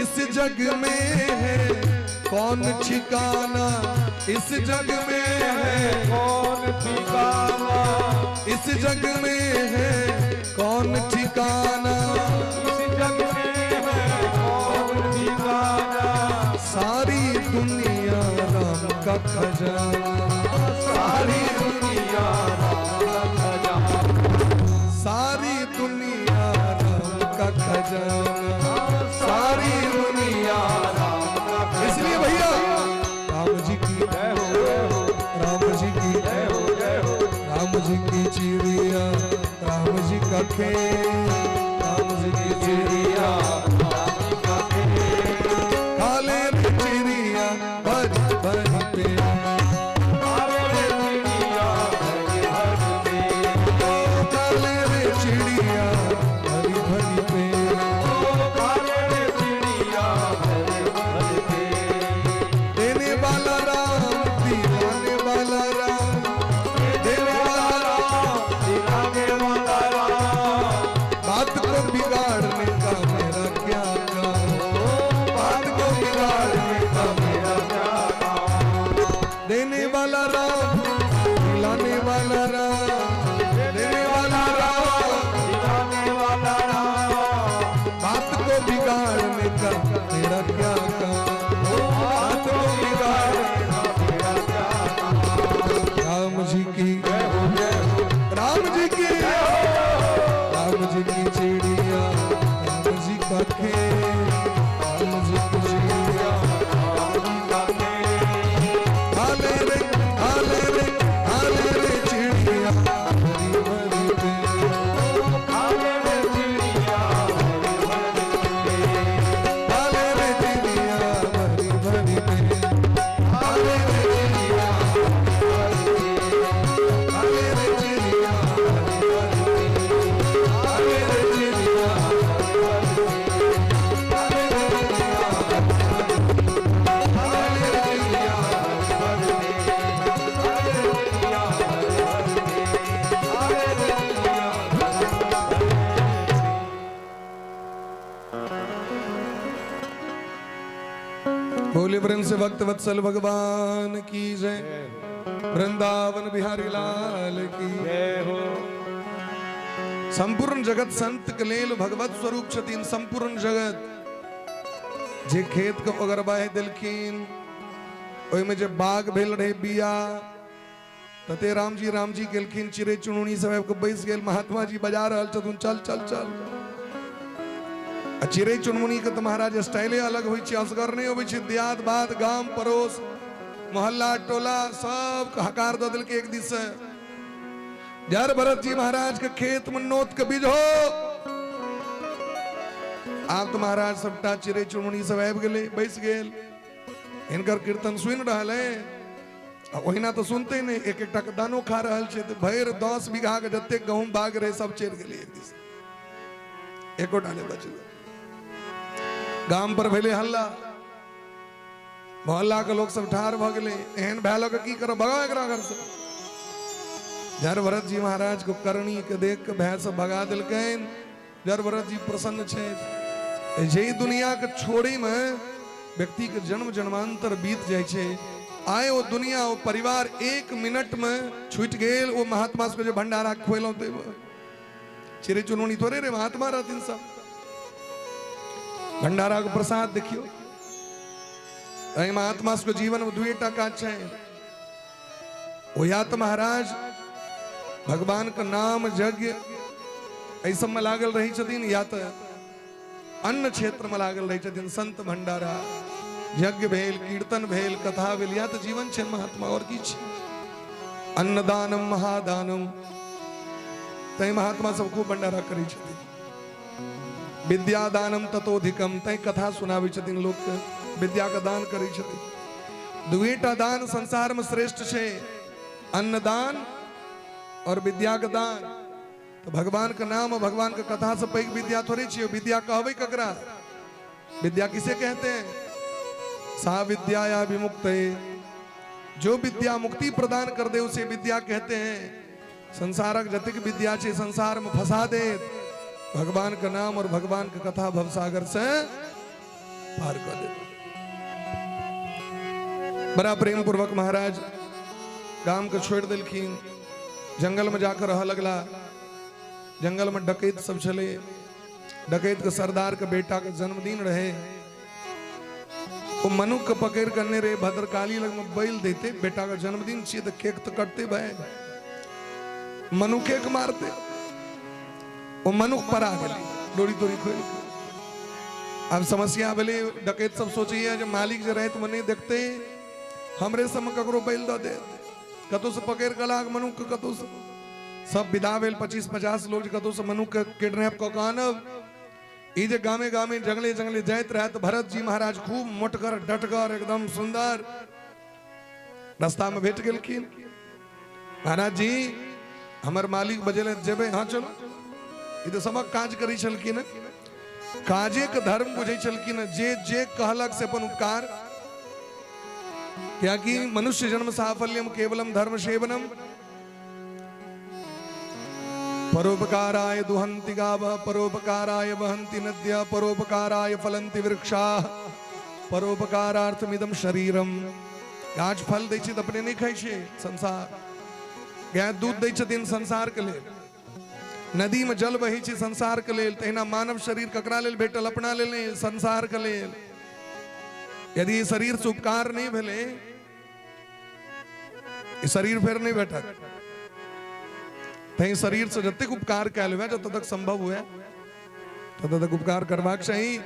इस जग में है कौन ठिकाना, इस जग में है कौन ठिकाना, इस जग में है कौन ठिकाना, इस जग में है कौन ठिकाना। सारी दुनिया राम का खजाना, सारी दुनिया राम का खजाना, सारी दुनिया राम का खजाना, सारी दुनिया राम का खजाना। इसलिए भैया राम जी की जय हो, जय हो, राम जी की जय हो, जय हो। राम जी की चिड़िया, राम जी का खेत, राम जी की चिड़िया, राम जी का खेत। खाले रे चिड़िया भरी भरी पे। खाले रे चिड़िया भरी भरी पे। खाले रे चिड़िया भरी भरी पे। ओ खाले रे चिड़िया भरी भरी पे। देने वाला राम, दिलाने वाला राम, देने वाला राम, दिलाने वाला राम। बात को बिगाड़ने का मेरा क्या काम, बात को बिगाड़ने का मेरा क्या काम। देने वाला राम, दिलाने वाला राम, देने वाला राम, दिलाने वाला राम। बात को बिगाड़ने का मेरा क्या काम, बात को बिगाड़ने का मेरा क्या काम। राम जी की जय हो, जय हो, राम जी की जय हो। राम जी की चिड़िया, राम जी का खेत, राम जी की चिड़िया, राम जी का खेत। खाले रे खाले रे खाले रे चिड़िया भरी भरी पे। खाले रे चिड़िया भरी भरी पे। खाले रे चिड़िया भरी भरी पे। खाले रे चिड़िया भरी भरी पे। खाले रे चिड़िया भरी भरी पे। खाले रे चिड़िया भरी भरी पे। खाले रे चिड़िया भरी भरी पे। खाले रे चिड़िया भरी भरी पे। खाले रे चिड़िया भरी भरी पे। खाले रे चिड़िया भरी भरी पे। बोले वृंद भक्त वत्सल भगवान की जय, वृंदावन बिहारी लाल की जय हो। संपूर्ण जगत संत कलेल भगवत स्वरूप छतीन। संपूर्ण जगत जे खेत को अगर बाहे दिलखीन ओय में जे बाग भेल रहे बिया तते राम जी गेलखिन चिरे चुनूनी सब को बैस गेल। महात्मा जी बजा रहल छथुन चल चल चल। आ चिरे चुनमुनी के तो महाराज स्टाइले अलग होई छै, असगर नहीं होई छै। दियात बात गाम पड़ोस मोहल्ला टोला सब हकार द दिल के एक दिस से जर भरत जी महाराज के खेत में नोत के बीज हो। आप तो महाराज सबटा चिरे चुनमुनी सब आबि गेले बैस गेल। इनकर कीर्तन सुन रहा है, ओहिना तो सुनते नहीं, एक एक टक दानो खा रहा है, तो भैर 10 बीघा के जत्ते गहूम बाग रहे सब चेर गेले एक दिस, एको डाले बचल। गांव पर भेले हल्ला, मोहल्ला के लोग सब ठार भ गेले, एहन भैलो के की करो, भगाओ एकरा घर से। जर भरत जी महाराज को करनी के देख के भैंस भगा दिलकैन, जर भरत जी प्रसन्न छे। जे दुनिया के छोड़ी में व्यक्ति के जन्म जन्मांतर बीत जाए छे, आए वो दुनिया वो परिवार 1 मिनट में छूट गेल। वो महात्मा से जो भंडारा खोलो ते चिरे चुनौनी थोड़े रे महात्मा रहती सब भंडारा को प्रसाद देखियो। महात्मा को जीवन में 2 टका है, वो या तो महाराज भगवान का नाम यज्ञ ऐसा में लागल रही छथिन, या तो अन्न क्षेत्र में लागल रही छथिन। संत भंडारा यज्ञ भेल, कीर्तन भेल, कथा भेल, या तो जीवन छे महात्मा और की छे। अन्नदानम महादानम, तय महात्मा सब खूब भंडारा करी छथिन। विद्यादानम ततोधिकम, तय कथा सुनावी छथिन, लोग के विद्या का दान करी छथिन। 2टा दान संसार में श्रेष्ठ छे, अन्नदान और विद्या का दान। तो भगवान का नाम और भगवान का कथा से पैघ विद्या थोड़ी छे। विद्या कहबे ककरा, विद्या किसे कहते हैं? सा विद्या या विमुक्त, जो विद्या मुक्ति प्रदान कर दे उसे विद्या कहते हैं। संसारक जतिक विद्या छे संसार में फंसा दे, भगवान का नाम और भगवान का कथा भवसागर से पार कर दे। बड़ा प्रेम पूर्वक महाराज गांव को छोड़ दिलखिन, जंगल में जाकर रह लगला। जंगल में डकैत सब चले, डकैत के सरदार के बेटा का जन्मदिन रहे। वो मनु के पकड़ करने रे भद्रकाली लग में बैल देते, बेटा का जन्मदिन छे तो केक तो कटते भाई, मनु केक मारते। वो मनु पर आ गए डोरी तोरी खोल। अब समस्या भले डकैत सब सोचिए जो मालिक जो रहे तो मने देखते हमरे सम ककरो बैल दे दे, कतो से पकड़ कलाक मनु के, कतो से सब विदा भेल 25-50 लोग, कतो से मनु के किडनैप क कानब। ई जे गामे गामे जंगले जंगले जाइत रहे तो भरत जी महाराज खूब मोटकर डटकर एकदम सुंदर रास्ता में भेट गेलखिन। महाराज जी हमर मालिक बजेले जेबे, हाँ चलो। ई तो सबक काज करी छलखिन, काजे के धर्म बुझे छलखिन। जे जे कहलक से अपन उपकार, क्या कि मनुष्य जन्म साफल्यम केवलम धर्म सेवनम, परोपकाराय दुहन्ति गावः, परोपकाराय वहन्ति नद्यः, परोपकाराय फलन्ति वृक्षाः, परोपकारार्थमिदं शरीरम। गाछ फल दै छै त अपने नहीं खाइ छै संसार, गाय दूध दै छथिन संसार के लेल, नदी में जल बही छै संसार के लेल। तहिना मानव शरीर ककरा लेल भेटल? अपना लेल नहीं, संसार के लेल। यदि शरीर से उपकार नहीं भेले, शरीर फिर नहीं भेटत। तही शरीर से जब तक उपकार कैल हुआ, जब तक संभव हुआ तब तक उपकार करवाक चाहिए।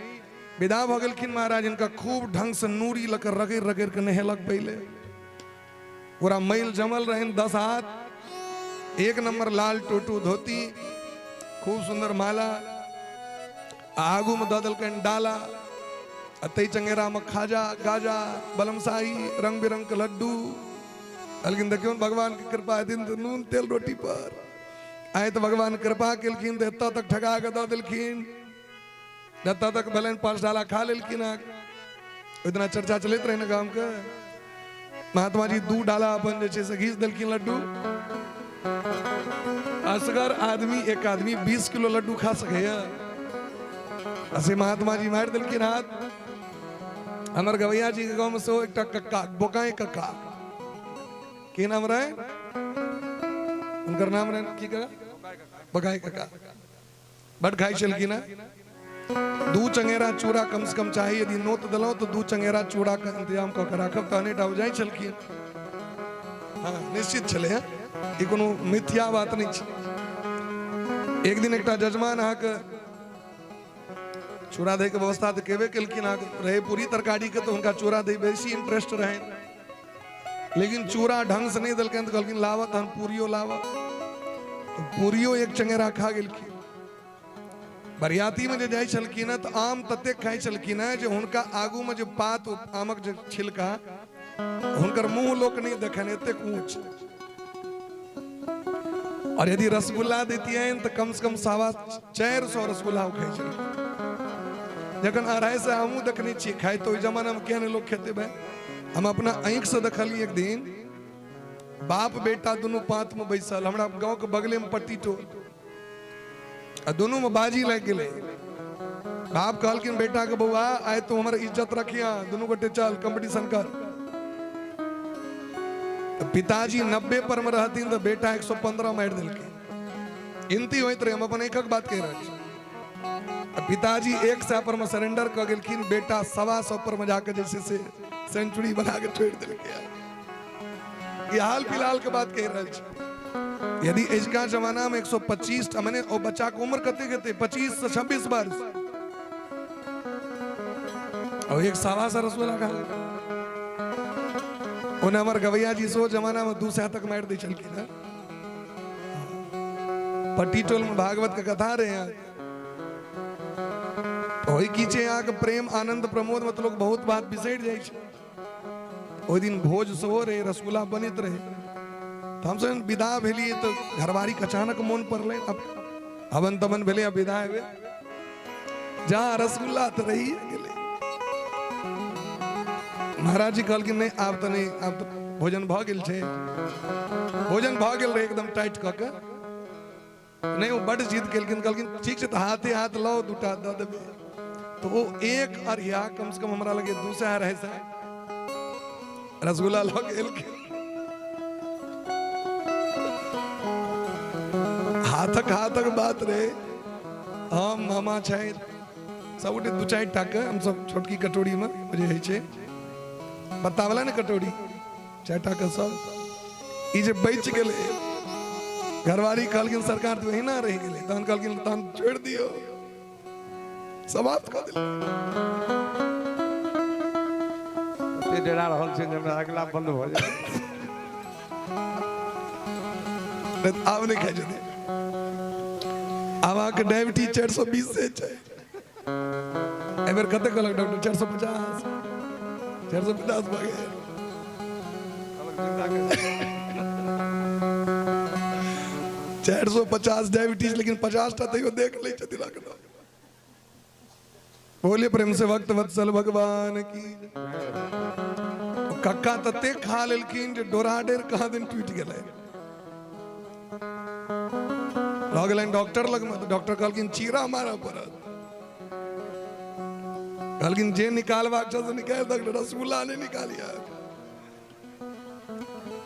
विदा भ गेलखिन महाराज, इनका खूब ढंग से नूरी लकर रगड़ रगड़ के नहेलक। पहले पूरा मैल जमल रहे, 10 हाथ, 1 नंबर लाल टोटू धोती, खूब सुंदर माला, आगू में ददल के डाला, अतई चंगेरा में खाजा गाजा बलमसाई रंग बिरंग के लड्डू। लेकिन देखियो भगवान की कृपा दिन नून तेल रोटी पर आए तो भगवान कृपा केलखिन, एत्ता तक ठगा के दऽ देलखिन, एत्ता तक भले 5 डाला खा लेलखिन। इतना चर्चा चलते रहे ना गांव के। महात्मा जी 2 डाला अपन जे से घीच देलखिन लड्डू। असगर आदमी, एक आदमी 20 किलो लड्डू खा सके। ऐसे महात्मा जी मार दिलखिन हाथ। हमार गवैया जी के गांव में से एक कक्का, बोकाई कक्का, की नाम रहे उनकर? नाम रहे की कहा? बगाई कक्का। बड़ खाई चलखिन। 2 चंगेरा चूड़ा कम से कम चाहिए, यदि नोत दिलो तो 2 चंगेरा चूड़ा का इंतजाम कऽ के राखब, तहने टा हो जाए चलखिन। हाँ निश्चित चले हैं, ई कोनो मिथ्या बात नहीं छै। एक दिन एकटा जजमान अहाँके चूड़ा दे के व्यवस्था तो केबे केलखिन, रहे पूरी तरकारी के, तो उनका चूड़ा दे बेसी इंटरेस्ट रहे, लेकिन चूड़ा ढंग से नहीं दिलखिन। तो कहलखिन लावत हम पूरियो लावत, तो पूरियो 1 चंगेरा खा गेलखिन। बरियाती में जे जाय छलखिन तो आम तते खाई छलखिन जे हुनका आगू में जो पात आमक जे छिलका हुनकर मुंह लोक नहीं देखन एते ऊंच। और यदि रसगुल्ला देती है तो कम से कम 450 रसगुल्ला खाई छलखिन। जखन 250 हमू देखने छी खाई तो जमाना में केहन लोग खेते भाई। हम अपना आंख से देखली एक दिन बाप बेटा दोनों पात में बैसल हमरा गांव के बगले में पट्टी टोल दोनों में बाजी लग गए। बाप कहलकिन बेटा के बउआ आए तो हमारा इज्जत रखिया दोनों गोटे चल कंपटीशन कर। तो पिताजी 90 पर में रहतीन तो बेटा 115 मार दिलके। इनती होइत रहे हम अपन एक बात कह रहे। पिताजी 100 पर में सरेंडर कर गेलखिन बेटा 125 पर में जाकर जैसे से सेंचुरी बना के छोड़ दिलके। ये हाल फिलहाल के बात कह रहे। यदि इसका जमाना में 125 मैंने और बच्चा को उम्र कते कते 25 से 26 वर्ष और एक 125 रसगुल्ला खा उन्हें हमारे गवैया जी सो जमाना में 200 तक मार दे चल की ना। पट्टी टोल में भागवत का कथा रहे हैं वही कीचे यहाँ के प्रेम आनंद प्रमोद में तो लोग बहुत बात बिसर जाए। वो दिन भोज सो रहे रसगुल्ला बनित रहे तो हमसे विदा भेलिए तो घरवारी के अचानक मन पड़ले। अब हवन तमन भेले अब विदा है जहाँ रसगुल्ला तो रही गेले। महाराज जी कहल कि नहीं आप तो नहीं आप तो भोजन भ गेल छे। भोजन भ गेल रहे एकदम टाइट क के नहीं वो बड़ जिद केलकिन कहलकिन ठीक है तो हाथे हाथ लो दूटा द देबे। तो वो एक अरिया कम से कम हमरा लगे 200 रहे से रसगुल्ला लो गेल के हाथक बात रे। हम मामा छै सब उठे 2-4 टाके हम सब छोटकी कटोरी में जे है छे पत्ता वाला ने कटोरी 4 टाके सब ई जे बच गेले घरवारी कहलकिन सरकार तो ना रह गेले तहन कहलकिन तहन छोड़ दियो समाप्त कर दिल। ते डेरा रहल छै जे अगला बंद भ जाए आब नहीं खाई जते आवा के डायबिटीज 420 से छै एबर कते कहलक डॉक्टर 450 450 भ गेल। 450 डायबिटीज लेकिन 50 टा तैयो देख ले छथि लागल। बोले प्रेम से भक्त वत्सल भगवान की। कक्का तते खा लेलकिन जे डोरा डेर कहाँ दिन टूट गेलै। लगलन डॉक्टर लग में डॉक्टर कहलकिन चीरा मारा पड़त कहलकिन जे निकालबाक छै से निकाल दक रसगुल्ला नहीं निकालिया।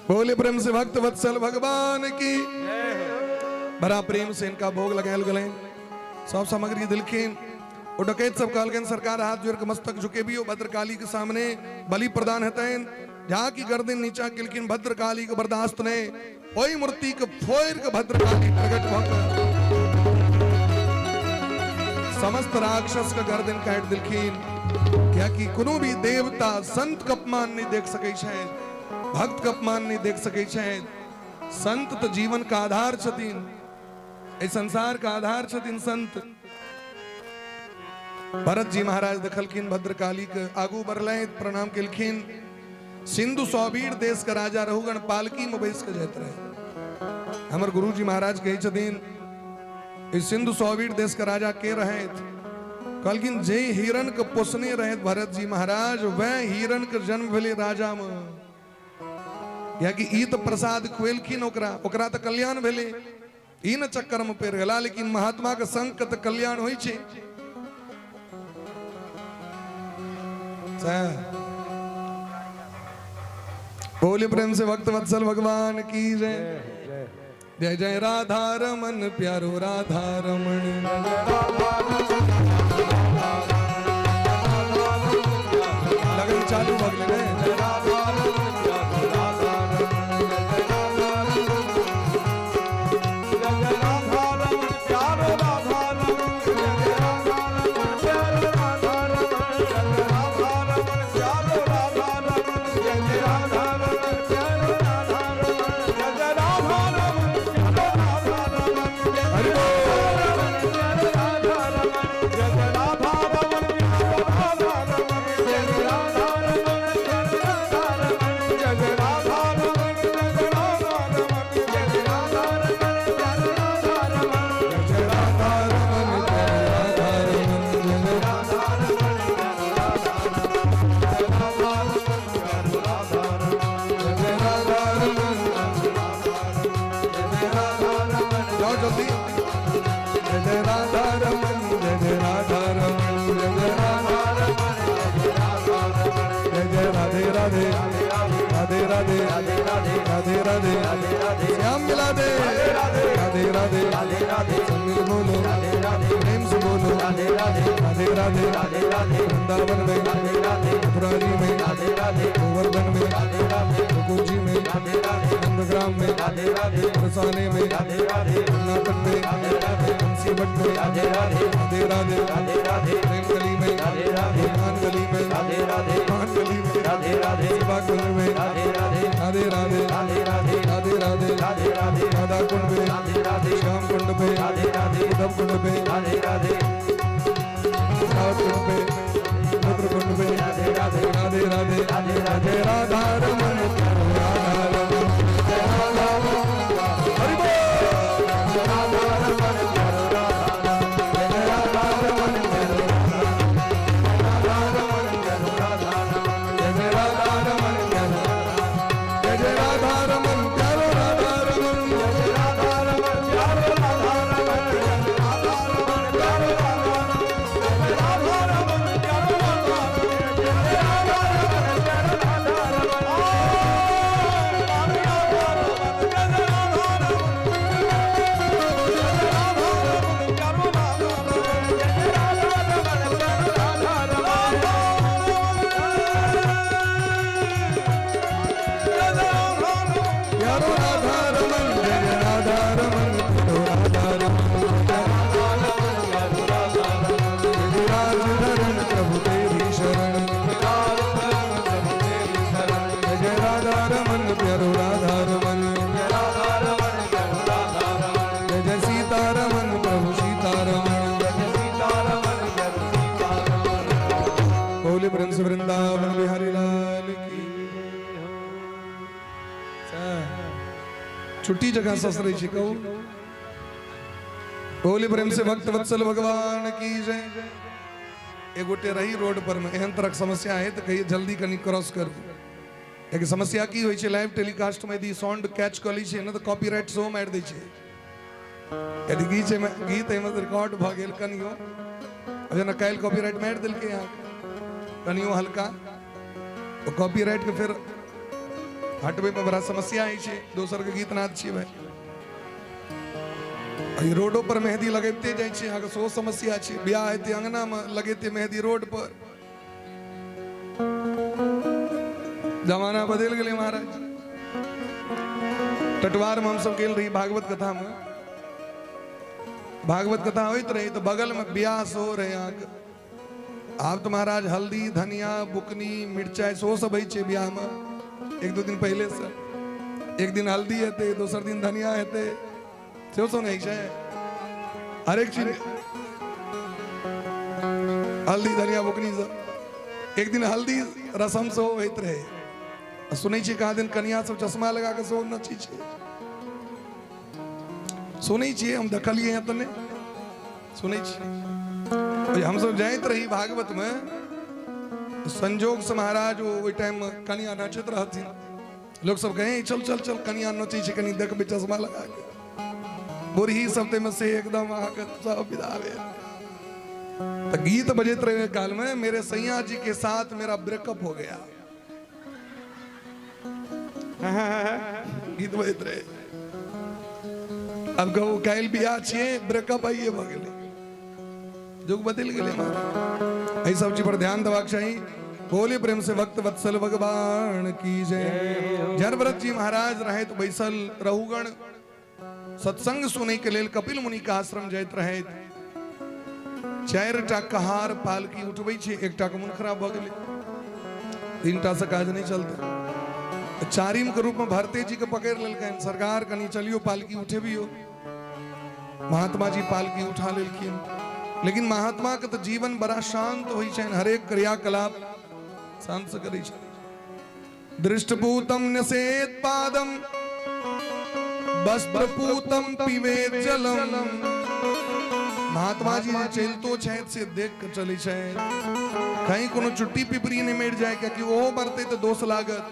बोले प्रेम से भक्त वत्सल भगवान की। बड़ा प्रेम से इनका भोग लगायल गले सब सामग्री दिलखिन। वो डकैत सब कहलकिन सरकार हाथ जोड़ के मस्तक झुके भी हो भद्रकाली के सामने बलि प्रदान हेतैन। जहाँ की गर्दन नीचा किलकिन भद्रकाली के बर्दाश्त ने ओई मूर्ति के फोड़ के भद्रकाली प्रकट होकर समस्त राक्षस का गर्दन काट दिलखिन। क्या कि कोनो भी देवता संत का अपमान नहीं देख सके छे भक्त का अपमान नहीं देख सके छे। संत तो जीवन का आधार छथिन इस संसार का आधार छथिन संत। भरत जी महाराज देखलखिन भद्रकाली के आगू बढ़ले प्रणाम केलखिन। सिंधु सौबीर देश का राजा रहुगण पालकी में बैस के जात रहे। हमर गुरु जी महाराज कहे छथिन इस सिंधु सौबीर देश का राजा के रहे कहलखिन जे हिरण के पोसने रहे भरत जी महाराज वह हिरण के जन्म भेले राजा में। या कि ई तो प्रसाद खुएलखिन ओकरा तो कल्याण भेले ई न चक्कर में पेर गेला। लेकिन महात्मा के संग के तो कल्याण होई छे। बोले प्रेम से भक्त वत्सल भगवान की जय। जय जय राधा रमन प्यारो राधा रमन। लगन चालू भगले राधे राधे राधे राधे श्याम मिला दे राधे राधे सब मिल बोलो प्रेम से बोलो राधे राधे वृंदावन में मथुरा जी में गोवर्धन में गोकुल जी में नंदग्राम में बरसाने में कर्नाटक में बंसीबट में राधे राधे प्रेम गली में मान गली में मान गली में सेवा कुंड में राधे राधे राधा कुंड में श्याम कुंड में उद्धव कुंड में रावत कुंड में रुद्र कुंड में राधे राधे राधा रमन राधा रमन हरि बोल राधा रमन वृंदावन बिहारी लाल की छुट्टी जगह ससरे छिको बोले प्रेम से भक्त वत्सल भगवान की जय। एक गोटे रही रोड पर में एहन तरह समस्या है तो कहीं जल्दी कनी क्रॉस कर एक समस्या की होई छे लाइव टेलीकास्ट में दी साउंड कैच कर ली छे न तो कॉपीराइट शो मार दै छे यदि गीत में रिकॉर्ड भ गेल कनियो जना काल कॉपीराइट मार दिल के यहाँ कनियो हल्का तो कॉपीराइट के फिर हटवे में बड़ा समस्या आई छे दोसर के गीत नाद छे भाई रोडों पर मेहंदी लगेते जाय छे अगर सो समस्या छे ब्याह हेते अंगना में लगेते मेहंदी रोड पर जमाना बदल गेले महाराज टटवार में हम सब गेल रही भागवत कथा होइत रही तो बगल में ब्याह सो रहे आप तो महाराज हल्दी धनिया बुकनी मिर्चाई सो सब है ब्याह में एक दो दिन पहले से एक दिन हल्दी हेते दोसर दिन धनिया हेते सो नहीं है हर एक चीज हल्दी धनिया बुकनी सब एक दिन हल्दी रसम सो होइत रहे सुनै छी कहा दिन कन्या सब चश्मा लगा के सो नची छे सुनै छी हम देखलिए हैं तने सुनै छी हम सब जाइत रही भागवत में संजोग से महाराज वो टाइम कन्या नचत रहती लोग सब कहे चल चल चल कन्या नची छे कनी देख बे चश्मा लगा के बुरही सब में से एकदम आके सब विदावे तो गीत बजत रहे काल में मेरे सैया जी के साथ मेरा ब्रेकअप हो गया गीत बजत रहे अब कहू काल बियाह छे ब्रेकअप आइए भ गेले जुग बदल गेले महाराज ऐ सब चीज पर ध्यान देबाक चाहिए बोले प्रेम से भक्त वत्सल भगवान की जय। जरव्रत जी महाराज रहे तो बैसल रहुगण सत्संग सुने के लेल कपिल मुनि का आश्रम जाइत रहे 4टा कहार पालकी उठबै छे एकटा के मन खराब भ गेले 3टा से काज नहीं चलते चारिम के रूप में भारती जी के पकड़ लेलकन सरकार कनी चलियो पालकी उठे भी हो महात्मा जी पालकी उठा लेलखिन लेकिन महात्मा के तो जीवन बड़ा शांत होई छन हरेक क्रियाकलाप शांत से करै छै दृष्टपूतम नसेत पादम वस्त्रपूतम पीवेत जलम महात्मा जी चलतो छैत से देख के चलै छै कहीं कोनो चुट्टी पिपरी नहीं मिट जाए क्योंकि वो मरते तो दोष लागत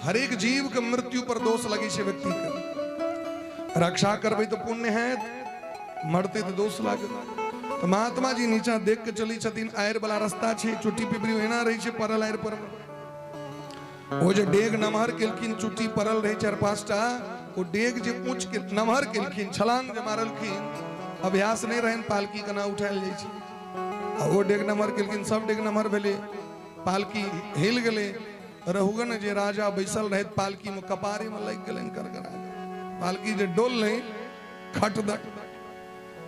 हरेक जीव के मृत्यु पर दोष लगे छे व्यक्ति के रक्षा करबे तो पुण्य है मरते तो दोष लागत तो महात्मा जी नीचा देख के चली छथिन आयर वाला रास्ता छे चुट्टी पिपरी एना रही छे परल आयर पर वो जो डेग नमहर केलखिन चुट्टी परल रहे 4-5टा वो डेग जे ऊंच के नमहर केलखिन छलांग जे मारलखिन अभ्यास नहीं रहन पालकी केना उठायल जाइ छै आ वो डेग नमहर केलखिन सब डेग नमहर भेले पालकी हिल गेले रहुगन जे राजा बैसल रहे पालकी में कपारे में लग गेलन करगरा पालकी जे डोल नहीं खट दट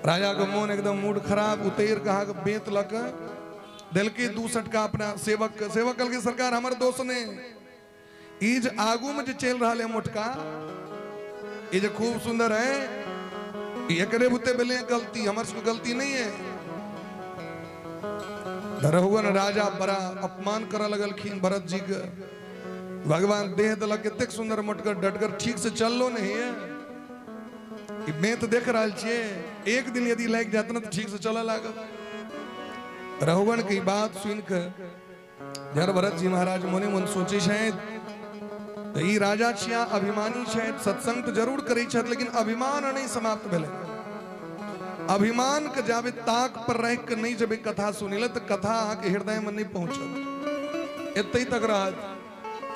राजा का मोन एकदम मूड खराब उतेर कहा बेत लक दिल के 2 सटका अपना सेवक कल के सरकार हमार दोस्त ने इज आगू में जो चल रहा है मोटका ये जो खूब सुंदर है ये करे बुते बेले गलती हमारे से गलती नहीं है धरहुगन राजा बड़ा अपमान करा लगलखिन भरत जी के भगवान देह दलक कितने सुंदर मोटकर डटकर ठीक से चल लो नहीं है मैं तो देख रहा छे एक दिन यदि लग जाता ना तो ठीक से चला लाग रहुगन की बात सुन कर जर भरत जी महाराज मोने मन सोचे शायद तो ई राजा छिया अभिमानी शायद सत्संग तो जरूर करी छत लेकिन अभिमान नहीं समाप्त भेले अभिमान के जावे ताक पर रह के नहीं जब कथा सुनिल तो कथा के हृदय में नहीं पहुंचल एत तक रहा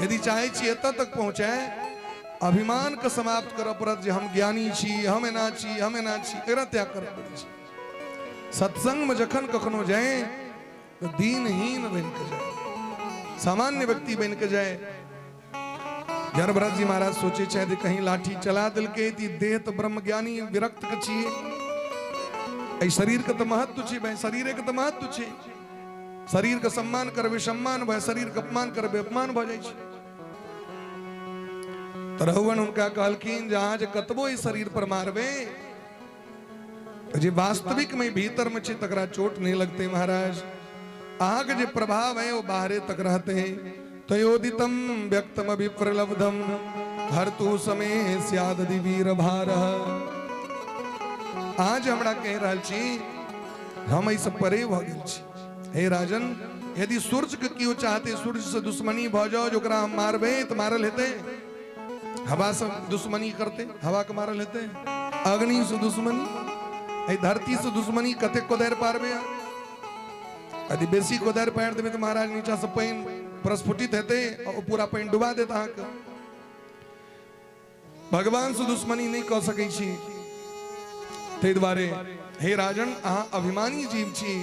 यदि चाहे छी एत तक पहुंचे अभिमान के समाप्त कर पड़त जे हम ज्ञानी छी हम एना छी एकरा त्याग कर पड़े सत्संग में जखन कखनो जाए तो दीनहीन बन के जाए सामान्य व्यक्ति बन के जाए जर भरत जी महाराज सोचे चाहे कहीं लाठी चला दिल के देह तो ब्रह्म ज्ञानी विरक्त के छिए शरीर के तो महत्व छे भाई शरीर के तो महत्व छे शरीर का सम्मान करबे सम्मान भाई शरीर का अपमान करबे अपमान भ जाय छे तो रहुगन उनका कहलखिन जहां जे कतबो इस शरीर पर मारबे जे वास्तविक में भीतर में छे तकरा चोट नहीं लगते महाराज आग जे प्रभाव है वो बाहरे तक रहते हैं तयोदितम व्यक्तम अभिप्रलब्धम हरतु समय स्यादि वीर भार आज हमरा कह रहल छी हम इस परे भ गेल छी हे राजन यदि सूर्य के कियो चाहते सूर्य से दुश्मनी भ जाओ जोकरा हम मारबे तो मारल हेते हवा से दुश्मनी करते हवा के मारल हेते अग्नि से दुश्मनी धरती से दुश्मनी कते को देर पारबे यदि बेसी को देर पार देबे तो महाराज नीचा से पाइन प्रस्फुटित हेते और पूरा पाइन डुबा देता अहाँके भगवान से दुश्मनी नहीं कह सकै छी ते द्वारे हे राजन अहाँ अभिमानी जीव छी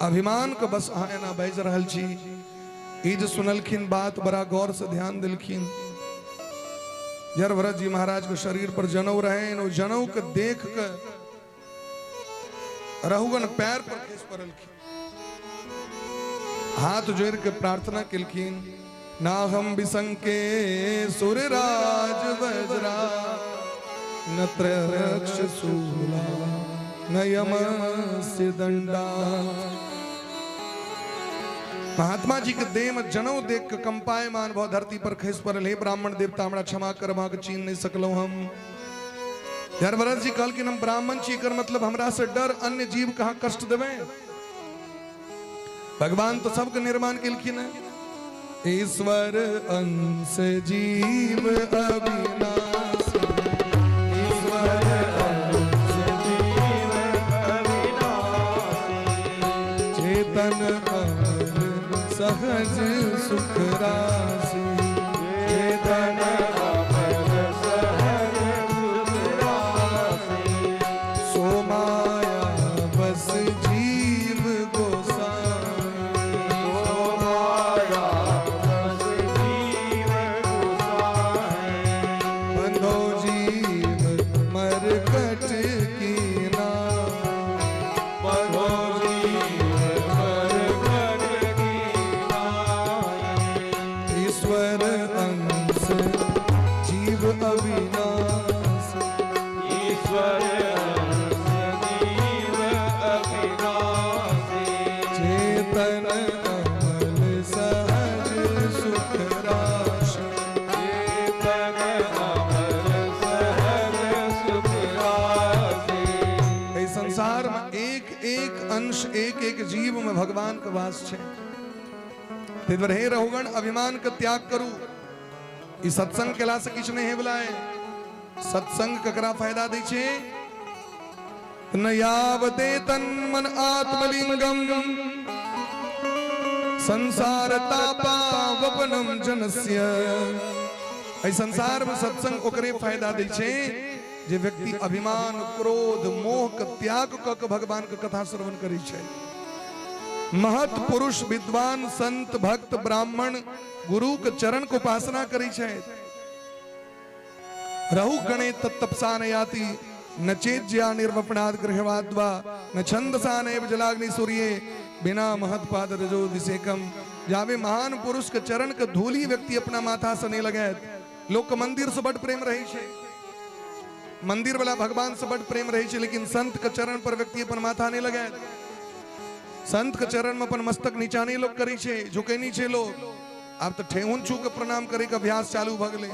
अभिमान के बस अहाँ एना बाजि रहल छी ई जे सुनलखिन बात बड़ा गौर से ध्यान दिलखिन जर भरत जी महाराज के शरीर पर जनऊ रहे वो जनऊ के देख के रहुगन पैर पर खींच पड़लखिन हाथ जोड़ के प्रार्थना किलखिन ना हम बिसंके सूर्यराज वज्रा न त्रयक्ष शूला न यमस्य दंडा महात्मा जी के देह में जनऊ देख के कंपायमान भव धरती पर खस पड़ल हे ब्राह्मण देवता हमरा क्षमा कर के चीन नहीं सकलो हम यार भरत जी कहल कि हम ब्राह्मण छी कर मतलब हमरा से डर अन्य जीव कहाँ कष्ट देवे भगवान तो सबके निर्माण केलखिन है ईश्वर अंश जीव अविनाशी ईश्वर अंश जीव अविनाशी चेतन अमर सहज सुख राशि चेतन अमर सहज सुख राशि सो माया बस जीव एक एक जीव में भगवान का वास है हे रहुगण अभिमान का त्याग करू इस सत्संग केला से किछ नहीं बुलाए सत्संग ककरा फायदा दै छे न यावते तन मन आत्मलिंगम संसार तापावपनम जनस्य। ऐ संसार में सत्संग ओकरे फायदा दै छै जे व्यक्ति अभिमान क्रोध मोह के त्याग क के भगवान के कथा श्रवण करे छै। महत पुरुष विद्वान संत भक्त ब्राह्मण गुरु के चरण को उपासना करे छै। रहु गणे तत्तपसा न याति न चेज्या निर्वपनाद गृहवाद्वा न छंदसा नैव जलाग्नि सूर्ये बिना महत पाद रजोदिसेकम। जावे महान पुरुष के चरण के धूली व्यक्ति अपना माथा से नहीं लगे। लोग के मंदिर से बड़ प्रेम रहे छे, मंदिर वाला भगवान से बड़ प्रेम रहे छे, लेकिन संत के चरण पर व्यक्ति अपन माथा नहीं लगे। संत के चरण में अपन मस्तक नीचा नहीं लोग करे छे, झुके नहीं छे लोग। अब तो ठेहुन छू के प्रणाम करे के अभ्यास चालू भ गेले।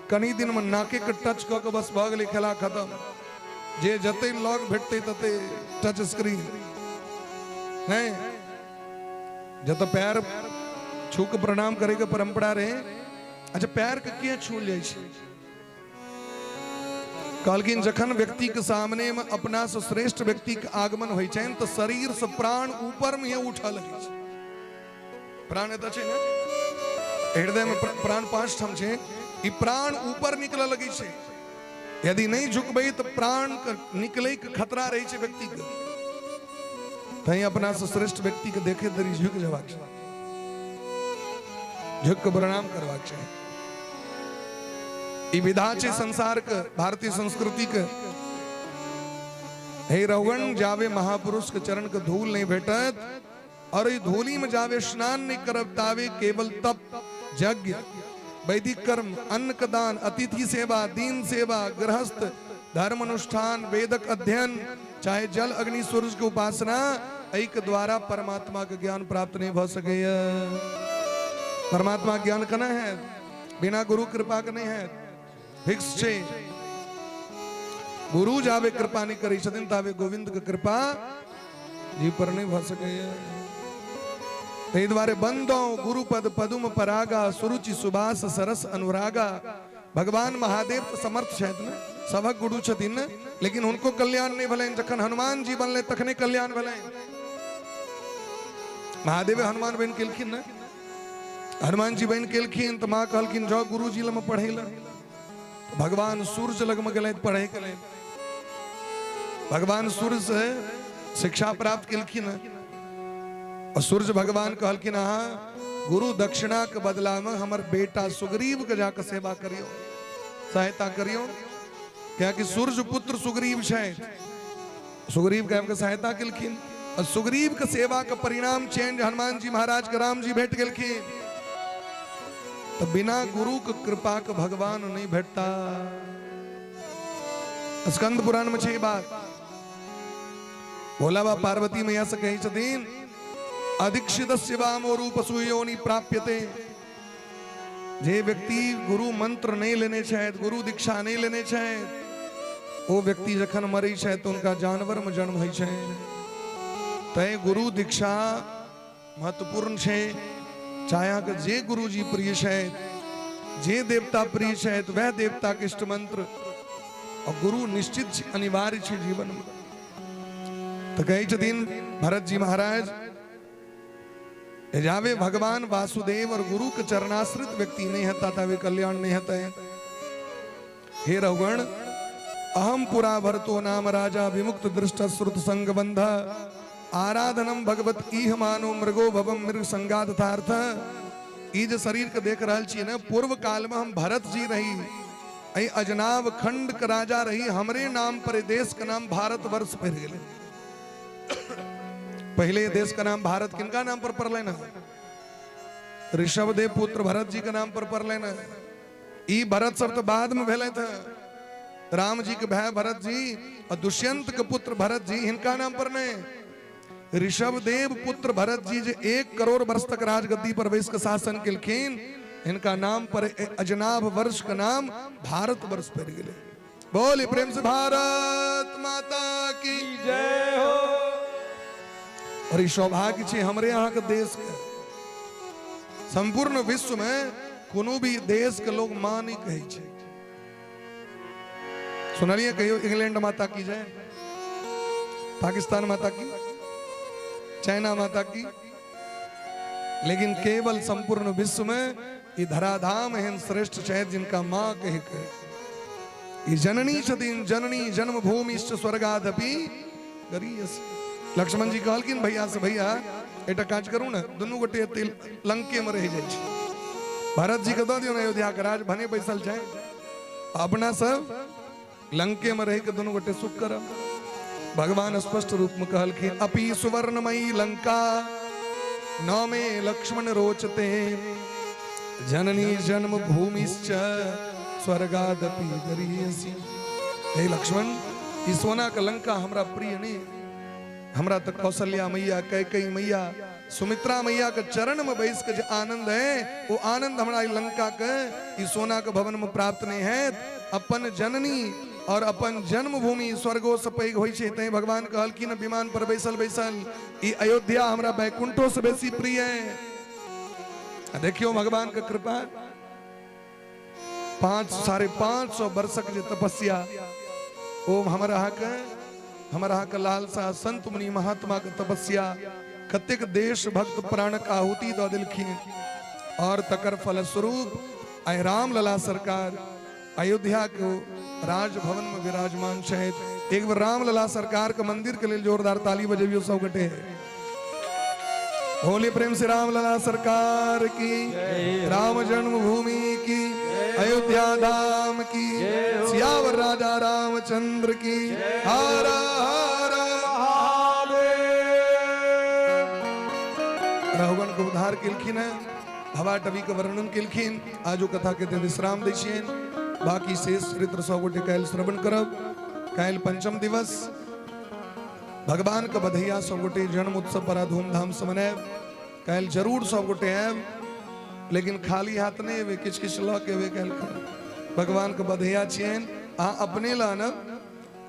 कनी दिन में नाके के टच क के बस भ गेले, खेला खत्म। जे जते लॉग भेटते तते टच स्क्रीन नहीं, जत पैर छू के प्रणाम करे के परंपरा रहे। अच्छा पैर के किया छू ले छे? कहलखिन जखन व्यक्ति के सामने में अपना से श्रेष्ठ व्यक्ति के आगमन होय छै तो शरीर से प्राण ऊपर में उठा लगे छै। प्राण एत छै ने, हृदय में प्राण 5 ठम छै, ई प्राण ऊपर निकल लगे छै। यदि नहीं झुकबे तो प्राण निकले के खतरा रहे छै व्यक्ति के। तही अपना से श्रेष्ठ व्यक्ति के देखे दरी झुक जवाक छै, झुक के प्रणाम करवाक छै। ई विधा छे संसार के, भारतीय संस्कृति के। हे रघुगण जावे महापुरुष के चरण के धूल नहीं भेटत, और ई धूली में जावे स्नान नहीं करब तावे केवल तप यज्ञ वैदिक कर्म अन्न का दान अतिथि सेवा दीन सेवा गृहस्थ धर्म अनुष्ठान वेदक अध्ययन चाहे जल अग्नि सूर्य की उपासना एक द्वारा परमात्मा का ज्ञान प्राप्त नहीं हो सके। परमात्मा ज्ञान कना है बिना गुरु कृपा के नहीं है। फिक्स छे गुरु जावे कृपा नहीं करी छथिन तावे गोविंद के कृपा जी पर नहीं हो सके। ते द्वारे बंदो गुरु पद पदुम परागा सुरुचि सुबास सरस अनुरागा। भगवान महादेव तो समर्थ छथि न, सभक गुरु छथिन, लेकिन उनको कल्याण नहीं भले। जखन हनुमान जी बनले तखने कल्याण भले। महादेव हनुमान बन केलखिन न, हनुमान जी बन केलखिन तो माँ कहलखिन जाओ गुरु जी लग पढ़े ला। भगवान सूर्य लग में गए पढ़े के लिए। भगवान सूर्य से शिक्षा प्राप्त केलखिन और सूर्य भगवान कहलखिन हाँ गुरु दक्षिणा के बदला में हमर बेटा सुग्रीव के जाकर सेवा करियो, सहायता करियो। क्या कि सूर्य पुत्र सुग्रीव है, सुग्रीव के सहायता केलखिन और सुग्रीव के सेवा का परिणाम चेंज हनुमान जी महाराज के राम जी भेट गेलखिन। तो बिना गुरु के कृपा के भगवान नहीं भेटता। स्कंद पुराण में छह बात भोला बाबा पार्वती मैया से कही छथिन अधिक्षित शिवामो रूप सुयोनि प्राप्यते। जे व्यक्ति गुरु मंत्र नहीं लेने छथि, गुरु दीक्षा नहीं लेने छथि, वो व्यक्ति जखन मरे छथि तो उनका जानवर में जन्म होइ छै। तय गुरु दीक्षा महत्वपूर्ण छे। चाहे के जे गुरु जी प्रिय छथि, जे देवता प्रिय छथि, वह देवता के इष्ट मंत्र और गुरु निश्चित अनिवार्य छे जीवन में। तो कही छथिन भरत जी महाराज जावे भगवान वासुदेव और गुरु के चरणाश्रित व्यक्ति नहीं हता तावे कल्याण नहीं हता है। हे रघुगण अहम पुरा भरतो नाम राजा विमुक्त दृष्ट श्रुत संग बंध आराधनम भगवत ईह मानो मृगो भवम मृग संगातार्थ। ई जो शरीर के देख रहा छी ना, पूर्व काल में हम भरत जी रही, अजनाब खंड के राजा रही, हमरे नाम पर देश का नाम भारत वर्ष पड़ गए। पहले देश का नाम भारत किनका नाम पर पड़ लेना? ऋषभ देव पुत्र भरत जी के नाम पर पड़ लेना। ई भरत सब तो बाद में भेले थे। राम जी के भाई भरत जी और दुष्यंत के पुत्र भरत जी, इनका नाम पर नहीं। ऋषभ देव पुत्र भरत जी जो 1 करोड़ वर्ष तक राजगद्दी पर बैस के शासन केलखिन, इनका नाम पर अजनाभ वर्ष का नाम भारत वर्ष पड़ गए। बोले प्रेम से भारत माता की जय हो। और ये सौभाग्य छे हमरे यहाँ के देश के। संपूर्ण विश्व में कोनो भी देश के लोग मां नहीं कहे छे। सुनलिए कहियो इंग्लैंड माता की जय, पाकिस्तान माता की, चाइना माता की, लेकिन केवल संपूर्ण विश्व में ये धराधाम है श्रेष्ठ शहर जिनका माँ कह के ये जननी छतीन जननी जन्म भूमि स्वर्गादपि गरीयसी। लक्ष्मण जी कहलकिन भैया से भैया एटा काज करू ना दुनू गोटे लंके में रह जाए। भरत जी के दो दियो अयोध्या के राज भने बैसल जाए अपना सब लंके में रह के दोनों गोटे सुख करब। भगवान स्पष्ट रूप में कहलखिन अपि सुवर्णमयी लंका नौ में लक्ष्मण रोचते जननी जन्म भूमिश्च स्वर्गादपि गरीयसी। हे लक्ष्मण ई सोना का लंका हमरा प्रिय नहीं, हमरा तक कौशल्या मैया कैकेयी मैया सुमित्रा मैया के चरण में बैस के जो आनंद है वो आनंद हमारा लंका के ई सोना के भवन में प्राप्त नहीं है। अपन जननी और अपन जन्मभूमि स्वर्गो से पैघ होई छे तै भगवान कहलखिन विमान पर बैसल बैसल ई अयोध्या हमरा बैकुंठो से बेसी प्रिय है। देखियो भगवान का कृपा 500-550 वर्षक जे तपस्या ओम हमारा के लालसा संत मुनि महात्मा के तपस्या कतेक देश भक्त प्राणक आहुति दो दिलखिन और तकर फलस्वरूप आय राम लला सरकार अयोध्या को राजभवन में विराजमान छथि। एक बार राम लला सरकार के मंदिर के लिए जोरदार ताली बजेबियो सब गटे है। होली प्रेम से राम लला सरकार की, राम जन्मभूमि की, अयोध्या धाम की, सियावर राजा रामचंद्र की। हर हर महादेव। राहुगण को उद्धार केलखिन है, हवा टवी के वर्णन केलखिन। आजो कथा के विश्राम दै छियनि, बाकी शेष चरित्र सब गोटे काल्हि श्रवण करब। काल्हि पंचम दिवस भगवान के बधैया सब गोटे जन्म उत्सव बड़ा धूमधाम से मनाएब। काल्हि जरूर सब गोटे आएब, लेकिन खाली हाथ नहीं एबे, किछ किछ लऽ के एबे। काल्हि भगवान के बधैया छियनि, अहाँ अपने ला आनब,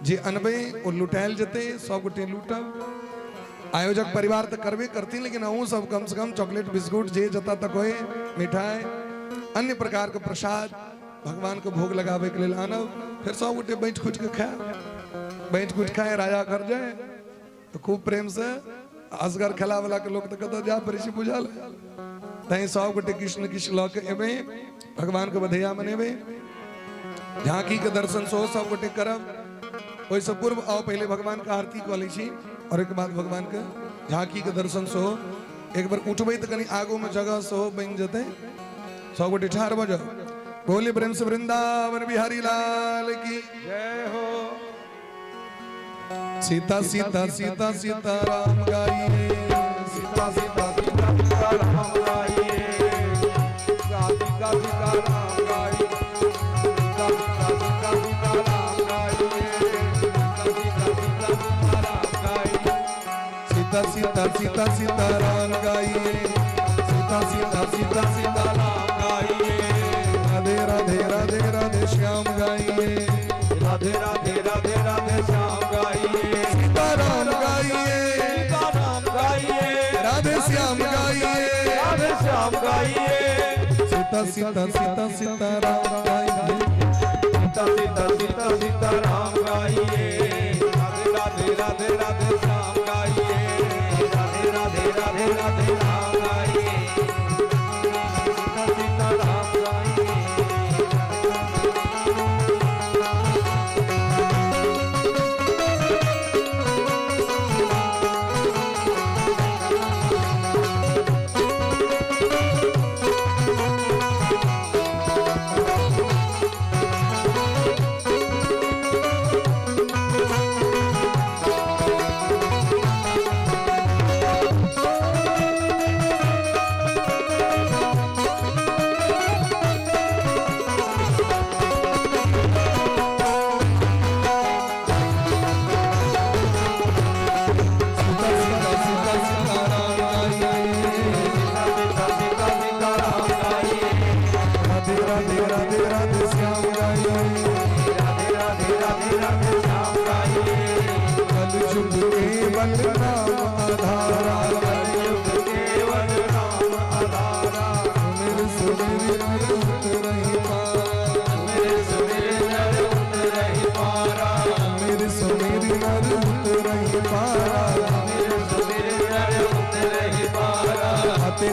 जे अनबै ओ लुटायल जेतै, सब गोटे लूटब। आयोजक परिवार तो करबे करती, लेकिन अहूँ सब कम से कम चॉकलेट बिस्कुट जे जता तक होए मिठाई अन्य प्रकार के प्रसाद भगवान को भोग लगावे के लिए आनब। फिर सब गोटे बैठ खुट के खाए, बैठ खुट खाए, राजा घर जाए तो खूब प्रेम से असगर खेला वाला के लोग तो कत जा परिचय बुझल तई सब गोटे कृष्ण कृष्ण लऽ के एबे, भगवान के बधैया मनेबे, झांकी के दर्शन सो सब गोटे करब। ओइसे पूर्व आओ पहले भगवान का आरती कऽ लै छी और एक बाद भगवान के झांकी के दर्शन सो एक बार उठबै तो कनी आगू में जगह सो बन जते। सब गोटे ठाढ़ भऽ जाओ। बोले प्रेम से वृंदावन बिहारी लाल की जय हो। सीता सीता सीता सीता राम गाइए, सीता सीता सीता सीता राम गाइए, सीता सीता राम गाइए, सीता सीता सीता राम गाइए, सीता सीता सीता सीता राम गाइए, सीता सीता सीता सीता राम गाइए। राधे राधे राधे राधे श्याम गाइए, राधे राधे राधे राधे श्याम गाइए, सीताराम गाइए, सीताराम गाइए, राधे श्याम गाइए, राधे श्याम गाइए, सीता सीता सीता सीता राम गाइए, सीता सीता सीता सीता राम गाइए, राधे राधे राधे राधे श्याम गाइए, राधे राधे राधे राधे राम गाइए, सीता सीता राम गाइए।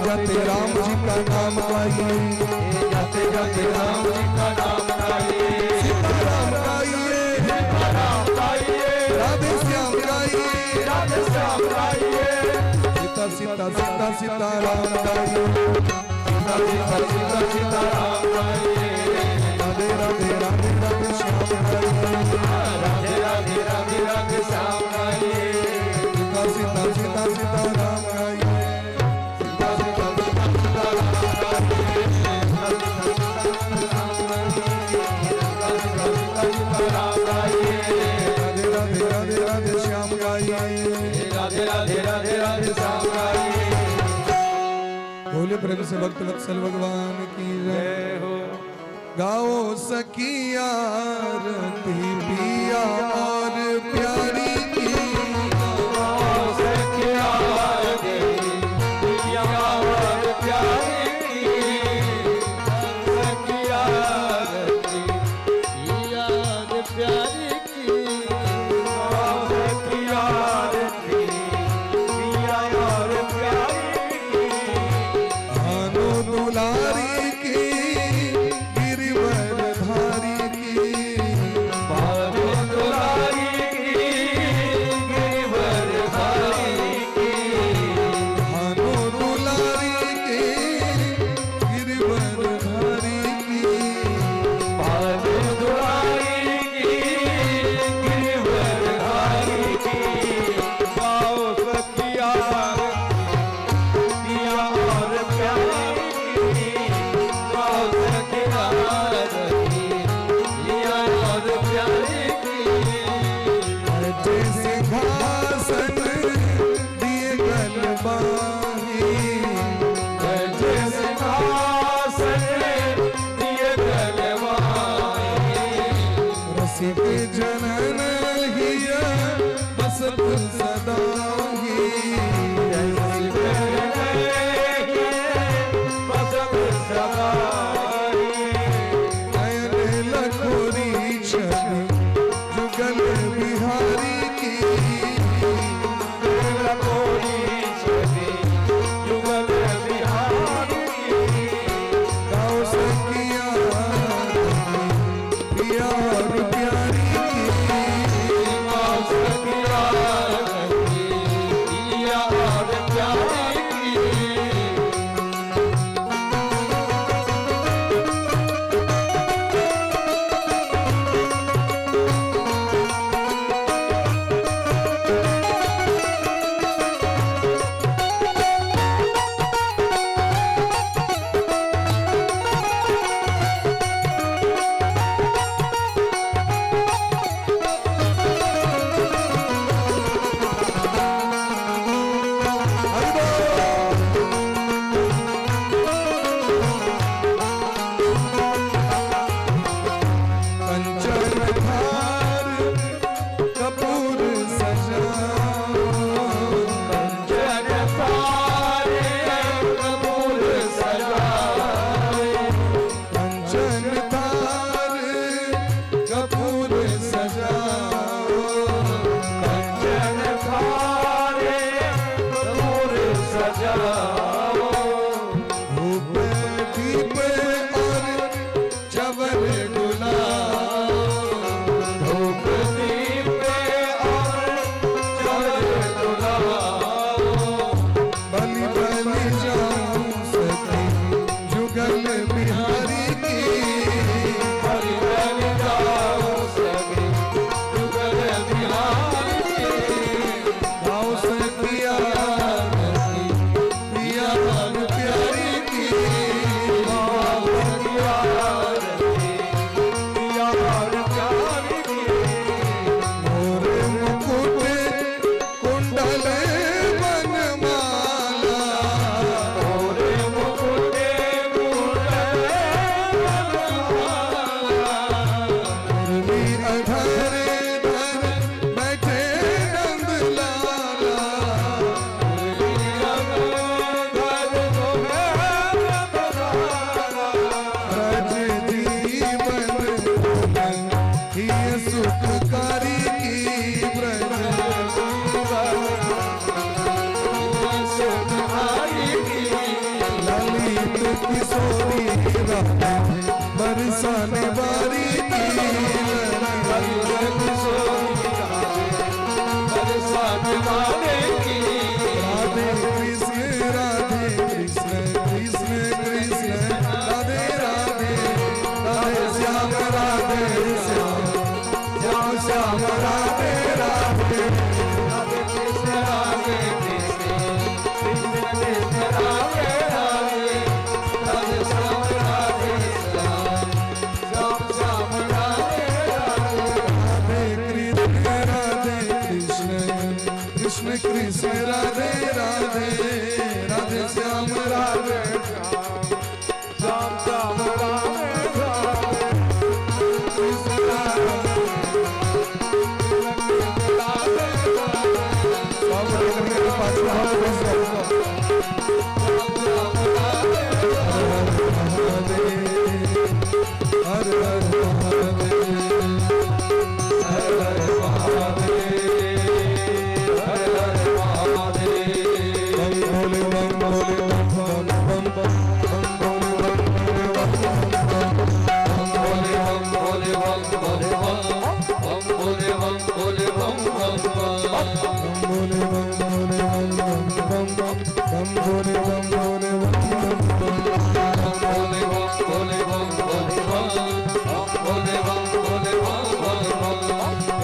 जाते नाम गाइए, जाते जाते राम जी का नाम गाइए, सीताराम गाइए, सीताराम गाइए, राधे श्याम गाइए, राधे श्याम गाइए, सीता सीता सीता सीताराम गाइए, सीता सीता सीता सीताराम गाइए, राधे राधे राधे राधे श्याम गाइए, राधे राधे राधे राधे श्याम गाइए, सीता सीता सीता सीताराम गाइए, सीता सीता सीता सीताराम गाइए, सीताराम गाइए, राधे राधे राधे राधे श्याम गाइए, राधे राधे राधे राधे श्याम गाइए, बोले प्रेम से भक्त वत्सल भगवान की जय। जय हो। गाओ सखिया रति पिया और प्यारी की, सखिया रे पिया और प्यारी की, सखिया रे पिया और प्यारी की, सखिया रे पिया और प्यारी की, भानु दुलारी की, गिरिवर धारी की, भानु दुलारी की, गिरिवर धारी की, भानु दुलारी की, गिरिवर धारी की, भानु दुलारी की, गिरिवर धारी की, गाओ सखिया पिया और प्यारी की, गाओ सखिया पिया और प्यारी की, अजय सिंहासन दिए गलबाही, जय सिंहासन दिए गलवाई, रसिक जनन हिय बसत सदा ही, नयन लखोरी छवि जुगल बिहारी की, गाओ सखिया पिया और प्यारी की, कंचन धार कपूर सजाओ, कंचन धार कपूर सजाओ, धूप दीप और चवर गुलाओ, बलि बलि जाऊं सखी जुगल बिहारी की, गाओ सखिया पिया और प्यारी की, मोर मुकुट कुंडल बनमाला, कृष्ण राधे राधे राधे श्याम राधे श्याम श्याम राधे राधे कृष्ण राधे हर हर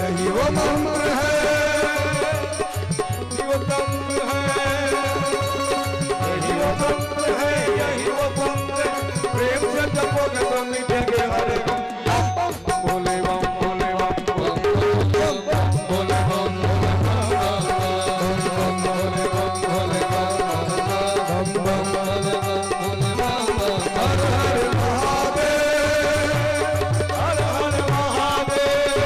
यही वो मंत्र है, यही वो तंत्र है, यही वो तंत्र है, यही वो तंत्र है। प्रेम से जपोगे तो मिटेंगे हरे गम। भोले बम भोले बम भोले बम भोले बम भोले बम भोले बम हर हर महादेव, हर हर महादेव,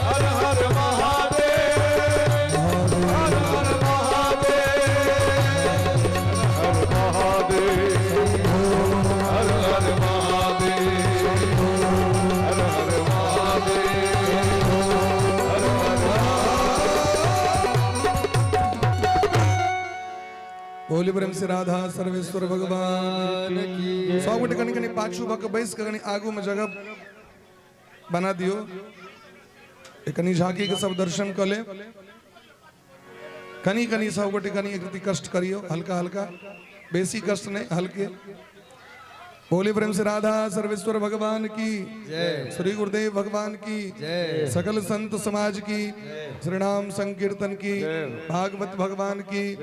हर हर महादेव, हर हर महादेव, हर महादेव, हर हर महादेव, हर हर महादेव, हर बोली प्रेम से राधा सर्वेश्वर भगवान की। 100 गुटे कनी कनी पाछू भक बैस कनी आगू में जगह बना दियो, कनी झांकी के सब दर्शन कर ले। कनी कनी 100 गुटे कनी एक रति कष्ट करियो, हल्का हल्का, बेसी कष्ट नहीं, हल्के। बोली प्रेम से राधा सर्वेश्वर भगवान की जय, श्री गुरुदेव भगवान की जय, सकल संत समाज की, श्री नाम संकीर्तन की, भागवत भगवान की,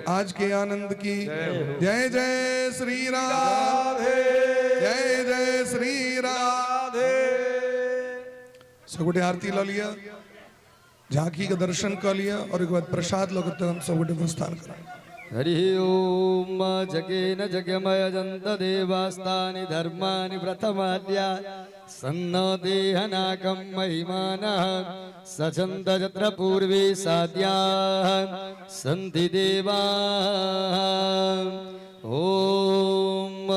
आज के आनंद की जय जय श्री राधे, जय जय श्री राधे। सगुटे आरती ला लिया, झांकी का दर्शन कर लिया और एक बाद प्रसाद लोग हम सगुटे प्रस्थान करें। हरि ओम जगेन जगमय जंत देवास्तानि धर्मानि प्रथमाद्या सन्नो देहनाकं महिमानः सचन्द जत्र पूर्वे साद्याः सन्ति देवा। ओम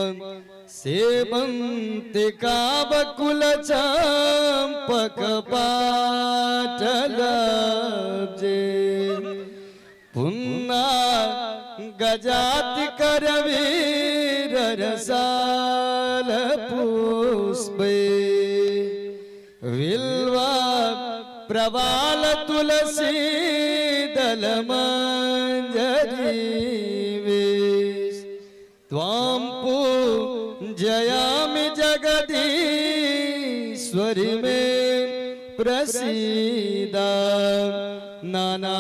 सेवन्ति कावकुलचाम्पकपाटलब्जे पुन्ना गजाति करवीर रसाल पुष्पे विल्वा प्रवाल तुलसी दल मंजरी त्वां पूजयामि जगदीश्वरि मे प्रसीदा। नाना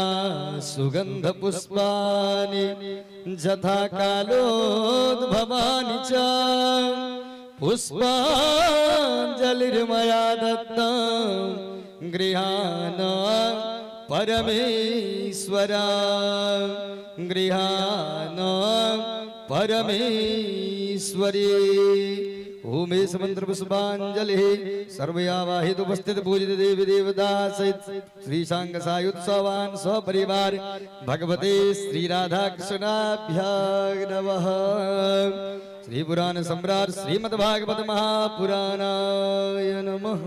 सुगंध पुष्पानि यथा कालोद्भवानि च पुष्पाञ्जलिर्मया दत्तं गृहाण परमेश्वरा, गृहाण परमेश्वरी। ओमेश मंत्र पुष्पांजलि सर्वयावाहित उपस्थित पूजित देवी देवता सहित श्री सांग सायुत्सवान सपरिवार भगवते श्री राधा कृष्णाभ्यां नमः। श्री पुराण सम्राट श्रीमद्भागवत महापुराणाय नमः।